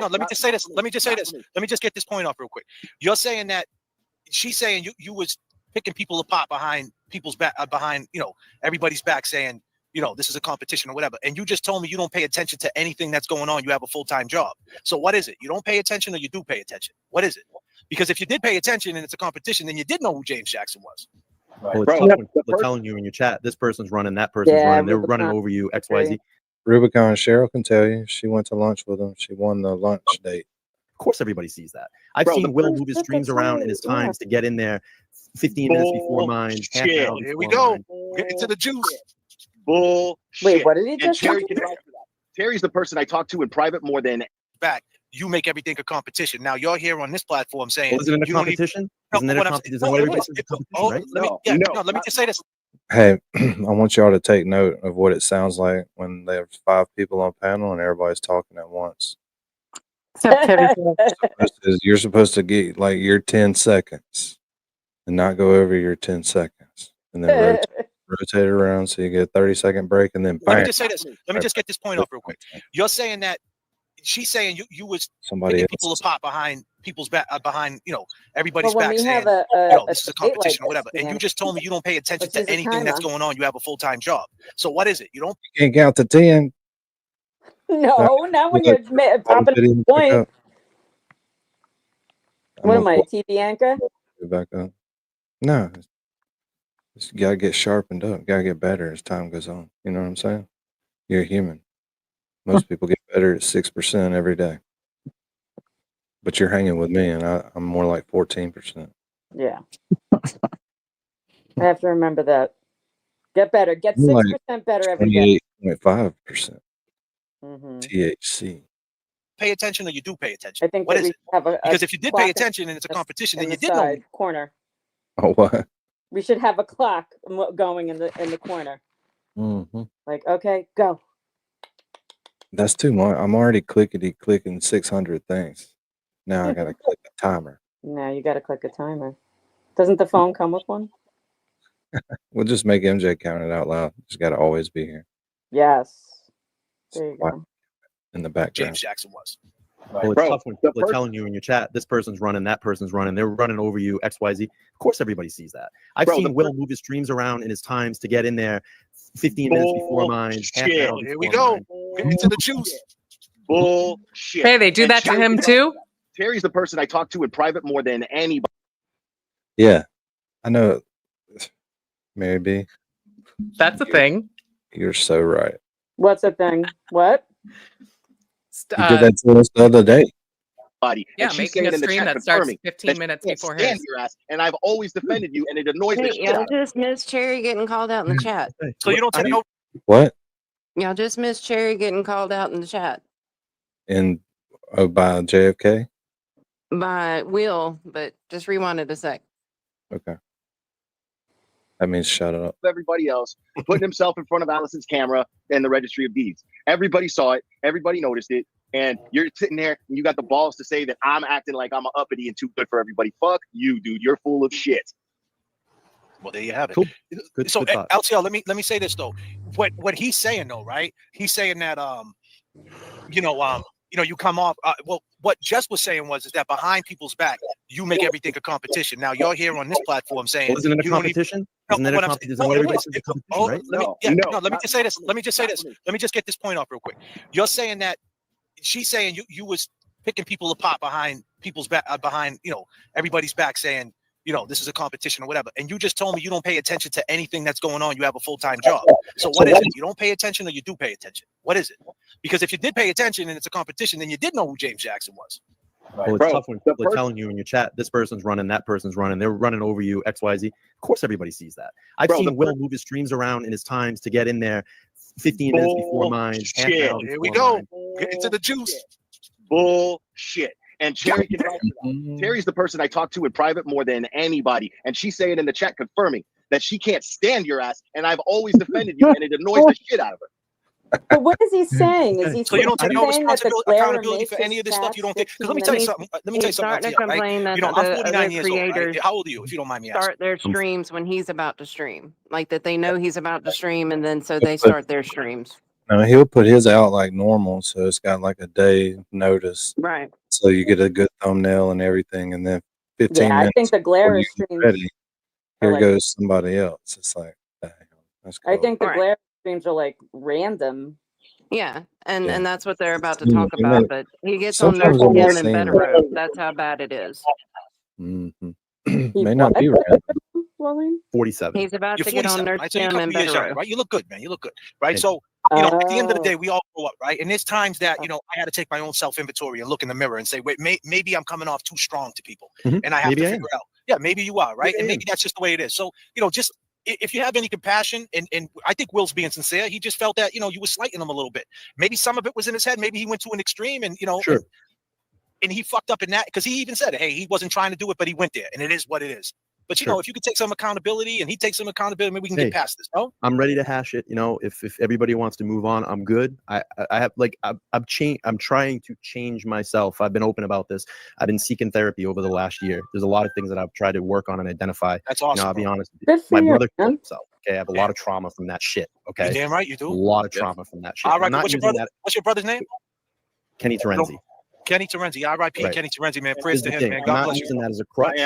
Speaker 5: right?
Speaker 6: Let me just say this. Let me just say this. Let me just get this point off real quick. You're saying that she's saying you was picking people apart behind people's back, behind everybody's back, saying this is a competition or whatever. And you just told me you don't pay attention to anything that's going on. You have a full-time job. So what is it? You don't pay attention or you do pay attention? What is it? Because if you did pay attention and it's a competition, then you did know who James Jackson was.
Speaker 5: Well, it's tough when people are telling you in your chat, this person's running, that person's running, they're running over you, XYZ.
Speaker 2: Rubicon Cheryl can tell you she went to lunch with him. She won the lunch date.
Speaker 5: Of course, everybody sees that. I've seen Will move his streams around in his times to get in there 15 minutes before mine. Half an hour
Speaker 6: Here we
Speaker 5: before
Speaker 6: go.
Speaker 5: mine.
Speaker 6: Get into the juice.
Speaker 4: Bullshit.
Speaker 10: Wait, what did he just
Speaker 4: Terry
Speaker 10: say?
Speaker 4: can vouch for that. Terry's the person I talk to in private more than
Speaker 6: back. You make everything a competition. Now you're here on this platform saying,
Speaker 5: Well, isn't it a competition? Isn't it a competition? Isn't what everybody says is a competition, right?
Speaker 6: Let me just say this.
Speaker 2: Hey, I want y'all to take note of what it sounds like when there's 5 people on panel and everybody's talking at once. You're supposed to get like your 10 seconds and not go over your 10 seconds and then rotate around so you get a 30-second break and then bang.
Speaker 6: Let me just say this. Let me just get this point off real quick. You're saying that she's saying you was
Speaker 2: Somebody
Speaker 6: picking people apart behind people's back, behind everybody's
Speaker 10: Well, when
Speaker 6: back,
Speaker 10: we
Speaker 6: saying
Speaker 10: have
Speaker 6: this is a
Speaker 10: debate like
Speaker 6: competition or
Speaker 10: this,
Speaker 6: whatever. And you
Speaker 10: man,
Speaker 6: just told me you don't pay attention
Speaker 10: let's use
Speaker 6: to
Speaker 10: a
Speaker 6: anything that's
Speaker 10: timer.
Speaker 6: going on. You have a full-time job. So what is it? You don't.
Speaker 2: You can't count to 10.
Speaker 10: No, not when you're popping
Speaker 2: Video
Speaker 10: a point.
Speaker 2: back up.
Speaker 10: What
Speaker 2: I'm
Speaker 10: am I, a TV anchor?
Speaker 2: Back up. No, you gotta get sharpened up. Gotta get better as time goes on. You know what I'm saying? You're human. Most people get better at 6% every day. But you're hanging with me, and I'm more like 14%.
Speaker 10: Yeah. I have to remember that. Get better. Get
Speaker 2: I'm
Speaker 10: 6% better every day.
Speaker 2: 28.5%
Speaker 10: Mm-hmm.
Speaker 2: THC.
Speaker 6: Pay attention, or you do pay attention.
Speaker 10: I think
Speaker 6: What
Speaker 10: that
Speaker 6: is
Speaker 10: we
Speaker 6: it?
Speaker 10: have a
Speaker 6: Because if you did
Speaker 10: clock
Speaker 6: pay attention and it's a competition, then
Speaker 10: in
Speaker 6: you
Speaker 10: the
Speaker 6: did know.
Speaker 10: side corner.
Speaker 2: Oh, what?
Speaker 10: We should have a clock going in the corner.
Speaker 2: Mm-hmm.
Speaker 10: Like, okay, go.
Speaker 2: That's too much. I'm already clicking 600 things. Now I gotta click a timer.
Speaker 10: Now you got to click a timer. Doesn't the phone come with one?
Speaker 2: We'll just make MJ count it out loud. Just gotta always be here
Speaker 10: Yes. There you go.
Speaker 2: in the background.
Speaker 6: James Jackson was.
Speaker 5: Well, it's tough when people are telling you in your chat, this person's running, that person's running, they're running over you, XYZ. Of course, everybody sees that. I've seen Will move his streams around in his times to get in there 15 minutes before mine.
Speaker 6: Here we go. Get into the juice.
Speaker 4: Bullshit.
Speaker 3: Hey, they do that to him too?
Speaker 4: Terry's the person I talk to in private more than anybody.
Speaker 2: Yeah, I know. Mary B.
Speaker 3: That's a thing.
Speaker 2: You're so right.
Speaker 10: What's a thing? What?
Speaker 2: You did that to us the other day.
Speaker 3: Yeah, making a stream that starts 15 minutes before his.
Speaker 4: Your ass, and I've always defended you, and it annoys the
Speaker 11: Hey,
Speaker 4: shit
Speaker 11: y'all
Speaker 4: out of me.
Speaker 11: just missed Cherry getting called out in the chat.
Speaker 6: So you don't take no.
Speaker 2: What?
Speaker 11: Y'all just missed Cherry getting called out in the chat
Speaker 2: By JFK?
Speaker 11: by Will, but just rewind it a sec.
Speaker 2: Okay. That means shut up.
Speaker 4: Everybody else putting himself in front of Allison's camera and the registry of deeds. Everybody saw it. Everybody noticed it. And you're sitting there and you got the balls to say that I'm acting like I'm an uppity and too good for everybody. Fuck you, dude. You're full of shit.
Speaker 6: Well, there you have it.
Speaker 5: Cool. Good
Speaker 6: So
Speaker 5: thought.
Speaker 6: LTL, let me say this though. What he's saying though, right? He's saying that you come off. Well, what Jess was saying is that behind people's back, you make everything a competition. Now you're here on this platform saying,
Speaker 5: Isn't it a competition? Isn't it a competition? Let
Speaker 6: me just say this. Let me just say this. Let me just get this point off real quick. You're saying that she's saying you was picking people apart behind people's back, behind everybody's back, saying this is a competition or whatever. And you just told me you don't pay attention to anything that's going on. You have a full-time job. So what is it? You don't pay attention, or you do pay attention? What is it? Because if you did pay attention and it's a competition, then you did know who James Jackson was.
Speaker 5: Well, it's tough when people are telling you in your chat, this person's running, that person's running, they're running over you, XYZ. Of course, everybody sees that. I've seen Will move his streams around in his times to get in there 15 minutes before mine.
Speaker 6: Here we go. Get into the juice.
Speaker 4: Bullshit. And Cherry can help with that. Terry's the person I talk to in private more than anybody. And she's saying in the chat, confirming that she can't stand your ass. And I've always defended you, and it annoys the shit out of her.
Speaker 10: But what is he saying? Is he
Speaker 6: so you don't take no
Speaker 10: saying that the
Speaker 6: accountability for any of this stuff? You don't think? Because let me tell you something. Let me tell you something. Right? I'm 49 years old. Right? How old are you, if you don't mind me asking?
Speaker 11: Start their streams when he's about to stream, like that they know he's about to stream, and then so they start their streams.
Speaker 2: No, he'll put his out like normal, so it's got like a day notice.
Speaker 11: Right.
Speaker 2: So you get a good thumbnail and everything, and then 15 minutes.
Speaker 10: I think the glare streams.
Speaker 2: Ready, here goes somebody else. It's like, that's cool.
Speaker 10: I think the glare streams are like random.
Speaker 11: Yeah, and that's what they're about to talk about. But he gets on Nurse Jim and Better Road. That's how bad it is.
Speaker 2: Mm-hmm. May not be random.
Speaker 5: 47.
Speaker 11: He's about to get on Nurse
Speaker 6: right? So
Speaker 11: Jim and Better Road.
Speaker 6: Right? You look good, man. You look good, right? So at the end of the day, we all grow up, right? And there's times that I had to take my own self-inventory and look in the mirror and say, wait, maybe I'm coming off too strong to people, and I have to figure out. Yeah, maybe you are, right? And maybe that's just the way it is. So just if you have any compassion, and I think Will's being sincere, he just felt that you were slighting him a little bit. Maybe some of it was in his head. Maybe he went to an extreme, and
Speaker 5: sure.
Speaker 6: and he fucked up in that, because he even said, hey, he wasn't trying to do it, but he went there, and it is what it is. But if you could take some accountability and he takes some accountability, maybe we can get past this. No,
Speaker 5: I'm ready to hash it. If everybody wants to move on, I'm good. I have I'm trying to change myself. I've been open about this. I've been seeking therapy over the last year. There's a lot of things that I've tried to work on and identify.
Speaker 6: That's awesome.
Speaker 5: I'll be honest with you. My brother killed himself. Okay, I have a lot of trauma from that shit. Okay,
Speaker 6: you're damn right you do.
Speaker 5: A lot of trauma from that shit.
Speaker 6: All right, what's your brother's name?
Speaker 5: Kenny Terenzi.
Speaker 6: Kenny Terenzi. R.I.P. Kenny Terenzi, man. Praise to him, man.
Speaker 5: I'm
Speaker 6: God
Speaker 5: not
Speaker 6: bless
Speaker 5: using
Speaker 6: you.
Speaker 5: that as a crutch.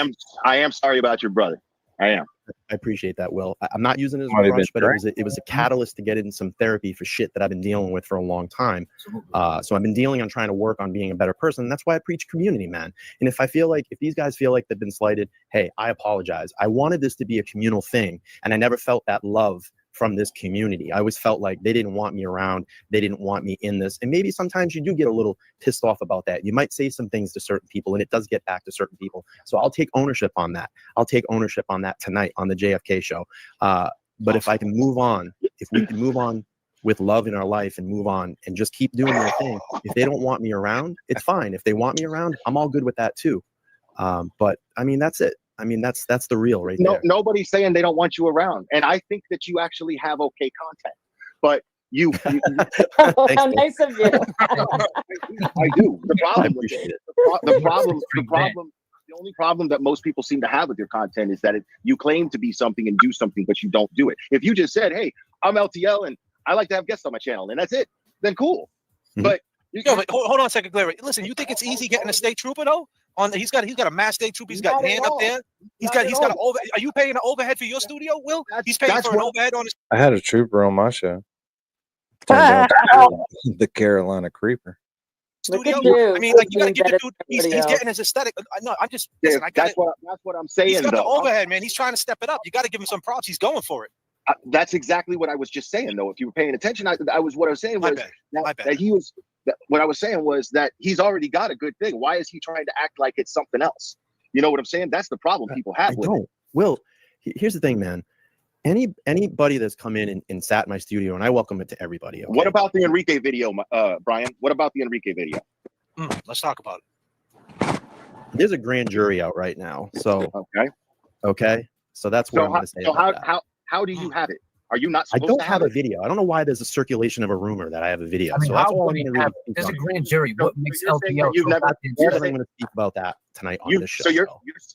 Speaker 4: I am sorry about your brother. I am.
Speaker 5: I appreciate that, Will. I'm not using it as a crutch, but it was a catalyst to get in some therapy for shit that I've been dealing with for a long time. So I've been dealing on trying to work on being a better person. That's why I preach community, man. And if these guys feel like they've been slighted, hey, I apologize. I wanted this to be a communal thing, and I never felt that love from this community. I always felt like they didn't want me around. They didn't want me in this. And maybe sometimes you do get a little pissed off about that. You might say some things to certain people, and it does get back to certain people. So I'll take ownership on that. I'll take ownership on that tonight on the JFK show. But if I can move on, if we can move on with love in our life and move on and just keep doing their thing. If they don't want me around, it's fine. If they want me around, I'm all good with that too. But I mean, that's it. I mean, that's the real right there.
Speaker 4: Nobody's saying they don't want you around. And I think that you actually have okay content, but you
Speaker 10: How nice of you.
Speaker 4: I do. The problem with it, the only problem that most people seem to have with your content is that you claim to be something and do something, but you don't do it. If you just said, hey, I'm LTL and I like to have guests on my channel, and that's it, then cool.
Speaker 5: Mm-hmm.
Speaker 4: But
Speaker 6: but hold on a second, Larry. Listen, you think it's easy getting a state trooper though? He's got a mass state trooper. He's got hand up there. He's got an over. Are you paying an overhead for your studio, Will? He's paying for an overhead on his.
Speaker 2: I had a trooper on my show. Turned out to be the Carolina Creeper.
Speaker 6: Studio. I mean, like you gotta give the dude. He's getting his aesthetic. No, I'm just. Listen,
Speaker 4: that's what I'm saying.
Speaker 6: He's got
Speaker 4: though.
Speaker 6: the overhead, man. He's trying to step it up. You got to give him some props. He's going for it.
Speaker 4: That's exactly what I was just saying, though. If you were paying attention, what I was saying was that he was. What I was saying was that he's already got a good thing. Why is he trying to act like it's something else? You know what I'm saying? That's the problem people have with it.
Speaker 5: Will, here's the thing, man. Anybody that's come in and sat in my studio, and I welcome it to everybody. Okay?
Speaker 4: What about the Enrique video, Brian? What about the Enrique video?
Speaker 6: Let's talk about it.
Speaker 5: There's a grand jury out right now. So okay. So that's what I'm going to say.
Speaker 4: So how do you have it? Are you not
Speaker 5: I
Speaker 4: supposed
Speaker 5: don't
Speaker 4: to
Speaker 5: have a video. I don't know why there's a circulation of a rumor that I have a video.
Speaker 17: I mean,
Speaker 5: so that's
Speaker 17: how
Speaker 5: why
Speaker 17: will you have it? There's a grand jury. What makes LTL?
Speaker 5: I'm going to speak about that tonight on this show.
Speaker 4: So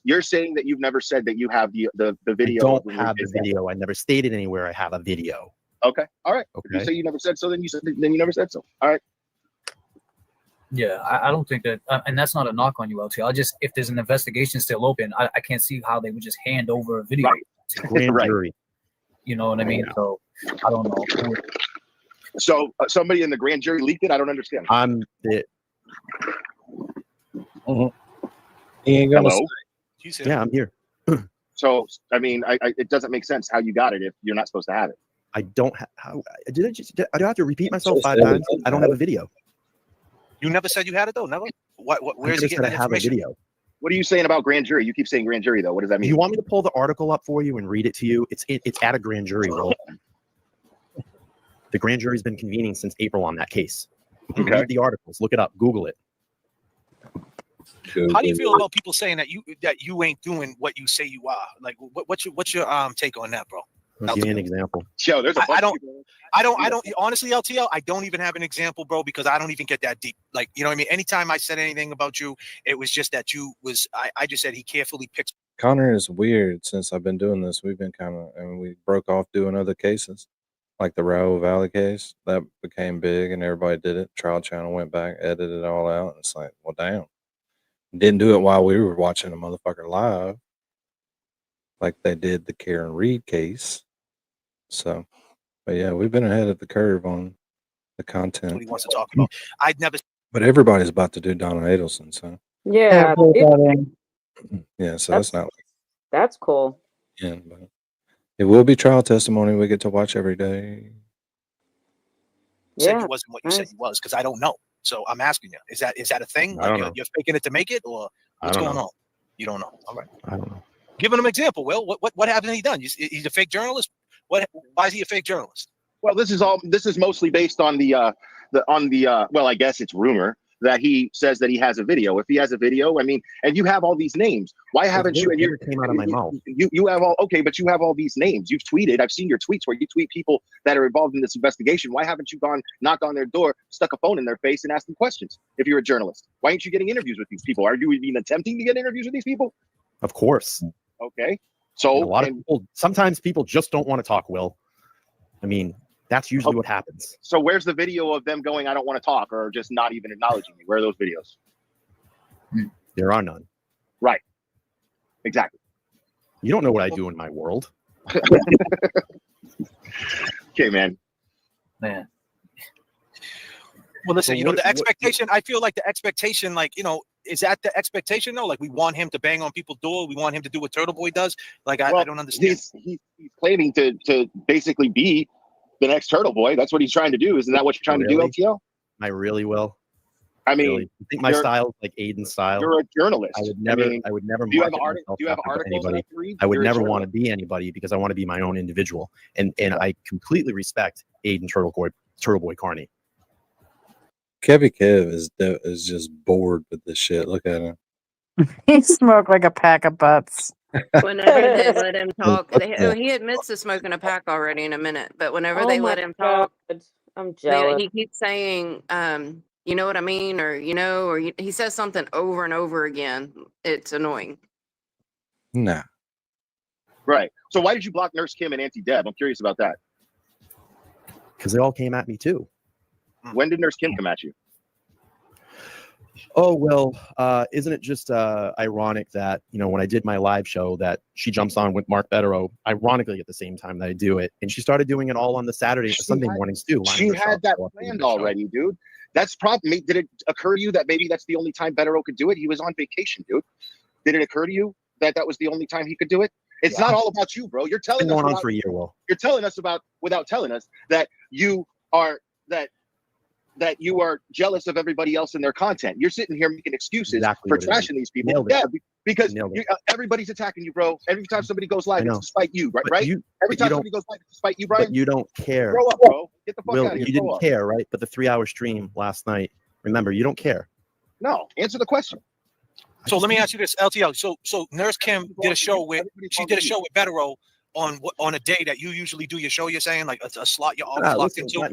Speaker 4: you're saying that you've never said that you have the video.
Speaker 5: I don't have the video. I never stated anywhere I have a video.
Speaker 4: Okay. All right.
Speaker 5: Okay.
Speaker 4: If you say you never said so, then you never said so. All right.
Speaker 17: Yeah, I don't think that, and that's not a knock on you, LTL. If there's an investigation still open, I can't see how they would just hand over a video to
Speaker 5: grand jury.
Speaker 17: You know what I mean? So I don't know.
Speaker 4: So somebody in the grand jury leaked it. I don't understand.
Speaker 5: I'm it.
Speaker 2: He ain't gonna
Speaker 4: Hello?
Speaker 2: say.
Speaker 5: Yeah, I'm here.
Speaker 4: So I mean, it doesn't make sense how you got it if you're not supposed to have it.
Speaker 5: I don't have. How did I do I have to repeat myself 5 times? I don't have a video.
Speaker 6: You never said you had it though. Never. What? Where's he getting
Speaker 5: that
Speaker 6: that
Speaker 5: I have a
Speaker 6: information?
Speaker 5: video?
Speaker 4: What are you saying about grand jury? You keep saying grand jury though. What does that mean?
Speaker 5: You want me to pull the article up for you and read it to you? It's at a grand jury. Will. The grand jury's been convening since April on that case. You can read the articles. Look it up. Google it.
Speaker 6: How do you feel about people saying that you ain't doing what you say you are? Like, what's your take on that, bro?
Speaker 5: I'll give you an example.
Speaker 4: Yo, there's a bunch
Speaker 6: I don't honestly, LTL, I don't even have an example, bro, because I don't even get that deep. Like, you know what I mean? Anytime I said anything about you, it was just that I just said he carefully picks.
Speaker 2: Connor is weird since I've been doing this. We've been we broke off doing other cases, like the Raoul Valley case. That became big and everybody did it. Trial Channel went back, edited it all out. It's like, well, damn. Didn't do it while we were watching the motherfucker live, like they did the Karen Riiiiide case. So, but yeah, we've been ahead of the curve on the content.
Speaker 6: What he wants to talk about. I'd never.
Speaker 2: But everybody's about to do Donna Adelson, so
Speaker 10: Yeah.
Speaker 2: yeah. So that's not.
Speaker 10: That's cool.
Speaker 2: Yeah, but it will be trial testimony. We get to watch every day.
Speaker 6: Said you wasn't what you said you was, because I don't know. So I'm asking you, is that a thing?
Speaker 5: I don't
Speaker 6: Like
Speaker 5: know.
Speaker 6: you're faking it to make it, or what's going on? You don't know. All right.
Speaker 5: I don't know.
Speaker 6: Give him an example, Will. What hasn't he done? He's a fake journalist. Why is he a fake journalist?
Speaker 4: Well, this is mostly based on well, I guess it's rumor that he says that he has a video. If he has a video, I mean, and you have all these names. Why haven't you? And you
Speaker 5: came out of my mouth.
Speaker 4: You have but you have all these names. You've tweeted. I've seen your tweets where you tweet people that are involved in this investigation. Why haven't you gone knocked on their door, stuck a phone in their face, and asked them questions? If you're a journalist, why aren't you getting interviews with these people? Are you even attempting to get interviews with these people?
Speaker 5: Of course.
Speaker 4: Okay. So
Speaker 5: a lot of people. Sometimes people just don't want to talk. Will. I mean, that's usually what happens.
Speaker 4: So where's the video of them going, I don't want to talk, or just not even acknowledging me? Where are those videos?
Speaker 5: There are none.
Speaker 4: Right. Exactly.
Speaker 5: You don't know what I do in my world.
Speaker 4: Okay, man.
Speaker 6: Well, listen, the expectation, I feel like the expectation, like, is that the expectation though? Like we want him to bang on people's door. We want him to do what Turtleboy does. Like I don't understand.
Speaker 4: He's claiming to basically be the next Turtleboy. That's what he's trying to do. Isn't that what you're trying to do, LTL?
Speaker 5: I really will.
Speaker 4: I mean,
Speaker 5: really. I think my style is like Aiden's style.
Speaker 4: You're a journalist.
Speaker 5: I would never. I would never.
Speaker 4: Do you have
Speaker 5: market myself
Speaker 4: do you have
Speaker 5: after
Speaker 4: articles
Speaker 5: anybody.
Speaker 4: that you read?
Speaker 5: I would
Speaker 4: You're a
Speaker 5: never want to
Speaker 4: journalist.
Speaker 5: be anybody because I want to be my own individual. And I completely respect Aiden Turtleboy Carney.
Speaker 2: Kevy Kev is just bored with this shit. Look at him.
Speaker 1: He smoked like a pack of butts.
Speaker 11: Whenever they let him talk, he admits to smoking a pack already in a minute. But whenever they let him talk,
Speaker 16: I'm jealous.
Speaker 11: he keeps saying, "You know what I mean," or he says something over and over again. It's annoying.
Speaker 2: Nah.
Speaker 4: Right. So why did you block Nurse Kim and Auntie Deb? I'm curious about that.
Speaker 5: Because they all came at me too.
Speaker 4: When did Nurse Kim come at you?
Speaker 5: Oh, well, isn't it just ironic that, when I did my live show that she jumps on with Mark Betterow, ironically at the same time that I do it. And she started doing it all on the Saturday and Sunday mornings too.
Speaker 4: She had that planned already, dude. That's probably, did it occur to you that maybe that's the only time Betterow could do it? He was on vacation, dude. Did it occur to you that that was the only time he could do it? It's not all about you, bro. You're telling us
Speaker 5: going on for a year, Will.
Speaker 4: You're telling us without telling us that you are that you are jealous of everybody else and their content. You're sitting here making excuses for trashing these people. Yeah, because everybody's attacking you, bro. Every time somebody goes live, it's to spite you, right? Every time somebody goes live, it's to spite you, Brian.
Speaker 5: But you don't care.
Speaker 4: Grow up, bro. Get the fuck
Speaker 5: Will,
Speaker 4: out of here.
Speaker 5: You didn't care, right? But the 3-hour stream last night, remember, you don't care.
Speaker 4: No, answer the question.
Speaker 6: So let me ask you this, LTL. So Nurse Kim did a show with Betterow on a day that you usually do your show. You're saying like a slot you're always locked into.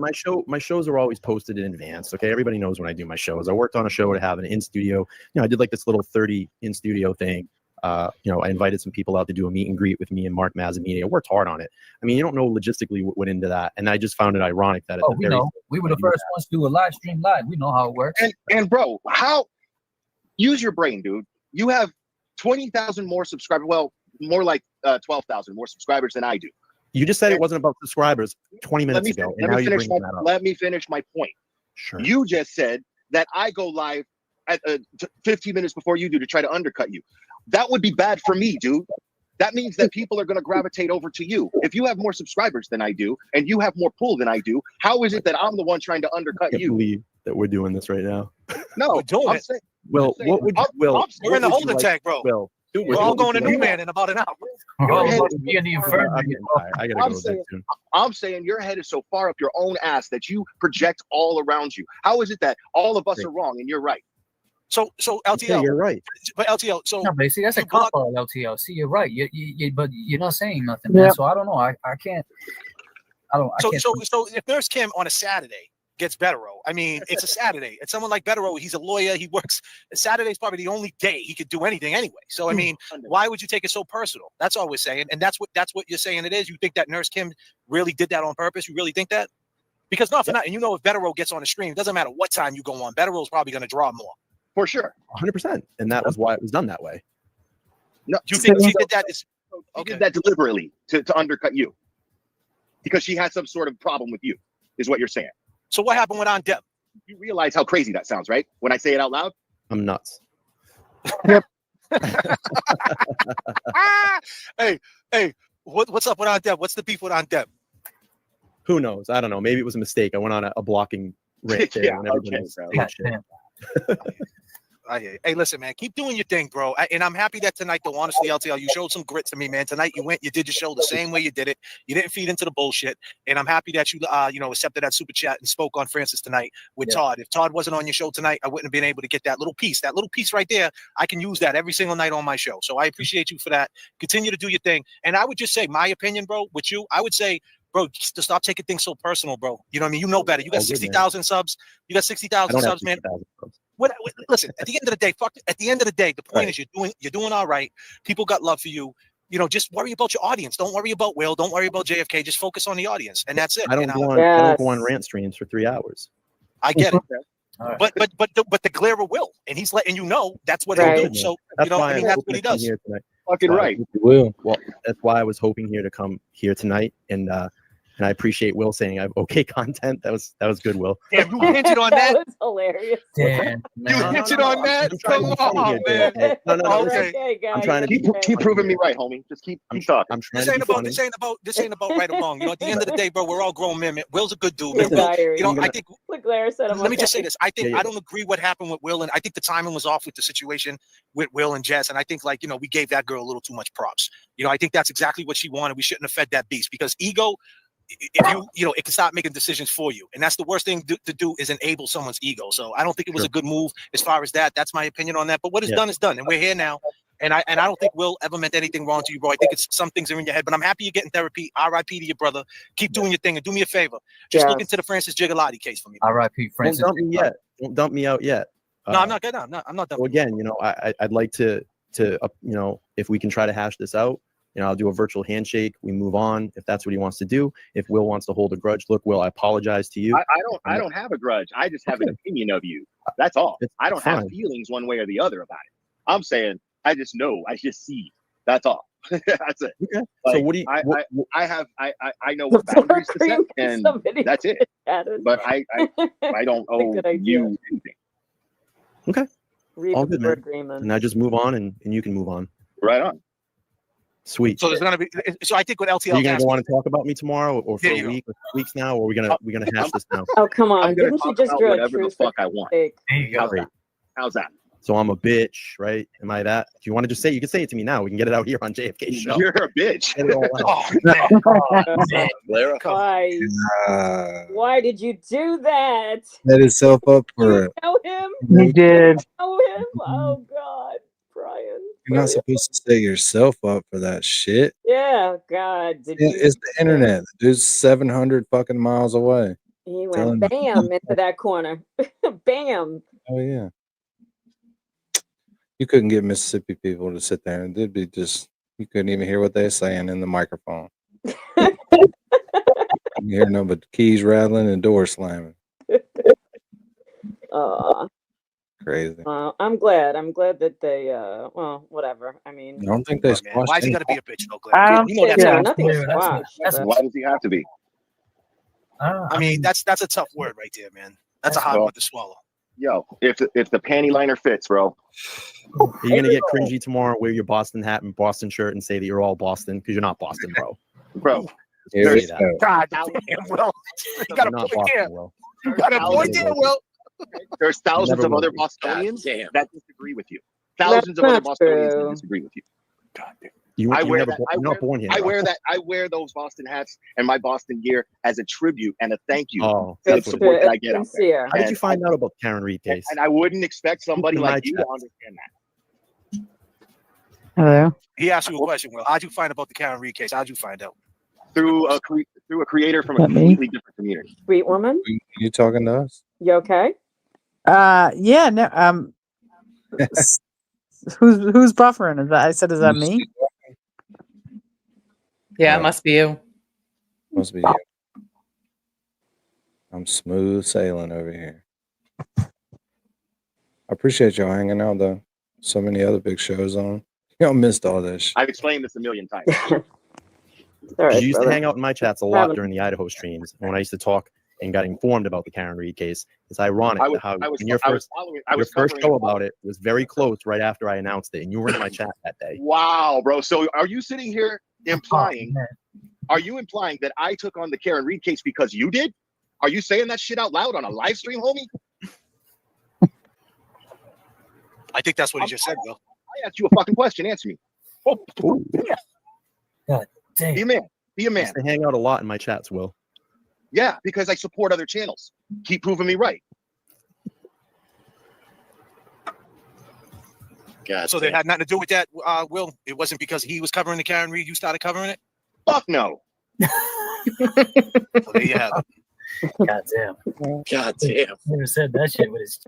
Speaker 5: My shows are always posted in advance. Okay, everybody knows when I do my shows. I worked on a show to have an in studio. I did like this little 30 in studio thing. I invited some people out to do a meet and greet with me and Mark Mazzamedia. I worked hard on it. I mean, you don't know logistically what went into that, and I just found it ironic that.
Speaker 17: We know. We were the first ones to do a live stream live. We know how it works.
Speaker 4: And bro, use your brain, dude. You have 20,000 more subscribers. Well, more like 12,000 more subscribers than I do.
Speaker 5: You just said it wasn't about subscribers 20 minutes ago.
Speaker 4: Let me finish my point.
Speaker 5: Sure.
Speaker 4: You just said that I go live at 15 minutes before you do to try to undercut you. That would be bad for me, dude. That means that people are going to gravitate over to you. If you have more subscribers than I do, and you have more pull than I do, how is it that I'm the one trying to undercut you?
Speaker 5: Believe that we're doing this right now.
Speaker 4: No,
Speaker 6: we're doing it.
Speaker 5: Well, what would you, Will?
Speaker 6: We're in the holding tank, bro.
Speaker 5: Will,
Speaker 6: we're all going to Newman in about an hour.
Speaker 5: I gotta go soon.
Speaker 4: I'm saying your head is so far up your own ass that you project all around you. How is it that all of us are wrong and you're right?
Speaker 6: So LTL,
Speaker 5: yeah, you're right.
Speaker 6: But LTL, so
Speaker 17: no, but see, that's a cop out, LTL. See, you're right. But you're not saying nothing, man. So I don't know. I can't.
Speaker 6: So if Nurse Kim on a Saturday gets Betterow, I mean, it's a Saturday. It's someone like Betterow. He's a lawyer. He works. Saturday's probably the only day he could do anything anyway. So I mean, why would you take it so personal? That's all we're saying, and that's what you're saying it is. You think that Nurse Kim really did that on purpose? You really think that? Because not for nothing, you know, if Betterow gets on the stream, it doesn't matter what time you go on. Betterow's probably going to draw more.
Speaker 4: For sure.
Speaker 5: 100%. And that was why it was done that way.
Speaker 4: No,
Speaker 6: you think she did that?
Speaker 4: She did that deliberately to undercut you because she had some sort of problem with you, is what you're saying.
Speaker 6: So what happened with Aunt Deb?
Speaker 4: You realize how crazy that sounds, right? When I say it out loud?
Speaker 5: I'm nuts.
Speaker 1: Yep.
Speaker 6: Hey, what's up with Aunt Deb? What's the beef with Aunt Deb?
Speaker 5: Who knows? I don't know. Maybe it was a mistake. I went on a blocking rant there.
Speaker 6: Hey, listen, man, keep doing your thing, bro. And I'm happy that tonight, though, honestly, LTL, you showed some grit to me, man. Tonight, you did your show the same way you did it. You didn't feed into the bullshit. And I'm happy that you, accepted that super chat and spoke on Francis tonight with Todd. If Todd wasn't on your show tonight, I wouldn't have been able to get that little piece. That little piece right there, I can use that every single night on my show. So I appreciate you for that. Continue to do your thing. And I would just say, my opinion, bro, with you, I would say, bro, just to stop taking things so personal, bro. You know what I mean? You know better. You got 60,000 subs. You got 60,000 subs, man. Listen, at the end of the day, at the end of the day, the point is you're doing all right. People got love for you. You know, just worry about your audience. Don't worry about Will. Don't worry about JFK. Just focus on the audience, and that's it.
Speaker 5: I don't go on rant streams for 3 hours.
Speaker 6: I get it. Right. But the glare of Will, and he's letting you know that's what he'll do. So that's what he does.
Speaker 4: Fucking right.
Speaker 5: Will. Well, that's why I was hoping to come here tonight and And I appreciate Will saying I have okay content. That was good, Will.
Speaker 6: Damn, you hinted on that.
Speaker 10: That was hilarious.
Speaker 17: Damn,
Speaker 6: You hinted on that. Come on, man.
Speaker 5: No.
Speaker 6: Okay.
Speaker 5: I'm trying to
Speaker 4: keep proving me right, homie. Just keep talking.
Speaker 5: I'm trying
Speaker 6: This
Speaker 5: to
Speaker 6: ain't
Speaker 5: be
Speaker 6: about
Speaker 5: funny.
Speaker 6: this ain't about right or wrong. You know, at the end of the day, bro, we're all grown men. Will's a good dude. Man.
Speaker 10: His
Speaker 6: Will,
Speaker 10: diary.
Speaker 6: you know, I think.
Speaker 10: Look, Larry said,
Speaker 6: Let me just say this. I think
Speaker 5: Yeah.
Speaker 6: I don't agree what happened with Will, and I think the timing was off with the situation with Will and Jess. And I think, like, you know, we gave that girl a little too much props. You know, I think that's exactly what she wanted. We shouldn't have fed that beast because ego. If you know, it can stop making decisions for you, and that's the worst thing to do is enable someone's ego. So I don't think it was a good move as far as that. That's my opinion on that. But what is done is done, and we're here now. And I don't think Will ever meant anything wrong to you, bro. I think it's some things are in your head, but I'm happy you're getting therapy. R.I.P. to your brother. Keep doing your thing, and do me a favor. Just look into the Francis Gigalotti case for me.
Speaker 17: R.I.P. Francis.
Speaker 5: Don't dump me yet. Don't dump me out yet.
Speaker 6: No, I'm not good. I'm not done.
Speaker 5: So again, you know, I'd like to you know, if we can try to hash this out. You know, I'll do a virtual handshake. We move on if that's what he wants to do. If Will wants to hold a grudge, look, Will, I apologize to you.
Speaker 4: I don't have a grudge. I just have an opinion of you. That's all. I don't have feelings one way or the other about it. I'm saying I just know. I just see. That's all. That's it.
Speaker 5: Okay.
Speaker 4: Like,
Speaker 5: So what do you?
Speaker 4: I know what boundaries to set, and that's it. But I don't owe you anything.
Speaker 5: Okay.
Speaker 10: Read
Speaker 5: All
Speaker 10: the
Speaker 5: good, man.
Speaker 10: agreement.
Speaker 5: And I just move on, and you can move on.
Speaker 4: Right on.
Speaker 5: Sweet.
Speaker 6: So there's gonna be. So I think with LTL,
Speaker 5: Are you gonna want to talk about me tomorrow, or for
Speaker 6: There
Speaker 5: a
Speaker 6: you go.
Speaker 5: week, or weeks now, or are we gonna hash this now?
Speaker 10: Oh, come on.
Speaker 4: I'm gonna
Speaker 10: Didn't you
Speaker 4: talk
Speaker 10: just
Speaker 4: about
Speaker 10: do a
Speaker 4: whatever the
Speaker 10: truth
Speaker 4: fuck I want.
Speaker 10: mistake?
Speaker 4: How's that?
Speaker 5: So I'm a bitch, right? Am I that? Do you want to just say? You can say it to me now. We can get it out here on JFK show.
Speaker 4: You're a bitch.
Speaker 5: Get it all out.
Speaker 10: Why did you do that?
Speaker 2: Set himself up for it.
Speaker 10: Know him?
Speaker 1: He did.
Speaker 10: Know him? Oh God, Brian.
Speaker 2: You're not supposed to set yourself up for that shit.
Speaker 10: Yeah, God. Did you?
Speaker 2: It's the internet. The dude's 700 fucking miles away.
Speaker 10: He
Speaker 2: Telling
Speaker 10: went
Speaker 2: you.
Speaker 10: bam into that corner. Bam.
Speaker 2: Oh yeah. You couldn't get Mississippi people to sit there, and they'd be just. You couldn't even hear what they're saying in the microphone. You hear nothing but keys rattling and doors slamming. Crazy.
Speaker 10: I'm glad. I'm glad that they. Well, whatever. I mean.
Speaker 2: I don't think they squashed
Speaker 6: Why is he
Speaker 2: any-
Speaker 6: gonna be a bitch though, Glenn? You know that's
Speaker 10: no, nothing squashed. but-
Speaker 4: Why does he have to be?
Speaker 6: I mean, that's a tough word right there, man. That's a hard one to swallow.
Speaker 4: Yo, if the panty liner fits, bro.
Speaker 5: Are you gonna get cringy tomorrow? Wear your Boston hat and Boston shirt and say that you're all Boston because you're not Boston, bro.
Speaker 4: Bro.
Speaker 2: Here we
Speaker 5: Say that.
Speaker 2: go.
Speaker 6: God damn, Will. You got a
Speaker 5: You're not
Speaker 6: point there.
Speaker 5: Boston, Will.
Speaker 6: You got a point there, Will.
Speaker 4: There's thousands
Speaker 5: Never
Speaker 4: of other
Speaker 5: will.
Speaker 4: Bostonians
Speaker 7: Damn.
Speaker 4: that disagree with you. Thousands of other
Speaker 10: not
Speaker 4: Bostonians
Speaker 10: true.
Speaker 4: that disagree with you.
Speaker 5: You're
Speaker 4: You're
Speaker 5: not born here.
Speaker 4: I
Speaker 5: bro.
Speaker 4: wear that. I wear those Boston hats and my Boston gear as a tribute and a thank you
Speaker 5: Oh,
Speaker 4: to the
Speaker 5: that's what it
Speaker 4: support
Speaker 5: is.
Speaker 4: that I get out there.
Speaker 10: Sincere.
Speaker 5: How did you
Speaker 4: And
Speaker 5: find out about the Karen Reed case?
Speaker 4: And I wouldn't expect somebody
Speaker 5: Look at
Speaker 4: like
Speaker 5: my
Speaker 4: you to
Speaker 5: chat.
Speaker 4: understand that.
Speaker 1: Hello.
Speaker 6: He asked you a question, Will. How'd you find about the Karen Reed case? How'd you find out?
Speaker 4: Through a creator from a
Speaker 1: That me?
Speaker 4: completely different community.
Speaker 10: Sweet woman.
Speaker 2: You talking to us?
Speaker 10: You okay?
Speaker 1: Yeah, no, who's buffering? Is that I said, is that me?
Speaker 3: Yeah, it must be you.
Speaker 2: Must be you. I'm smooth sailing over here. I appreciate y'all hanging out though. So many other big shows on. Y'all missed all this shit.
Speaker 4: I've explained this a million times.
Speaker 10: All right,
Speaker 5: You used to
Speaker 10: brother.
Speaker 5: hang out in my chats a lot during the Idaho streams. And when I used to talk and got informed about the Karen Reed case, it's ironic how in your first show about it was very close right after I announced it, and you were in my chat that day.
Speaker 4: Wow, bro. So are you sitting here implying? Are you implying that I took on the Karen Reed case because you did? Are you saying that shit out loud on a live stream, homie?
Speaker 6: I think that's what he just said, Will.
Speaker 4: I asked you a fucking question. Answer me. Oh, yeah.
Speaker 17: God damn.
Speaker 4: Be a man. Be a
Speaker 5: I
Speaker 4: man.
Speaker 5: used to hang out a lot in my chats, Will.
Speaker 4: Yeah, because I support other channels. Keep proving me right.
Speaker 7: God,
Speaker 6: So they had nothing to do with that, Will. It wasn't because he was covering the Karen Reed. You started covering it.
Speaker 4: Fuck no.
Speaker 6: So there you have it.
Speaker 17: God damn.
Speaker 7: God damn.
Speaker 17: Never said that shit with his.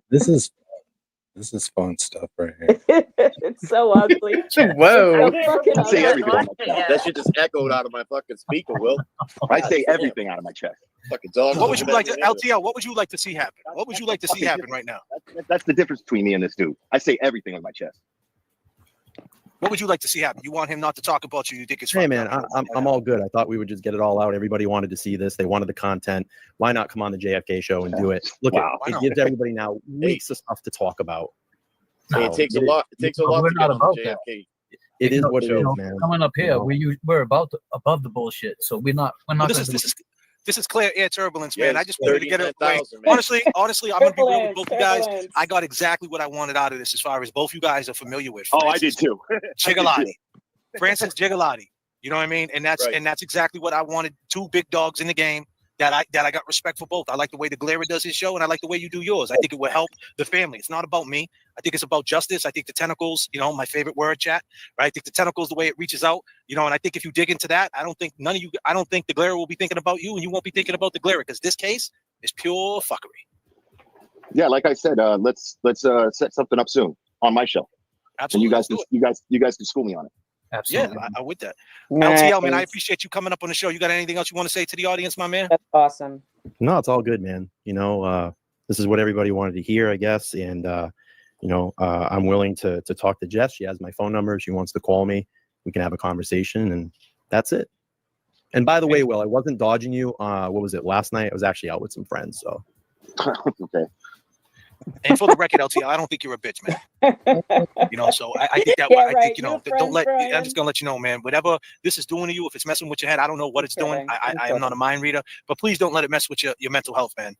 Speaker 2: This is fun stuff right here.
Speaker 10: It's so ugly.
Speaker 3: Whoa.
Speaker 10: It's so fucking
Speaker 4: I say
Speaker 10: ugly.
Speaker 4: everything.
Speaker 7: That shit just echoed out of my fucking speaker, Will.
Speaker 4: I say everything out of my chest.
Speaker 7: Fucking dog.
Speaker 6: What would you like to LTL? What would you like to see happen? What would you like to see happen right now?
Speaker 4: That's the difference between me and this dude. I say everything on my chest.
Speaker 6: What would you like to see happen? You want him not to talk about you? You think it's
Speaker 5: Hey man, I'm all good. I thought we would just get it all out. Everybody wanted to see this. They wanted the content. Why not come on the JFK show and do it? Look, it gives everybody now weeks of stuff to talk about.
Speaker 7: Hey, it takes a lot. It takes a lot to get on the JFK.
Speaker 5: It is what it is, man.
Speaker 17: Coming up here, we're above the bullshit, so we're not.
Speaker 6: This is clear air turbulence, man. I just wanted to get it.
Speaker 7: 39,000, man.
Speaker 6: Honestly, I'm gonna be real with both you guys. I got exactly what I wanted out of this, as far as both you guys are familiar with.
Speaker 4: Oh, I did too.
Speaker 6: Gigalotti, Francis Gigalotti. You know what I mean? And that's exactly what I wanted. Two big dogs in the game that I got respect for both. I like the way the Glera does his show, and I like the way you do yours. I think it will help the family. It's not about me. I think it's about justice. I think the tentacles, my favorite word, chat, right? I think the tentacles, the way it reaches out, and I think if you dig into that, I don't think the Glera will be thinking about you, and you won't be thinking about the Glera, because this case is pure fuckery.
Speaker 4: Yeah, like I said, let's set something up soon on my show.
Speaker 6: Absolutely.
Speaker 4: And you guys can school me on it.
Speaker 6: Absolutely. Yeah, I'm with that. LTL, man, I appreciate you coming up on the show. You got anything else you want to say to the audience, my man?
Speaker 10: That's awesome.
Speaker 5: No, it's all good, man. This is what everybody wanted to hear, I guess. And, I'm willing to talk to Jess. She has my phone number. She wants to call me. We can have a conversation, and that's it. And by the way, Will, I wasn't dodging you. What was it? Last night, I was actually out with some friends. So.
Speaker 4: Okay.
Speaker 6: And for the record, LTL, I don't think you're a bitch, man. So I think that I think don't let. I'm just gonna let you know, man. Whatever this is doing to you, if it's messing with your head, I don't know what it's doing. I am not a mind reader, but please don't let it mess with your mental health, man.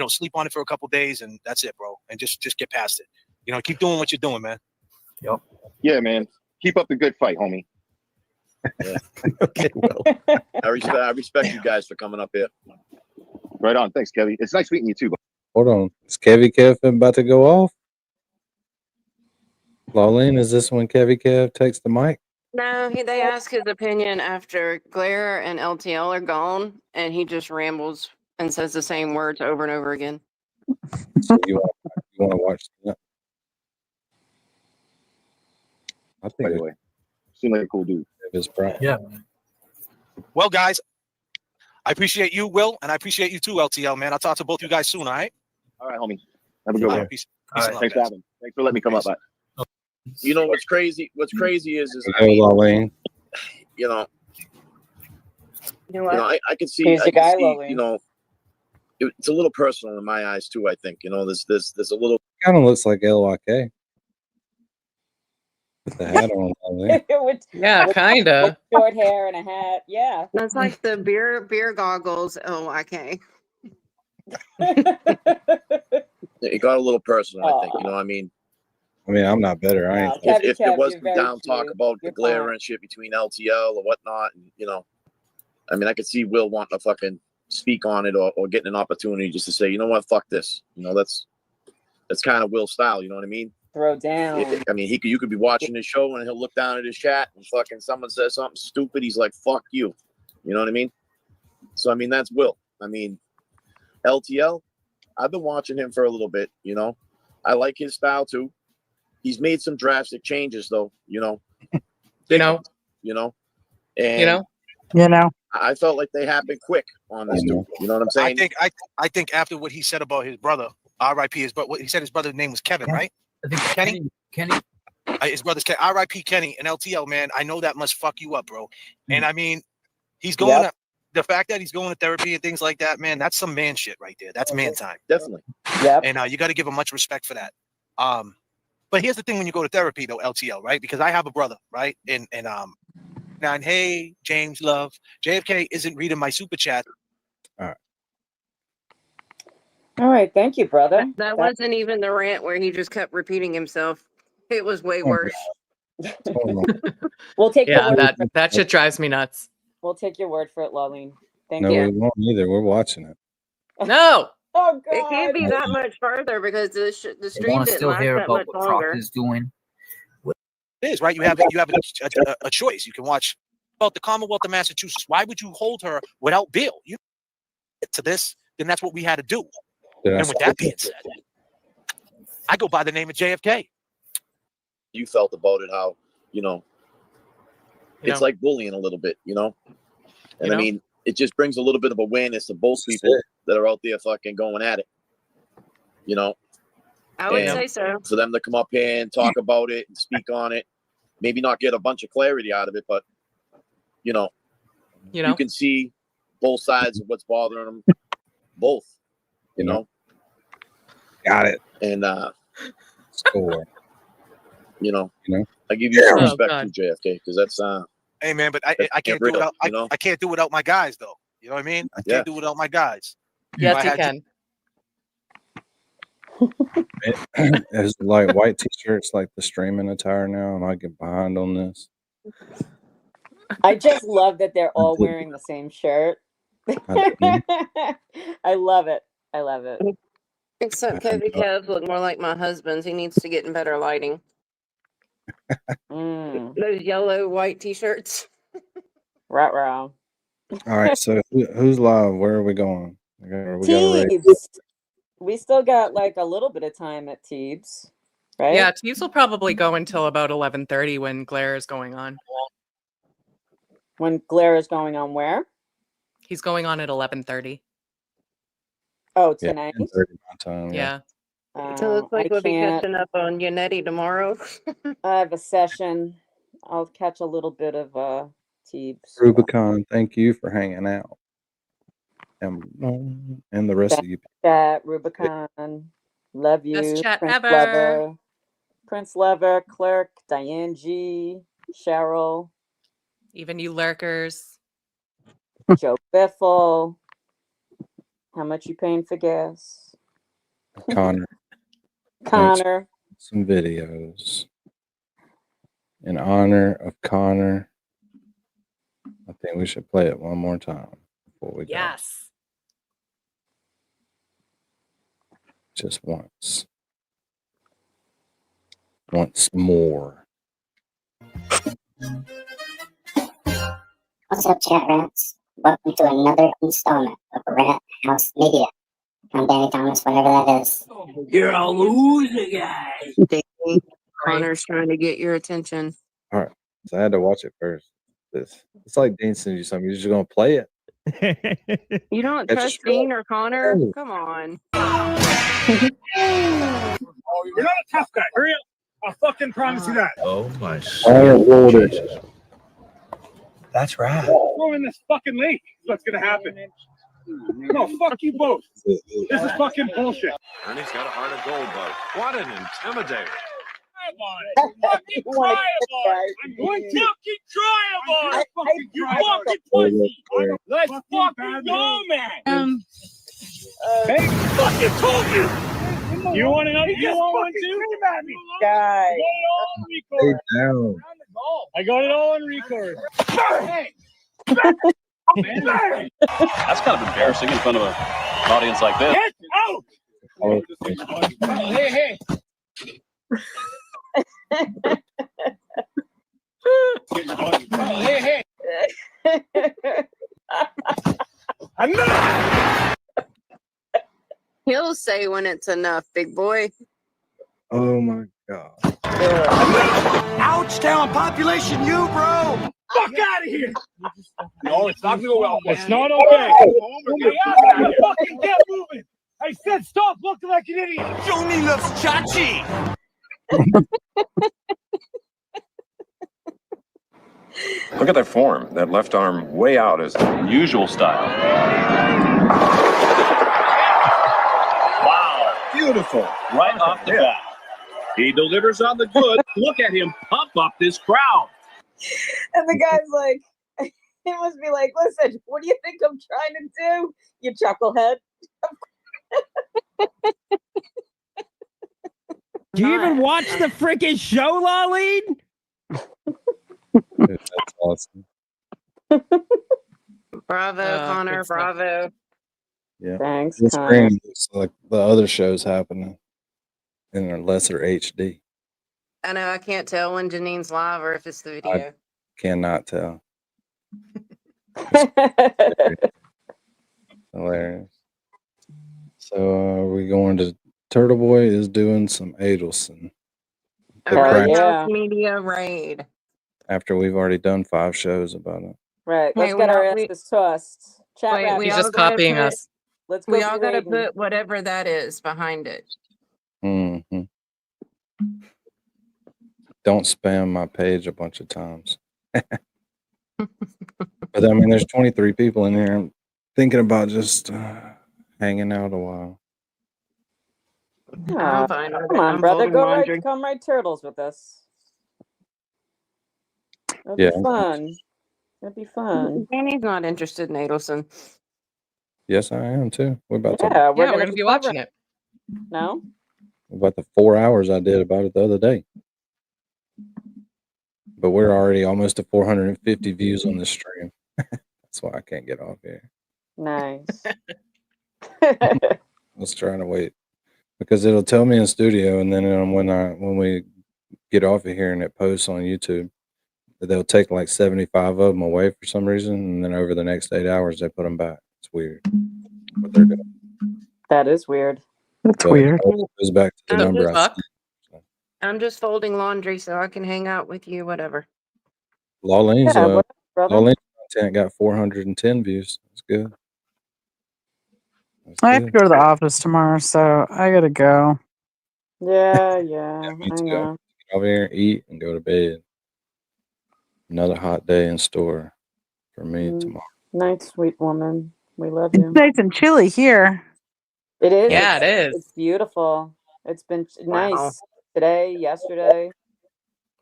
Speaker 6: Sleep on it for a couple days, and that's it, bro. And just get past it. Keep doing what you're doing, man.
Speaker 5: Yep.
Speaker 4: Yeah, man. Keep up the good fight, homie.
Speaker 7: Yeah. Okay, well, I respect you guys for coming up here.
Speaker 4: Right on. Thanks, Kevin. It's nice meeting you too.
Speaker 2: Hold on. Is Kev about to go off? Lawleen, is this when Kev takes the mic?
Speaker 11: No, they ask his opinion after Glare and LTL are gone, and he just rambles and says the same words over and over again.
Speaker 2: So you want to watch that? I think.
Speaker 4: By the way, seems like a cool dude.
Speaker 17: Yeah.
Speaker 6: Well, guys, I appreciate you, Will, and I appreciate you too, LTL, man. I'll talk to both you guys soon, all right?
Speaker 4: All right, homie. Have a good one.
Speaker 6: Peace
Speaker 4: All right. Thanks for having me. Thanks for letting me come up. Bye.
Speaker 7: You know what's crazy? What's crazy is
Speaker 2: Lawleen.
Speaker 7: I could see.
Speaker 10: He's the guy,
Speaker 7: it's a little personal in my eyes too. I think there's a little.
Speaker 2: Kind of looks like LYK. With the hat on.
Speaker 3: Yeah, kind of.
Speaker 10: Short hair and a hat. Yeah.
Speaker 11: That's like the beer goggles. OYK.
Speaker 7: It got a little personal. I think.
Speaker 2: I'm not better. I ain't.
Speaker 7: If there was down talk about the glare and shit between LTL or whatnot, and I could see Will wanting to fucking speak on it or getting an opportunity just to say, you know what, fuck this. That's kind of Will's style. You know what I mean?
Speaker 10: Throw down.
Speaker 7: You could be watching his show and he'll look down at his chat and fucking someone says something stupid. He's like, fuck you. You know what I mean? So, that's Will. LTL, I've been watching him for a little bit, I like his style too. He's made some drastic changes though, I felt like they happened quick on this dude. You know what I'm saying?
Speaker 6: I think after what he said about his brother, R.I.P. What he said, his brother's name was Kevin, right?
Speaker 17: I think Kenny.
Speaker 6: His brother's Kenny. R.I.P. Kenny and LTL, man. I know that must fuck you up, bro. And he's going to, the fact that he's going to therapy and things like that, man, that's some man shit right there. That's man time.
Speaker 7: Definitely.
Speaker 10: Yeah.
Speaker 6: And you got to give him much respect for that. But here's the thing when you go to therapy though, LTL, right? Because I have a brother, right? And hey, James Love, JFK isn't reading my super chat.
Speaker 10: All right, thank you, brother.
Speaker 11: That wasn't even the rant where he just kept repeating himself. It was way worse.
Speaker 10: We'll take your word.
Speaker 3: That shit drives me nuts.
Speaker 10: We'll take your word for it, Lawleen. Thank
Speaker 2: No,
Speaker 10: you.
Speaker 2: we won't either. We're watching it.
Speaker 3: No.
Speaker 10: Oh God.
Speaker 11: It can't be that much further because the stream
Speaker 17: Want to
Speaker 11: didn't
Speaker 17: still
Speaker 11: last
Speaker 17: hear
Speaker 11: that
Speaker 17: about
Speaker 11: much
Speaker 17: what
Speaker 11: longer.
Speaker 17: Proctor's doing?
Speaker 6: It is, right? You have a choice. You can watch about the Commonwealth of Massachusetts. Why would you hold her without bail? You get to this, then that's what we had to do. And with that being said, I go by the name of JFK.
Speaker 7: You felt about it, how, it's like bullying a little bit, And it just brings a little bit of awareness to both people that are out there fucking going at it,
Speaker 11: I would say so.
Speaker 7: For them to come up here and talk about it and speak on it. maybe not get a bunch of clarity out of it, but you know,
Speaker 3: you
Speaker 7: can see both sides of what's bothering them, both. You know,
Speaker 2: got it.
Speaker 7: And
Speaker 2: score.
Speaker 7: You know, I give
Speaker 2: Yeah.
Speaker 7: you some
Speaker 2: Oh,
Speaker 7: respect
Speaker 3: God.
Speaker 7: to JFK because that's
Speaker 6: Hey man, but I can't
Speaker 7: get
Speaker 6: do
Speaker 7: rid of,
Speaker 6: without
Speaker 7: you know?
Speaker 6: I can't do without my guys though. You know what I mean? I
Speaker 7: Yeah.
Speaker 6: can't do without my guys.
Speaker 3: Yes,
Speaker 6: If I
Speaker 3: you
Speaker 6: had
Speaker 3: can.
Speaker 2: It's like white t-shirts, like the streaming attire now, and I get behind on this.
Speaker 10: I just love that they're all wearing the same shirt. I love it. I love it.
Speaker 11: Except Kobe Kev look more like my husband's. He needs to get in better lighting. Those yellow white t-shirts.
Speaker 10: Right.
Speaker 2: All right, so who's live? Where are we going? We got a race.
Speaker 10: Teebs. We still got like a little bit of time at Teebs, right?
Speaker 3: Yeah, Teebs will probably go until about 11:30 when Glare is going on.
Speaker 10: When Glare is going on where?
Speaker 3: He's going on at 11:30.
Speaker 10: Oh, tonight?
Speaker 2: 10:30 my time.
Speaker 3: Yeah.
Speaker 11: So it looks like
Speaker 10: I
Speaker 11: we'll be
Speaker 10: can't.
Speaker 11: catching up on Yannetti tomorrow.
Speaker 10: I have a session. I'll catch a little bit of Teebs.
Speaker 2: Rubicon, thank you for hanging out. And the rest of you.
Speaker 10: Chat, Rubicon, love you.
Speaker 3: Best chat
Speaker 10: Prince
Speaker 3: ever.
Speaker 10: Lover, Prince Lover, Clerk, Diane G, Cheryl,
Speaker 3: Even you lurkers.
Speaker 10: Joe Biffle. How much you paying for gas?
Speaker 2: Connor.
Speaker 10: Connor.
Speaker 2: Some videos. In honor of Connor. I think we should play it one more time before we go.
Speaker 3: Yes.
Speaker 2: Just once. Once more.
Speaker 16: What's up, CHATRATS? Welcome to another installment of Rat House Media. I'm Danny Thomas, whatever that is.
Speaker 11: You're a loser, guys. Connor's trying to get your attention.
Speaker 2: All right. So I had to watch it first. It's like Dean sends you something. You're just going to play it.
Speaker 11: You don't
Speaker 2: That's
Speaker 11: trust
Speaker 2: just-
Speaker 11: Dean or Connor?
Speaker 2: Oh.
Speaker 11: Come on.
Speaker 18: You're not a tough guy. Hurry up. I'll fucking promise you that.
Speaker 20: Oh my
Speaker 2: Jesus.
Speaker 20: That's right.
Speaker 18: Throw in this fucking lake. Is what's gonna happen. No, fuck you both. This is fucking bullshit.
Speaker 20: Ernie's got a heart of gold, but what an intimidator.
Speaker 18: Try about it. Fucking try about it. I'm going to fucking try about it. You fucking pussy. Let's fucking go, man. Hey, fucking told you. You want to know? You want one too?
Speaker 10: Guy.
Speaker 2: Stay down.
Speaker 18: I got it all on record. Hey.
Speaker 21: That's kind of embarrassing in front of an audience like this.
Speaker 18: Get out! Hey. Hey. Enough!
Speaker 11: He'll say when it's enough, big boy.
Speaker 2: Oh my God.
Speaker 18: Ouchtown population, you bro! Fuck out of here! No, it's not gonna go well. It's not okay. I asked you to fucking get moving. I said stop looking like an idiot. Johnny loves Chachi.
Speaker 21: Look at that form. That left arm way out is the usual style.
Speaker 18: Wow, beautiful. Right off the bat. He delivers on the goods. Look at him pump up this crowd.
Speaker 10: And the guy's like, he must be like, listen, what do you think I'm trying to do? You chucklehead.
Speaker 13: Do you even watch the freaking show, Lolene?
Speaker 2: That's awesome.
Speaker 11: Bravo, Connor. Bravo.
Speaker 2: Yeah.
Speaker 10: Thanks,
Speaker 2: The
Speaker 10: Connor.
Speaker 2: screen looks like the other shows happening in a lesser HD.
Speaker 11: I know I can't tell when Janine's live or if it's the video.
Speaker 2: Cannot tell. Hilarious. So are we going to Turtleboy is doing some Adelson.
Speaker 11: A Rat House Media raid.
Speaker 2: After we've already done 5 shows about it.
Speaker 10: Right.
Speaker 11: Hey,
Speaker 10: Let's get
Speaker 11: we
Speaker 10: our
Speaker 11: all- we-
Speaker 10: asses tossed. Chat
Speaker 11: Wait,
Speaker 10: rap.
Speaker 11: we
Speaker 3: He's
Speaker 11: all
Speaker 3: just
Speaker 11: gotta
Speaker 3: copying
Speaker 11: put-
Speaker 3: us.
Speaker 10: Let's go
Speaker 11: We
Speaker 10: be
Speaker 11: all gotta
Speaker 10: raiding.
Speaker 11: put whatever that is behind it.
Speaker 2: Mm-hmm. don't spam my page a bunch of times. But I mean, there's 23 people in here. I'm thinking about just hanging out a while.
Speaker 11: I'm fine with
Speaker 10: Come
Speaker 11: it.
Speaker 10: on,
Speaker 11: I'm
Speaker 10: brother.
Speaker 11: folding
Speaker 10: Go
Speaker 11: laundry.
Speaker 10: come ride turtles with us. It'll
Speaker 2: Yeah.
Speaker 10: be fun. It'll be fun.
Speaker 11: Danny's not interested in Adelson.
Speaker 2: Yes, I am too. We're about
Speaker 10: Yeah,
Speaker 3: We're gonna be watching it.
Speaker 10: No?
Speaker 2: the 4 hours I did about it the other day. But we're already almost to 450 views on this stream. That's why I can't get off here.
Speaker 10: Nice.
Speaker 2: I was trying to wait because it'll tell me in studio, and then when we get off of here and it posts on YouTube, they'll take like 75 of them away for some reason, and then over the next 8 hours they put them back. It's weird what they're doing.
Speaker 10: That is weird.
Speaker 1: That's weird.
Speaker 2: It goes back to the number I said.
Speaker 11: I'm just folding laundry so I can hang out with you, whatever.
Speaker 2: Lawlene's
Speaker 10: Yeah, what up, brother?
Speaker 2: Lawlene's content got 410 views. That's good.
Speaker 1: I have to go to the office tomorrow, so I gotta go.
Speaker 10: Yeah,
Speaker 2: Me
Speaker 10: I
Speaker 2: too.
Speaker 10: know.
Speaker 2: Get over here, eat, and go to bed. Another hot day in store for me tomorrow.
Speaker 10: Night, sweet woman. We love
Speaker 1: It's
Speaker 10: you.
Speaker 1: nice and chilly here.
Speaker 10: It is.
Speaker 3: Yeah, it is.
Speaker 10: It's beautiful. It's been nice today, yesterday.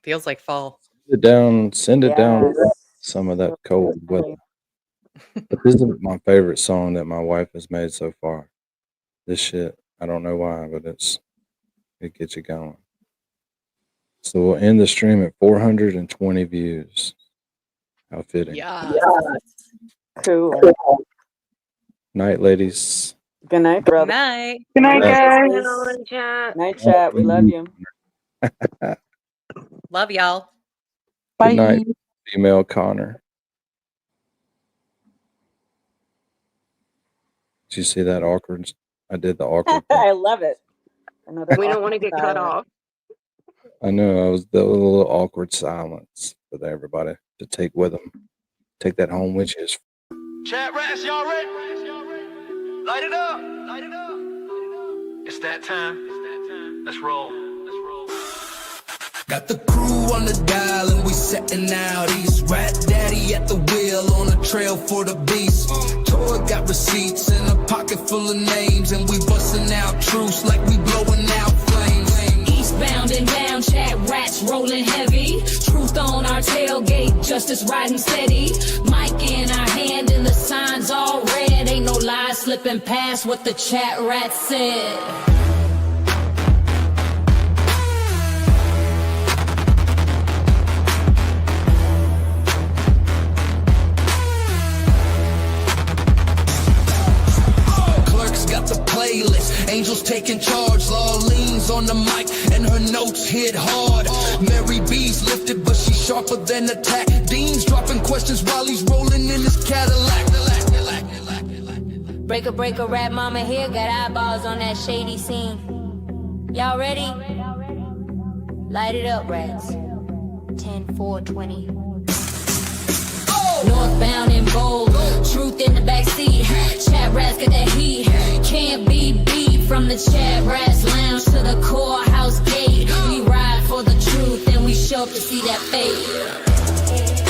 Speaker 3: Feels like fall.
Speaker 2: Send it down
Speaker 10: Yes.
Speaker 2: some of that cold weather. But this is my favorite song that my wife has made so far. This shit, I don't know why, but it gets you going. So we'll end the stream at 420 views. How fitting.
Speaker 3: Yeah.
Speaker 10: Cool.
Speaker 2: Night, ladies.
Speaker 10: Good night, brother.
Speaker 3: Night.
Speaker 1: Good night,
Speaker 10: Night,
Speaker 1: guys.
Speaker 10: Night, chat. We love you.
Speaker 3: Love y'all.
Speaker 2: Good night, female Connor. Did you see that awkward? I did the awkward.
Speaker 10: I love it.
Speaker 11: We don't want to get cut off.
Speaker 2: I know. I was the little awkward silence for everybody to take with them. Take that home with you.
Speaker 18: CHATRATS, y'all ready? Light it up. Light it up. It's that time. Let's roll.
Speaker 8: Got the crew on the dial and we setting out east. Rat daddy at the wheel on a trail for the beast. Toy got receipts and a pocket full of names, and we busting out truce like we blowing out flames.
Speaker 19: Eastbound and down, CHATRATS rolling heavy. Truth on our tailgate, justice riding steady. Mic in our hand and the signs all red. Ain't no lies slipping past what the CHATRATS said.
Speaker 8: Playlist, angels taking charge, law leans on the mic and her notes hit hard. Mary B's lifted but she's sharper than attack. Dean's dropping questions while he's rolling in his Cadillac.
Speaker 19: Breaker, rap mama here, got eyeballs on that shady scene. Y'all ready? Light it up, rats. 10, 4, 20. Northbound and bold, truth in the backseat. CHATRATS got that heat, can't be beat. From the CHATRATS lounge to the courthouse gate, we ride for the truth and we show up to see that fate.